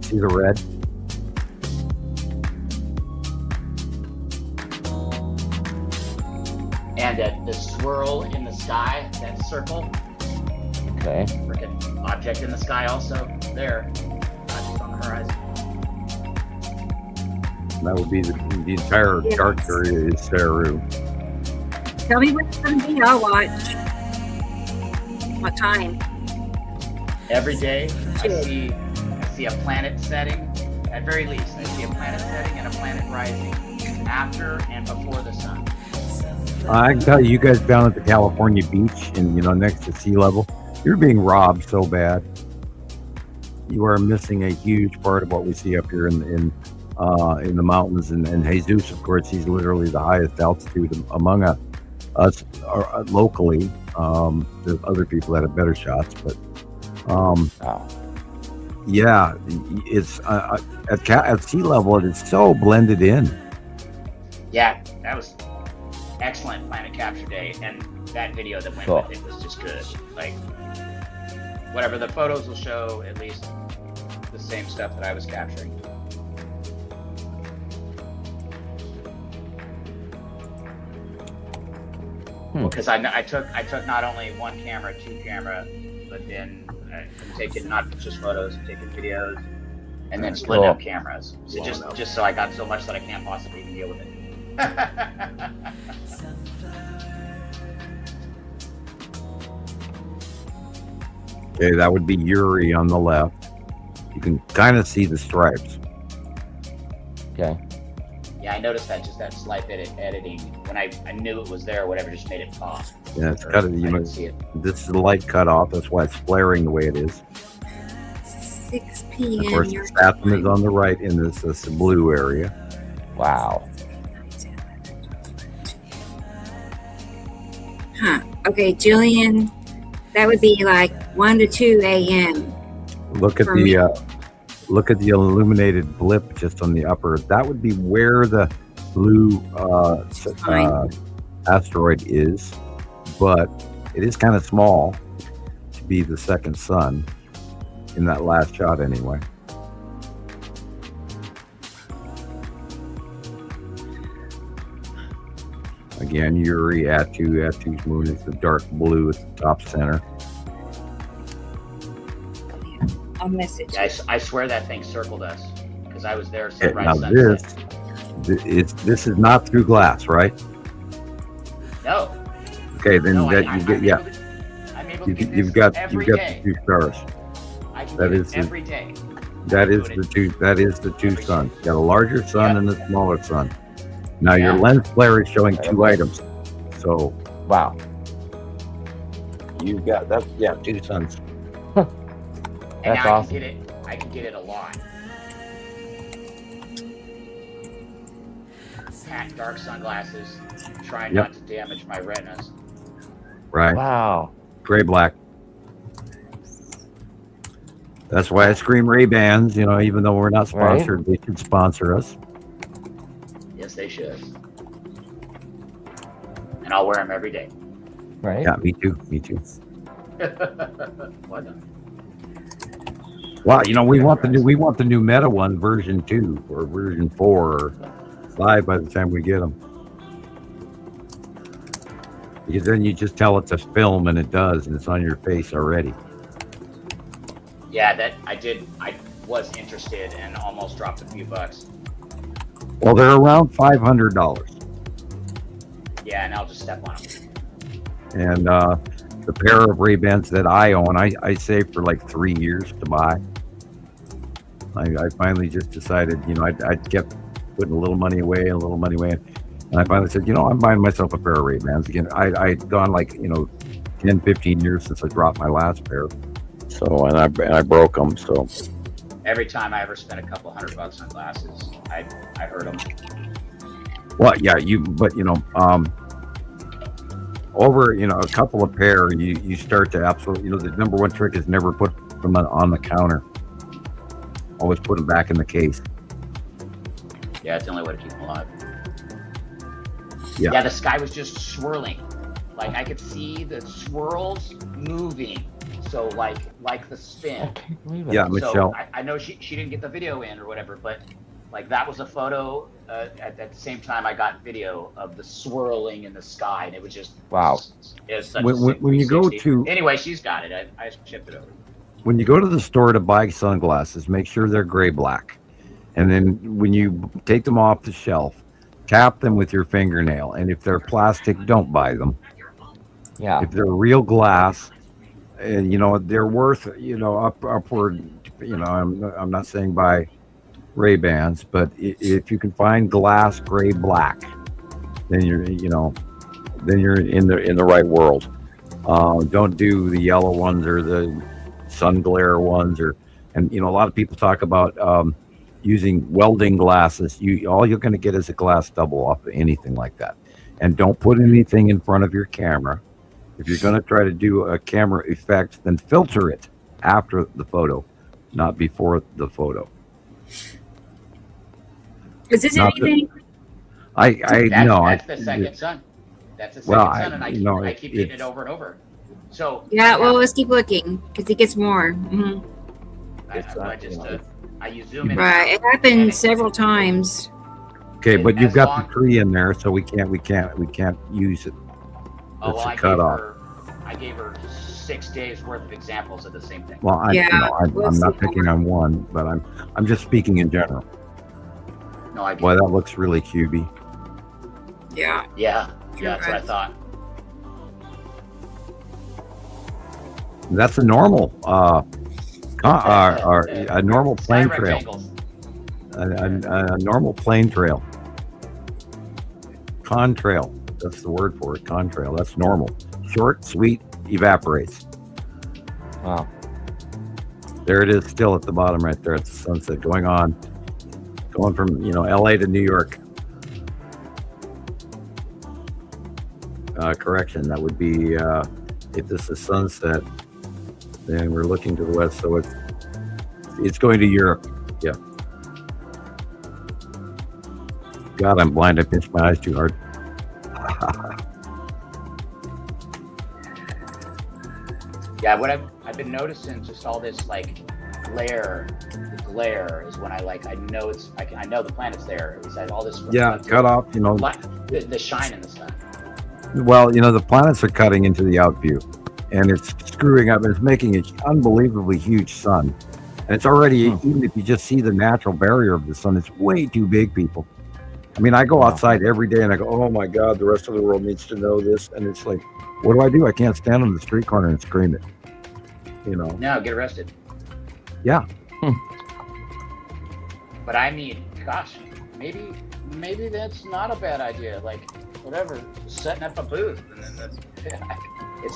See the red? And the swirl in the sky, that circle. Okay. Freaking object in the sky also there. Not just on the horizon. That would be the entire dark area is Saru. Tell me what it's going to be. I'll watch. What time? Every day I see a planet setting. At very least, I see a planet setting and a planet rising after and before the sun. I can tell you guys down at the California beach and next to sea level, you're being robbed so bad. You are missing a huge part of what we see up here in the mountains. And Jesus, of course, he's literally the highest altitude among us locally. There's other people that have better shots, but yeah, it's at sea level. It's so blended in. Yeah, that was excellent planet capture day, and that video that went with it was just good. Like, whatever the photos will show, at least the same stuff that I was capturing. Because I took not only one camera, two camera, but then I'm taking not just photos, I'm taking videos, and then splitting up cameras. So just so I got so much that I can't possibly even deal with it. Okay, that would be Yuri on the left. You can kind of see the stripes. Okay. Yeah, I noticed that, just that slight bit of editing. When I knew it was there, whatever just made it pop. Yeah, it's kind of, you I know, didn't see it. this is the light cut off. That's why it's flaring the way it is. 6 p.m. Of course, your the bathroom is time. on the right in this blue area. Wow. Huh. Okay, Jillian, that would be like 1 to 2 a.m. Look at For me. look at the illuminated blip just on the upper. That would be where the blue Fine. asteroid is, but it is kind of small to be the second sun in that last shot anyway. Again, Yuri Atu's moon is the dark blue at the top center. I'll message. Yeah, I swear that thing circled us because I was there Okay, sunrise, now sunset. this is not through glass, right? No. Okay, then No, that I'm you get able yeah. I'm able to get You've this got every the day. two stars. I can that get is it every day. That I'm is doing the two every suns. You got a larger sun Yeah. and a smaller sun. Now your Yeah. lens flare is showing two items. So Wow. you've got that, yeah, two suns. And That's now awesome. I can get it a lot. Pack dark sunglasses, trying Yep. not to damage my retinas. Right. Wow. Gray black. That's why I scream Ray-Bans, you know, even though we're not sponsored, they should sponsor us. Yes, they should. And I'll wear them every day. Right. Yeah, me too. Me too. Why not? Well, you know, we want the new Meta one, version 2 or version 4 or 5 by the time we get them. Because then you just tell it to film and it does, and it's on your face already. Yeah, that I did. I was interested and almost dropped a few bucks. Well, they're around $500, Yeah, and I'll just step on them. and the pair of Ray-Bans that I own, I saved for like 3 years to buy. I finally just decided, you know, I kept putting a little money away, and I finally said, you know, I'm buying myself a pair of Ray-Bans again. I'd gone like, you know, 10, 15 years since I dropped my last pair. So, and I broke them. So Every time I ever spent a couple $100 on glasses, I heard them. well, yeah, but you know, over, you know, a couple of pair, you start to absolutely, you know, the number one trick is never put them on the counter. Always put them back in the case. Yeah, it's the only way to keep them alive. Yeah. Yeah, the sky was just swirling. Like I could see the swirls moving. So like the spin. I can't believe it. Yeah, So Michelle. I know she didn't get the video in or whatever, but like that was a photo. At the same time, I got video of the swirling in the sky, and it was just Wow. It was such When- a when- sick when you go 360. to- anyway, she's got it. I shipped it over. When you go to the store to buy sunglasses, make sure they're gray black. And then when you take them off the shelf, tap them with your fingernail. And if they're plastic, don't buy them. Yeah. If they're real glass, you know, they're worth, you know, upward, you know, I'm not saying buy Ray-Bans, but if you can find glass gray black, then you're in the right world. Don't do the yellow ones or the sun glare ones, and you know, a lot of people talk about using welding glasses. All you're going to get is a glass double off of anything like that. And don't put anything in front of your camera. If you're going to try to do a camera effect, then filter it after the photo, not before the photo. Is this Not that- anything? That's That's the second sun. That's the second Well, sun, and I keep hitting it over and over. So Yeah, well, let's keep looking because he gets more. Mhm. I use zoom in. Right, it happened several times. Okay, but you've As got long- the tree in there, so we can't use it. Oh, It's well, a cutoff. I gave her 6 days worth of examples of the same thing. Well, Yeah, I'm we'll not see. picking on one, but I'm just speaking in general. No, I Boy, that looks really cubey. Yeah. yeah, that's what I thought. That's a normal, a normal plane Sky trail. rectangles. A normal plane trail. Contrail. That's the word for it. Contrail. That's normal. Short, sweet, evaporates. Wow. There it is, still at the bottom right there. It's the sunset going from LA to New York. Correction. That would be if this is sunset, then we're looking to the west, so it's going to Europe. Yeah. God, I'm blind. I pinched my eyes too hard. Yeah, what I've been noticing, just all this like glare. The glare is when I know I know the planet's there. It's like all this. Yeah, cut off. The shine in the sky. Well, the planets are cutting into the out view, and it's screwing up. It's making an unbelievably huge sun, and it's already even if you just see the natural barrier of the sun, it's way too big, people. I mean, I go outside every day and I go, oh my God, the rest of the world needs to know this. And it's like, what do? I can't stand on the street corner and scream it. No, get arrested. Yeah. But I mean, gosh, maybe that's not a bad idea. Like, whatever, setting up a booth, and then it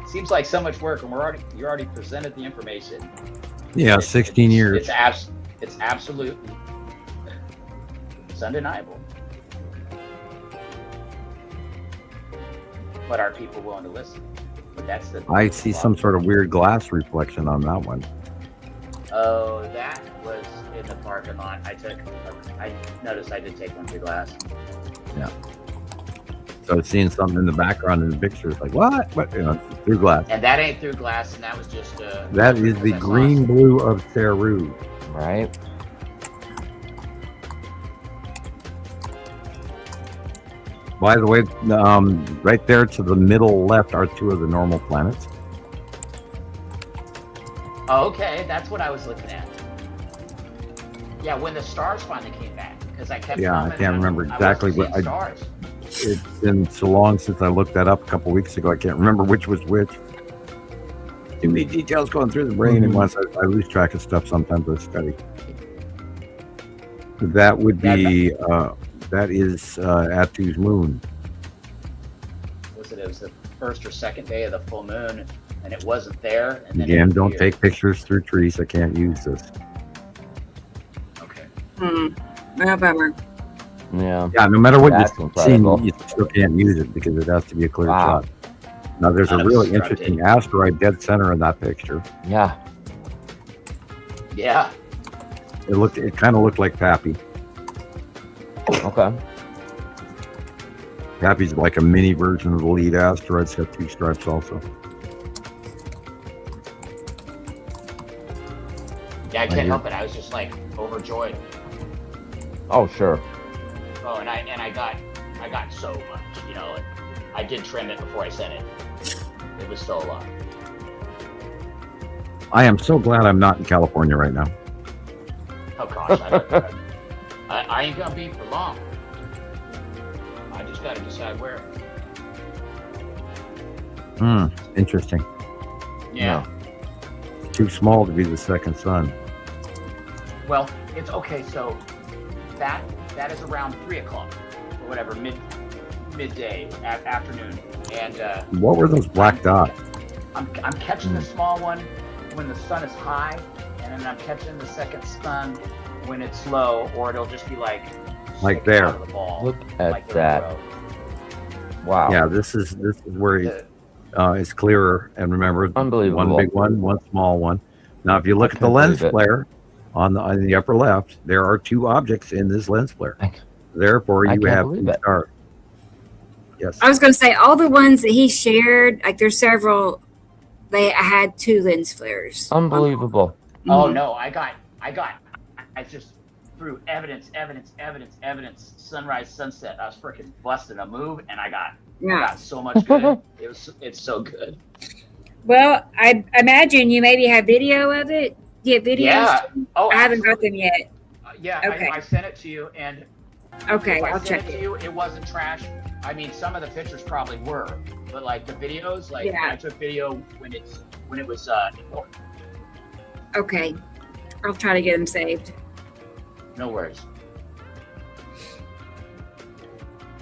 seems like so much work, and you already presented the information. Yeah, 16 years. It's absolute. It's undeniable. But are people willing to listen? But that's the. I see some sort of weird glass reflection on that one. Oh, that was in the parking lot. I noticed I did take one through glass. Yeah. So I was seeing something in the background in the picture. It's like, what? Through glass. And that ain't through glass, and that was just. That is the green blue of Ceru. Right. By the way, right there to the middle left are two of the normal planets. Oh, okay, that's what I was looking at. Yeah, when the stars finally came back, because I kept. Yeah, I can't remember exactly what I. Stars. It's been so long since I looked that up a couple weeks ago. I can't remember which was which. Too many details going through the brain, and once I lose track of stuff, sometimes I study. That would be. That is Atu's moon. It was the first or second day of the full moon, and it wasn't there. And then Again, don't take pictures through trees. I can't use this. Okay. Well, bummer. Yeah. Yeah, no matter what That's you've seen, incredible. you still can't use it because it has to be a clear Wow. shot. Now, there's a Not really obstructed. interesting asteroid dead center in that picture. Yeah. Yeah. It kind of looked like Pappy. Okay. Pappy's like a mini version of the lead asteroid. It's got two stripes also. Yeah, I can't help it. I was just like overjoyed. Oh, sure. Oh, and I got so much, I did trim it before I sent it. It was still a lot. I am so glad I'm not in California right now. Oh gosh, I ain't gonna be for long. I just gotta decide where. Interesting. Yeah. It's too small to be the second sun. Well, it's okay. So that is around 3:00 or whatever, midday, afternoon, and What were those black dots? I'm catching the small one when the sun is high, and then I'm catching the second sun when it's low, or it'll just be like sticking there. out of the ball. Look at like they're in a that. row. Wow. Yeah, this is where it's clearer. And remember, Unbelievable. one big one, one small one. Now, if you look at the can't lens believe it. flare on the upper left, there are two objects in this lens flare. Therefore, I you can't have believe two it. stars. Yes. I was going to say all the ones that he shared, like there's several I had 2 lens flares. Unbelievable. Oh Mhm. no, I just through evidence, sunrise, sunset. I was freaking busting a move, and I got so much good. It's so good. Well, I imagine you maybe have video of it. Get videos? Yeah. Oh, I haven't got absolutely. them yet. Yeah, Okay. I sent it to you, and Okay, if I I'll sent check it to it. you, it wasn't trash. I mean, some of the pictures probably were, but like the videos, like Yeah. I took video when it was important. Okay. I'll try to get them saved. No worries.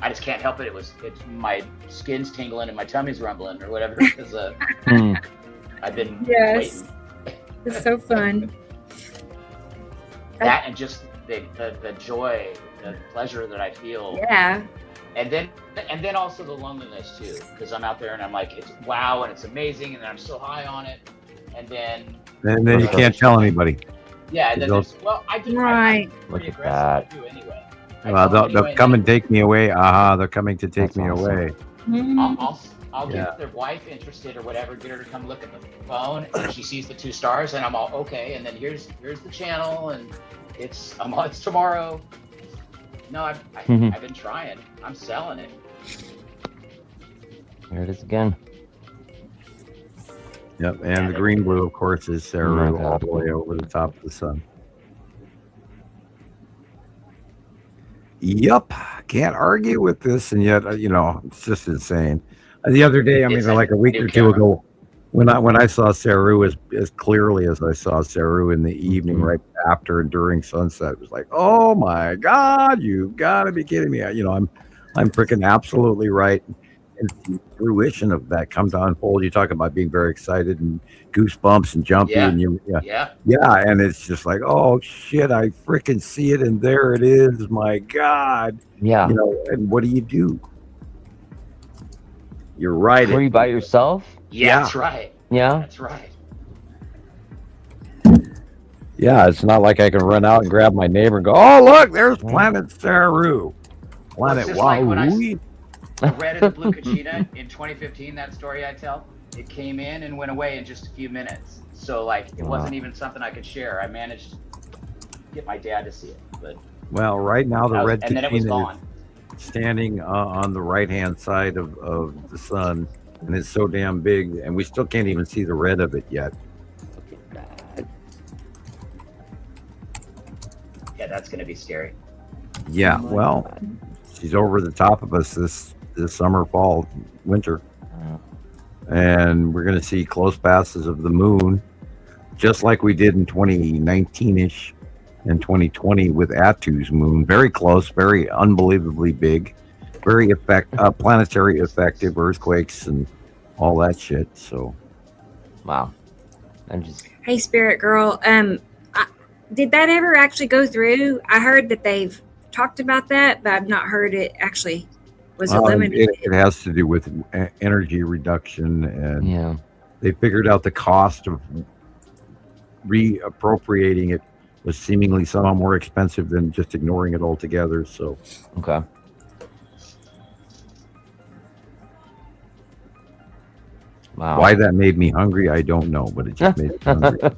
I just can't help it. It's my skin's tingling and my tummy's rumbling or whatever because I've been Yes. waiting. It's so fun. That and just the joy, the pleasure that I feel. Yeah. And then also the loneliness too, because I'm out there and I'm like, it's wow and it's amazing and I'm so high on it, and then you can't tell anybody. yeah, and then Those- I do Right. I'm Look pretty at aggressive too anyway. I Well, tell them they'll anyway, come then and take me away. They're coming to take That's me awesome. away. I'll Yeah. get their wife interested or whatever, get her to come look at the phone, and she sees the 2 stars, and I'm all okay. And then here's the channel, and it's tomorrow. No, I've been trying. I'm selling it. Here it is again. Yep, and the green blue, of course, is Oh my Saru all God. the way over the top of the sun. Yep, can't argue with this, and yet it's just insane. The other day, I mean, It's like a week new or two camera. ago, when I saw Saru as clearly as I saw Saru in the evening, right after and during sunset, it was like, oh my God, you gotta be kidding me! I'm freaking absolutely right. And the fruition of that come to unfold. You talk about being very excited and goosebumps and jumpy, Yeah. and Yeah. and it's just like, oh shit, I freaking see it, and there it is. My God, Yeah. And what do? You're right. Were you by yourself? Yeah, that's right. Yeah. That's right. Yeah, it's not like I can run out and grab my neighbor and go, oh look, there's Planet Saru, Planet just like when I- Wahoo. Red of the Blue Kachina in 2015, that story I tell, it came in and went away in just a few minutes. So like it wasn't even something I could share. I managed to get my dad to see it, but Well, right now the red and then it was Kachina gone. is standing on the right-hand side of the sun, and it's so damn big, and we still can't even see the red of it yet. Yeah, that's gonna be scary. Yeah, well, she's over the top of us this summer, fall, winter, and we're going to see close passes of the moon, just like we did in 2019ish and 2020 with Atu's moon. Very close, very unbelievably big, very planetary effective earthquakes and all that shit. So, Wow. I'm just. Hey, Spirit Girl. Did that ever actually go through? I heard that they've talked about that, but I've not heard it actually was eliminated. it has to do with energy reduction, and Yeah. they figured out the cost of reappropriating it was seemingly somehow more expensive than just ignoring it altogether. So, Okay. Wow. why that made me hungry, I don't know, but it just made me hungry.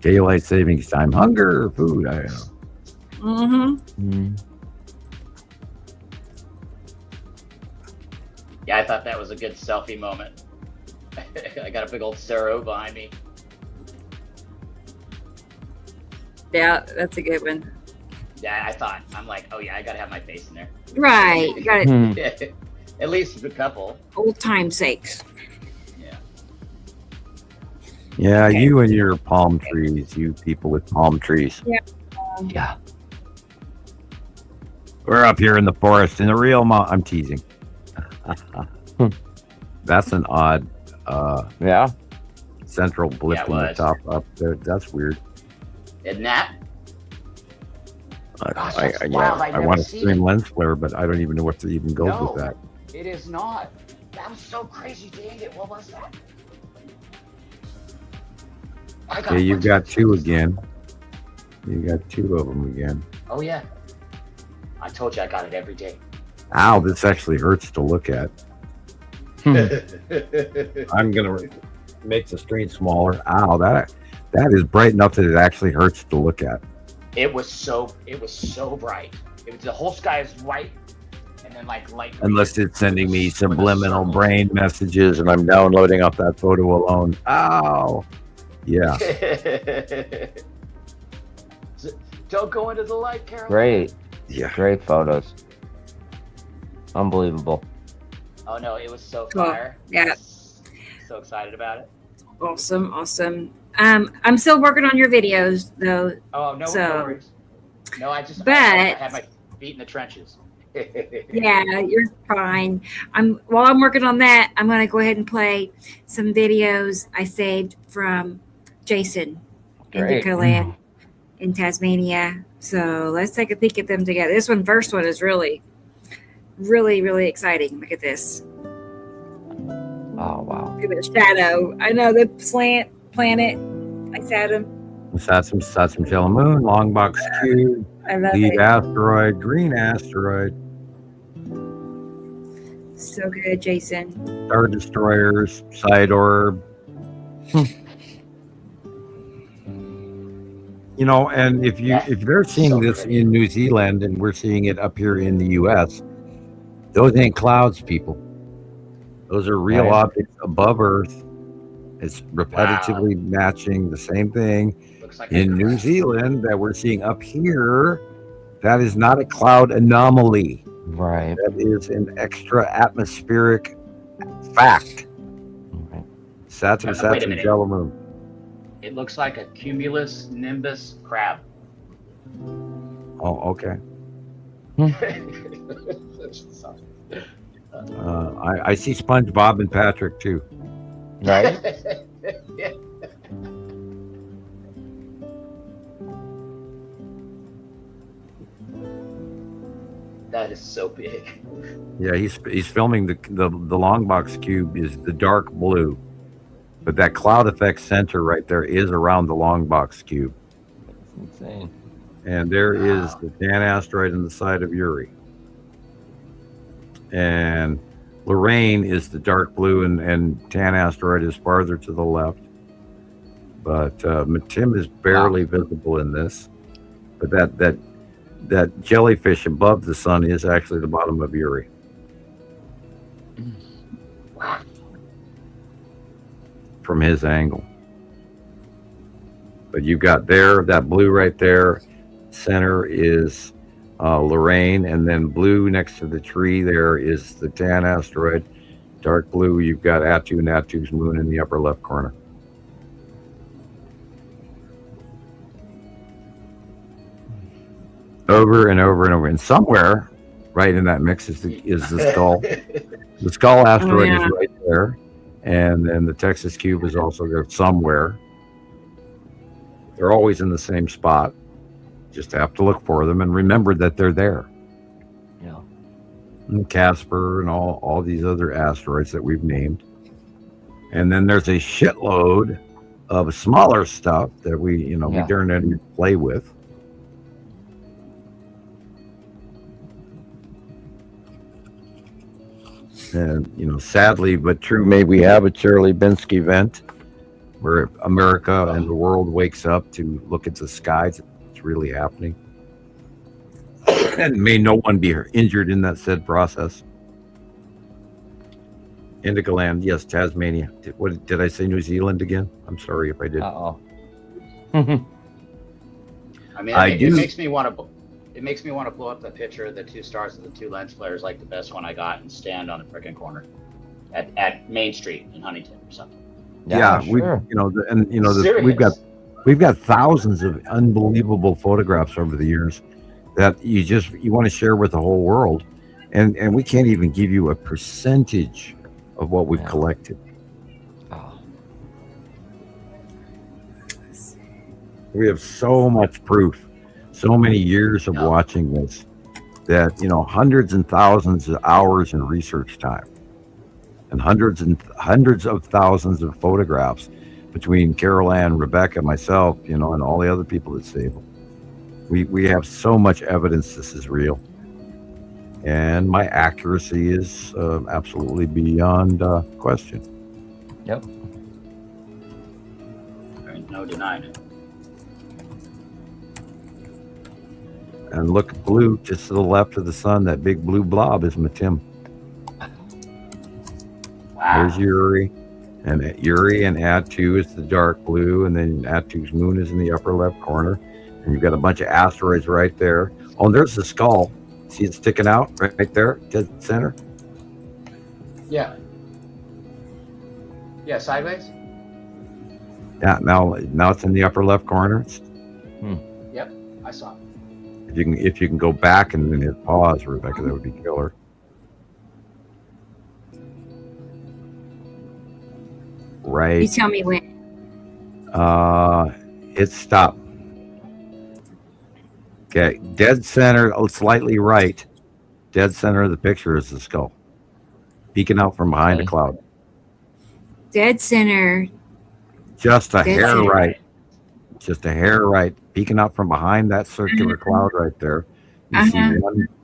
Daylight savings time, hunger, food. I don't know. Mm-hmm. Mm. Yeah, I thought that was a good selfie moment. I got a big old Saru behind me. Yeah, that's a good one. Yeah, I'm like, oh yeah, I gotta have my face in there. Right. You got it. Hmm. At least a couple. Old time sakes. Yeah. Yeah, Okay. you and your palm trees, you people with palm trees. Yeah. We're up here in the forest in the real I'm teasing. That's an odd Yeah. central blip Yeah, it in the was. top up there. That's weird. Isn't that? Gosh, that's I wild. I've never want to seen scream it. lens flare, but I don't even know what to even go No. with that. It is not. That was so crazy. Dang it. What was that? I got Okay, you've bunch got of two pictures. again. You got two of them again. Oh yeah. I told you I got it every day. Ow, this actually hurts to look at. I'm gonna make the screen smaller. Ow, that is bright enough that it actually hurts to look at. It was so bright. The whole sky is white, and then like light. Unless it's sending me subliminal brain messages, and I'm downloading off that photo alone. Ow. Yeah. Don't go into the light, Carol. Great. Yeah. Great photos. Unbelievable. Oh no, it was so Cool. fire. Yeah. So excited about it. Awesome. I'm still working on your videos though. Oh no, So- no worries. No, I But- had my feet in the trenches. Yeah, you're fine. While I'm working on that, I'm gonna go ahead and play some videos I saved from Jason in Great. Land in Tasmania. So let's take a peek at them together. First one is really, really, really exciting. Look at this. Oh, wow. Look at the shadow. I know the planet. I sat him. Satsum Jello Moon, long box cube, I love lead it. asteroid, green asteroid, So good, Jason. star destroyers, side orb. You know, and if they're seeing So this good. in New Zealand and we're seeing it up here in the US, those ain't clouds, people. Those are real Right. objects above Earth. It's repetitively matching the same thing Looks like in New Zealand that we're seeing up here. That is not a cloud anomaly. Right. That is an extra atmospheric fact. Okay. Satsum Wait a minute. Jello Moon. It looks like a cumulus nimbus crab. Oh, okay. I see SpongeBob and Patrick too. Right? That is so big. Yeah, he's filming the long box cube is the dark blue, but that cloud effect center right there is around the long box cube, That's insane. and there is the Dan asteroid in the side of Uri, and Lorraine is the dark blue, and Tan asteroid is farther to the left. But Tim is barely visible in this, but that jellyfish above the sun is actually the bottom of Uri. From his angle. But you got there, that blue right there, center is Lorraine, and then blue next to the tree there is the Tan asteroid. Dark blue, you've got Attu and Attu's moon in the upper left corner. Over and over and over. And somewhere right in that mix is the skull. The skull asteroid yeah. is right there. And then the Texas cube is also there somewhere. They're always in the same spot. Just have to look for them and remember that they're there. Yeah. And Casper and all these other asteroids that we've named. And then there's a shitload of smaller stuff that we don't even play with. And, sadly but true, may we have a Charlie Binsky event where America and the world wakes up to look at the skies. It's really happening. And may no one be injured in that said process. Indigo Land, yes, Tasmania. Did I say New Zealand again? I'm sorry if I did. Uh-oh. I mean, I it do. makes me want to. It makes me want to blow up the picture of the two stars of the two lens flares, like the best one I got, and stand on a freaking corner at Main Street in Huntington or something. Yeah, sure. we've got thousands of unbelievable photographs over the years that you want to share with the whole world, and we can't even give you a percentage of what we've collected. Oh. We have so much proof, so many years of watching this, that hundreds and thousands of hours in research time, and hundreds of thousands of photographs between Carol Ann, Rebecca, myself, and all the other people at Sable. We have so much evidence this is real. and my accuracy is absolutely beyond question. Yep. No denying it. And look at blue just to the left of the sun. That big blue blob is Matim. Wow. There's Uri. And Uri and Atu is the dark blue. And then Atu's moon is in the upper left corner. And you've got a bunch of asteroids right there. Oh, and there's the skull. See it sticking out right there, dead center? Yeah. Yeah, sideways? Yeah, now it's in the upper left corner. Yep, I saw it. If you can go back and then hit pause, Rebecca, that would be killer. You Right. tell me when. It stopped. Okay, dead center, slightly right. Dead center of the picture is the skull, peeking out from behind a Okay. cloud. Dead center. Just a Dead hair center. right. Just a hair right, peeking out from behind that circular cloud right there.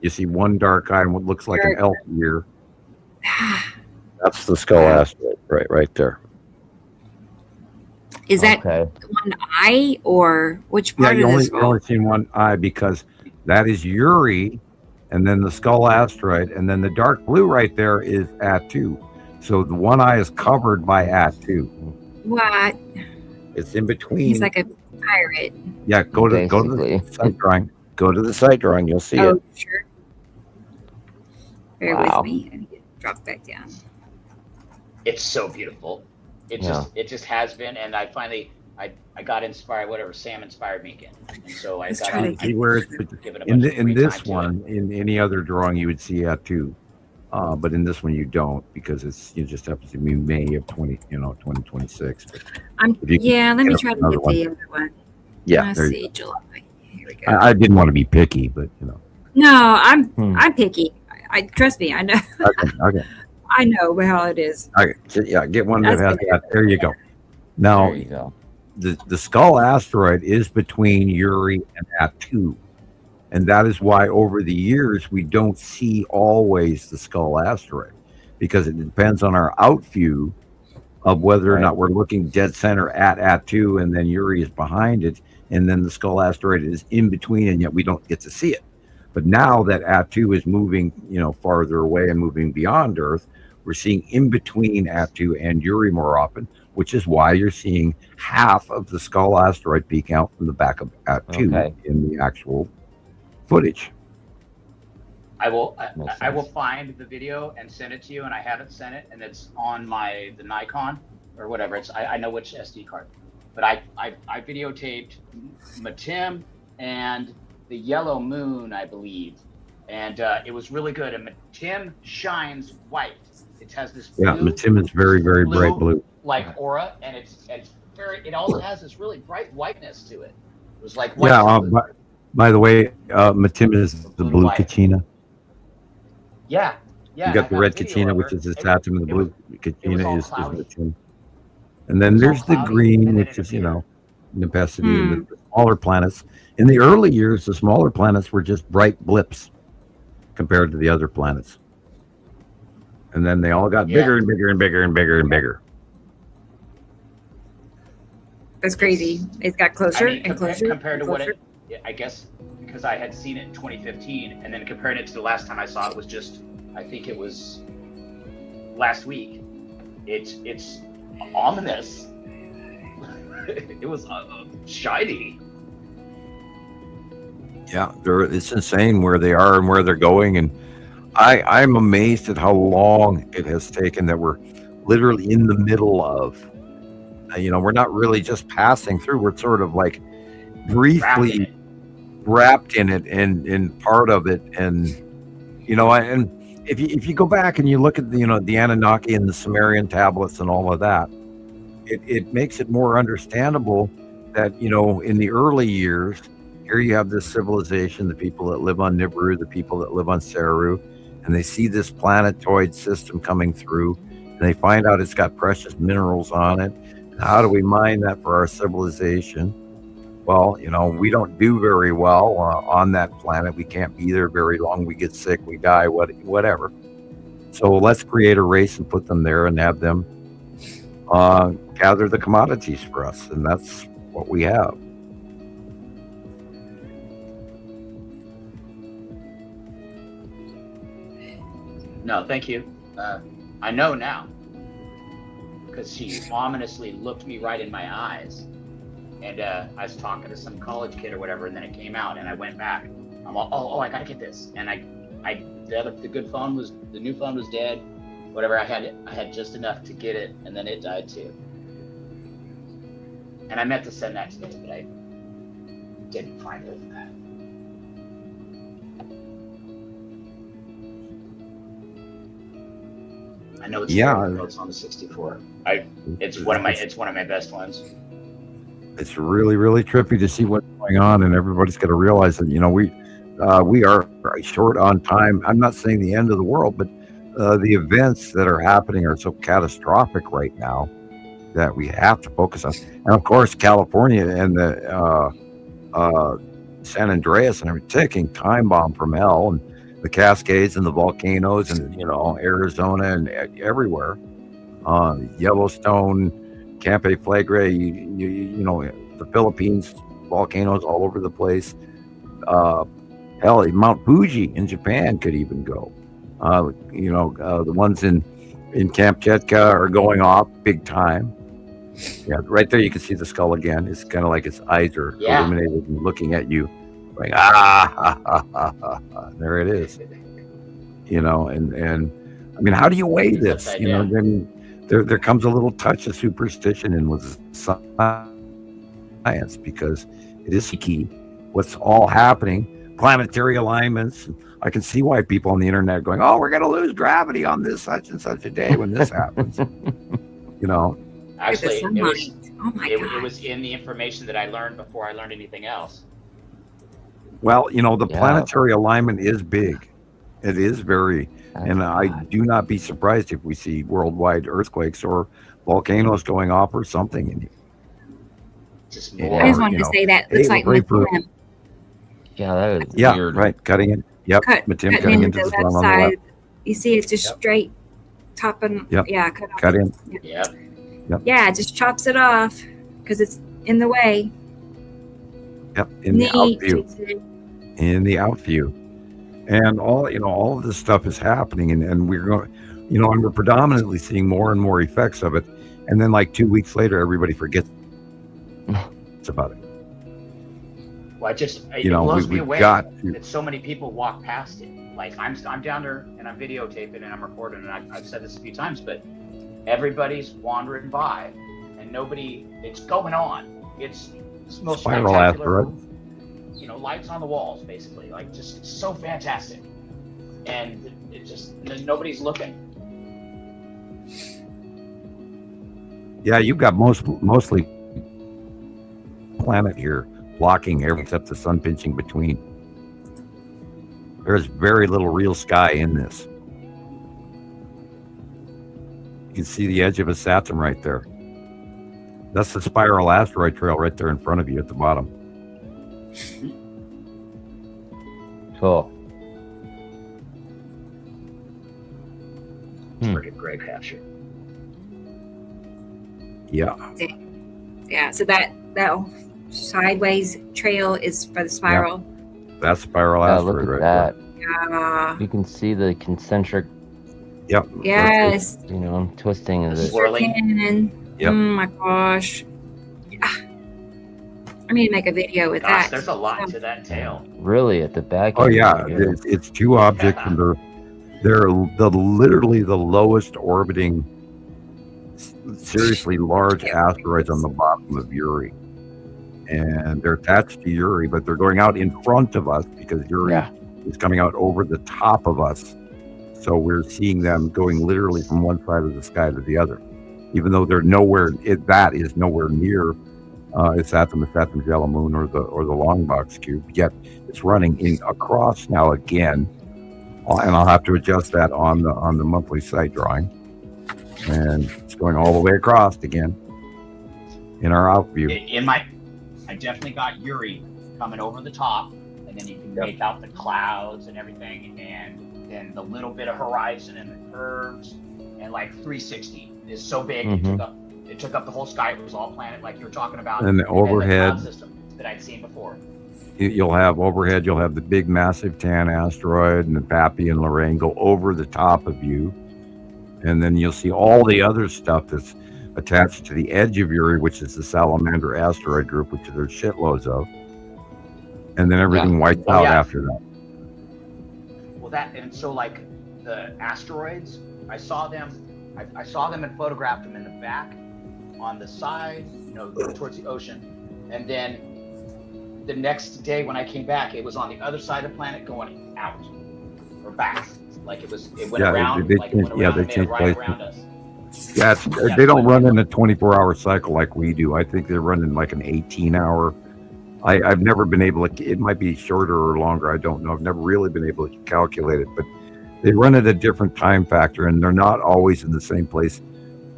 You see one dark eye and what looks like an elf ear. That's the skull asteroid, right there. Is that Okay. one eye or which Yeah, part you of only, this? you only seen one eye because that is Uri, and then the skull asteroid, and then the dark blue right there is Atu. So the one eye is covered by Atu. What? It's in between. He's like a pirate. Yeah, go to the Basically. site drawing. Go to the site drawing. You'll see Oh, it. sure. Bear Wow. with me. I need to drop back down. It's so beautiful. It just has been, and I finally I got inspired. Whatever Sam inspired me again, and so I Let's got try to on, See where it's given a in, bunch of in free this time to one. it. In any other drawing, you would see Atu, but in this one you don't because it just happens to be May of 2026. If you can Let me get try to another get one. the other one. Yeah, Let's there you see, July. Here we go. go. I didn't want to be picky, but No, I'm Hmm. I'm picky. I trust me. I know. Okay. I know how it is. Okay. So, yeah, get one that That's has that. There you go. Now, There you go. the skull asteroid is between Uri and Atu. And that is why over the years we don't see always the skull asteroid because it depends on our out view of whether or Right. not we're looking dead center at Atu and then Uri is behind it and then the skull asteroid is in between and yet we don't get to see it. But now that Atu is moving, farther away and moving beyond Earth, we're seeing in between Atu and Uri more often, which is why you're seeing half of the skull asteroid peek out from the back of Atu Okay. in the actual footage. I will Makes I will sense. find the video and send it to you, and I haven't sent it, and it's on the Nikon or whatever. It's I know which SD card, but I videotaped Matim and the yellow moon, I believe, and it was really good. And Matim shines white. It has this blue, Yeah, Matim is very, very bright blue. like aura, and it's very. It also has this really bright whiteness to it. It was like white. Yeah, blue. by the way, Matim is the Blue blue white. Kachina. Yeah. You got the red Kachina, which is its atom, and the blue Kachina is Matim. And then there's the green, which is, Nepacity and the smaller planets. In the early years, the smaller planets were just bright blips compared to the other planets. And then they all got bigger and bigger and bigger and bigger and bigger. That's crazy. It's got closer and closer. compared and to what closer. I guess because I had seen it in 2015, and then comparing it to the last time I saw it was just, I think it was last week. It's ominous. It was shiny. Yeah, it's insane where they are and where they're going. And I'm amazed at how long it has taken that we're literally in the middle of. We're not really just passing through. We're sort of like briefly wrapped in it and part of it. And, and if you go back and you look at the Anunnaki and the Sumerian tablets and all of that, it makes it more understandable that, in the early years, here you have this civilization, the people that live on Nibiru, the people that live on Saru, and they see this planetoid system coming through, and they find out it's got precious minerals on it. How do we mine that for our civilization? Well, we don't do very well on that planet. We can't be there very long. We get sick, we die, whatever. So let's create a race and put them there and have them gather the commodities for us. And that's what we have. No, thank you. I know now, because she ominously looked me right in my eyes, and I was talking to some college kid or whatever, and then it came out, and I went back. I'm all, oh, I gotta get this, and the good phone was, the new phone was dead, whatever. I had just enough to get it, and then it died too. And I meant to send that today, but I didn't find it. I know it's it's on the 64. It's one of my best ones. It's really, really trippy to see what's going on, and everybody's got to realize that we are short on time. I'm not saying the end of the world, but the events that are happening are so catastrophic right now that we have to focus on. And of course, California and the San Andreas and everything, taking time bomb from hell, and the Cascades and the volcanoes, and Arizona and everywhere, Yellowstone, Campe Flegrei, the Philippines, volcanoes all over the place. Hell, Mount Fuji in Japan could even go. The ones in Kamchatka are going off big time. Yeah, right there you can see the skull again. It's kind of like its eyes are illuminated and looking at you, like there it is. And I mean, how do you weigh this? Then there comes a little touch of superstition in with science, because it is key. What's all happening, planetary alignments. I can see why people on the internet are going, "Oh, we're going to lose gravity on this such and such a day when this happens." Actually, it was in the information that I learned before I learned anything else. Well, the planetary alignment is big. It is very, and I do not be surprised if we see worldwide earthquakes or volcanoes going off or something. Just more. I just wanted to say that. Looks like Matim. Yeah, that is weird. Right. Cutting it. Yep. Matim cutting into the left side. You see it's just straight topping. Yep. Yeah. Cut off. Cut in. Yep. Yep. Yeah, it just chops it off because it's in the way. Yep. In the outview. And all of this stuff is happening, and we're going, and we're predominantly seeing more and more effects of it. And then like 2 weeks later, everybody forgets about it. Well, it blows me away that so many people walk past it. Like I'm down there and I'm videotaping and I'm recording, and I've said this a few times, but everybody's wandering by and it's going on. It's most spectacular. Lights on the walls, basically, like just so fantastic, and it just nobody's looking. Yeah, you've got mostly planet here blocking everything except the sun pinching between. There's very little real sky in this. You can see the edge of a Saturn right there. That's the spiral asteroid trail right there in front of you at the bottom. Cool. Great capture. Yeah. Yeah. So that sideways trail is for the spiral. Yeah. That's spiral asteroid. Look at right that. there. Yeah. You can see the concentric. Yep. Yes. Twisting of it. Swirling. Yep. Oh my gosh. I need to make a video with that. There's a lot to that tail. Really, at the back. Oh yeah, it's two objects, and they're literally the lowest orbiting, seriously large asteroids on the bottom of Uri, and they're attached to Uri, but they're going out in front of us because Uri is coming out over the top of us. So we're seeing them going literally from one side of the sky to the other, even though they're nowhere. That is nowhere near. It's Saturn's yellow moon or the long box cube. Yet it's running across now again, and I'll have to adjust that on the monthly site drawing. And it's going all the way across again in our out view. In I definitely got Yuri coming over the top, and then you can make out the clouds and everything, and then the little bit of horizon and the curves, and like 360 is so big. It took up the whole sky. It was all planet, like you were talking about. And the overhead cloud system that I'd seen before. You'll have overhead, you'll have the big massive tan asteroid and the Pappy and Lorraine go over the top of you. And then you'll see all the other stuff that's attached to the edge of Yuri, which is the Salamander asteroid group, which there's shitloads of. And then everything wipes out after that. Well, and so like the asteroids, I saw them and photographed them in the back, on the side, towards the ocean. And then the next day when I came back, it was on the other side of the planet going out or back. Like it went around, they changed right places. around us. Yeah, they don't run in a 24-hour cycle like we do. I think they're running like an 18-hour. I've never been able to, it might be shorter or longer, I don't know. I've never really been able to calculate it, but they run at a different time factor, and they're not always in the same place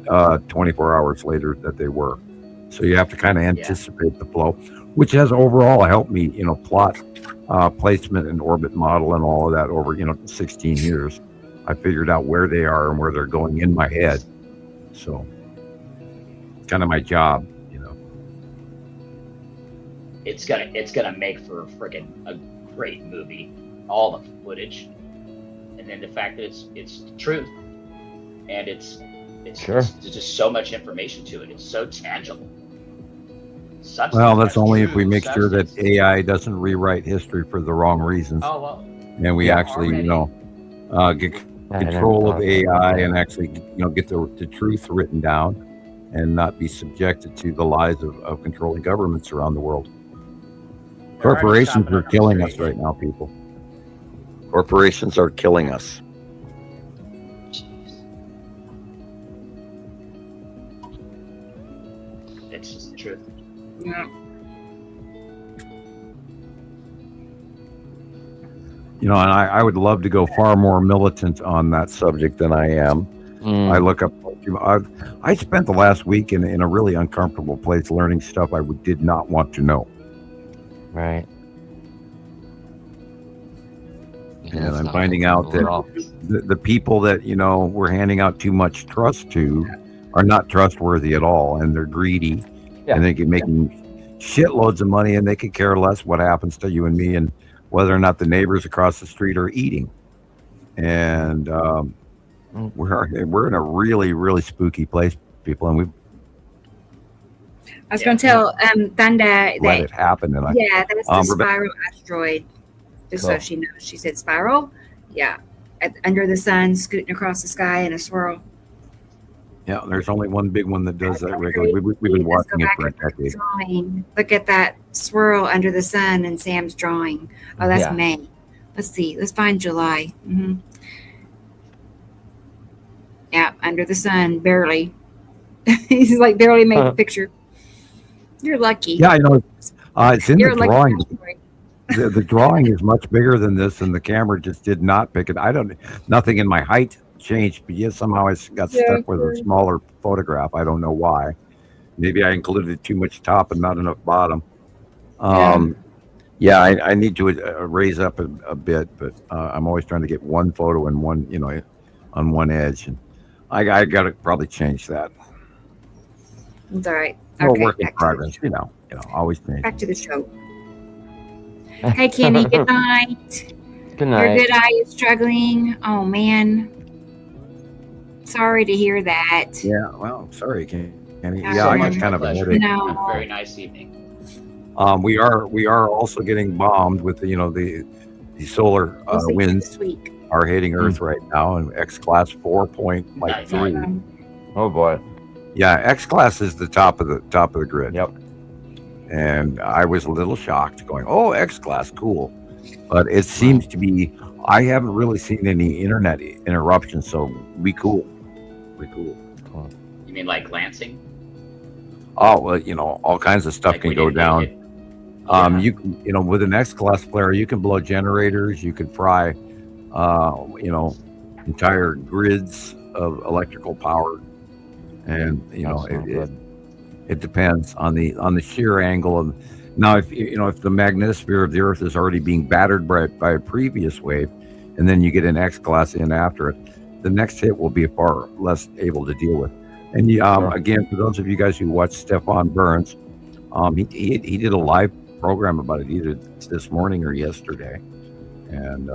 24 hours later that they were. So you have to kind of anticipate the flow, which has overall helped me, plot placement and orbit model and all of that over, 16 years. I figured out where they are and where they're going in my head. So it's kind of my job, It's gonna make for freaking a great movie. All the footage, and then the fact that it's the truth, and it's there's just so much information to it. It's so tangible. Well, that's only if we make sure that AI doesn't rewrite history for the wrong reasons. Oh, well. And we actually, get control of AI and actually, get the truth written down and not be subjected to the lies of controlling governments around the world. Corporations are killing us right now, people. Corporations are killing us. It's just the truth. Yeah. And I would love to go far more militant on that subject than I am. I look up. I spent the last week in a really uncomfortable place learning stuff I did not want to know. Right. And I'm finding out that the people that, we're handing out too much trust to are not trustworthy at all. And they're greedy. Yeah. And they can make shitloads of money, and they could care less what happens to you and me and whether or not the neighbors across the street are eating. And we're in a really, really spooky place, people. And I was going to tell Thanda let that it happen. And that's the spiral asteroid. Just so she knows. She said spiral. Yeah. Under the sun, scooting across the sky in a swirl. Yeah, there's only one big one that does that regularly. We've been watching it for a decade. Look at that swirl under the sun in Sam's drawing. Oh, that's May. Let's see. Let's find July. Mm-hmm. Yeah, under the sun, barely. He's like barely made the picture. You're lucky. Yeah, I know. It's in the drawing. The drawing is much bigger than this, and the camera just did not pick it. Nothing in my height changed, but yes, somehow I got stuck with a smaller photograph. I don't know why. Maybe I included too much top and not enough bottom. I need to raise up a bit, but I'm always trying to get one photo in one, on one edge, and I got to probably change that. It's all right. Okay, work in progress, always change. Back to the show. Hey, Kenny. Good night. Good night. Your good eye is struggling. Oh man. Sorry to hear that. Yeah, well, sorry, Kenny. I got kind of a headache. Have a very nice evening. We are also getting bombed with the solar winds this week. Are hitting Earth right now, and X-class 4.3. Oh boy. Yeah, X-class is the top of the grid. Yep. And I was a little shocked, going, "Oh, X-class, cool," but it seems to be. I haven't really seen any internet interruptions, so we cool. You mean like Lansing? Oh well, all kinds of stuff can go down. You can, with an X-class flare, you can blow generators, you can fry, entire grids of electrical power, and it depends on the shear angle, Now, if if the magnetosphere of the Earth is already being battered by a previous wave, and then you get an X class in after it, the next hit will be far less able to deal with. And again, for those of you guys who watch Stefan Burns, he did a live program about it either this morning or yesterday, and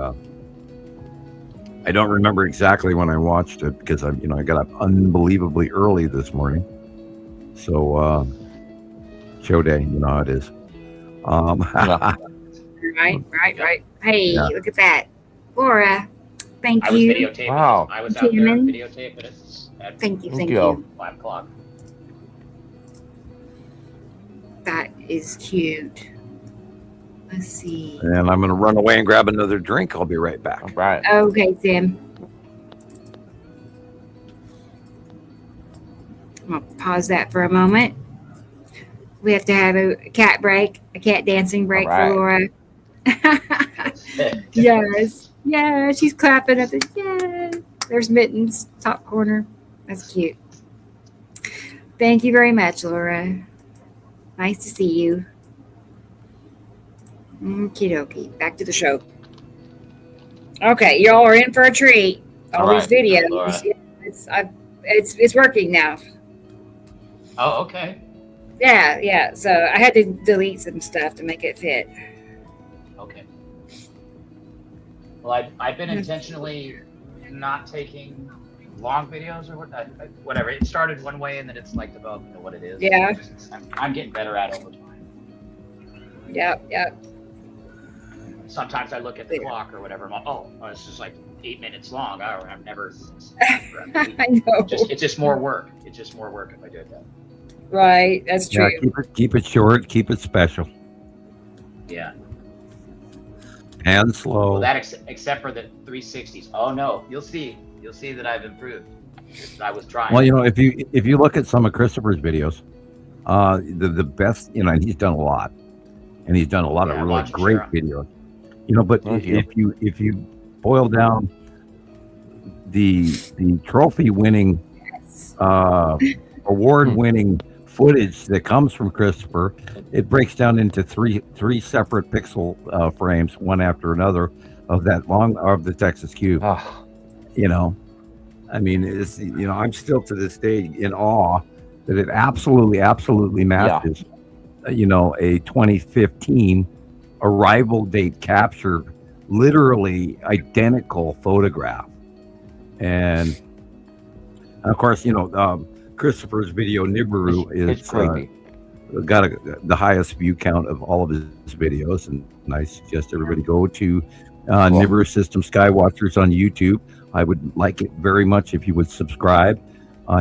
I don't remember exactly when I watched it because I got up unbelievably early this morning. So show day, you know how it is. Right. Hey, Yeah. look at that, Laura. Thank I was you. videotaping. Wow. I was out there Chairman. videotaping it at Thank you. Thank Thank you. you. 5 o'clock. That is cute. Let's see. And I'm going to run away and grab another drink. I'll be right back. All right. Okay, Sam. I'm gonna pause that for a moment. We have to have a cat break, a cat dancing break All right. for Laura. Yes. Yeah, she's clapping at the yes. There's Mittens, top corner. That's cute. Thank you very much, Laura. Nice to see you. Okie dokie. Back to the show. Okay, y'all are in for a treat. All All these right, videos. Laura. It's working now. Oh, okay. Yeah. So I had to delete some stuff to make it fit. Okay. Well, I've been intentionally not taking long videos or whatever. It started one way and then it's like developed into what it is. Yeah. I'm getting better at it over time. Yep. Sometimes I look at the clock or whatever. I'm like, oh, it's just like 8 minutes long. I've never. I know. It's just more work. It's just more work if I do it that way. Right. That's true. Yeah, keep it short, keep it special, Yeah. and slow. Well, that except for the 360s. Oh no, you'll see that I've improved. I was trying. Well, if you look at some of Christopher's videos, the best, and he's done a lot, and he's done a lot of really watch and great share 'em. videos. But Thank you. if you boil down the trophy winning, award winning footage that comes from Christopher, it breaks down into three separate pixel frames, one after another, of the Texas Cube. Oh, I mean, it's I'm still to this day in awe that it absolutely matches, a 2015 arrival date captured, literally identical photograph, and of course, Christopher's video Nibiru it's is creepy. got the highest view count of all of his videos, and I suggest everybody go to Nibiru System Skywatchers on YouTube. I would like it very much if you would subscribe,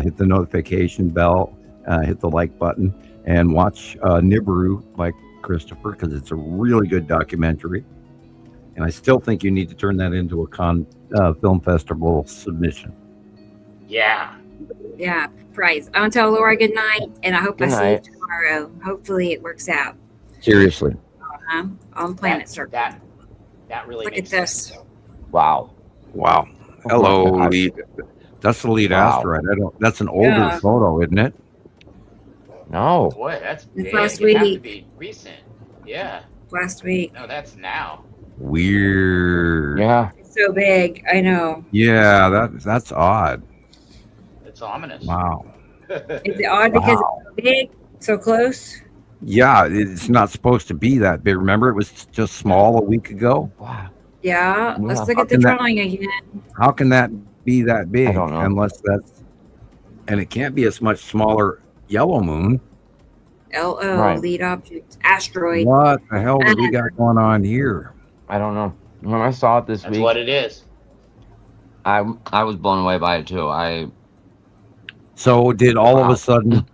hit the notification bell, hit the like button, and watch Nibiru by Christopher, because it's a really good documentary. And I still think you need to turn that into a film festival submission. Yeah. Yeah. Prize. I want to tell Laura good night, and I hope Good I see night. you tomorrow. Hopefully it works out. Seriously. On Planet Circle. That really Look makes at this. sense. So. Wow. Wow. Oh Hello, my gosh. lead. That's the lead Wow. asteroid. That's an older Yeah. photo, isn't it? No. Boy, that's It's big. last It'd have to week. be recent. Yeah. Last week. No, that's now. Weird. Yeah. It's so big. I know. Yeah, that's odd. It's ominous. Wow. Is it odd because it's so big, so close? Yeah, it's not supposed to be that big. Remember, it was just small a week ago. Wow. Yeah. Let's Yeah. look at the How can that- drawing again. How can that be that big? I don't know. Unless and it can't be as much smaller yellow moon. LO, Right. lead object, asteroid. What the hell do we got going on here? I don't know. When I saw it this That's week, what it is. I was blown away by it too. So did all of Wow. a sudden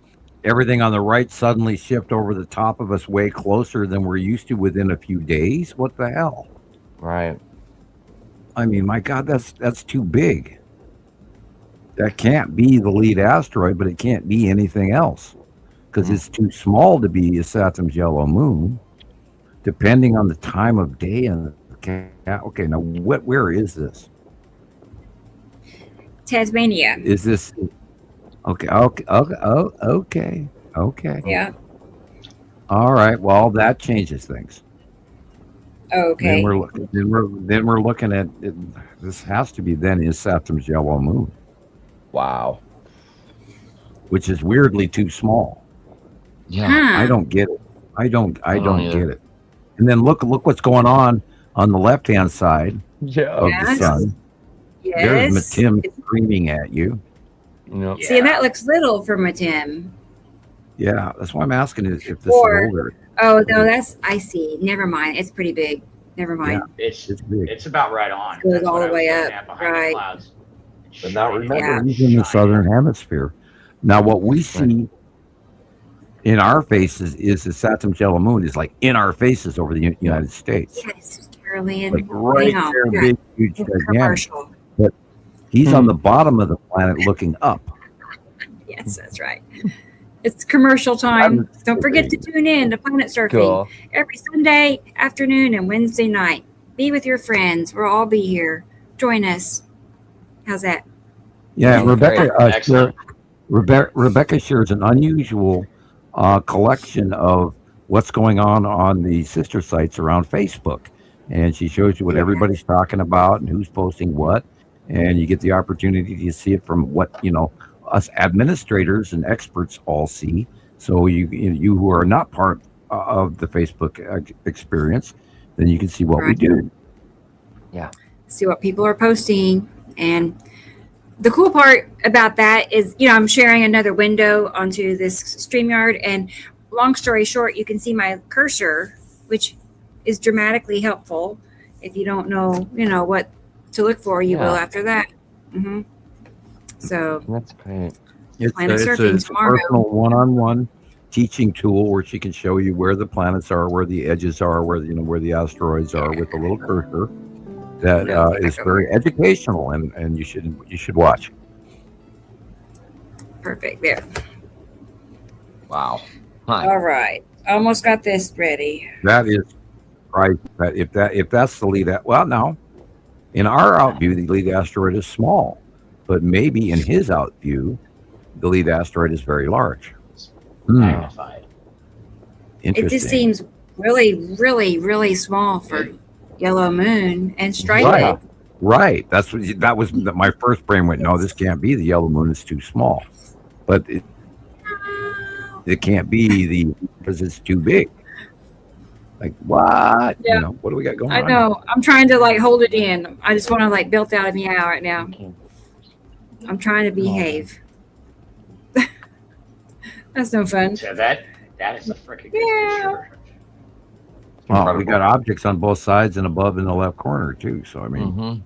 everything on the right suddenly shift over the top of us way closer than we're used to within a few days? What the hell? Right. I mean, my God, that's too big. That can't be the lead asteroid, but it can't be anything else because it's too small to be Saturn's yellow moon, depending on the time of day. And okay, now where is this? Tasmania. Is this okay? Okay. Yeah. All right. Well, that changes things. Then Okay. we're looking. Then we're looking at it, this. Has to be then is Saturn's yellow moon, Wow. which is weirdly too small. Yeah. I Huh. don't get it. I don't don't get either. it. And then look what's going on the left hand side Yeah. of the Yes. sun. There's Yes. Matim screaming at you. Yep. See, and that looks little for Matim. Yeah, that's why I'm asking if this Or- is older. Oh no, I see. Never mind. It's pretty big. Never mind. It's It's big. it's about right on. Goes That's all what the I was way looking up, at behind right. the clouds. But now Shining. remember, Yeah. he's in the southern hemisphere. Now, what we see in our faces is the Saturn's yellow moon is like in our faces over the United States. Yes, Carolyn. Like right hang on. there, We got big, huge, a gigantic. commercial. He's on the bottom of the planet looking up. Yes, that's right. It's commercial time. Don't forget to tune in to Planet Surfing Cool. every Sunday afternoon and Wednesday night. Be with your friends. We'll all be here. Join us. How's that? Yeah, Rebecca. Excellent. Rebecca shares an unusual collection of what's going on the sister sites around Facebook, and she shows you what everybody's talking about and who's posting what, and you get the opportunity to see it from what us administrators and experts all see. So you who are not part of the Facebook experience, then you can see what we Right. do. See what people are posting. And the cool part about that is, I'm sharing another window onto this StreamYard. And long story short, you can see my cursor, which is dramatically helpful. If you don't know, what to look for, you will Yeah. after that. hmm So That's great. It's Planet a Surfing tomorrow. personal one-on-one teaching tool where she can show you where the planets are, where the edges are, where the asteroids are with a little cursor. That is very educational, and you should watch. perfect there. Wow. Hi. All right. Almost got this ready. That is right. If that's the lead, well, now in our out view, the lead asteroid is small, but maybe in his out view, the lead asteroid is very large. Magnified. It Interesting. just seems really, really, really small for yellow moon and striped. Right. Right. That was my first brain went. No, this can't be the yellow moon. It's too small. But it can't be because it's too big. Like what? Yeah. What do we got going I on? know. I'm trying to hold it in. I just want to built out of me out right now. I'm trying to behave. That's no fun. So that is a freaking good Yeah. picture. Well, we got objects on both sides and above in the left corner too. So I mean, Mhm.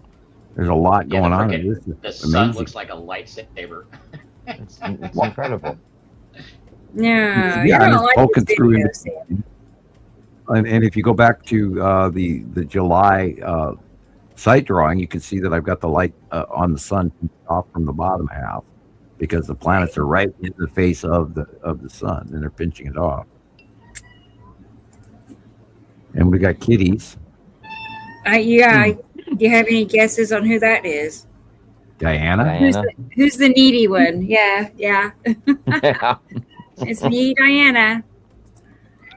there's a lot Yeah, going the on. frickin- In this. The It's sun amazing. looks like a lightsaber. It's incredible. Yeah. Yeah, You're and gonna it's like poking this through video, into- Sam. And if you go back to the July site drawing, you can see that I've got the light on the sun off from the bottom half because the planets are right in the face of the sun and they're pinching it off. And we got kitties. Yeah. Do you have any guesses on who that is? Diana. Diana. Who's the needy one? Yeah. Yeah. It's me, Diana.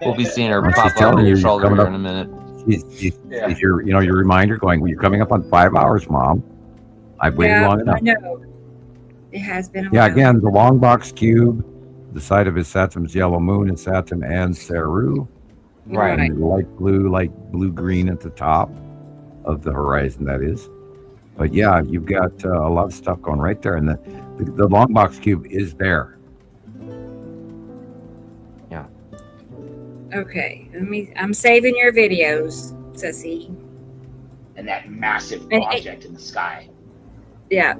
We'll be seeing her She's pop up telling on you your she's shoulder coming here up. in a minute. She's your reminder going, well, you're coming up on 5 hours, Mom. I've waited long enough. I know. It has been a Yeah, while. again, the long box cube, the side of his Saturn's yellow moon is Saturn and Saru. Right. And light blue green at the top of the horizon, that is. But yeah, you've got a lot of stuff going right there. And the long box cube is there. Okay. I'm saving your videos, Sissy. And that massive And- object in the sky. Yeah.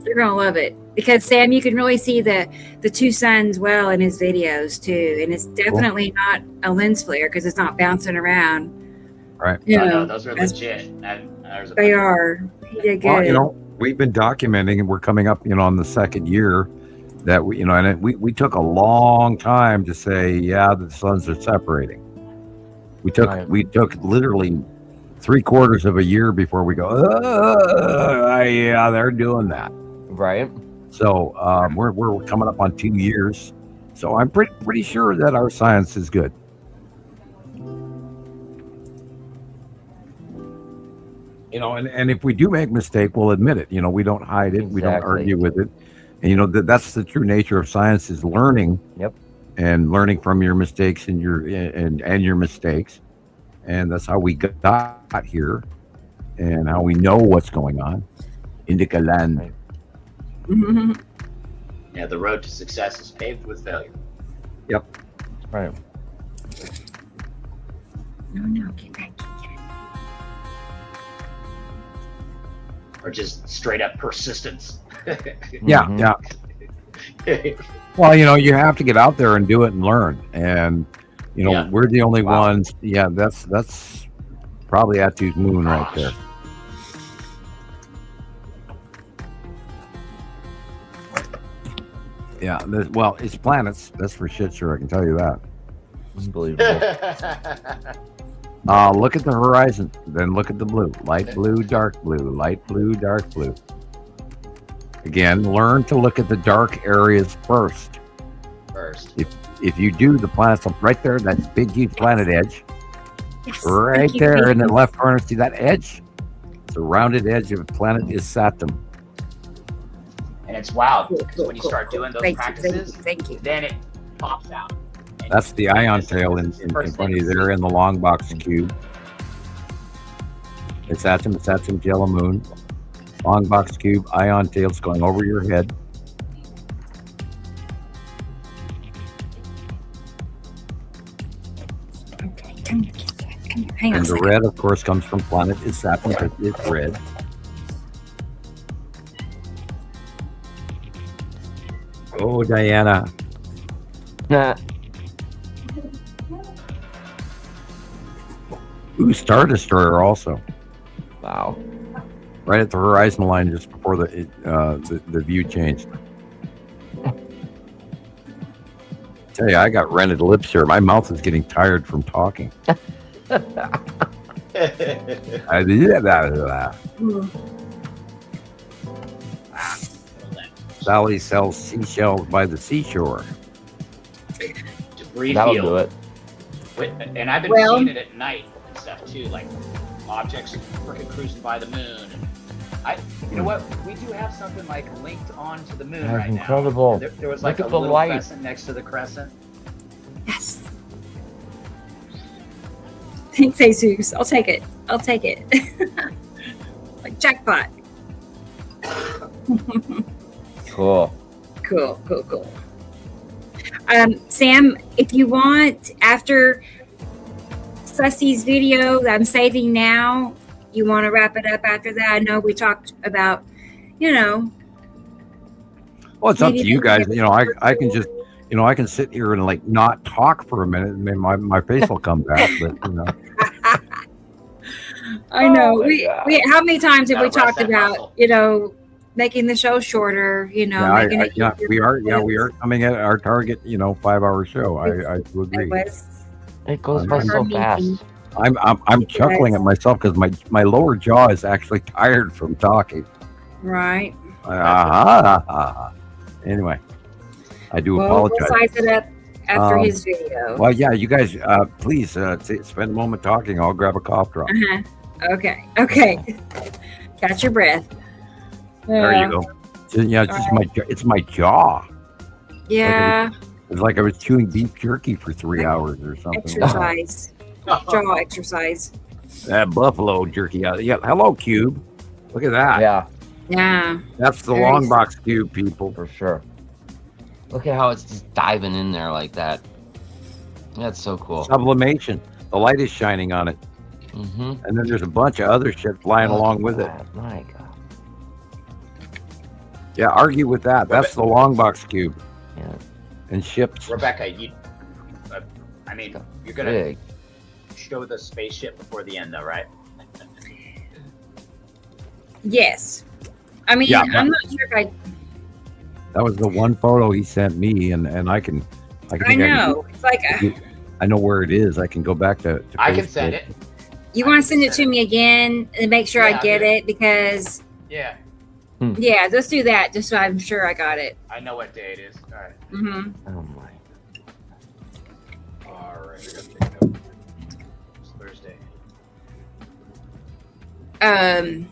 You're gonna love it. Because Sam, you can really see the two suns well in his videos too. And it's definitely not a lens flare because it's not bouncing around. Right. You No, know, those are that's- legit. There's a they are. He did good. Well, we've been documenting and we're coming up, on the second year that we took a long time to say, yeah, the suns are separating. We took literally 3/4 of a year before we go, yeah, they're doing that. Right. So we're coming up on 2 years. So I'm pretty sure that our science is good. and if we do make a mistake, we'll admit it. We don't hide it. We don't Exactly. argue with it. And that's the true nature of science, is learning. Yep. And learning from your mistakes and your mistakes. And that's how we got here, and how we know what's going on. Indica land. Right. Yeah, the road to success is paved with failure. Right. No, get back. Or just straight up persistence. Yeah, Mhm. yeah. Well, you have to get out there and do it and learn. And Yeah. we're the only Wow. ones. Yeah, that's probably Atu's moon right there. Yeah. Well, it's planets. That's for shit sure. I can tell you that. Unbelievable. Look at the horizon, then look at the blue. Light blue, dark blue, light blue, dark blue. Again, learn to look at the dark areas first. If you do, the planets up right there, that big huge planet edge, Yes. right Thank you, there in the Peyton. left corner, see that edge? The rounded edge of a planet is Saturn. And it's wild Cool, because cool, when you cool, start cool. doing those Thank you, practices, thank you. then it pops out. And That's the ion tail in it's the front first of you thing there in the long box cube. It's Saturn, yellow moon. Long box cube, ion tails going over your head. Okay, come here, kid. Come here. Hang on a And the second. red, of course, comes from planet is Saturn because it's red. Oh, Diana. Ooh, Star Destroyer also. Wow. Right at the horizon line just before the view changed. Tell you, I got rented lips here. My mouth is getting tired from talking. I did that. Sally sells seashells by the seashore. Debris That'll field. do it. And I've been Well- seeing it at night and stuff too, like objects freaking cruising by the moon. You know what? We do have something like linked onto the moon That's right incredible. now. There was like Look a at the little light. crescent next to the crescent. Yes. Thanks, Jesus. I'll take it. Like jackpot. Cool. Cool. Sam, if you want, after Sussy's video that I'm saving now, you want to wrap it up after that? I know we talked about, Well, it's up Maybe to you then guys. we I can just, I can sit here and like not talk for a minute, and then my face will come back. But I know. my we God. how many times have we Gotta rest talked that about, muscle. making the show shorter, making it easier we are for coming at our target, 5-hour show. I do folks. It agree. was It goes by so fast. I'm chuckling at myself because my lower jaw is actually tired from talking. right. Anyway, I do Well, apologize. we'll size it up after Um, his video. Well, yeah, you guys, please spend a moment talking. I'll grab a cough drop. Uh-huh. Okay. Catch your breath. There you go. It's my jaw. Yeah. It's like I was chewing beef jerky for 3 hours or something. Exercise. Jaw exercise. That buffalo jerky. Yeah. Hello, Cube. Look at that. Yeah, Yeah. That's the Very long box cube, people. for sure. Look at how it's just diving in there like that. That's so cool. Sublimation. The light is shining on it. Mm-hmm. And then there's a bunch of other shit flying along with it. My God. Yeah, argue with that. That's the long box cube. Yeah. And ships. Rebecca, you're gonna Big. show the spaceship before the end, though, right? Yes. I mean, Yeah, I'm not sure if That was the one photo he sent me, and I can. I know. It's like, I know where it is. I can go back to I can Facebook. send it. you want to send it to me again and make sure Yeah, I get yeah. it because, Yeah, yeah, let's do that just so I'm sure I got it. I know what day it is. All right. Mm-hmm. Oh my. All right. I gotta pick it up. It's Thursday. I'm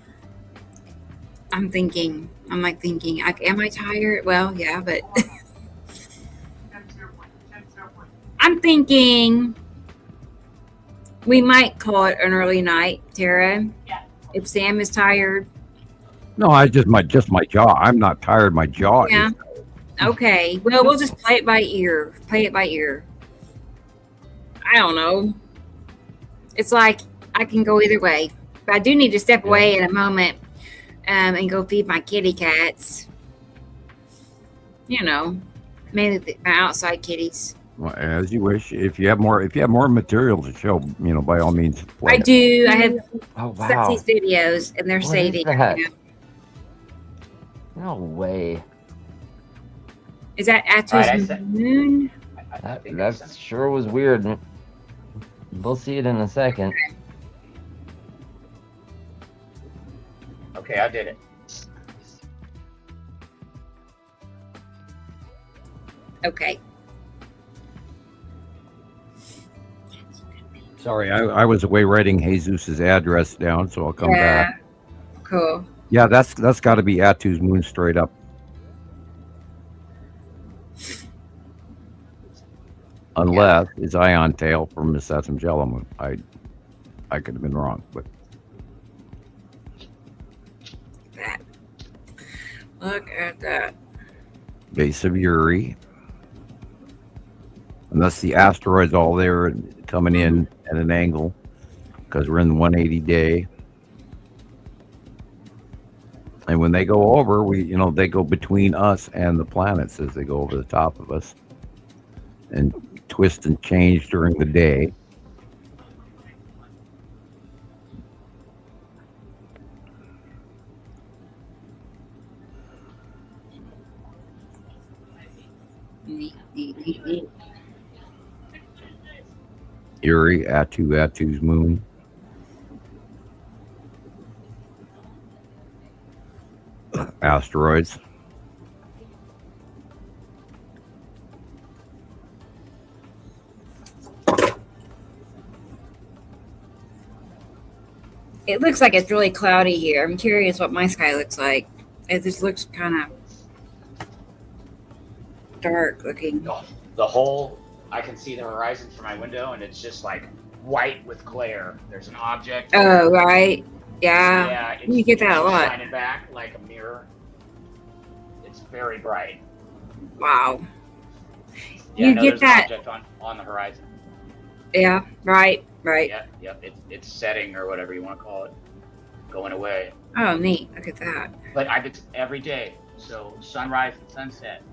thinking. I'm like thinking. Am I tired? Well, yeah, but I'm thinking we might call it an early night, Tara. If Sam is tired. No, I just my jaw. I'm not tired. My jaw Yeah. is. Okay. Well, we'll just play it by ear. Play it by ear. I don't know. It's like I can go either way, but I do need to step away in a moment and go feed my kitty cats. You know, mainly my outside kitties. Well, as you wish. If you have more material to show, by all means. Play I it. do. I have Oh wow! these videos, and they're What is saving. that? You know. No way. Is that All right, Atu's moon? I think That that's sure was weird. We'll see it in a second. okay. I did it. Okay. Sorry, I was away writing Jesus's address down, so I'll come back. Cool. Yeah, that's got to be Atu's moon straight up. Unless it's Ion Tail from Miss Sassangella moon. I could have been wrong, but That. Look at that. base of Uri. And that's the asteroids all there and coming in at an angle because we're in the 180 day. And when they go over, they go between us and the planets as they go over the top of us and twist and change during the day. Neat, neat, neat, neat. Uri, Atu's moon. Asteroids. It looks like it's really cloudy here. I'm curious what my sky looks like. It just looks kind of dark looking. The whole, I can see the horizon from my window, and it's just like white with glare. There's an object. Oh, right. Yeah. Yeah, You get that a just lot. shining back like a mirror. It's very bright. Wow. Yeah, You no, get there's that. an object on the horizon. Yeah, right. Yep. It's setting or whatever you want to call it, going away. Oh, neat. Look at that. But it's every day. So sunrise and sunset.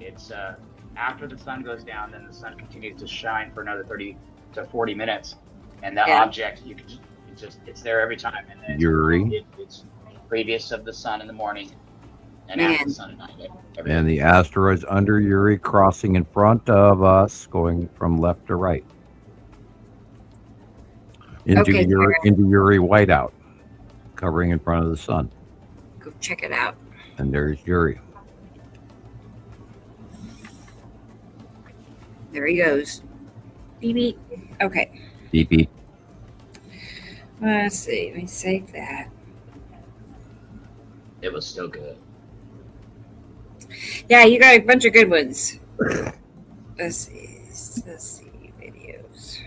It's after the sun goes down, then the sun continues to shine for another 30 to 40 minutes, and that Yeah. object it's there every time. And then Uri. it's previous of the sun in the morning, and Man. after the sun at night. Every And day. the asteroids under Uri crossing in front of us, going from left to right. Into Okay, Uri whiteout, covering in front of the sun. Go check it out. And there's Uri. There he goes. Beep beep. Okay. Beep beep. Let's see. Let me save that. It was still good. Yeah, you got a bunch of good ones. Let's see videos.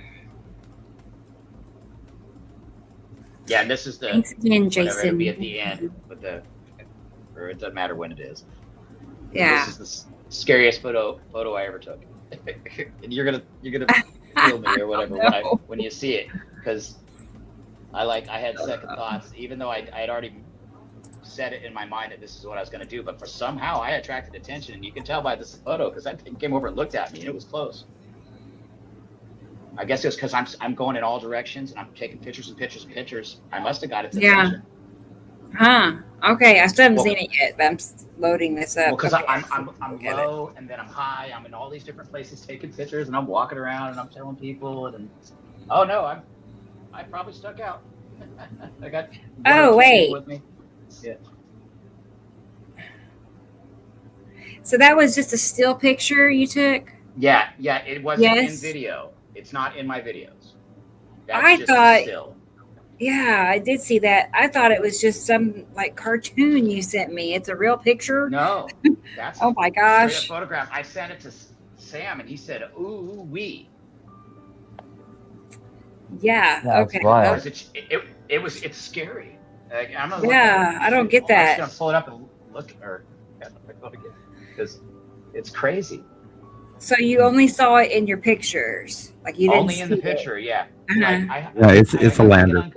Yeah, and this is the Thanks again, whatever, it'll Jason. be at the end with or it doesn't matter when it is. Yeah. This is the scariest photo I ever took. And you're gonna feel me or whatever No. when you see it, because I had second thoughts, even though I had already set it in my mind that this is what I was gonna do, but for somehow I attracted attention, and you can tell by this photo because that thing came over and looked at me and it was close. I guess it was because I'm going in all directions and I'm taking pictures and pictures and pictures. I must have got its attention. Huh. Okay. I still haven't Well- seen it yet, but I'm loading this up. Well, because Okay. I'm Look at it. low and then I'm high. I'm in all these different places taking pictures, and I'm walking around and I'm telling people, and oh no, I probably stuck out. I got one Oh, or two wait. people with me. Yeah. So that was just a still picture you took? Yeah, it wasn't Yes. in video. It's not in my videos. I just a thought- still. Yeah, I did see that. I thought it was just some like cartoon you sent me. It's a real picture. No, that's Oh a my straight up gosh. photograph. I sent it to Sam, and he said, "Ooh wee." Yeah. That's Okay. wild. Because it's scary. Like, I'm gonna Yeah, I don't get I'm that. just gonna pull it up and look, because it's crazy. So you only saw it in your pictures, like you didn't Only in the see it. picture, yeah. Uh-huh. Like Yeah, it's I a got lander.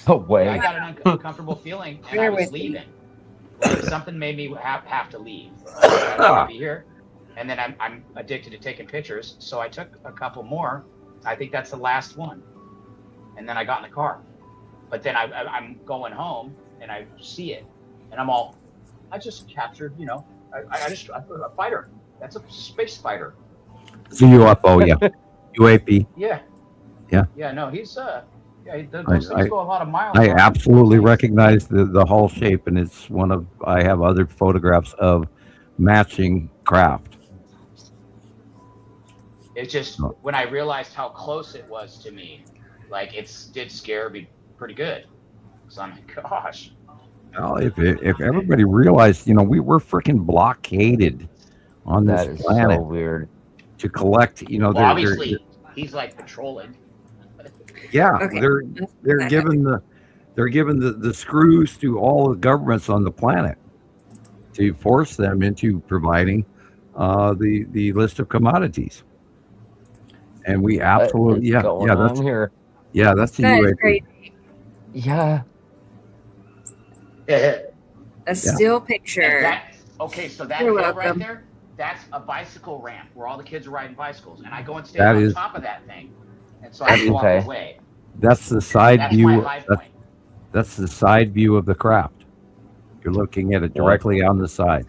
No way. I got an uncomfortable feeling, and Bear I was with me. leaving. Like something made me have to leave. I don't want to be here. And then I'm addicted to taking pictures, so I took a couple more. I think that's the last one. And then I got in the car. But then I'm going home, and I see it, and I'm all, I just captured, I put a fighter. That's a space fighter. It's a UFO, yeah. UAP. Yeah. Yeah. Yeah. No, he's those things go a lot of miles. I on absolutely space. recognize the hull shape, and it's one of, I have other photographs of matching craft. It's just when I realized how close it was to me, like it did scare me pretty good. So I'm like, gosh. Well, if everybody realized, we're freaking blockaded on this That is planet so weird. to collect, Well, obviously, he's like patrolling. yeah, Okay. they're given the screws to all the governments on the planet to force them into providing the list of commodities. And we absolutely, What's going on that's here? that's the That is UAP. great. Yeah. A still picture. So that You're hill right welcome. there, that's a bicycle ramp where all the kids are riding bicycles, and I go and stand That on is- top of that thing, and so I walk Okay. away. That's the side That's my view. high point. That's the side view of the craft. You're looking at it directly on the side.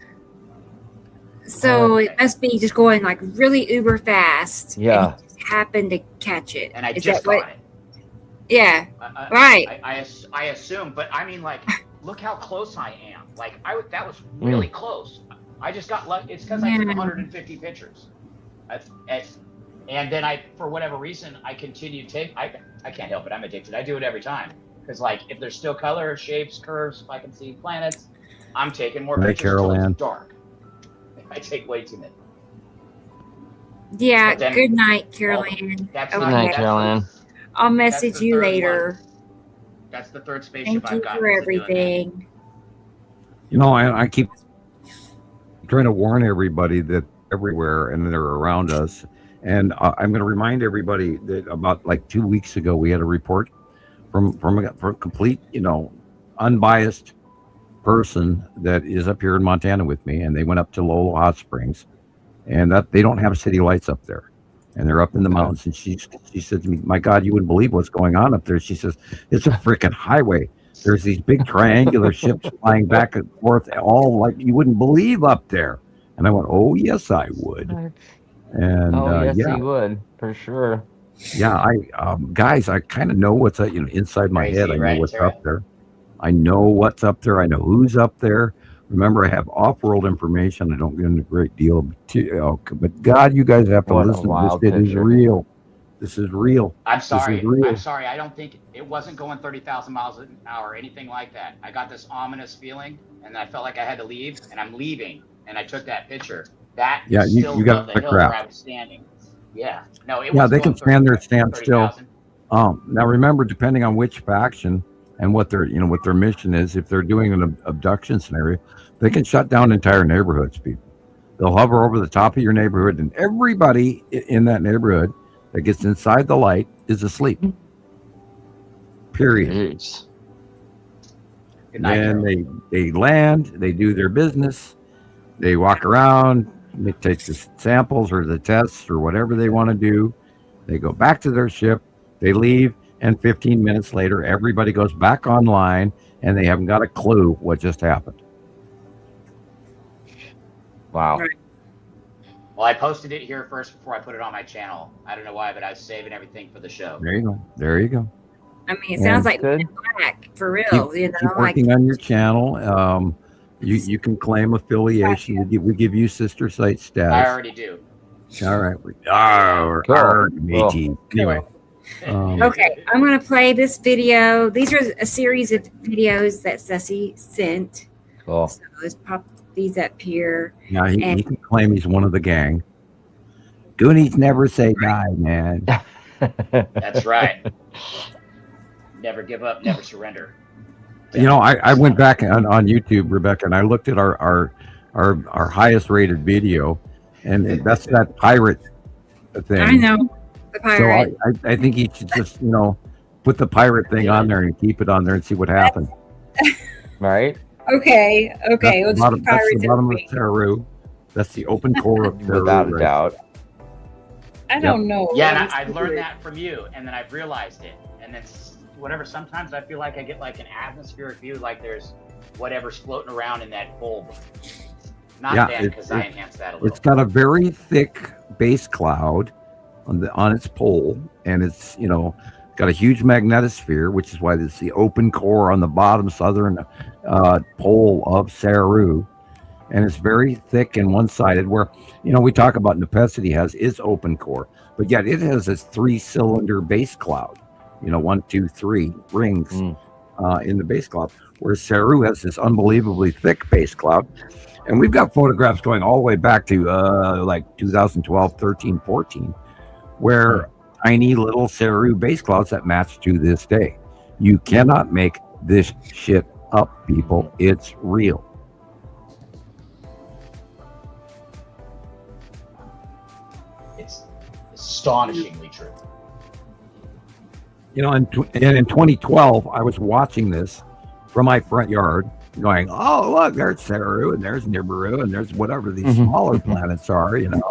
So it must be just going like really uber fast. Yeah. And you just happen to catch it. And I Is just that what? got it. Yeah. Right. I assume, but I mean, like, look how close I am. Like, that was really close. I just got lucky. It's because I took 150 pictures. And then for whatever reason, I continue to I can't help it. I'm addicted. I do it every time. Because, like, if there's still color, shapes, curves, if I can see planets, I'm taking more Right, pictures Carol until Ann. it's dark. I take way too many. Yeah. But then- Good night, Caroline. That's Okay. Good night, that's Caroline. I'll message the you third later. That's the third spaceship Thank you I've got. for everything. I keep trying to warn everybody that everywhere and they're around us. And I'm going to remind everybody that about like 2 weeks ago, we had a report from a complete, unbiased person that is up here in Montana with me. And they went up to Lolo Hot Springs, and that they don't have city lights up there. And they're up in the mountains. And she said to me, "My God, you wouldn't believe what's going on up there." She says, "It's a freaking highway. There's these big triangular ships flying back and forth, all like you wouldn't believe up there." And I went, "Oh, yes, I would." And yes, yeah, you would for sure. yeah, guys, I kind of know what's inside my Crazy, head. I know right, what's Tara? up there. I know what's up there. I know who's up there. Remember, I have off-world information. I don't get into a great deal of, but God, you guys have to What a listen to wild this. It is picture. real. This is real. I'm This sorry. is real. I'm sorry. I don't think it wasn't going 30,000 miles an hour or anything like that. I got this ominous feeling, and I felt like I had to leave, and I'm leaving, and I took that picture. That Yeah, is you still got the the hill where crap. I was standing. Yeah. No, it Yeah, was they can stand there, stand still. 30,000. Now remember, depending on which faction and what their mission is, if they're doing an abduction scenario, they can shut down entire neighborhoods. People, they'll hover over the top of your neighborhood, and everybody in that neighborhood that gets inside the light is asleep. Period. Jeez. Good night, Then Carol. they land, they do their business, they walk around, they take the samples or the tests or whatever they want to do. They go back to their ship, they leave, and 15 minutes later, everybody goes back online, and they haven't got a clue what just happened. Wow. Right. Well, I posted it here first before I put it on my channel. I don't know why, but I was saving everything for the show. There you go. There you go. I mean, it sounds like Good. black for real. Keep Like working on your channel. You can claim affiliation. We give you sister site I status. already do. All right. Cool. Matey. Anyway, Okay, I'm going to play this video. These are a series of videos that Ceci sent. Cool. So let's pop these up here. Yeah, he can claim he's one of the gang. Goonies never say die, man. That's right. Never give up, never surrender. You know, I went back on YouTube, Rebecca, and I looked at our highest rated video, and that's that pirate thing. I know. The pirate. So I think he should just, put the pirate thing on there and keep it on there and see what happens. Right? Okay. That's We'll the just bottom, do that's pirates the bottom of every week. Saru. That's the open core of Saru. Without a right? doubt. I don't know. Yeah, and I learned that from you, and then I've realized it. And then whatever, sometimes I feel like I get like an atmospheric view, like there's whatever's floating around in that bulb. Not that, because I enhanced that a little. It's got a very thick base cloud on its pole, and it's got a huge magnetosphere, which is why it's the open core on the bottom southern pole of Saru, and it's very thick and one-sided. Where we talk about Nepenthe has its open core, but yet it has this 3-cylinder base cloud. 1, 2, 3 rings in the base cloud, whereas Saru has this unbelievably thick base cloud. And we've got photographs going all the way back to like 2012, 13, 14, where tiny little Saru base clouds that match to this day. You cannot make this shit up, people. It's real. It's astonishingly true. And in 2012, I was watching this from my front yard, going, "Oh, look, there's Saru, and there's Nibiru, and there's whatever these smaller planets are." And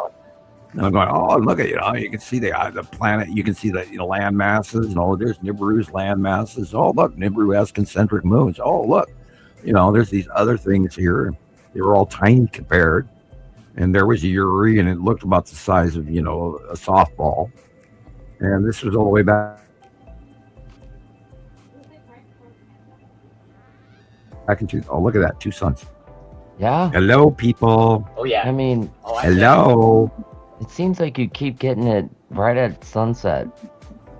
I'm going, "Oh, look at you can see the planet, you can see the land masses, and there's Nibiru's land masses. Oh, look, Nibiru has concentric moons. Oh, look, there's these other things here. They were all tiny compared, and there was Uri, and it looked about the size of a softball. And this was all the way back." Look at that, 2 suns. Yeah. Hello, people. Oh yeah. I mean, hello. it seems like you keep getting it right at sunset.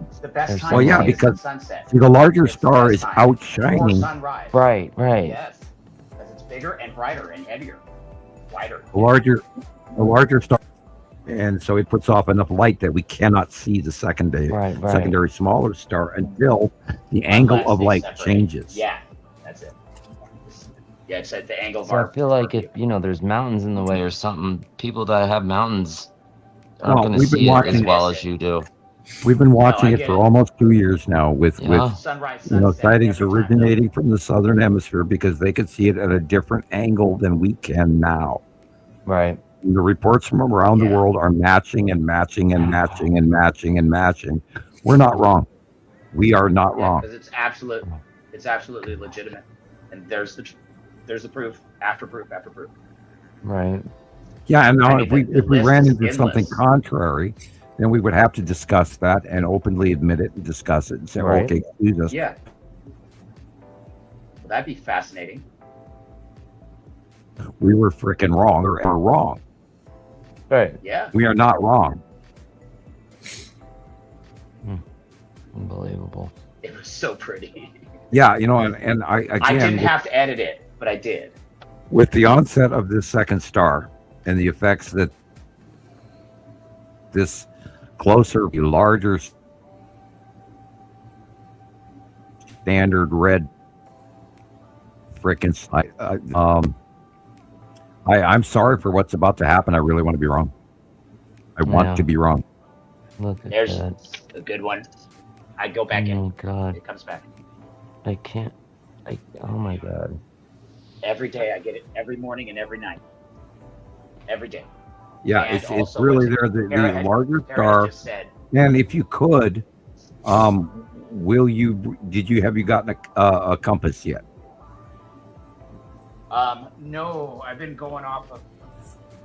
It's the best time. Well, yeah, to see because sunset. See, the larger It's the star best is time. outshining. Before sunrise. Right. Yes, because it's bigger and brighter and heavier, wider. The larger star, and so it puts off enough light that we cannot see the secondary smaller star until the angle Unless of they light separate. changes. Yeah, that's it. Yeah, it's at the angle of So I feel like if there's mountains in the way or something, people that have mountains aren't No, going to we've been see it watching as well it. as you do. We've been watching I it get for it. almost 2 years now with Sunrise, sunset, sightings every time. originating from the southern hemisphere because they could see it at a different angle than we can now. Right. And the reports from around the Yeah. world are matching and matching and matching and matching and matching. We're not wrong. We are not wrong. Because it's absolutely legitimate, and there's the proof after proof after proof. Right. Yeah, and now I mean, if we list ran is into something endless. contrary, then we would have to discuss that and openly admit it and discuss it and say, Right. okay, excuse us. Yeah. Well, that'd be fascinating. We were freaking wrong or we're wrong. Right. Yeah. We are not wrong. Unbelievable. It was so pretty. Yeah, and I I again didn't have to edit it, but I did. with the onset of this second star and the effects that this closer, larger standard red frickin' I'm sorry for what's about to happen. I really want to be wrong. I Yeah. want to be wrong. Look at There's that. a good one. I go back in. Oh God. It comes back. I can't. Oh my God. Every day I get it. Every morning and every night. Every day. Yeah, And it's also really what's- there. The Tara larger Tara star. just said, And if you could, have you gotten a compass yet? no, I've been going off of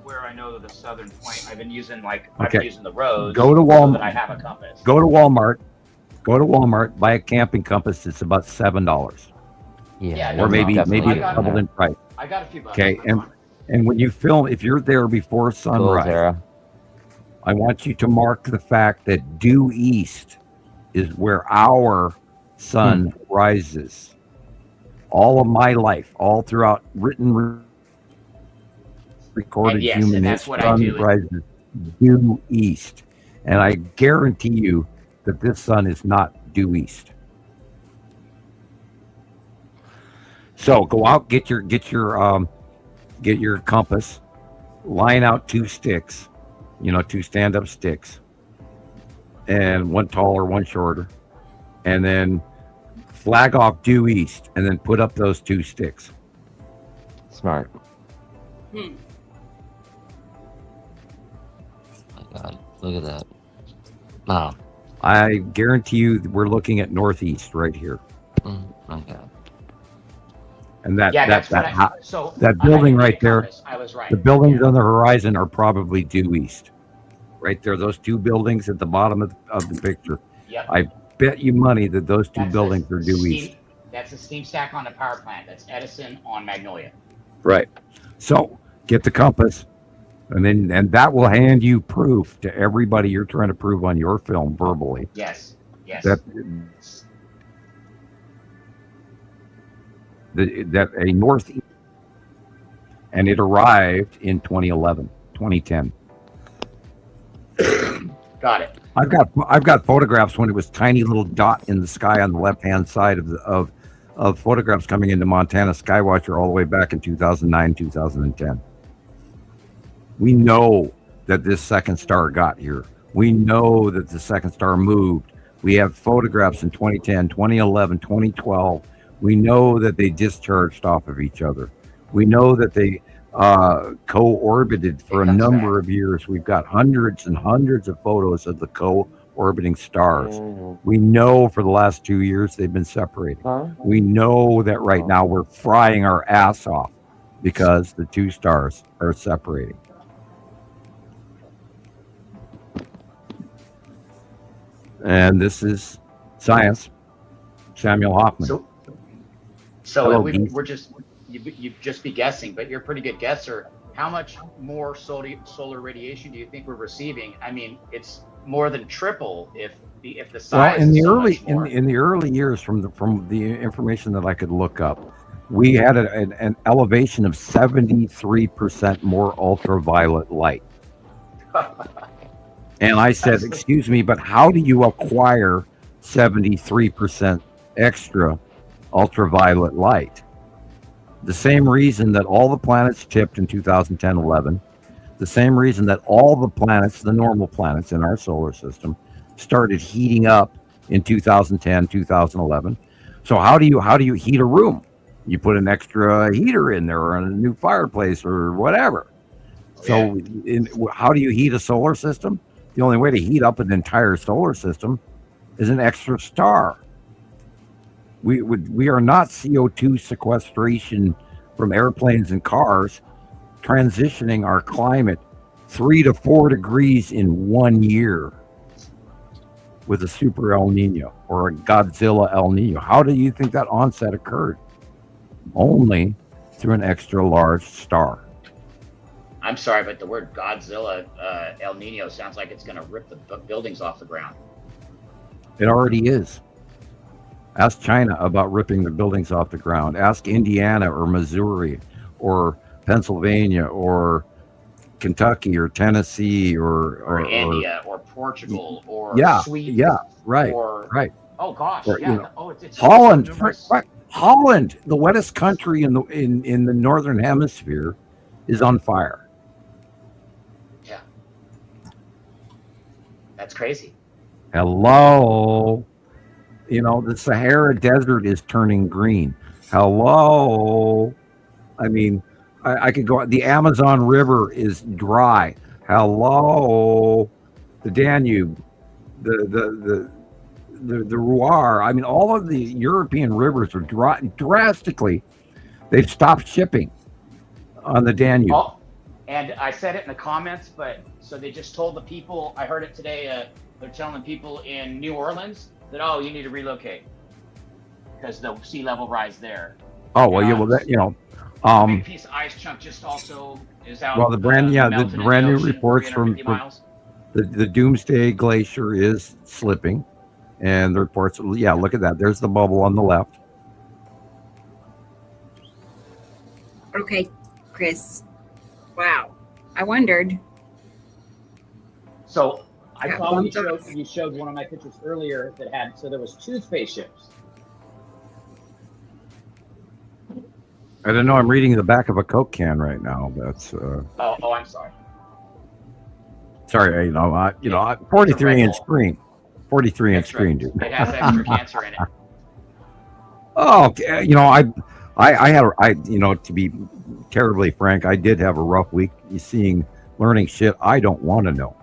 where I know the southern point. I've been using I've Okay. been using the roads. Go to So Walmart. that I have a compass. Go to Walmart, buy a camping compass. It's about $7, Yeah, or no maybe problem. maybe I got doubled that. in price. I got a few bucks. Okay, and when you film, if you're there before sunrise, Tara. I want you to mark the fact that due east is where our sun rises. All of my life, all throughout written, recorded And yes, human and that's history, what I sun do. rises due east. And I guarantee you that this sun is not due east. So go out, get your compass, line out 2 sticks, 2 stand-up sticks, and one taller, one shorter, and then flag off due east, and then put up those 2 sticks. Smart. Hmm. My God, look at that. Wow. I guarantee you we're looking at northeast right here. Okay. And that Yeah, that that's what that, I. ho- So that I building didn't need right a there, compass. I was right. the buildings Yeah. on the horizon are probably due east. Right there, those 2 buildings at the bottom of the picture. Yep. I bet you money that those 2 That's buildings the are due steam, east. That's a steam stack on a power plant. That's Edison on Magnolia. Right. So get the compass, and that will hand you proof to everybody you're trying to prove on your film verbally Yes. Yes. that a northeast, and it arrived in 2011, 2010. Got it. I've got photographs when it was tiny little dot in the sky on the left hand side of photographs coming into Montana Skywatcher all the way back in 2009, 2010. We know that this second star got here. We know that the second star moved. We have photographs in 2010, 2011, 2012. We know that they discharged off of each other. We know that they co-orbited for a number of years. We've got hundreds and hundreds of photos of the co-orbiting stars. We know for the last 2 years they've been separating. We know that right now we're frying our ass off because the 2 stars are separating. And this is science. Samuel Hoffman. So Hello, we're just you'd just be guessing, but you're a pretty good guesser. How much more solar radiation do you think we're receiving? I mean, it's more than triple if the size. Well, in is the so early much more. in the early years, from the information that I could look up, we had an elevation of 73% more ultraviolet light. And I said, excuse me, but how do you acquire 73% extra ultraviolet light? The same reason that all the planets tipped in 2010-11, the same reason that all the planets, the normal planets in our solar system, started heating up in 2010, 2011. So how do you heat a room? You put an extra heater in there or a new fireplace or whatever. So how do you heat a solar system? The only way to heat up an entire solar system is an extra star. We are not CO2 sequestration from airplanes and cars transitioning our climate 3 to 4 degrees in 1 year with a super El Nino or a Godzilla El Nino. How do you think that onset occurred? Only through an extra large star. I'm sorry, but the word Godzilla El Nino sounds like it's going to rip the buildings off the ground. It already is. Ask China about ripping the buildings off the ground. Ask Indiana or Missouri or Pennsylvania or Kentucky or Tennessee or India or Portugal or Sweden. Yeah, right, or, right. Oh gosh, or, yeah. It's Holland, so Holland, the wettest country in the northern hemisphere, is on fire. Yeah, that's crazy. Hello. The Sahara Desert is turning green. Hello. I mean, I could go. The Amazon River is dry. Hello. The Danube, the Ruhr. I mean, all of the European rivers are dry drastically. They've stopped shipping on the Danube. Oh, and I said it in the comments, but so they just told the people. I heard it today. They're telling people in New Orleans that, oh, you need to relocate because the sea level rise there. Oh, well, yeah, well, that, a big piece of ice chunk just also is out. Well, the brand new reports from the Doomsday Glacier is slipping. And the reports, yeah, look at that. There's the bubble on the left. Okay, Chris. Wow. I wondered. So I Got saw bumped off. you showed one of my pictures earlier that had, so there was 2 spaceships. I don't know. I'm reading the back of a Coke can right now. That's Oh, I'm sorry. sorry. 43 inch Bull. screen, 43 inch Extra. screen, dude. It has extra cancer in it. Oh, okay. I had, to be terribly frank, I did have a rough week learning shit I don't want to know.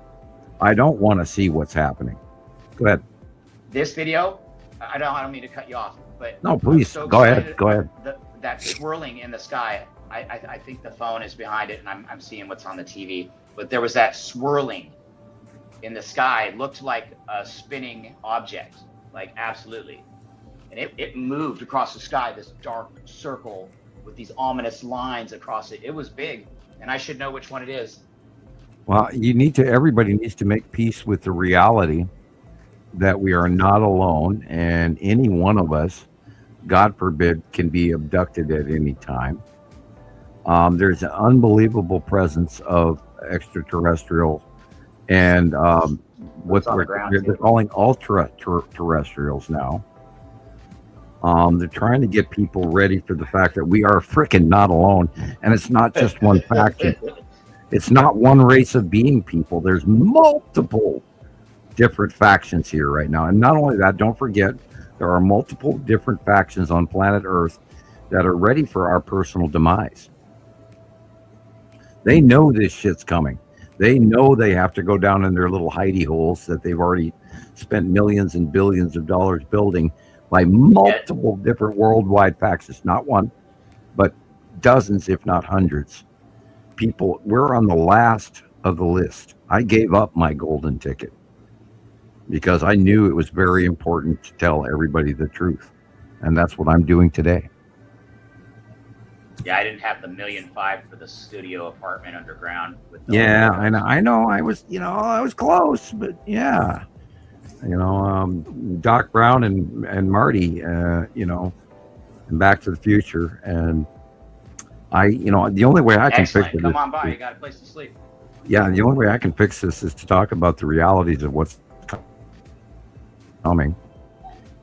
I don't want to see what's happening. Go ahead. This video, I don't mean to cut you off, but No, I'm please. so Go ahead. excited Go ahead. that swirling in the sky. I think the phone is behind it, and I'm seeing what's on the TV. But there was that swirling in the sky. It looked like a spinning object, like absolutely. And it moved across the sky, this dark circle with these ominous lines across it. It was big, and I should know which one it is. Well, everybody needs to make peace with the reality that we are not alone, and any one of us, God forbid, can be abducted at any time. There's an unbelievable presence of extraterrestrial and what on the ground, they're calling ultra terrestrials now. They're trying to get people ready for the fact that we are freaking not alone, and it's not just one faction. It's not one race of being people. There's multiple different factions here right now. And not only that, don't forget, there are multiple different factions on planet Earth that are ready for our personal demise. They know this shit's coming. They know they have to go down in their little hidey holes that they've already spent millions and billions of dollars building by multiple different worldwide factions. Not one, but dozens, if not hundreds. People, we're on the last of the list. I gave up my golden ticket because I knew it was very important to tell everybody the truth. And that's what I'm doing today. Yeah, I didn't have the $1.5 million for the studio apartment underground. Yeah, I know. I was close, but yeah. Doc Brown and Marty, and Back to the Future. And the only way I can fix it. Come on by. You got a place to sleep. Yeah, the only way I can fix this is to talk about the realities of what's coming.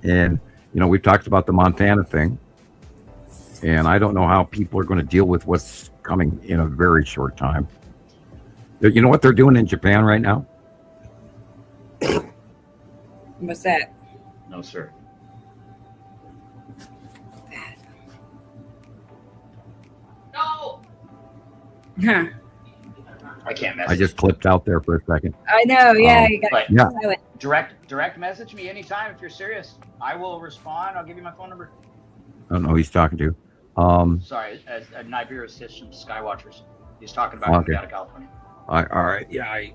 And, we've talked about the Montana thing. And I don't know how people are going to deal with what's coming in a very short time. You know what they're doing in Japan right now? What's that? No, sir. No. Huh. I can't message. I just clipped out there for a second. I know. Yeah. You got But Yeah. direct message me anytime if you're serious. I will respond. I'll give you my phone number. I don't know who he's talking to. Sorry, Nibiru System Skywatchers. He's talking about Okay. coming out of California. All right. Yeah, I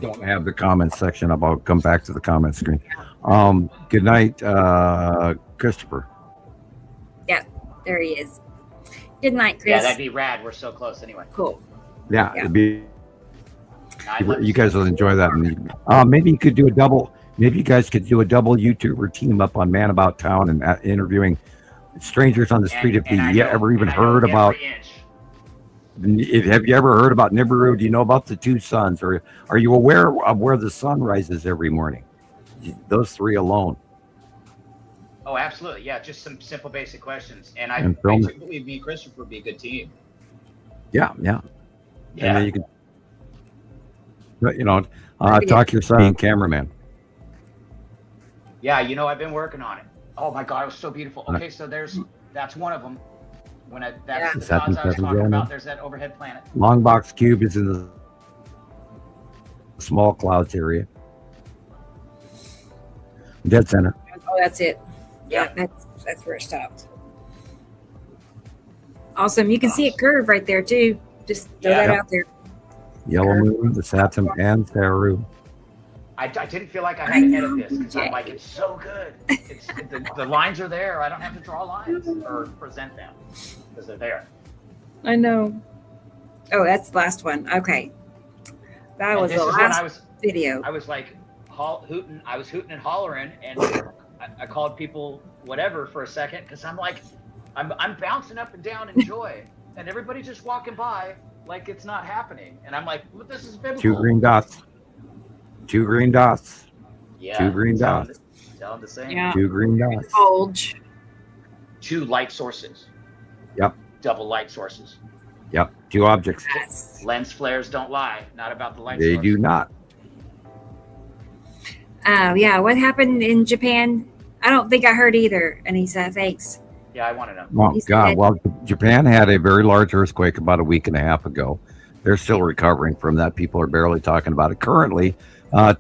don't have the comments section. I'll come back to the comment screen. Good night, Christopher. There he is. Good night, Chris. Yeah, that'd be rad. We're so close anyway. Cool. Yeah, Yeah. it'd be. I'd love to You see guys will enjoy that. Maybe you could do a double. Maybe you guys could do a double YouTuber team up on Man About Town and interviewing strangers on the street. If you ever even heard about. Have you ever heard about Nibiru? Do you know about the two suns, or are you aware of where the sun rises every morning? Those three alone. Oh, absolutely. Yeah, just some simple, basic questions. And I film do believe me and Christopher would be a good team. Yeah. Yeah. And then you can, talk your son and cameraman. Yeah, I've been working on it. Oh my God, it was so beautiful. Okay, so that's one of them. That's the Is that gods I was the talking gentleman? about. There's that overhead planet. Long box cube is in the small clouds area. Dead center. Oh, that's it. Yeah, that's where it stopped. Awesome. You can see it curve right there too. Just throw that out there. Yellow moon, the Saturn, and Theru. I didn't feel like I had to edit this because I'm like, it's so good. The lines are there. I don't have to draw lines or present them because they're there. I know. Oh, that's the last one. Okay. That was the last video. I was like, hooting. I was hooting and hollering, and I called people whatever for a second because I'm like, I'm bouncing up and down in joy, and everybody's just walking by like it's not happening, and I'm like, well, this is biblical. 2 green dots. 2 green dots. Yeah. 2 green dots. Tell them the same. Yeah. 2 green dots. Bulge. 2 light sources. Yep. Double light sources. Yep. 2 objects. Yes. Lens flares don't lie. Not about the light They source. do not. Yeah. What happened in Japan? I don't think I heard either. Anissa, thanks. Yeah, I want to know. Oh, He's God. dead. Well, Japan had a very large earthquake about a week and a half ago. They're still recovering from that. People are barely talking about it. Currently,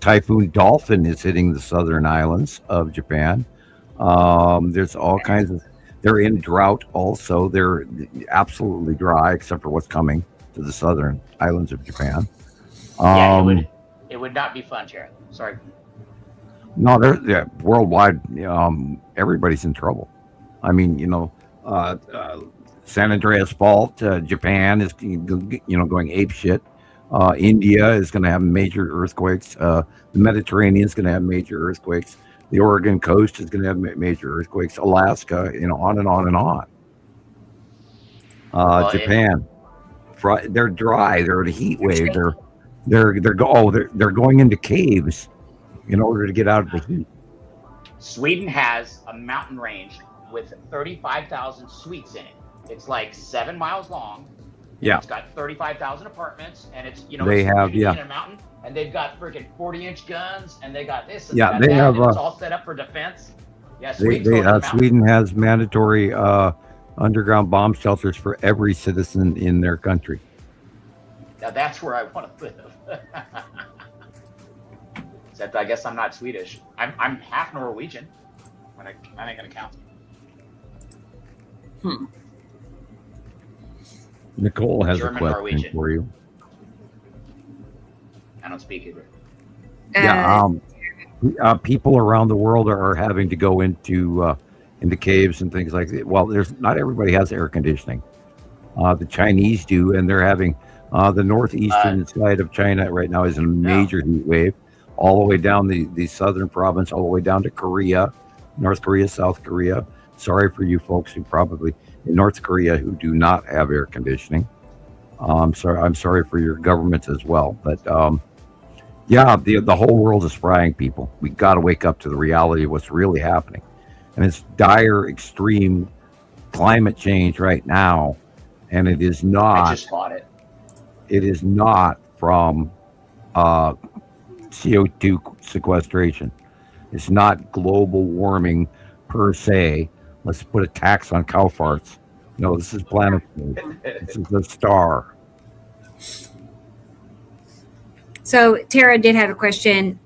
Typhoon Dolphin is hitting the southern islands of Japan. There's all kinds of... They're in drought also. They're absolutely dry, except for what's coming to the southern islands of Japan. Yeah, it would not be fun, Jared. Sorry. No, they're worldwide. Everybody's in trouble. I mean, San Andreas Fault, Japan is, going ape shit. India is going to have major earthquakes. The Mediterranean is going to have major earthquakes. The Oregon coast is going to have major earthquakes. Alaska, on and on and on. Japan, they're dry. They're in a heat wave. They're going into caves in order to get out of the heat. Sweden has a mountain range with 35,000 suites in it. It's like 7 miles long. Yeah. It's got 35,000 apartments, and it's They it's have, in a mountain, and they've got freaking 40-inch guns, and they got this. And Yeah, got they that, have, and it's all set up for defense. Yeah, Sweden has mandatory underground bomb shelters for every citizen in their country. Now that's where I want to live. Except I guess I'm not Swedish. I'm half Norwegian. That ain't gonna count. Nicole has German, a question Norwegian. for you. I don't speak either. People around the world are having to go into caves and things like that. Well, not everybody has air conditioning. The Chinese do, and they're having the northeastern side of China right now is in a major heat wave, all the way down the southern province, all the way down to Korea, North Korea, South Korea. Sorry for you folks who probably in North Korea who do not have air conditioning. I'm sorry for your governments as well, but the whole world is frying people. We got to wake up to the reality of what's really happening, and it's dire, extreme climate change right now, and it is not. I just bought it. It is not from CO2 sequestration. It's not global warming per se. Let's put a tax on cow farts. No, this is planetary. This is a star. So Tara did have a question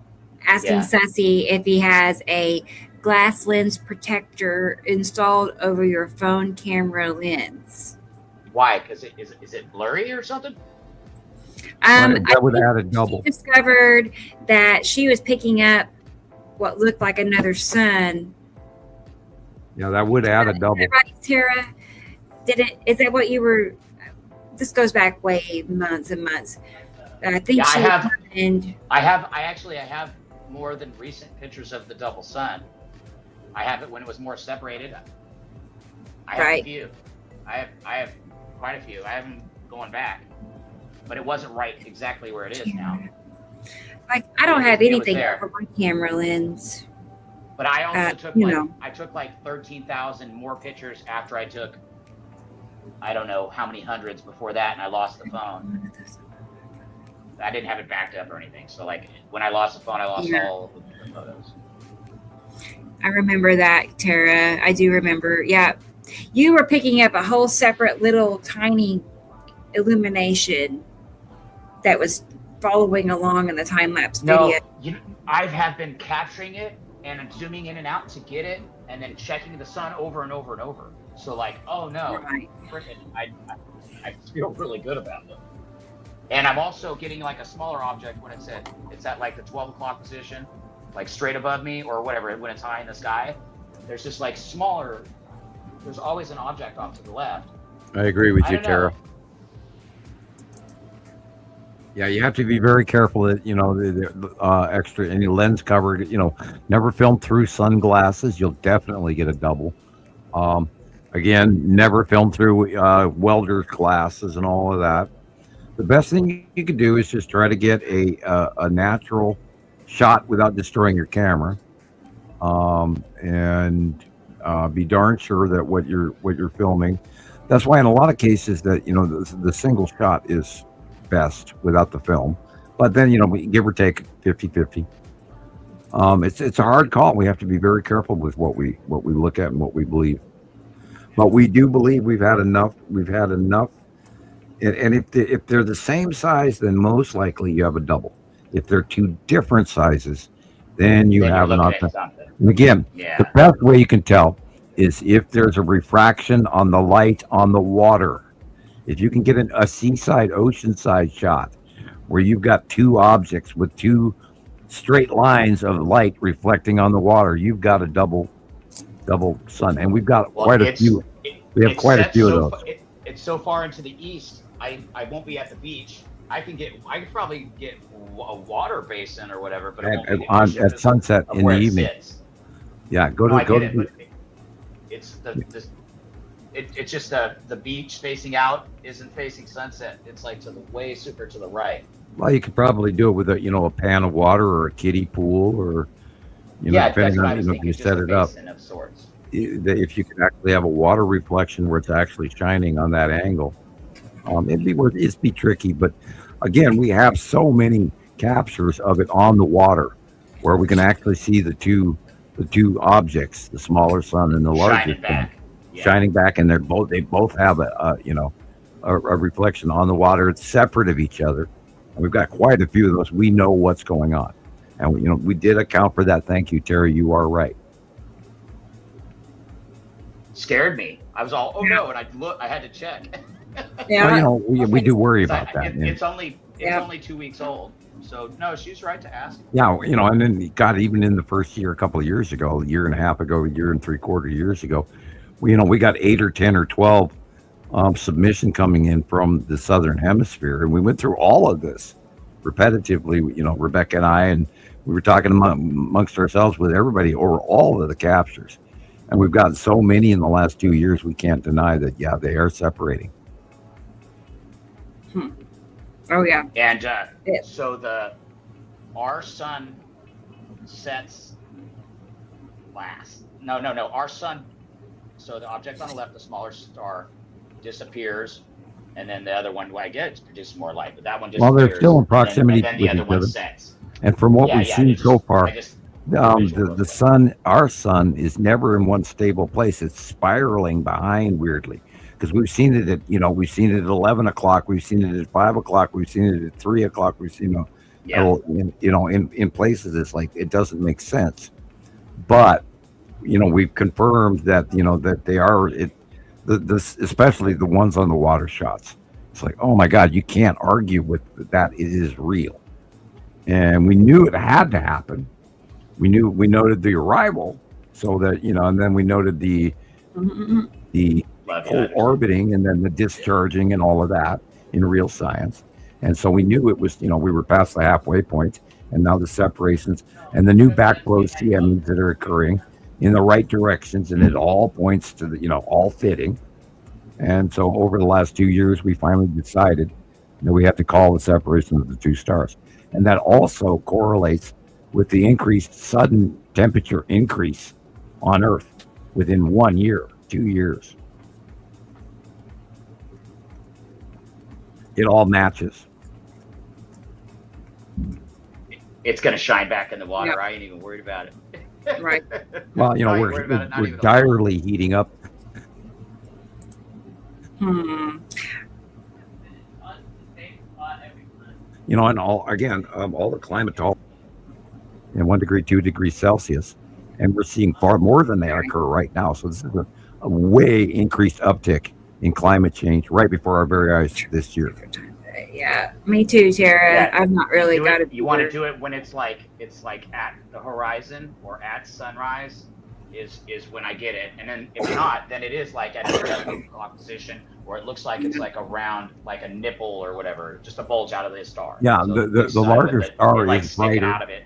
asking Yeah. Sussy if he has a glass lens protector installed over your phone camera lens. Why? Because is it blurry or something? That would I think add a double. she discovered that she was picking up what looked like another sun. Yeah, that would add a Is double. that right, Tara? Is that what you were? This goes back way months and months. I think Yeah, she I have. and I have more than recent pictures of the double sun. I have it when it was more separated. I have Right. a few. I have quite a few. I have them going back, but it wasn't right exactly where it is now. like I don't have It was anything there. over my camera lens. But I also took you like know. I took like 13,000 more pictures after I took I don't know how many hundreds before that, and I lost the phone. I didn't have it backed up or anything. So like when I lost the phone, I lost Yeah. all of the photos. I remember that, Tara. I do remember. Yeah, you were picking up a whole separate little tiny illumination that was following along in the time lapse No, video. I have been capturing it and I'm zooming in and out to get it, and then checking the sun over and over and over. So like, oh no, Right. frickin', I feel really good about it. And I'm also getting like a smaller object when it's at like the 12 o'clock position, like straight above me or whatever, when it's high in the sky. There's just like smaller, there's always an object off to the left. I agree with I you, don't know. Tara. Yeah, you have to be very careful that extra any lens covered. Never film through sunglasses. You'll definitely get a double. Um, Again, never film through welder's glasses and all of that. The best thing you can do is just try to get a natural shot without destroying your camera, and be darn sure that what you're filming. That's why in a lot of cases that the single shot is best without the film. But then we give or take 50-50. It's a hard call. We have to be very careful with what we look at and what we believe. But we do believe we've had enough. We've had enough. And if they're the same size, then most likely you have a double. If they're two different sizes, then you Then you're have an looking at option. something. And again, Yeah. the best way you can tell is if there's a refraction on the light on the water. If you can get a seaside, oceanside shot where you've got two objects with two straight lines of light reflecting on the water, you've got a double sun. And we've got Well, quite a few. We have it's quite a set few of so those. it's so far into the east. I won't be at the beach. I could probably get a water basin or whatever, but it won't be the At sunset of in the where it evening. sits. Yeah, go No, I to go get to it, but it's it's just the beach facing out isn't facing sunset. It's like to the way super to the right. well, you could probably do it with a pan of water or a kiddie pool or Yeah, that's depending what I on was if thinking. you Just set a it up. basin of sorts. If you could actually have a water reflection where it's actually shining on that angle, it'd be tricky. But again, we have so many captures of it on the water where we can actually see the two objects, the smaller sun and the larger Shining sun, back. Yeah. shining back, and they both have a reflection on the water. It's separate of each other, and we've got quite a few of those. We know what's going on, and we did account for that. Thank you, Terry. You are right. Scared me. I was all, oh no, and I had to check. Yeah. Well, we do worry 'Cause about that. it's only Yeah. 2 weeks old. So no, she's right to ask. Yeah, and then God, even in the first year, a couple of years ago, a year and a half ago, a year and three-quarter years ago, we got 8 or 10 or 12 submission coming in from the Southern Hemisphere, and we went through all of this repetitively. Rebecca and I, and we were talking amongst ourselves with everybody over all of the captures, and we've gotten so many in the last 2 years. We can't deny that. Yeah, they are separating. Oh yeah. And Yeah. so our sun sets last. No. Our sun. So the object on the left, the smaller star, disappears, and then the other one, I guess, produces more light, but that one Well, disappears. they're still in proximity and then the with other each one other, sets. and from what Yeah, we've yeah. seen so far, I just the sun, our sun, is never in one stable place. It's spiraling behind weirdly, because we've seen it at 11 o'clock, we've seen it at 5 o'clock, we've seen it at 3 o'clock, we've seen yeah. in places it's like it doesn't make sense. But we've confirmed that that they are especially the ones on the water shots. It's like, oh my God, you can't argue with that. It is real, and we knew it had to happen. We noted the arrival, so that and then we noted the Love you, whole understand. orbiting and then the discharging and all of that in real science. And so we knew it was, we were past the halfway point, and now the separations and the new backflow CMEs that are occurring in the right directions, and it all points to all fitting. And so over the last 2 years, we finally decided that we have to call the separation of the two stars. And that also correlates with the increased sudden temperature increase on Earth within 1 year, 2 years. It all matches. It's gonna shine back in the water. Yeah. I ain't even worried about it. Right. Well, Not even worried about it, not we're even a little. direly heating up. Hmm. And all the climatology in 1 degree, 2 degrees Celsius, and we're seeing far more than they occur right now. So this is a way increased uptick in climate change right before our very eyes this year. Yeah. Me too, Tara. Yeah. I've not really got it. You want to do it when it's like at the horizon or at sunrise, is when I get it, and then if not, then it is like at a 7 o'clock position, or it looks like it's like around like a nipple or whatever, just a bulge out of the star. Yeah, So the larger star like is sticking brighter. out of it.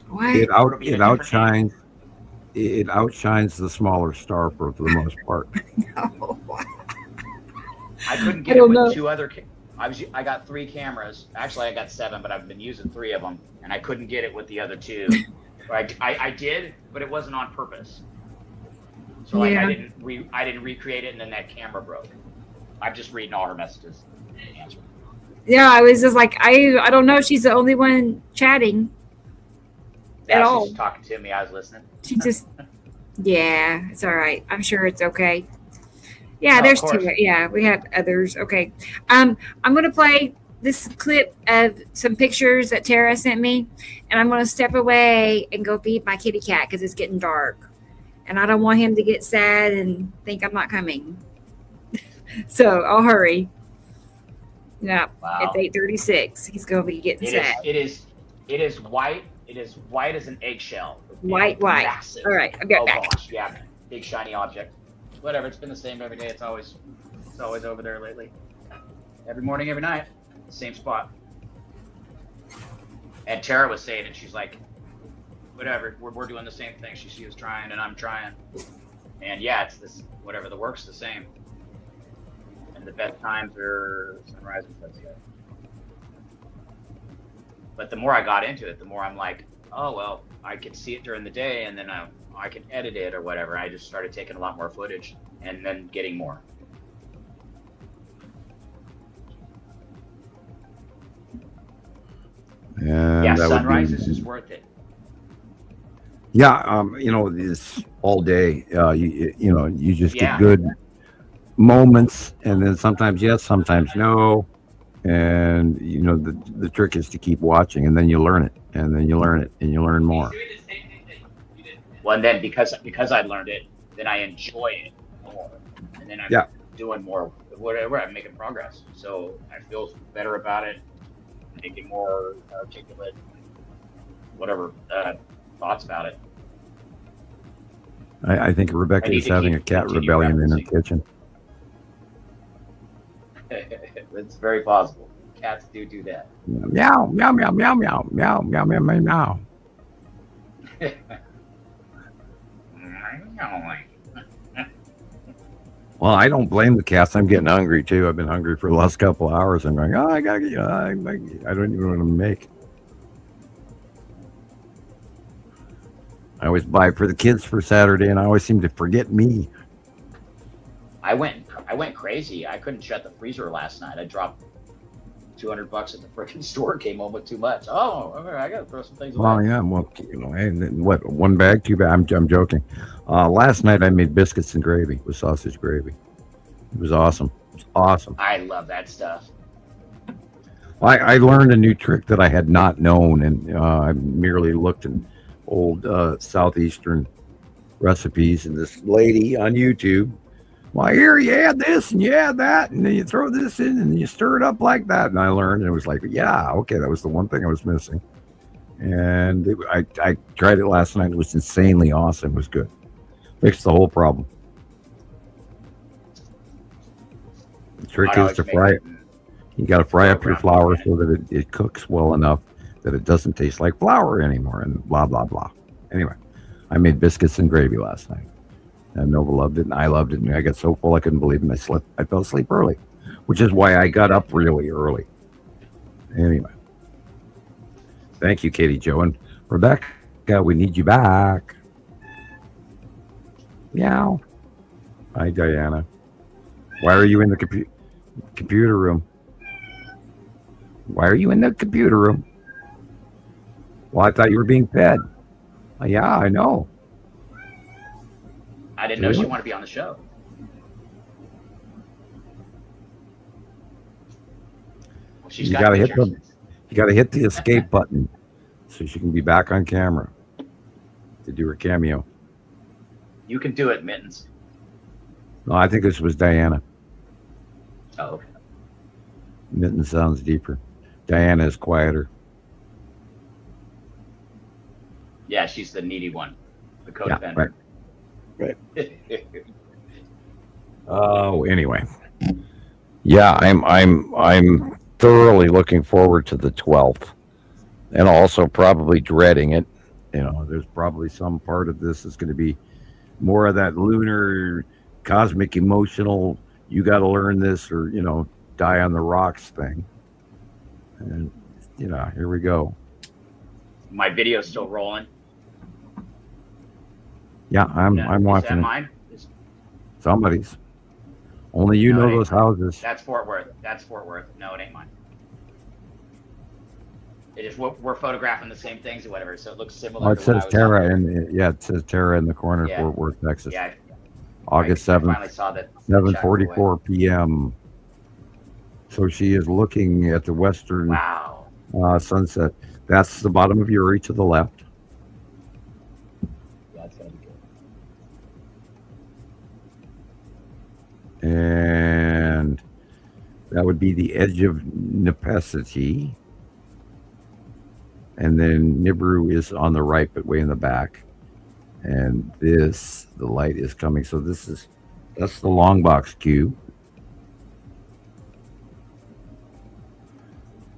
What? It outshines. It outshines the smaller star for the most part. No. I couldn't get it with two other. I got 3 cameras. Actually, I got 7, but I've been using 3 of them, and I couldn't get it with the other 2. I did, but it wasn't on purpose. So like Yeah. I didn't recreate it, and then that camera broke. I'm just reading all her messages. Answer. Yeah, I was just like, I don't know. She's the only one chatting at Yeah, all. she's talking to me. I was listening. She just, yeah, it's all right. I'm sure it's okay. Yeah, Oh, there's of 2. course. Yeah, we have others. Okay. I'm gonna play this clip of some pictures that Tara sent me, and I'm gonna step away and go feed my kitty cat because it's getting dark, and I don't want him to get sad and think I'm not coming. So I'll hurry. Yeah, Wow. it's 8:36. He's gonna be getting sad. It is white. It is white as an eggshell. White. Massive. All right, I'll get Oh back. gosh, yeah, big shiny object. Whatever. It's been the same every day. It's always over there lately. Every morning, every night, same spot. And Tara was saying it. She's like, whatever. We're doing the same thing. She was trying, and I'm trying. And yeah, it's this. Whatever. The work's the same. And the best times are sunrise and sunset. But the more I got into it, the more I'm like, oh well, I could see it during the day, and then I could edit it or whatever. I just started taking a lot more footage and then getting more. And Yeah, that would sunrises is worth it. Yeah, this all day. You just Yeah. get good moments, and then sometimes yes, sometimes no. And the trick is to keep watching, and then you learn it, and then you learn it, and you learn more. Well, and then because I learned it, then I enjoy it more, and then I'm Yeah. doing more. Whatever, I'm making progress, so I feel better about it, making more articulate, whatever thoughts about it. I think I Rebecca need is to having a keep- cat continue rebellion in her referencing. kitchen. It's very possible. Cats do that. Meow, meow, meow, meow, meow, meow, meow, meow, meow, meow. Well, I don't blame the cats. I'm getting hungry too. I've been hungry for the last couple of hours. I'm going, I gotta get. I don't even want to make. I always buy for the kids for Saturday, and I always seem to forget me. I went crazy. I couldn't shut the freezer last night. I dropped $200 at the freaking store. Came home with too much. Oh, I gotta throw some things away. Well, yeah. Well, and then what? 1 bag, 2 bags. I'm joking. Last night I made biscuits and gravy with sausage gravy. It was awesome. It was awesome. I love that stuff. I learned a new trick that I had not known, and I merely looked in old southeastern recipes, and this lady on YouTube, well, here you add this and you add that, and then you throw this in and you stir it up like that. And I learned, and it was like, yeah, okay, that was the one thing I was missing. And I tried it last night. It was insanely awesome. It was good. Fixed the whole problem. The trick I is always to make fry it. it You got to fry up your brown flour bread. so that it cooks well enough that it doesn't taste like flour anymore, and blah, blah, blah. Anyway, I made biscuits and gravy last night. And Nova loved it, and I loved it, and I got so full I couldn't believe it. I fell asleep early, which is why I got up really early. Anyway, thank you, Katie Jo. And Rebecca, we need you back. Meow. Hi, Diana. Why are you in the computer room? Why are you in the computer room? Well, I thought you were being fed. Yeah, I know. I didn't know she wanted to be on the show. Well, she's You got gotta hit pictures. you gotta hit the escape button so she can be back on camera to do her cameo. You can do it, Mittens. No, I think this was Diana. Oh, okay. Mitten sounds deeper. Diana is quieter. Yeah, she's the needy one, the Yeah, codependent. right. Oh, anyway. Yeah, I'm thoroughly looking forward to the 12th, and also probably dreading it. You know, there's probably some part of this is going to be more of that lunar, cosmic, emotional. You got to learn this, or die on the rocks thing. And here we go. My video's still rolling. Yeah, I'm Is watching that it. mine? Somebody's. Only you No, know it ain't those mine. houses. That's Fort Worth. No, it ain't mine. It is. We're photographing the same things or whatever, so it looks similar. Oh, it to when I says was Tara, out there. and it says Tara in the corner, Yeah. Fort Worth, Texas. Yeah. August I 7th, finally saw that. 7:44 p.m. So she is looking at the western Wow. sunset. That's the bottom of Uri to the left. Yeah, that's gotta be good. And that would be the edge of Nepacity. And then Nibiru is on the right, but way in the back. And the light is coming. So that's the long box cube.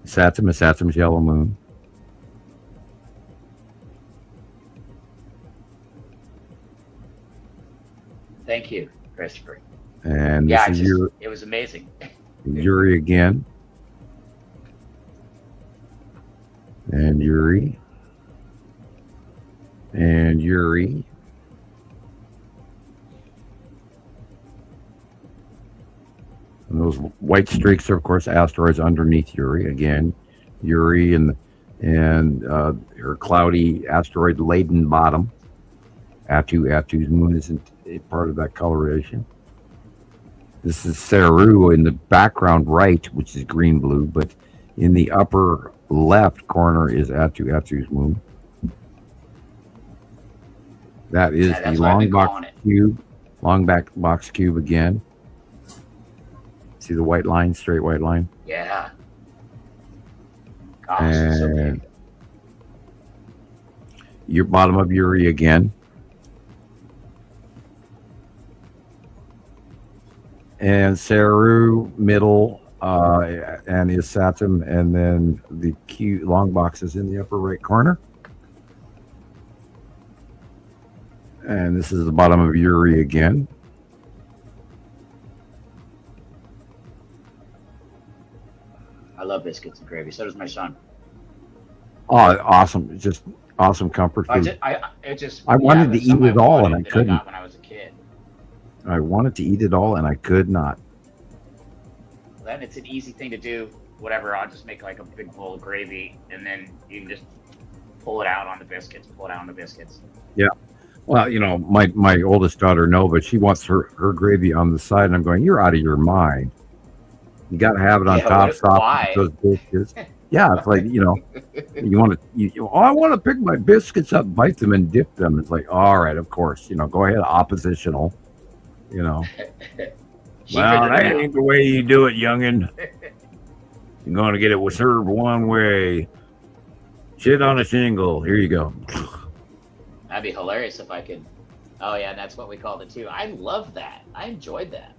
Saturn is Saturn's yellow moon. Thank you, Christopher. And Yeah, this is it was amazing. Uri again. And Uri. And Uri. And those white streaks are, of course, asteroids underneath Uri. Again, Uri and her cloudy asteroid-laden bottom. Atu's moon isn't a part of that coloration. This is Saru in the background right, which is green-blue, but in the upper left corner is Atu's moon. That is the long box cube. Long back box cube again. See the white line, straight white line? Yeah. Gosh, it's so big. Your bottom of Uri again. And Saru middle, and is Saturn, and then the Q long box is in the upper right corner. And this is the bottom of Uri again. I love biscuits and gravy. So does my son. Oh, awesome! Just awesome comfort food. I wanted to eat it all, and I couldn't. I got when I was a kid. I wanted to eat it all, and I could not. Then it's an easy thing to do. Whatever, I'll just make like a big bowl of gravy, and then you can just pull it out on the biscuits. Yeah. Well, my oldest daughter, Nova, she wants her gravy on the side, and I'm going, you're out of your mind. You got to have it on top, soft those biscuits. Yeah, it's like, you want to, I want to pick my biscuits up, bite them, and dip them. It's like, all right, of course, go ahead, oppositional, Well, that ain't the way you do it, youngin'. You're going to get it served one way. Shit on a shingle. Here you go. That'd be hilarious if I could. Oh yeah, that's what we called it too. I love that. I enjoyed that.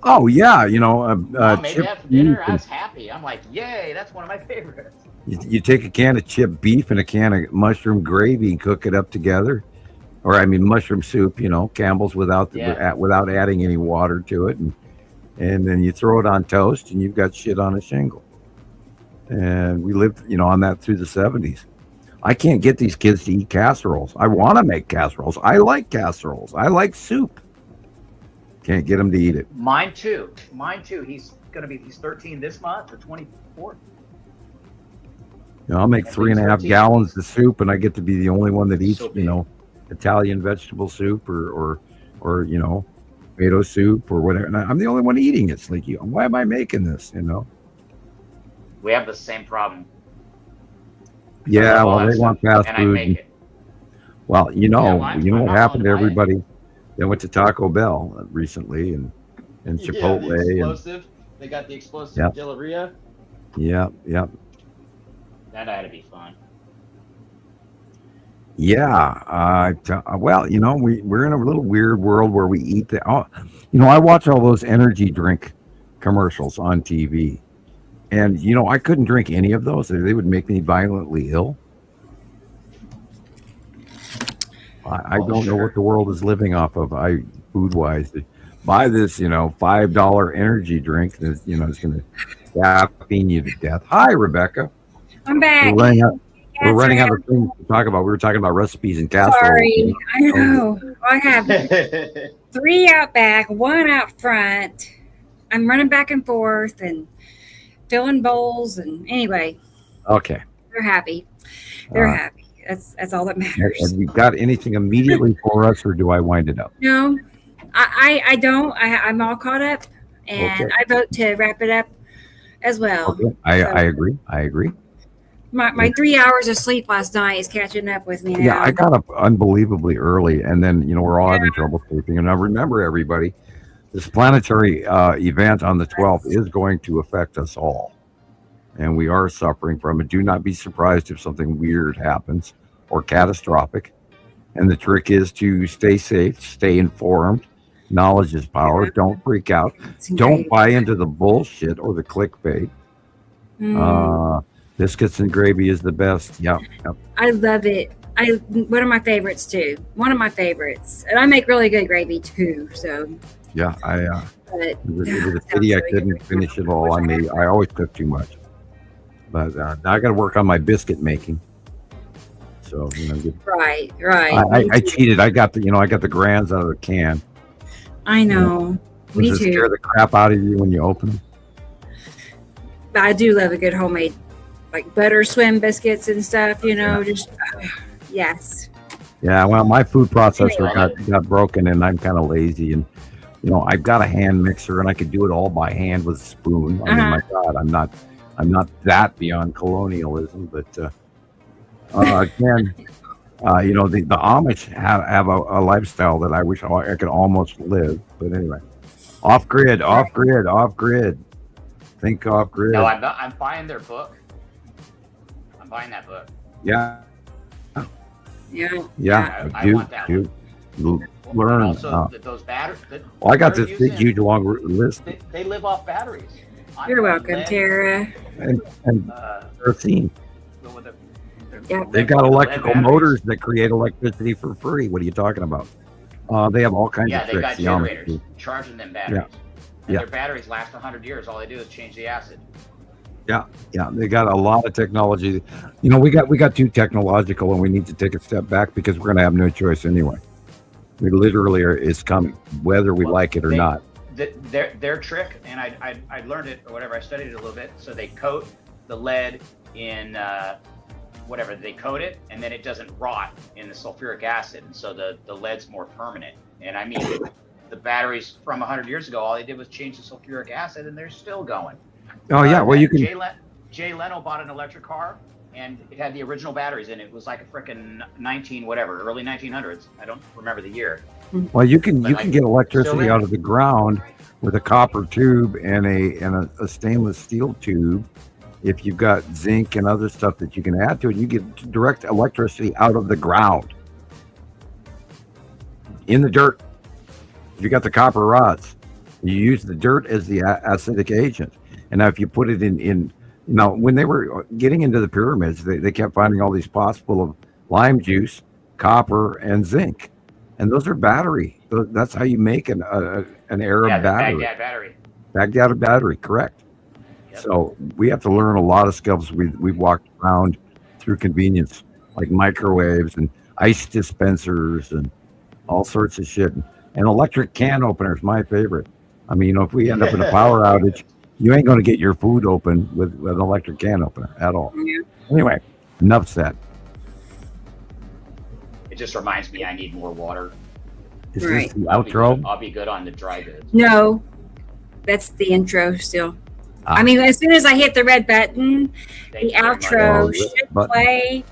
Oh yeah, Mom made that for dinner. I was happy. I'm like, yay, that's one of my favorites. You take a can of chipped beef and a can of mushroom gravy and cook it up together, or mushroom soup. Campbell's without adding any water to it, and then you throw it on toast, and you've got shit on a shingle. And we lived, on that through the 70s. I can't get these kids to eat casseroles. I want to make casseroles. I like casseroles. I like soup. Can't get him to eat it. Mine too. He's 13 this month or 24. I'll make 3.5 gallons of soup, and I get to be the only one that eats, Italian vegetable soup or tomato soup or whatever. And I'm the only one eating it. It's like, why am I making this? We have the same problem. Yeah, well, they want fast and food. I make it. Well, what happened to everybody? They went to Taco Bell recently and Chipotle. Yeah, the explosive. They got the explosive diarrhea. Yep. That had to be fun. Yeah. Well, we're in a little weird world where we eat I watch all those energy drink commercials on TV. And, I couldn't drink any of those. They would make me violently ill. I All the don't know what sugar. the world is living off of. Food wise, buy this, $5 energy drink that's, it's going to caffeine you to death. Hi, Rebecca. I'm We're back. running out. We're Cats are running out of having. things to talk about. We were talking about recipes and casseroles. Sorry, I know. I have 3 out back, 1 out front. I'm running back and forth and filling bowls, and anyway, Okay. they're happy. They're Uh, happy. That's all that have matters. you got anything immediately for us, or do I wind it up? No, I don't. I'm all caught up, and Okay. I vote to wrap it up as well. Okay. I agree. I agree. My 3 hours of sleep last night is catching up with me Yeah, now. I got up unbelievably early, and then we're all having trouble sleeping. And now remember, everybody, this planetary event on the 12th is going to affect us all, and we are suffering from it. Do not be surprised if something weird happens or catastrophic. And the trick is to stay safe, stay informed. Knowledge is power. Yeah. Don't freak out. It's Don't incredible. buy into the bullshit or the clickbait. Biscuits and gravy is the best. Yep. I love it. One of my favorites too. One of my favorites, and I make really good gravy too. So, Yeah. but It was a sounds pity I really couldn't good. finish it all. I always cook too much, but now I got to work on my biscuit making. So Right. I cheated. I got the grands out of the can. I know. Me Does it too. scare the crap out of you when you open them? But I do love a good homemade, like butter swim biscuits and stuff. Just yes. Yeah. Well, my food processor Anyway. got broken, and I'm kind of lazy, and I've got a hand mixer, and I could do it all by hand with a spoon. I mean, my God, I'm not that beyond colonialism, but again, the Amish have a lifestyle that I wish I could almost live. But anyway, off grid. Think off grid. No, I'm buying their book. I'm buying that book. Yeah. Yeah. I want that one. Learn. And also, those batteries. Well, I got this big, huge, long list. They live off batteries. You're welcome, Tara. And kerosene. Yeah. They've got electrical batteries. motors that create electricity for free. What are you talking about? They have all kinds Yeah, of they tricks. got the Amish generators do. charging them batteries. And Yeah. their batteries last 100 years. All they do is change the acid. Yeah, they got a lot of technology. We got too technological, and we need to take a step back because we're going to have no choice anyway. We literally it's coming, whether we like it or not. Their trick, and I learned it or whatever. I studied it a little bit. So they coat the lead in whatever they coat it, and then it doesn't rot in the sulfuric acid, and so the lead's more permanent. And I mean, the batteries from 100 years ago, all they did was change the sulfuric acid, and they're still going. Oh yeah, well you can. Jay Leno bought an electric car, and it had the original batteries in it. It was like a frickin' early 1900s. I don't remember the year. Well, you can But get electricity still out of the ground with a copper tube and a stainless steel tube. If you've got zinc and other stuff that you can add to it, you get direct electricity out of the ground in the dirt. If you got the copper rods, you use the dirt as the acidic agent. And now if you put it in when they were getting into the pyramids, they kept finding all these pots full of lime juice, copper, and zinc. And those are battery. That's how you make an Arab battery. Baghdad battery. Baghdad battery, correct. Yep. So we have to learn a lot of skills. We've walked around through convenience, like microwaves and ice dispensers and all sorts of shit. And electric can openers, my favorite. I mean, if we end up in a power outage, you ain't going to get your food open with an electric can opener at all. Yeah. Anyway, enough said. It just reminds me I need more water. Is Right. this the I'll be outro? good- I'll be good on the dry goods. No, that's the intro still. Ah. I mean, as soon as I hit the red button, Thank the you very much. outro Oh, should button. play.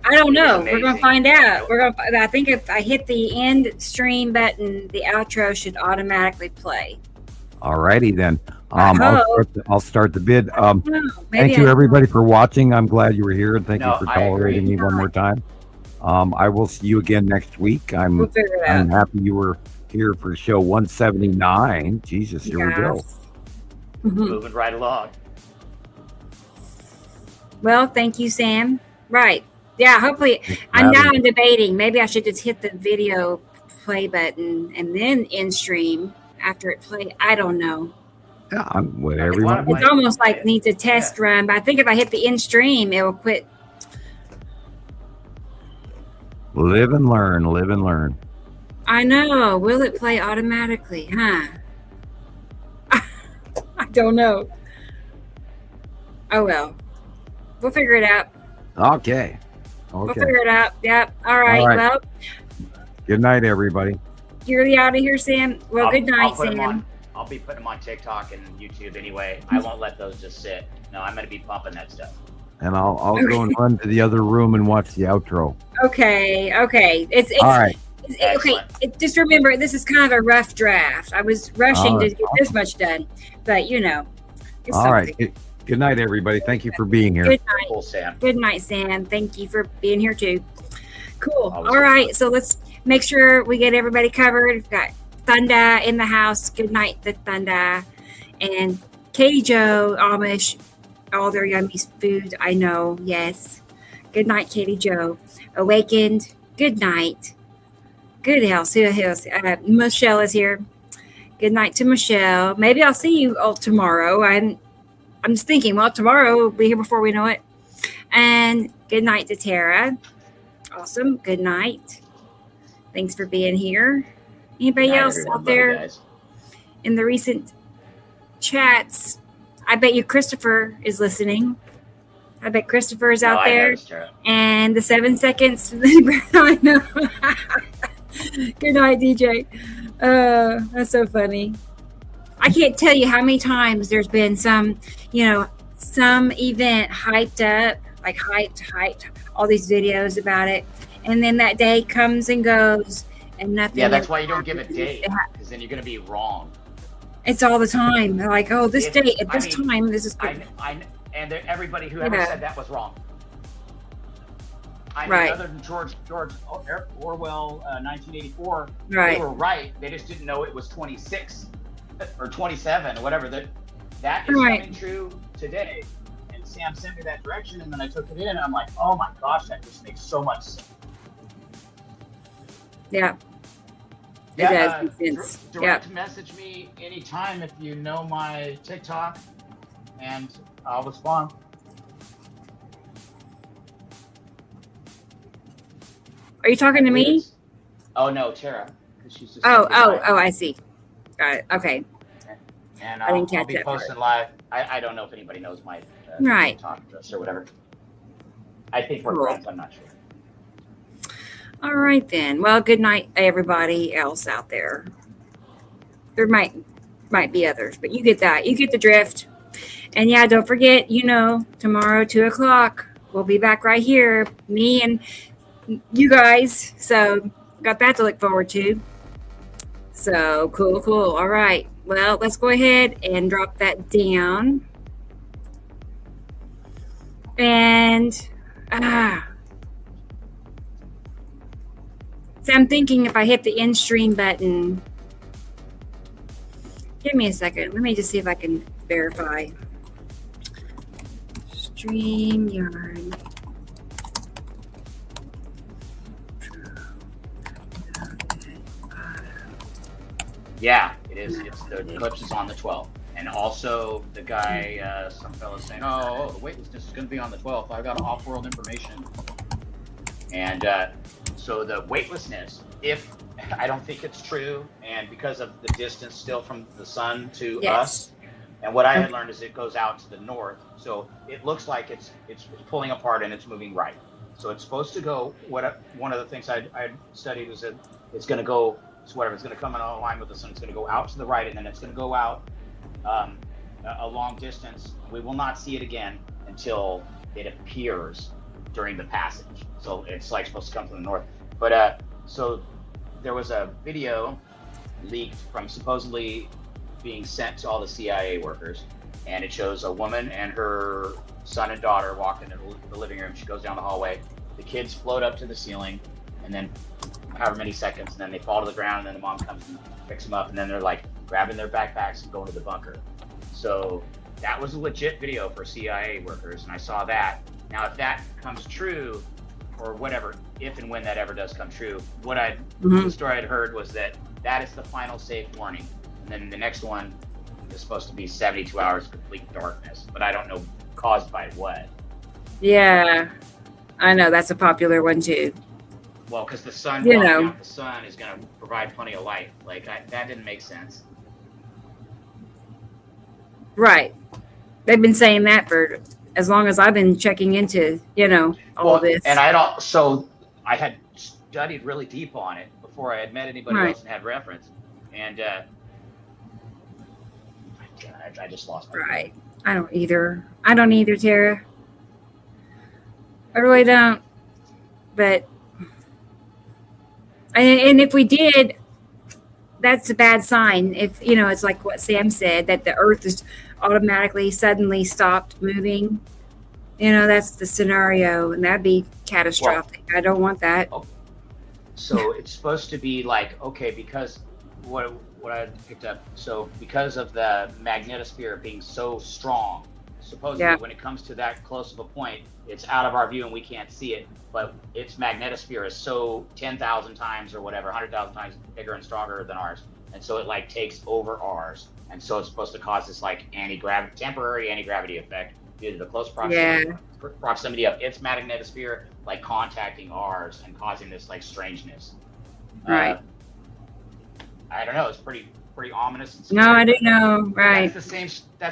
I don't know. We're gonna amazing. find out. I think if I hit the end stream button, the outro should automatically play. All righty then. I hope. I'll start the bid. No, maybe Thank you everybody for watching. I'm glad you were here, and thank No, you for I agree. tolerating me one more time. I will see you again next week. We'll I'm figure it I'm out. happy you were here for show 179. Jesus, here we go. Yes. Mhm. Moving right along. Well, thank you, Sam. Right. Yeah, hopefully. I'm debating. Maybe I should just hit the video play button and then in stream after it play. I don't know. Yeah, whatever you Why want. don't It's almost like needs a test run, but I think if I hit the in stream, it will quit. Live and learn. Live and learn. I know. Will it play automatically? Huh? I don't know. Oh well. We'll figure it out. Okay. We'll Okay. figure it out. Yep. All right. All right. Well, Good night, everybody. you're out of here, Sam. Well, good night, Sam. I'll be putting them on TikTok and YouTube anyway. I won't let those just sit. No, I'm going to be pumping that stuff. And I'll go and run to the other room and watch the outro. Okay. It's All right. okay. Excellent. Just remember, this is kind of a rough draft. I was rushing All to right. get this much done, but it's All right. something. Good night, everybody. Thank you for being here. Good night. Cool, Sam. Good night, Sam. Thank you for being here too. Cool. Always All right. So let's make sure we get everybody covered. We've got Thunda in the house. Good night, the Thunda. And Katie Joe, Amish, all their yummy food. I know. Yes. Good night, Katie Joe. Awakened. Good night. Good health. Michelle is here. Good night to Michelle. Maybe I'll see you all tomorrow. I'm just thinking, well, tomorrow we'll be here before we know it. And good night to Tara. Awesome. Good night. Thanks for being here. Anybody Night, else everyone. out Love you there guys. in the recent chats? I bet you Christopher is listening. I bet Christopher is out No, I there. noticed, Tara. And the 7 seconds. I know. Good night, DJ. That's so funny. I can't tell you how many times there's been some event hyped up, like hyped, all these videos about it. And then that day comes and goes and nothing. Yeah, that's ever why you don't give a happens. date, because then you're going to be wrong. It's all the time. They're like, oh, this It- date at I this mean, time, this is And everybody who ever Yeah. said that was wrong. I mean, Right. other than George Orwell, 1984, right. they were right. They just didn't know it was 26 or 27 or whatever. That is Right. coming true today. And Sam sent me that direction, and then I took it in, and I'm like, oh my gosh, that just makes so much sense. Yeah. It Yeah, does make sense. direct message me anytime if you know my TikTok, and I'll respond. Are you talking to me? Oh no, Tara. 'Cause she's just Oh, sending me I see. Got it. Okay. And I didn't I'll catch be that part. posting live. I don't know if anybody knows my Right. TikTok address or whatever. I think we're Cool. friends. I'm not sure. All right then. Well, good night, everybody else out there. There might be others, but you get that. You get the drift. And yeah, don't forget, tomorrow 2:00, we'll be back right here, me and you guys. So got that to look forward to. So cool. All right. Well, let's go ahead and drop that down. And so I'm thinking if I hit the in stream button, give me a second. Let me just see if I can verify. StreamYard. Yeah, it is. It's the eclipse is on the 12th, and also the guy, some fellow saying, "Oh, the weightlessness is going to be on the 12th." I got off-world information, and so the weightlessness, if I don't think it's true, and because of the distance still from the sun to Yes. us, and what I had learned is it goes out to the north, so it looks like it's pulling apart and it's moving right. So it's supposed to go. One of the things I studied was that it's going to go. So whatever, it's going to come in line with the sun. It's going to go out to the right, and then it's going to go out a long distance. We will not see it again until it appears during the passage. So it's like supposed to come from the north. But so there was a video leaked from supposedly being sent to all the CIA workers, and it shows a woman and her son and daughter walking into the living room. She goes down the hallway. The kids float up to the ceiling, and then however many seconds, and then they fall to the ground, and then the mom comes and picks them up, and then they're like grabbing their backpacks and going to the bunker. So that was a legit video for CIA workers, and I saw that. Now, if that comes true, or whatever, if and when that ever does come true, the story I'd heard was that is the final safe warning, and then the next one is supposed to be 72 hours of complete darkness, but I don't know caused by what. Yeah, I know that's a popular one too. Well, because the sun, the sun is going to provide plenty of light. Like that didn't make sense. Right. They've been saying that for as long as I've been checking into, all of this. And I had studied really deep on it before I had met anybody else and had reference. And I just lost my Right. I don't either, Tara. I really don't. But and if we did, that's a bad sign. If it's like what Sam said, that the Earth is automatically suddenly stopped moving. That's the scenario, and that'd be catastrophic. I don't want that. So it's supposed to be like, okay, because what I picked up. So because of the magnetosphere being so strong, supposedly when it comes to that close of a point, it's out of our view and we can't see it. But its magnetosphere is so 10,000 times or whatever, 100,000 times bigger and stronger than ours, and so it like takes over ours, and so it's supposed to cause this like temporary anti-gravity effect due to the close proximity of its magnetosphere like contacting ours and causing this like strangeness. Right. I don't know. It's pretty ominous. No, I didn't know. Right. That's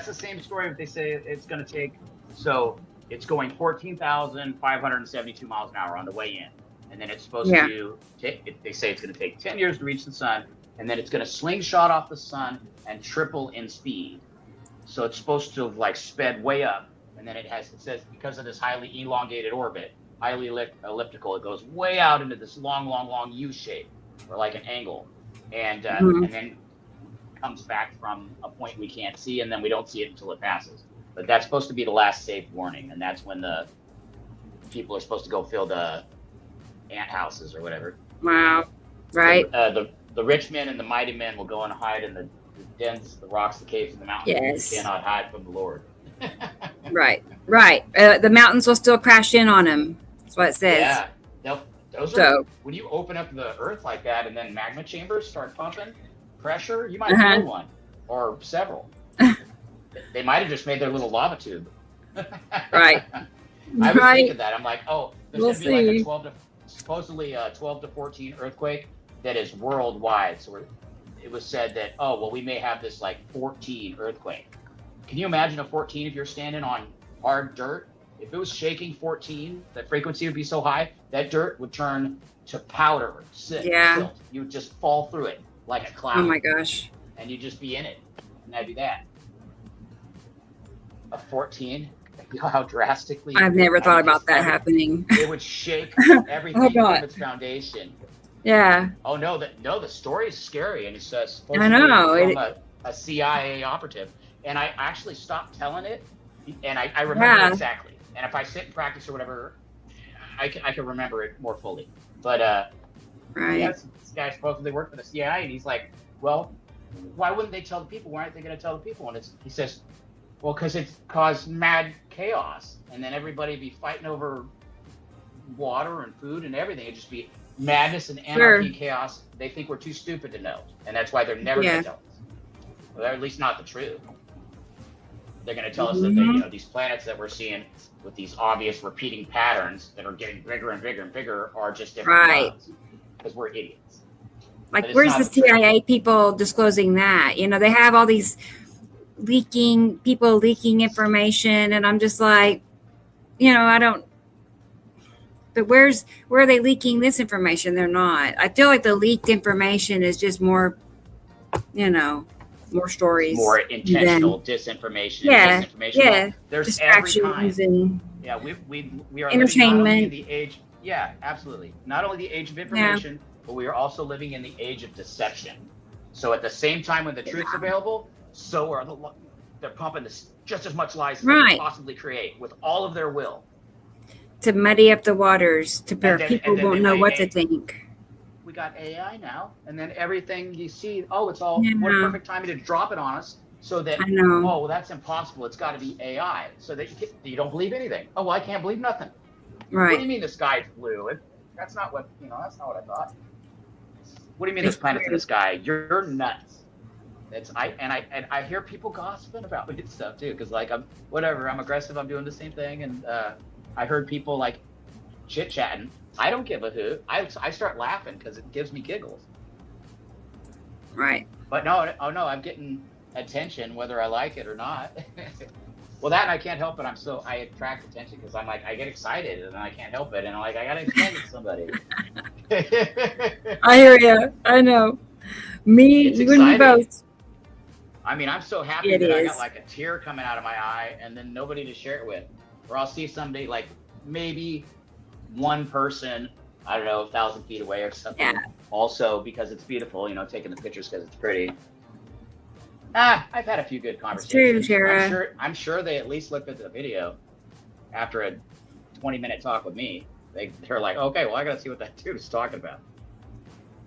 the same story that they say it's going to take. So it's going 14,572 miles an hour on the way in, and then it's supposed to take. They say it's going to take 10 years to reach the sun, and then it's going to slingshot off the sun and triple in speed. So it's supposed to have like sped way up, and then it says because of this highly elongated orbit, highly elliptical, it goes way out into this long U shape or like an angle, and then comes back from a point we can't see, and then we don't see it until it passes. But that's supposed to be the last safe warning, and that's when the people are supposed to go fill the ant houses or whatever. Wow. Right. The rich men and the mighty men will go and hide in the dens, the rocks, the caves, and the mountains. Yes. They cannot hide from the Lord. Right. The mountains will still crash in on them. That's what it says. Yeah. When you open up the earth like that and then magma chambers start pumping pressure, you might feel one or several. They might have just made their little lava tube. Right. I was thinking that. I'm like, there's going to be see. like supposedly a 12 to 14 earthquake that is worldwide. So it was said that, we may have this like 14 earthquake. Can you imagine a 14 if you're standing on hard dirt? If it was shaking 14, the frequency would be so high, that dirt would turn to powder, silt. You would just fall through it like a cloud. Oh my gosh. And you'd just be in it. And that'd be that. A 14, how drastically. I've never thought about that happening. It would shake everything from its foundation. Yeah. Oh no, the story is scary, and it's supposed I know. to be from a CIA operative. And I actually stopped telling it, and I remember exactly. And if I sit and practice or whatever, I can remember it more fully. But this guy supposedly worked for the CIA, and he's like, well, why wouldn't they tell the people? Why aren't they going to tell the people? And he says, well, because it's caused mad chaos, and then everybody be fighting over water and food and everything. It'd just be madness and anarchy, chaos. They think we're too stupid to know, and that's why they're never going to tell us. Well, at least not the truth. They're going to tell us that these planets that we're seeing with these obvious repeating patterns that are getting bigger and bigger and bigger are just different clouds, because we're idiots. Like, where's the CIA people disclosing that? They have all these leaking information, and I'm just like, I don't. But where are they leaking this information? They're not. I feel like the leaked information is just more, more stories, more intentional disinformation. Disinformation. Yeah. There's every kind. And we are entertainment. Living in the age. Yeah, absolutely. Not only the age of information, but we are also living in the age of deception. So at the same time when the truth's available, so are they're pumping this just as much lies as they Right. can possibly create with all of their will. To muddy up the waters, to where then- people and then won't they know may- what to think. We got AI now, and then everything you see, oh, it's all, Yeah. what a perfect timing to drop it on us, so that, I know. oh, well, that's impossible, it's got to be AI, so that you don't believe anything. Oh, well, I can't believe nothing. What do Right. you mean the sky's blue? That's not what, that's not what I thought. What do you mean there's planets in the sky? You're nuts. I hear people gossiping about me and stuff too, because like I'm aggressive, I'm doing the same thing, and I heard people like chit chatting. I don't give a hoot. I start laughing because it gives me giggles. Right. But no, I'm getting attention whether I like it or not. Well, that and I can't help it. I attract attention because I'm like, I get excited and I can't help it, and I'm like, I gotta explain it to somebody. I hear you. I know. Me, It's you and me exciting. both. I mean, I'm so happy It that I is. got like a tear coming out of my eye and then nobody to share it with. Or I'll see somebody like maybe one person, I don't know, 1,000 feet away or something. Yeah. Also, because it's beautiful, taking the pictures because it's pretty. I've had a few good conversations. true, Tara. I'm sure they at least looked at the video after a 20-minute talk with me. They're like, okay, well, I got to see what that dude is talking about.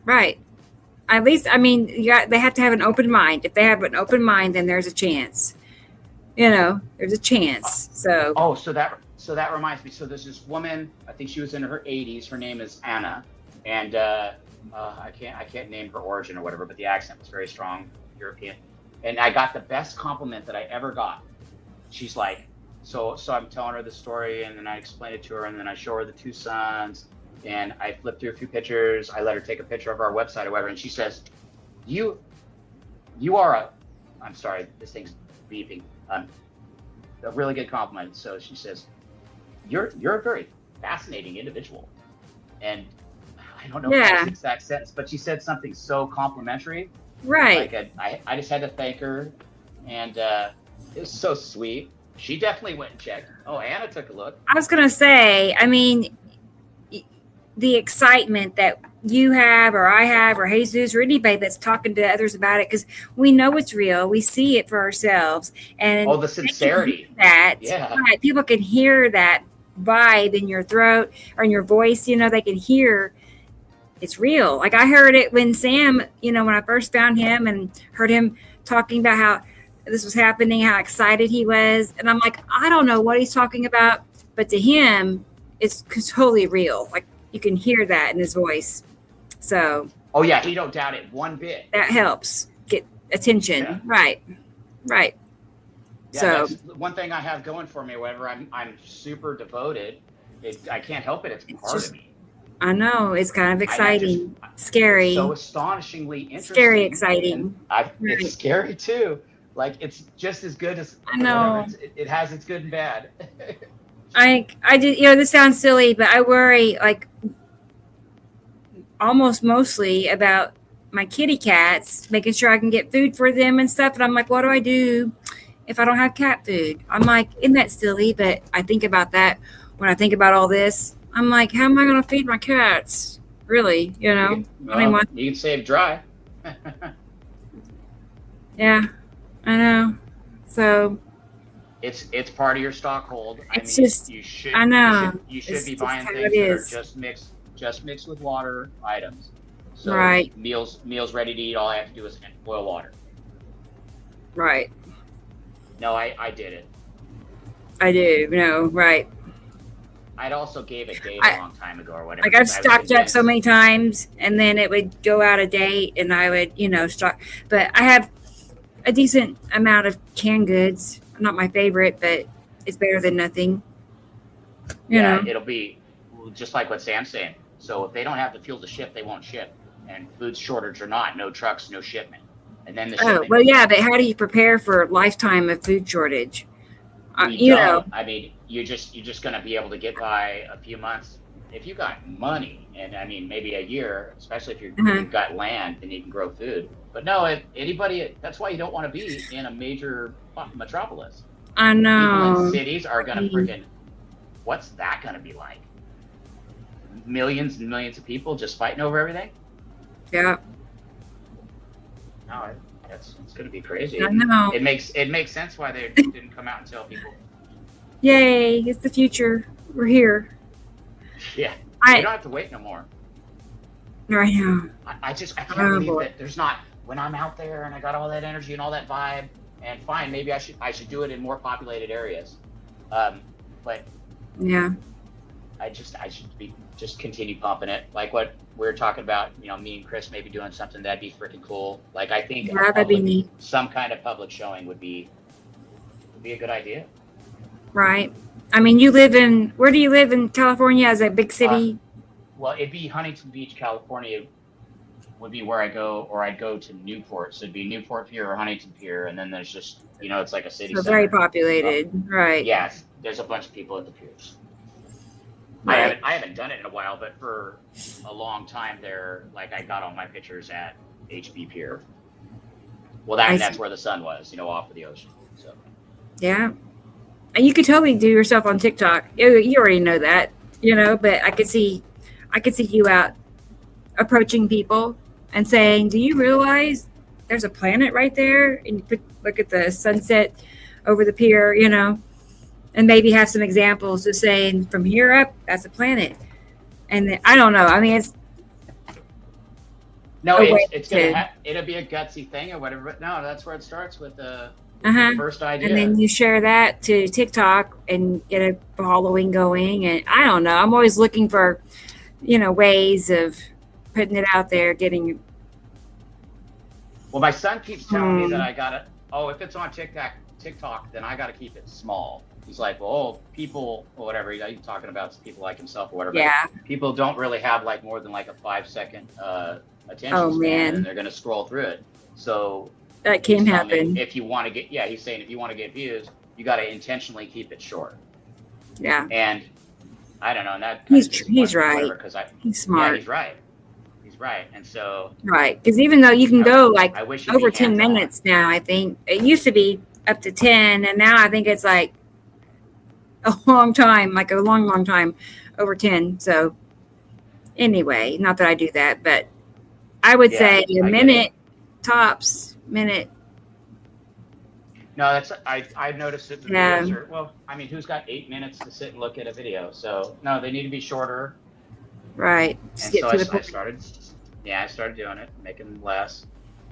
Right. At least, I mean, they have to have an open mind. If they have an open mind, then there's a chance. There's a chance. So. Oh, so that reminds me. So there's this woman. I think she was in her 80s. Her name is Anna, and I can't name her origin or whatever, but the accent was very strong, European. And I got the best compliment that I ever got. She's like, so I'm telling her the story, and then I explain it to her, and then I show her the two sons, and I flip through a few pictures. I let her take a picture of our website or whatever, and she says, "You are I'm sorry, this thing's beeping. A really good compliment." So she says, "You're a very fascinating individual," and I don't know if that's the exact sentence, but she said something so complimentary. Right. Like I just had to thank her, and it was so sweet. She definitely went and checked. Oh, Anna took a look. I was going to say, I mean, the excitement that you have or I have or Jesus or anybody that's talking to others about it, because we know it's real. We see it for ourselves. And the sincerity. That, yeah. Right, people can hear that vibe in your throat or in your voice. They can hear it's real. Like I heard it when Sam, when I first found him and heard him talking about how this was happening, how excited he was. And I'm like, I don't know what he's talking about, but to him, it's totally real. Like you can hear that in his voice. So. Oh yeah, he don't doubt it one bit. That helps get attention. Yeah. Right. Yeah, so that's one thing I have going for me. Whenever I'm super devoted, I can't help it. It's part of me. I know. It's kind of exciting, scary. So astonishingly interesting. Scary, exciting. It's scary too. Like it's just as good as. I know. It has its good and bad. I did. This sounds silly, but I worry like almost mostly about my kitty cats, making sure I can get food for them and stuff. And I'm like, what do I do if I don't have cat food? I'm like, isn't that silly? But I think about that when I think about all this. I'm like, how am I going to feed my cats? Really, You can save dry. Yeah, I know. So it's part of your stock hold. You should. I know. You should be buying things that are just mixed with water items. So right. Meals ready to eat. All I have to do is boil water. Right. No, I did it. I do. No, right. I'd also gave it date a long time ago or whatever. Like I've stocked up so many times and then it would go out of date and I would, stock. But I have a decent amount of canned goods. Not my favorite, but it's better than nothing. You know? It'll be just like what Sam's saying. So if they don't have the fuel to ship, they won't ship. And food shortage or not, no trucks, no shipment. And then the shipment. Well, yeah, but how do you prepare for a lifetime of food shortage? I mean, you're just going to be able to get by a few months if you got money, and I mean maybe a year, especially if you've got land and you can grow food. But no, that's why you don't want to be in a major metropolis. I know. People in cities are going to freaking. What's that going to be like? Millions and millions of people just fighting over everything. Yeah. No, It's going to be crazy. I know. It makes sense why they didn't come out and tell people. Yay! It's the future. We're here. Yeah, I you don't have to wait no more. right now. I can't Oh, believe boy. that there's not, when I'm out there and I got all that energy and all that vibe, and fine, maybe I should do it in more populated areas, but Yeah. I should be just continue pumping it, like what we were talking about. You know, me and Chris maybe doing something that'd be freaking cool. Like I think Yeah, that'd be neat. some kind of public showing would be a good idea. Right. I mean, where do you live in California? Is it a big city? Well, it'd be Huntington Beach, California would be where I go, or I'd go to Newport. So it'd be Newport Pier or Huntington Pier, and then there's just, it's like a city So center. very populated. Right. Yes, there's a bunch of people at the piers. Right. I haven't done it in a while, but for a long time there, like I got all my pictures at HB Pier. Well, that's where the sun was, off of the ocean. So Yeah. And you could totally do yourself on TikTok. You already know that, but I could see you out approaching people and saying, "Do you realize there's a planet right there?" And you look at the sunset over the pier, and maybe have some examples of saying, "From here up, that's a planet." And then, I don't know. I mean, it's it'll be a gutsy thing or whatever. But no, that's where it starts with the first idea. And then you share that to TikTok and get a following going. And I don't know. I'm always looking for, ways of putting it out there, getting. Well, my son keeps telling me that I gotta. Oh, if it's on TikTok, then I gotta keep it small. He's like, well, people or whatever. He's talking about people like himself or whatever. Yeah. People don't really have more than a 5-second attention span, man. and they're gonna scroll through it. So that can happen. If you want to get, he's saying if you want to get views, you got to intentionally keep it short. Yeah. And I don't know. And that he's right. He's smart. Yeah, he's right. He's right. And so. Right, because even though you can go over 10 hands-on. minutes now, I think it used to be up to 10, and now I think it's like a long time, long time, over 10. So anyway, not that I do that, but I would say a minute tops. Minute. No, I noticed it. Well, I mean, who's got 8 minutes to sit and look at a video? So no, they need to be shorter. Right. And so I started doing it, making them less.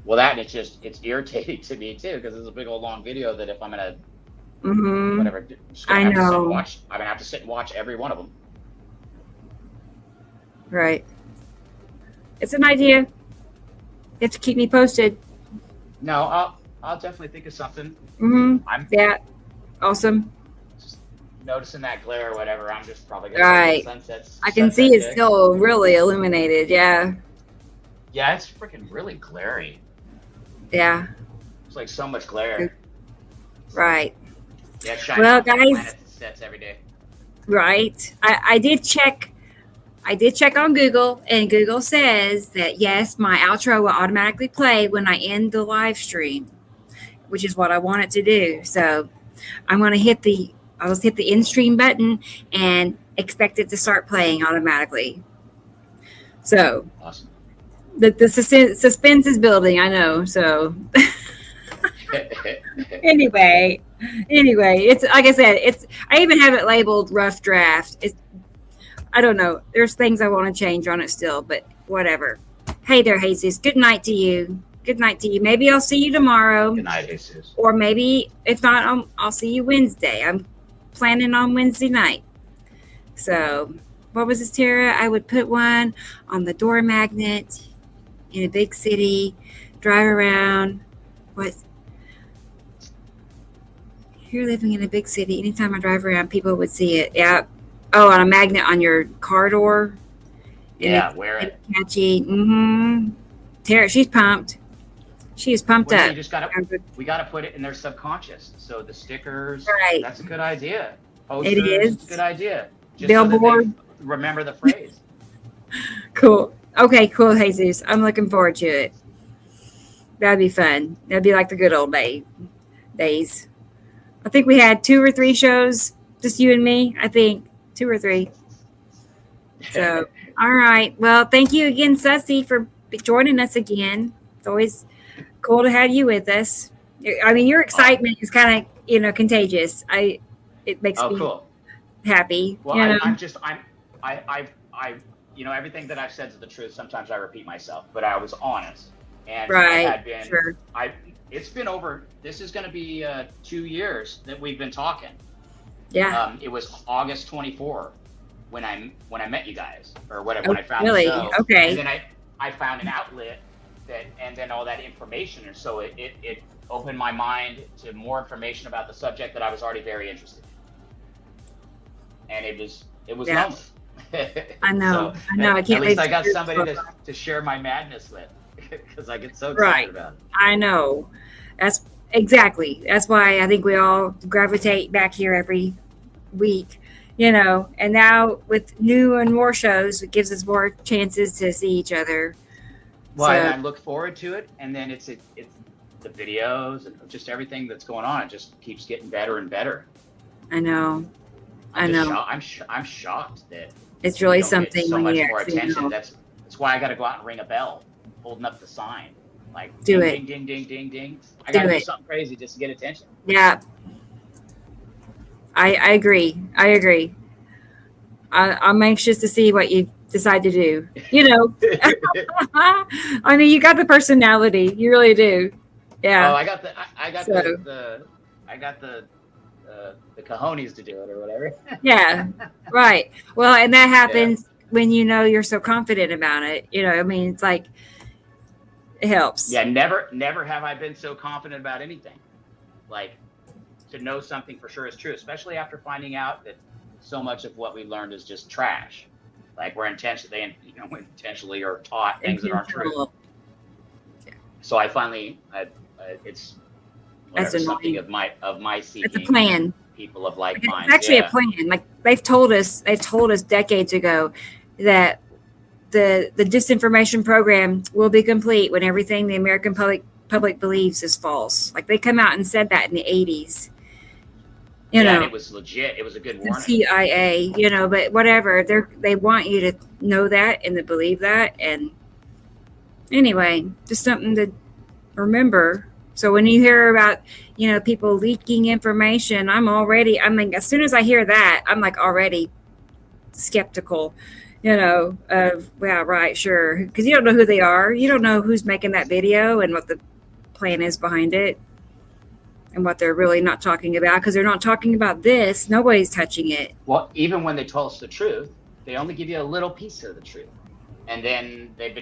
Well, it's irritating to me too, because it's a big old long video that if I'm gonna whatever, I know. I'm gonna have to sit and watch every one of them. Right. It's an idea. You have to keep me posted. No, I'll definitely think of something. Awesome. Just noticing that glare or whatever. I'm just probably gonna sunsets. I can see it's still really illuminated. Yeah. Yeah, it's freaking really glary. Yeah. It's like so much glare. Right. Yeah, it shines well, on guys. planets and sets every day. Right. I did check. On Google, and Google says that yes, my outro will automatically play when I end the live stream, which is what I want it to do. So I'm going to I'll just hit the end stream button and expect it to start playing automatically. So awesome. The suspense is building, I know. So anyway, it's like I said, I even have it labeled rough draft. I don't know. There's things I want to change on it still, but whatever. Hey there, Jesus. Good night to you. Good night to you. Maybe I'll see you tomorrow. Good night, Jesus. Or maybe, if not, I'll see you Wednesday. I'm planning on Wednesday night. So, what was this, Tara? I would put one on the door magnet in a big city, drive around. What? You're living in a big city. Anytime I drive around, people would see it. Yeah. Oh, on a magnet on your car door. Yeah, wear it. Catchy. Tara, she's pumped. She is pumped up. We gotta put it in their subconscious. So the stickers. Right. That's a good idea. Posters, it is. It's a good idea. Just Billboard. So remember the phrase. Cool. Okay, cool, Jesus. I'm looking forward to it. That'd be fun. That'd be like the good old days. I think we had 2 or 3 shows, just you and me. I think 2 or 3. So, all right. Well, thank you again, Sussy, for joining us again. It's always cool to have you with us. I mean, your excitement is kind of, contagious. It makes Oh, me cool. happy. Well, you know? Everything that I've said is the truth. Sometimes I repeat myself, but I was honest. And Right. I had been, Sure. it's been this is going to be 2 years that we've been talking. Yeah. It was August 24 when I met you guys, or whatever, when I found really? the show. Okay. And then I found an outlet and then all that information. And so it opened my mind to more information about the subject that I was already very interested in. And it was Yeah. lonely. I know. So, I know. I can't at least wait I got hear somebody this. to share my madness with, because I get so excited Right. about it. I know. That's exactly. That's why I think we all gravitate back here every week, and now with new and more shows, it gives us more chances to see each other. Well, So- and I look forward to it, and then it's the videos and just everything that's going on. It just keeps getting better and better. I know. I'm I'm shocked that It's really we don't get something so when much you more actually attention. know. That's why I got to go out and ring a bell, holding up the sign, like Do ding, it. ding, ding, ding, ding, ding. I Do got to do it. something crazy just to get attention. Yeah. I agree. I'm anxious to see what you decide to do. I mean, you got the personality. You really do. Yeah. Oh, I got So- the cojones to do it or whatever. Yeah. Right. Well, and that happens when you're so confident about it. I mean, it's like it helps. Yeah, never have I been so confident about anything. Like, to know something for sure is true, especially after finding out that so much of what we learned is just trash. Like, we intentionally are taught things that aren't true. Intentional. So I finally, it's That's whatever, something annoying. of my seeking. It's a plan. People of like It's minds. actually Yeah. a plan. Like they've told us decades ago that the disinformation program will be complete when everything the American public believes is false. Like they come out and said that in the 80s. And it was legit. It was a good The warning. CIA, but whatever. They want you to know that and to believe that. And anyway, just something to remember. So when you hear about, people leaking information, as soon as I hear that, I'm like already skeptical, of, yeah, right, sure. Because you don't know who they are. You don't know who's making that video and what the plan is behind it and what they're really not talking about. Because they're not talking about this. Nobody's touching it. Well, even when they tell us the truth, they only give you a little piece of the truth. And then they're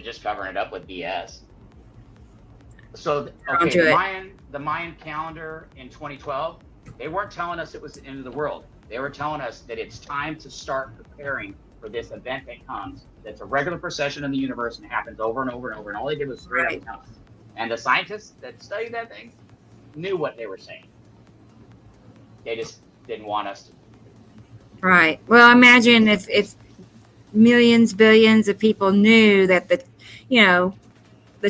just covering it up with BS. So, okay, the Mayan calendar in 2012, they weren't telling us it was the end of the world. They were telling us that it's time to start preparing for this event that comes. That's a regular procession in the universe and it happens over and over and over. And all they did was straight up tell us. And the scientists that studied that thing knew what they were saying. They just didn't want us to. Right. Well, imagine if millions, billions of people knew that the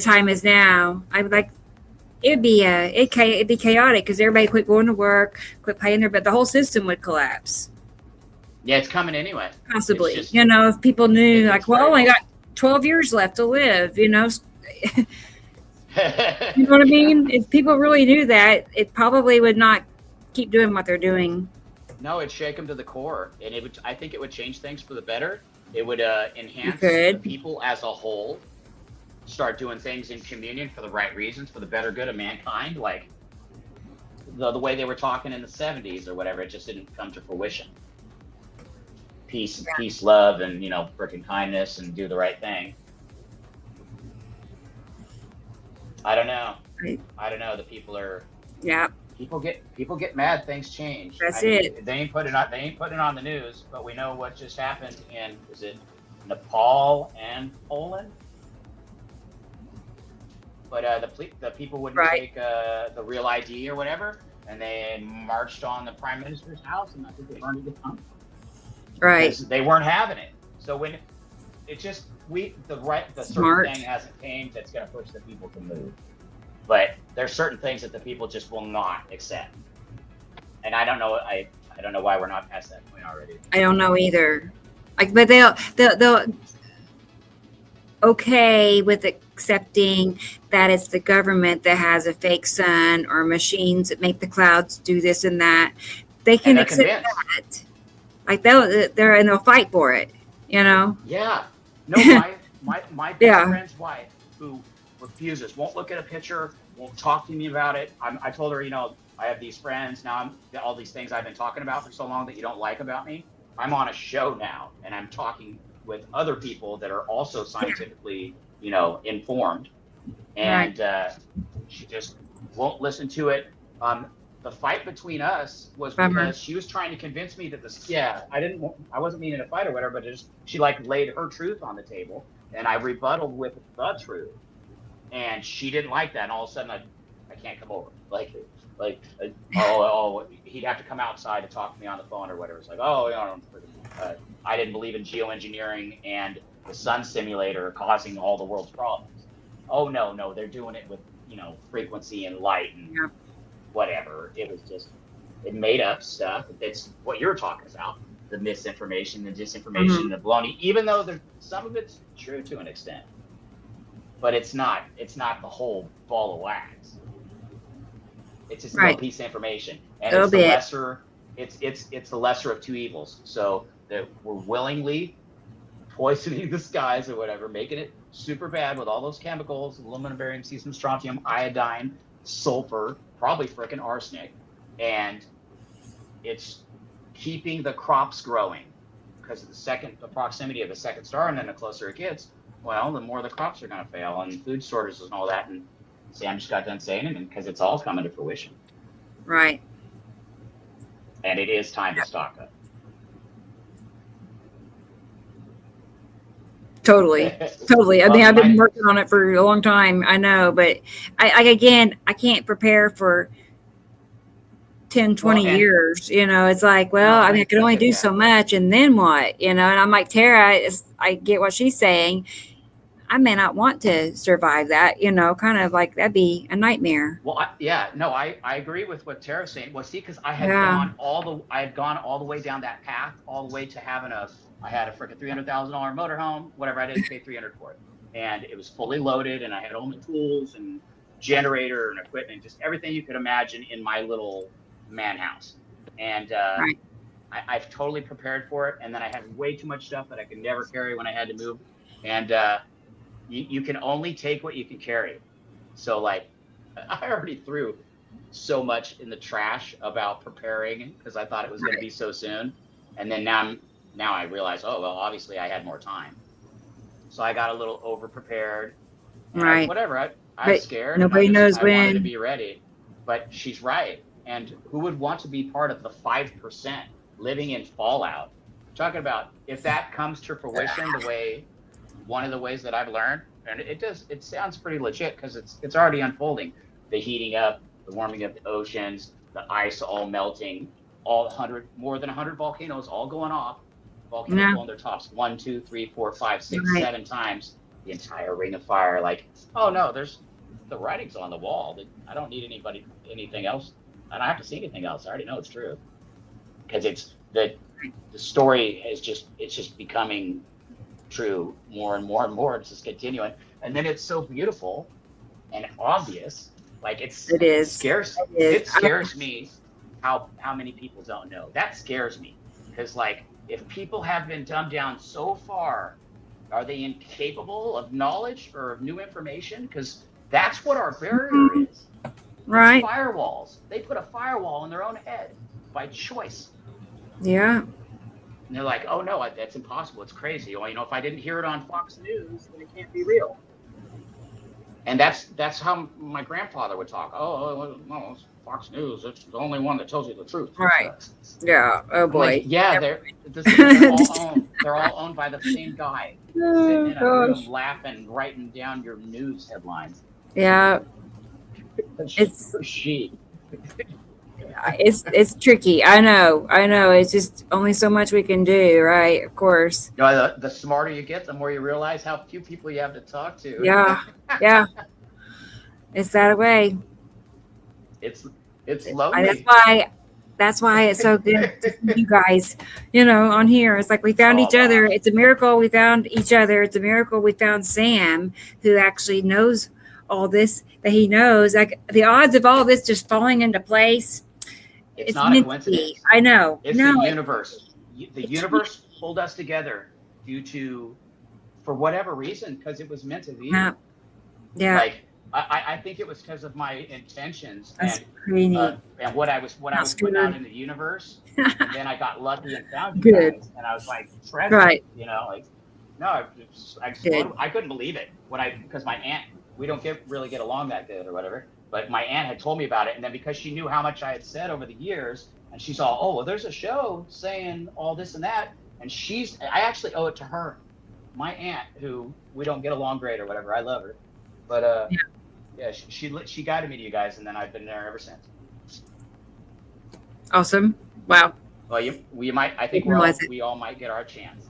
time is now. I'd like it'd be chaotic because everybody quit going to work, quit paying their, but the whole system would collapse. Yeah, it's coming anyway. Possibly, It's just- if people knew, it's like, well, I only got 12 years left to live. You know what I mean? If people really knew that, it probably would not keep doing what they're doing. No, it'd shake them to the core, and I think it would change things for the better. It would enhance Good. the people as a whole. Start doing things in communion for the right reasons, for the better good of mankind, like the way they were talking in the 70s or whatever. It just didn't come to fruition. Peace, love, and freaking kindness, and do the right thing. I don't know. Right. I don't know. The people are. Yeah. People get mad. Things change. That's it. They ain't putting it on the news, but we know what just happened in, is it Nepal and Poland? But the people wouldn't take the real ID or whatever, and they marched on the prime minister's house, and I think they burned it down. Right. Because they weren't having it. So when it just the certain thing hasn't came that's going to push the people to move. But there's certain things that the people just will not accept. And I don't know. I don't know why we're not past that point already. I don't know either. Like, but they'll okay with accepting that it's the government that has a fake sun or machines that make the clouds do this and that. They can And they're accept convinced. that. Like they'll fight for it, you know? Yeah. No, my best Yeah. friend's wife, who refuses, won't look at a picture, won't talk to me about it. I told her, I have these friends now. All these things I've been talking about for so long that you don't like about me. I'm on a show now, and I'm talking with other people that are also scientifically, informed. And she just won't listen to it. The fight between us was because she was trying to convince me that I wasn't meaning to fight or whatever, but she like laid her truth on the table, and I rebutted with the truth, and she didn't like that. And all of a sudden, I can't come over. He'd have to come outside to talk to me on the phone or whatever. It's like, I didn't believe in geoengineering and the sun simulator causing all the world's problems. Oh no, they're doing it with frequency and light and whatever. It was just, it made up stuff. It's what you're talking about, the misinformation, the disinformation, the baloney, even though some of it's true to an extent, but it's not the whole ball of wax. It's just a little piece of information, and it's the lesser, it's the lesser of two evils. So that we're willingly poisoning the skies or whatever, making it super bad with all those chemicals, aluminum, barium, cesium, strontium, iodine, sulfur, probably frickin' arsenic, and it's keeping the crops growing because of the proximity of the second star, and then the closer it gets, well, the more the crops are going to fail, and food shortages and all that. And Sam just got done saying it, because it's all coming to fruition. Right. And it is time to stock up. Totally. I mean, I've been working on it for a long time. I know, but I can't prepare for 10, 20 years. It's like, I can only do so much, and then what? And I'm like, Tara, I get what she's saying. I may not want to survive that, kind of like that'd be a nightmare. Well, I agree with what Tara's saying. Well, see, because I had gone all the way down that path, all the way to having I had a freaking $300,000 motorhome, whatever. I didn't pay $300 for it, and it was fully loaded, and I had all my tools and generator and equipment, just everything you could imagine in my little man house. And I've totally prepared for it, and then I had way too much stuff that I could never carry when I had to move, and you can only take what you can carry. So like, I already threw so much in the trash about preparing because I thought it was going to be so soon, and then now I realize, obviously I had more time, so I got a little over prepared. I was scared. Nobody knows when. I wanted to be ready, but she's right. And who would want to be part of the 5% living in fallout? Talking about if that comes to fruition, one of the ways that I've learned, and it sounds pretty legit because it's already unfolding. The heating up, the warming of the oceans, the ice all melting, more than 100 volcanoes all going off. Volcanoes blowing their tops 1, 2, 3, 4, 5, 6, 7 times. The entire ring of fire. Like, oh no, there's the writing's on the wall. I don't need anything else. I don't have to see anything else. I already know it's true because it's the story it's just becoming true more and more and more. It's just continuing, and then it's so beautiful and obvious. Like it scares me how many people don't know. That scares me because like if people have been dumbed down so far, are they incapable of knowledge or of new information? Because that's what our barrier is. Right. It's firewalls. They put a firewall in their own head by choice. Yeah. And they're like, oh no, that's impossible. It's crazy. Well, if I didn't hear it on Fox News, then it can't be real. And that's how my grandfather would talk. Oh, no, it's Fox News. It's the only one that tells you the truth. Right. Yeah. Oh boy. Like, yeah, they're all owned by the same guy. Sitting in a room laughing, writing down your news headlines. Yeah. It's tricky. I know. It's just only so much we can do, right? Of course. The smarter you get, the more you realize how few people you have to talk to. Yeah. It's that way. It's lonely. That's why That's why it's so good to see you guys, on here. It's like we found each other. It's a miracle we found each other. It's a miracle we found Sam, who actually knows all this that he knows. Like the odds of all this just falling into place. It's not a coincidence. I know. It's the universe. The universe pulled us together for whatever reason, because it was meant to be. Yeah. Like I think it was because of my intentions and what I was putting out in the universe. And then I got lucky and found you guys, and I was like, treasure, right? I couldn't believe it because my aunt, we don't really get along that good or whatever, but my aunt had told me about it, and then because she knew how much I had said over the years, and she saw, oh well, there's a show saying all this and that, and I actually owe it to her, my aunt, who we don't get along great or whatever. I love her, but she guided me to you guys, and then I've been there ever since. Awesome! Wow. Well, I think we all might get our chance.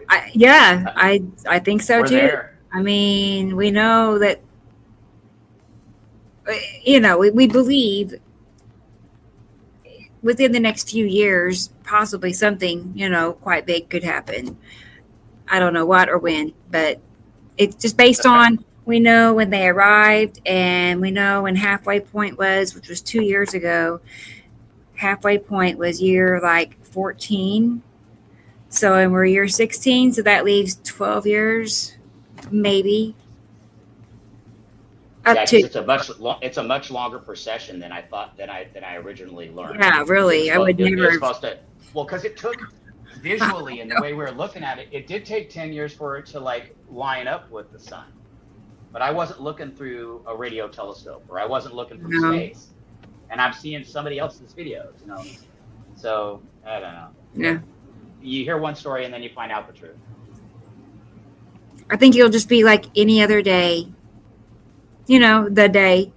I think so We're too. There. I mean, we know that, we believe within the next few years, possibly something, quite big could happen. I don't know what or when, but it's just based on, we know when they arrived, and we know when halfway point was, which was 2 years ago. Halfway point was year 14. So, and we're year 16. So that leaves 12 years, maybe. It's a much longer procession than I thought, than I originally learned. Yeah, really. I would never. Because it took visually and the way we were looking at it, it did take 10 years for it to line up with the sun. But I wasn't looking through a radio telescope, or I wasn't looking from space. And I'm seeing somebody else's videos, So I don't know. Yeah. You hear one story and then you find out the truth. I think it'll just be like any other day. The day.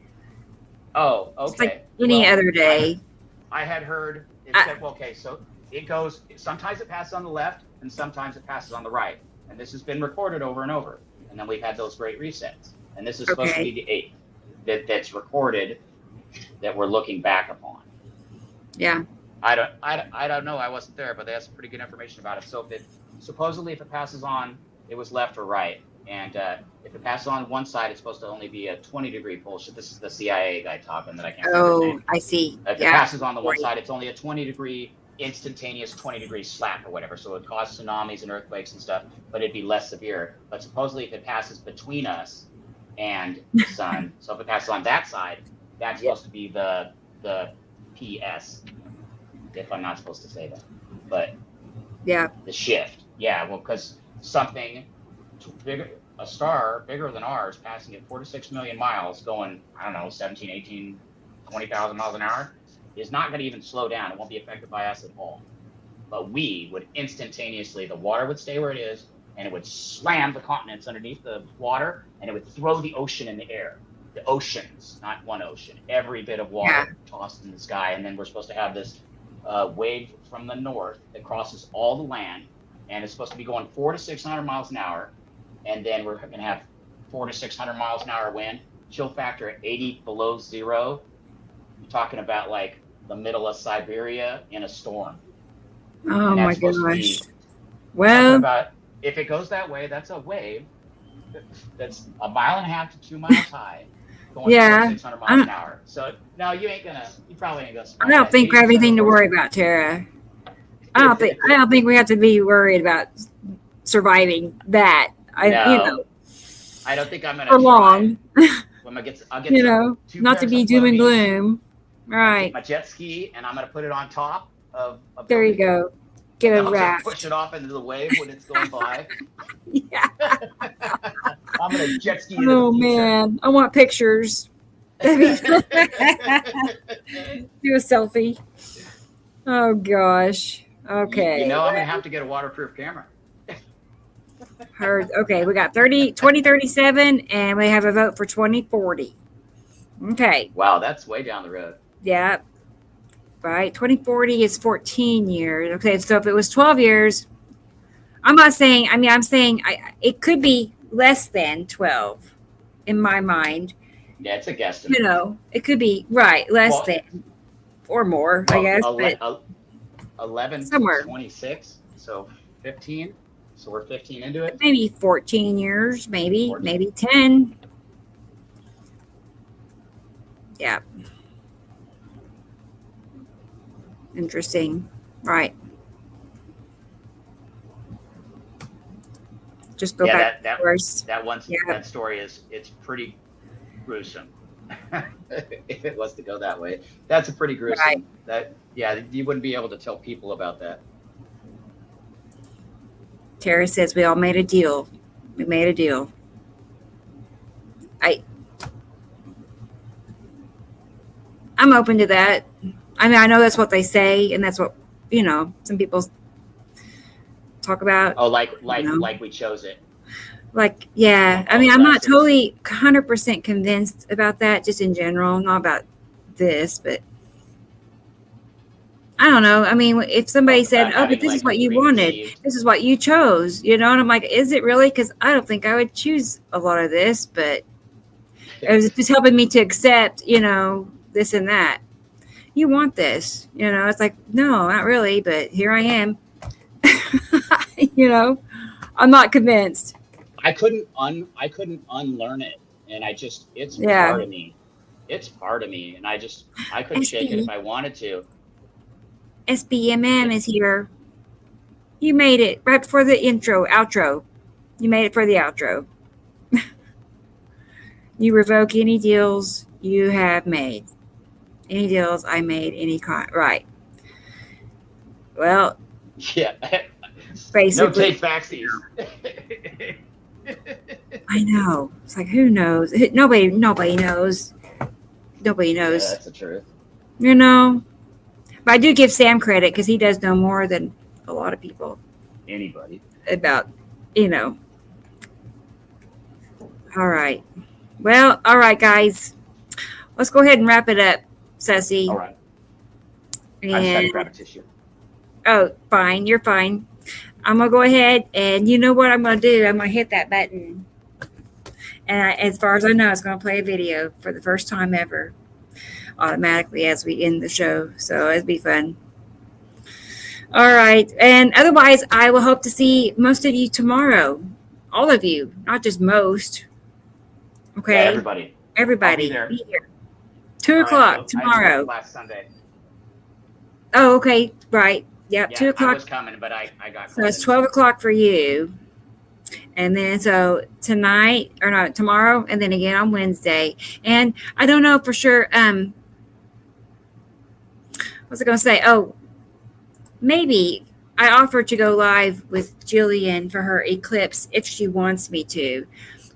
Oh, okay. It's like any other day. I had heard it said, so it goes, sometimes it passes on the left and sometimes it passes on the right. And this has been recorded over and over. And then we've had those great resets. And this is supposed to be the 8th that's recorded that we're looking back upon. Yeah. I don't know. I wasn't there, but they have some pretty good information about it. So supposedly if it passes on, it was left or right. And if it passes on one side, it's supposed to only be a 20-degree pulse. This is the CIA guy talking that I can't remember his name. I see. If it passes on the one side, it's only a 20-degree instantaneous 20-degree slap or whatever. So it would cause tsunamis and earthquakes and stuff, but it'd be less severe. But supposedly if it passes between us and the sun, so if it passes on that side, that's supposed to be the PS, if I'm not supposed to say that. But the shift. Yeah, well, because something bigger, a star bigger than ours, passing at 4 to 6 million miles, going, 17, 18, 20,000 miles an hour, is not going to even slow down. It won't be affected by us at all. But we would instantaneously, the water would stay where it is, and it would slam the continents underneath the water, and it would throw the ocean in the air. The oceans, not one ocean, every bit of water tossed in the sky. And then we're supposed to have this wave from the north that crosses all the land, and it's supposed to be going 400 to 600 miles an hour. And then we're going to have 400 to 600 miles an hour wind, chill factor at 80 below zero. You're talking about the middle of Siberia in a storm. Oh my gosh. Well, if it goes that way, that's a wave that's 1.5 miles to 2 miles high, going 600 miles an hour. So no, you probably ain't gonna. I don't think we have anything to worry about, Tara. I don't think we have to be worried about surviving that. I don't think I'm gonna for long. I'll get not to be doom and gloom. Right. My jet ski, and I'm gonna put it on top of. There you go. Get a raft. Push it off into the wave when it's going by. Yeah. I'm gonna jet ski. Oh man, I want pictures. Do a selfie. Oh gosh. Okay. I'm gonna have to get a waterproof camera. Heard. Okay, we got 2037, and we have a vote for 2040. Okay. Wow, that's way down the road. Yeah. Right. 2040 is 14 years. Okay, so if it was 12 years, I'm not saying, I'm saying it could be less than 12 in my mind. Yeah, it's a guesstimate. It could be less than. or more, I guess. But 11 somewhere. to 26, so 15. So we're 15 into it. Maybe 14 years, maybe 14. maybe 10. Yeah. Interesting. Right. Just go back. That First. that one Yeah. that story it's pretty gruesome. If it was to go that way, that's a pretty gruesome. Right. That you wouldn't be able to tell people about that. Tara says we all made a deal. We made a deal. I'm open to that. I mean, I know that's what they say, and that's what some people talk about. Oh, like know? like we chose it. Like, yeah. I mean, I'm not totally 100% convinced about that, just in general, not about this, but I don't know. I mean, if somebody said, "Oh, but this is what you wanted. This is what you chose," and I'm like, "Is it really?" Because I don't think I would choose a lot of this, but it was just helping me to accept, this and that. You want this, It's like, no, not really, but here I am. I'm not convinced. I couldn't unlearn it, and it's Yeah. part of me. It's part of me, and I couldn't shake it if I wanted to. SBMM is here. You made it right before the outro. You made it for the outro. You revoke any deals you have made. Any deals I made, right. Well, Yeah. basically. No take backsies. I know. It's like, who knows? Nobody knows. Nobody Yeah, knows. that's the truth. But I do give Sam credit because he does know more than a lot of people Anybody. about, All right. Well, all right, guys. Let's go ahead and wrap it up, Sussy. All right. I just had to And grab a tissue. oh, fine. You're fine. I'm gonna go ahead and you know what I'm gonna do? I'm gonna hit that button, and as far as I know, it's gonna play a video for the first time ever, automatically as we end the show. So it'll be fun. All right, and otherwise, I will hope to see most of you tomorrow. All of you, not just most. Okay, Yeah, everybody. everybody, I'll be there. be here. 2:00 tomorrow. Last Sunday. Oh, okay, right. Yep, Yeah, 2:00. I was coming, but I got. So it's 12:00 for you. And then so tomorrow, and then again on Wednesday. And I don't know for sure. What was I going to say? Oh, maybe I offered to go live with Jillian for her eclipse if she wants me to,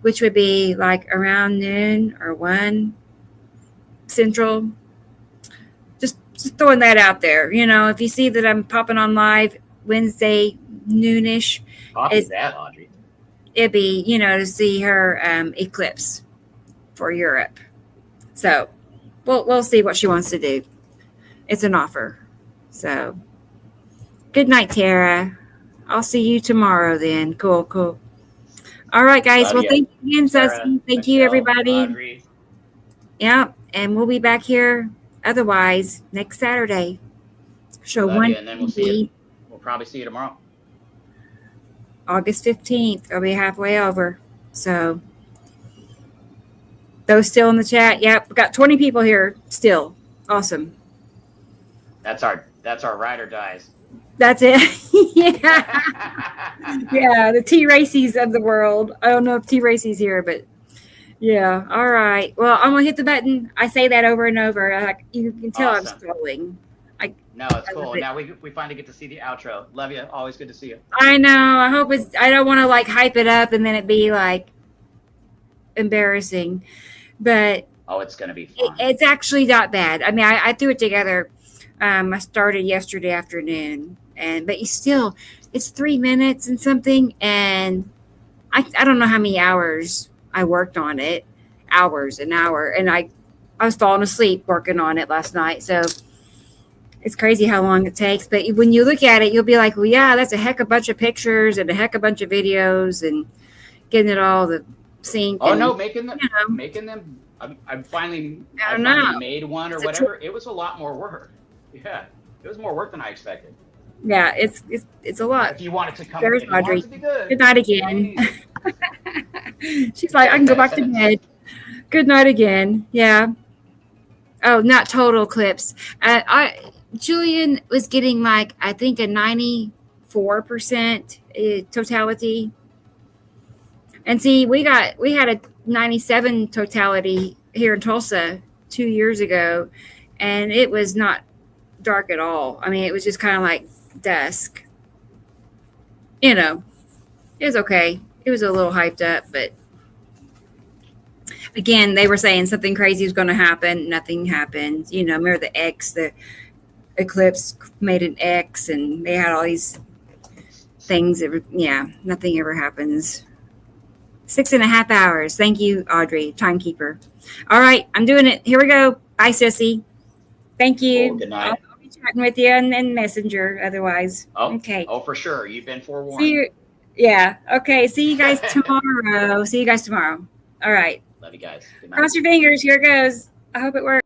which would be like around noon or 1 Central. Just throwing that out there. If you see that I'm popping on live Wednesday noonish, Copy that, Audrey. it'd be, to see her eclipse for Europe. So we'll see what she wants to do. It's an offer. So good night, Tara. I'll see you tomorrow then. Cool. All right, guys. Love Well, ya. thank you again, Sarah, Sussy. Thank you, Michelle, everybody. Audrey. Yeah, and we'll be back here otherwise next Saturday. Show Love one, ya, and then we'll see you. We'll probably see you tomorrow. August 15th. I'll be halfway over. So those still in the chat. Yep, we got 20 people here still. Awesome. That's our ride or dies. That's it. Yeah. Yeah, the T Racies of the world. I don't know if T Racy's here, but yeah. All right. Well, I'm gonna hit the button. I say that over and over. Like you can tell Awesome. I'm scrolling. No, it's I cool. love it. Now we finally get to see the outro. Love you. Always good to see you. I know. I hope I don't want to like hype it up and then it be like embarrassing, but Oh, it's gonna be fun. it's actually not bad. I mean, I threw it together. I started yesterday afternoon, but it's 3 minutes and something, and I don't know how many hours I worked on it, hours an hour, and I was falling asleep working on it last night. So it's crazy how long it takes. But when you look at it, you'll be like, well, yeah, that's a heck of a bunch of pictures and a heck of a bunch of videos and getting it all the sync. Oh and, no, making them. you know. Making them. I finally I don't know. made one or It's a whatever. It was a lot more work. Yeah, it was more work than I expected. Yeah, it's a lot. If you want it to come, There's if you want Audrey. it to be good. Good night again. She's like, I can go back to bed. Good night again. Yeah. Oh, not total eclipse. Julian was getting like I think a 94% totality, and see, we had a 97 totality here in Tulsa 2 years ago, and it was not dark at all. I mean, it was just kind of like dusk. You know, it was okay. It was a little hyped up, but again, they were saying something crazy was going to happen. Nothing happened. You know, remember the eclipse made an X, and they had all these things. Nothing ever happens. 6.5 hours. Thank you, Audrey, timekeeper. All right, I'm doing it. Here we go. Bye, sissy. Thank you. Oh, good night. I'll be chatting with you and Messenger otherwise. Oh, okay. Oh, for sure. You've been forewarned. See you. Yeah. Okay. See you guys tomorrow. See you guys tomorrow. All right. Love you guys. Good night. Cross your fingers. Here it goes. I hope it works.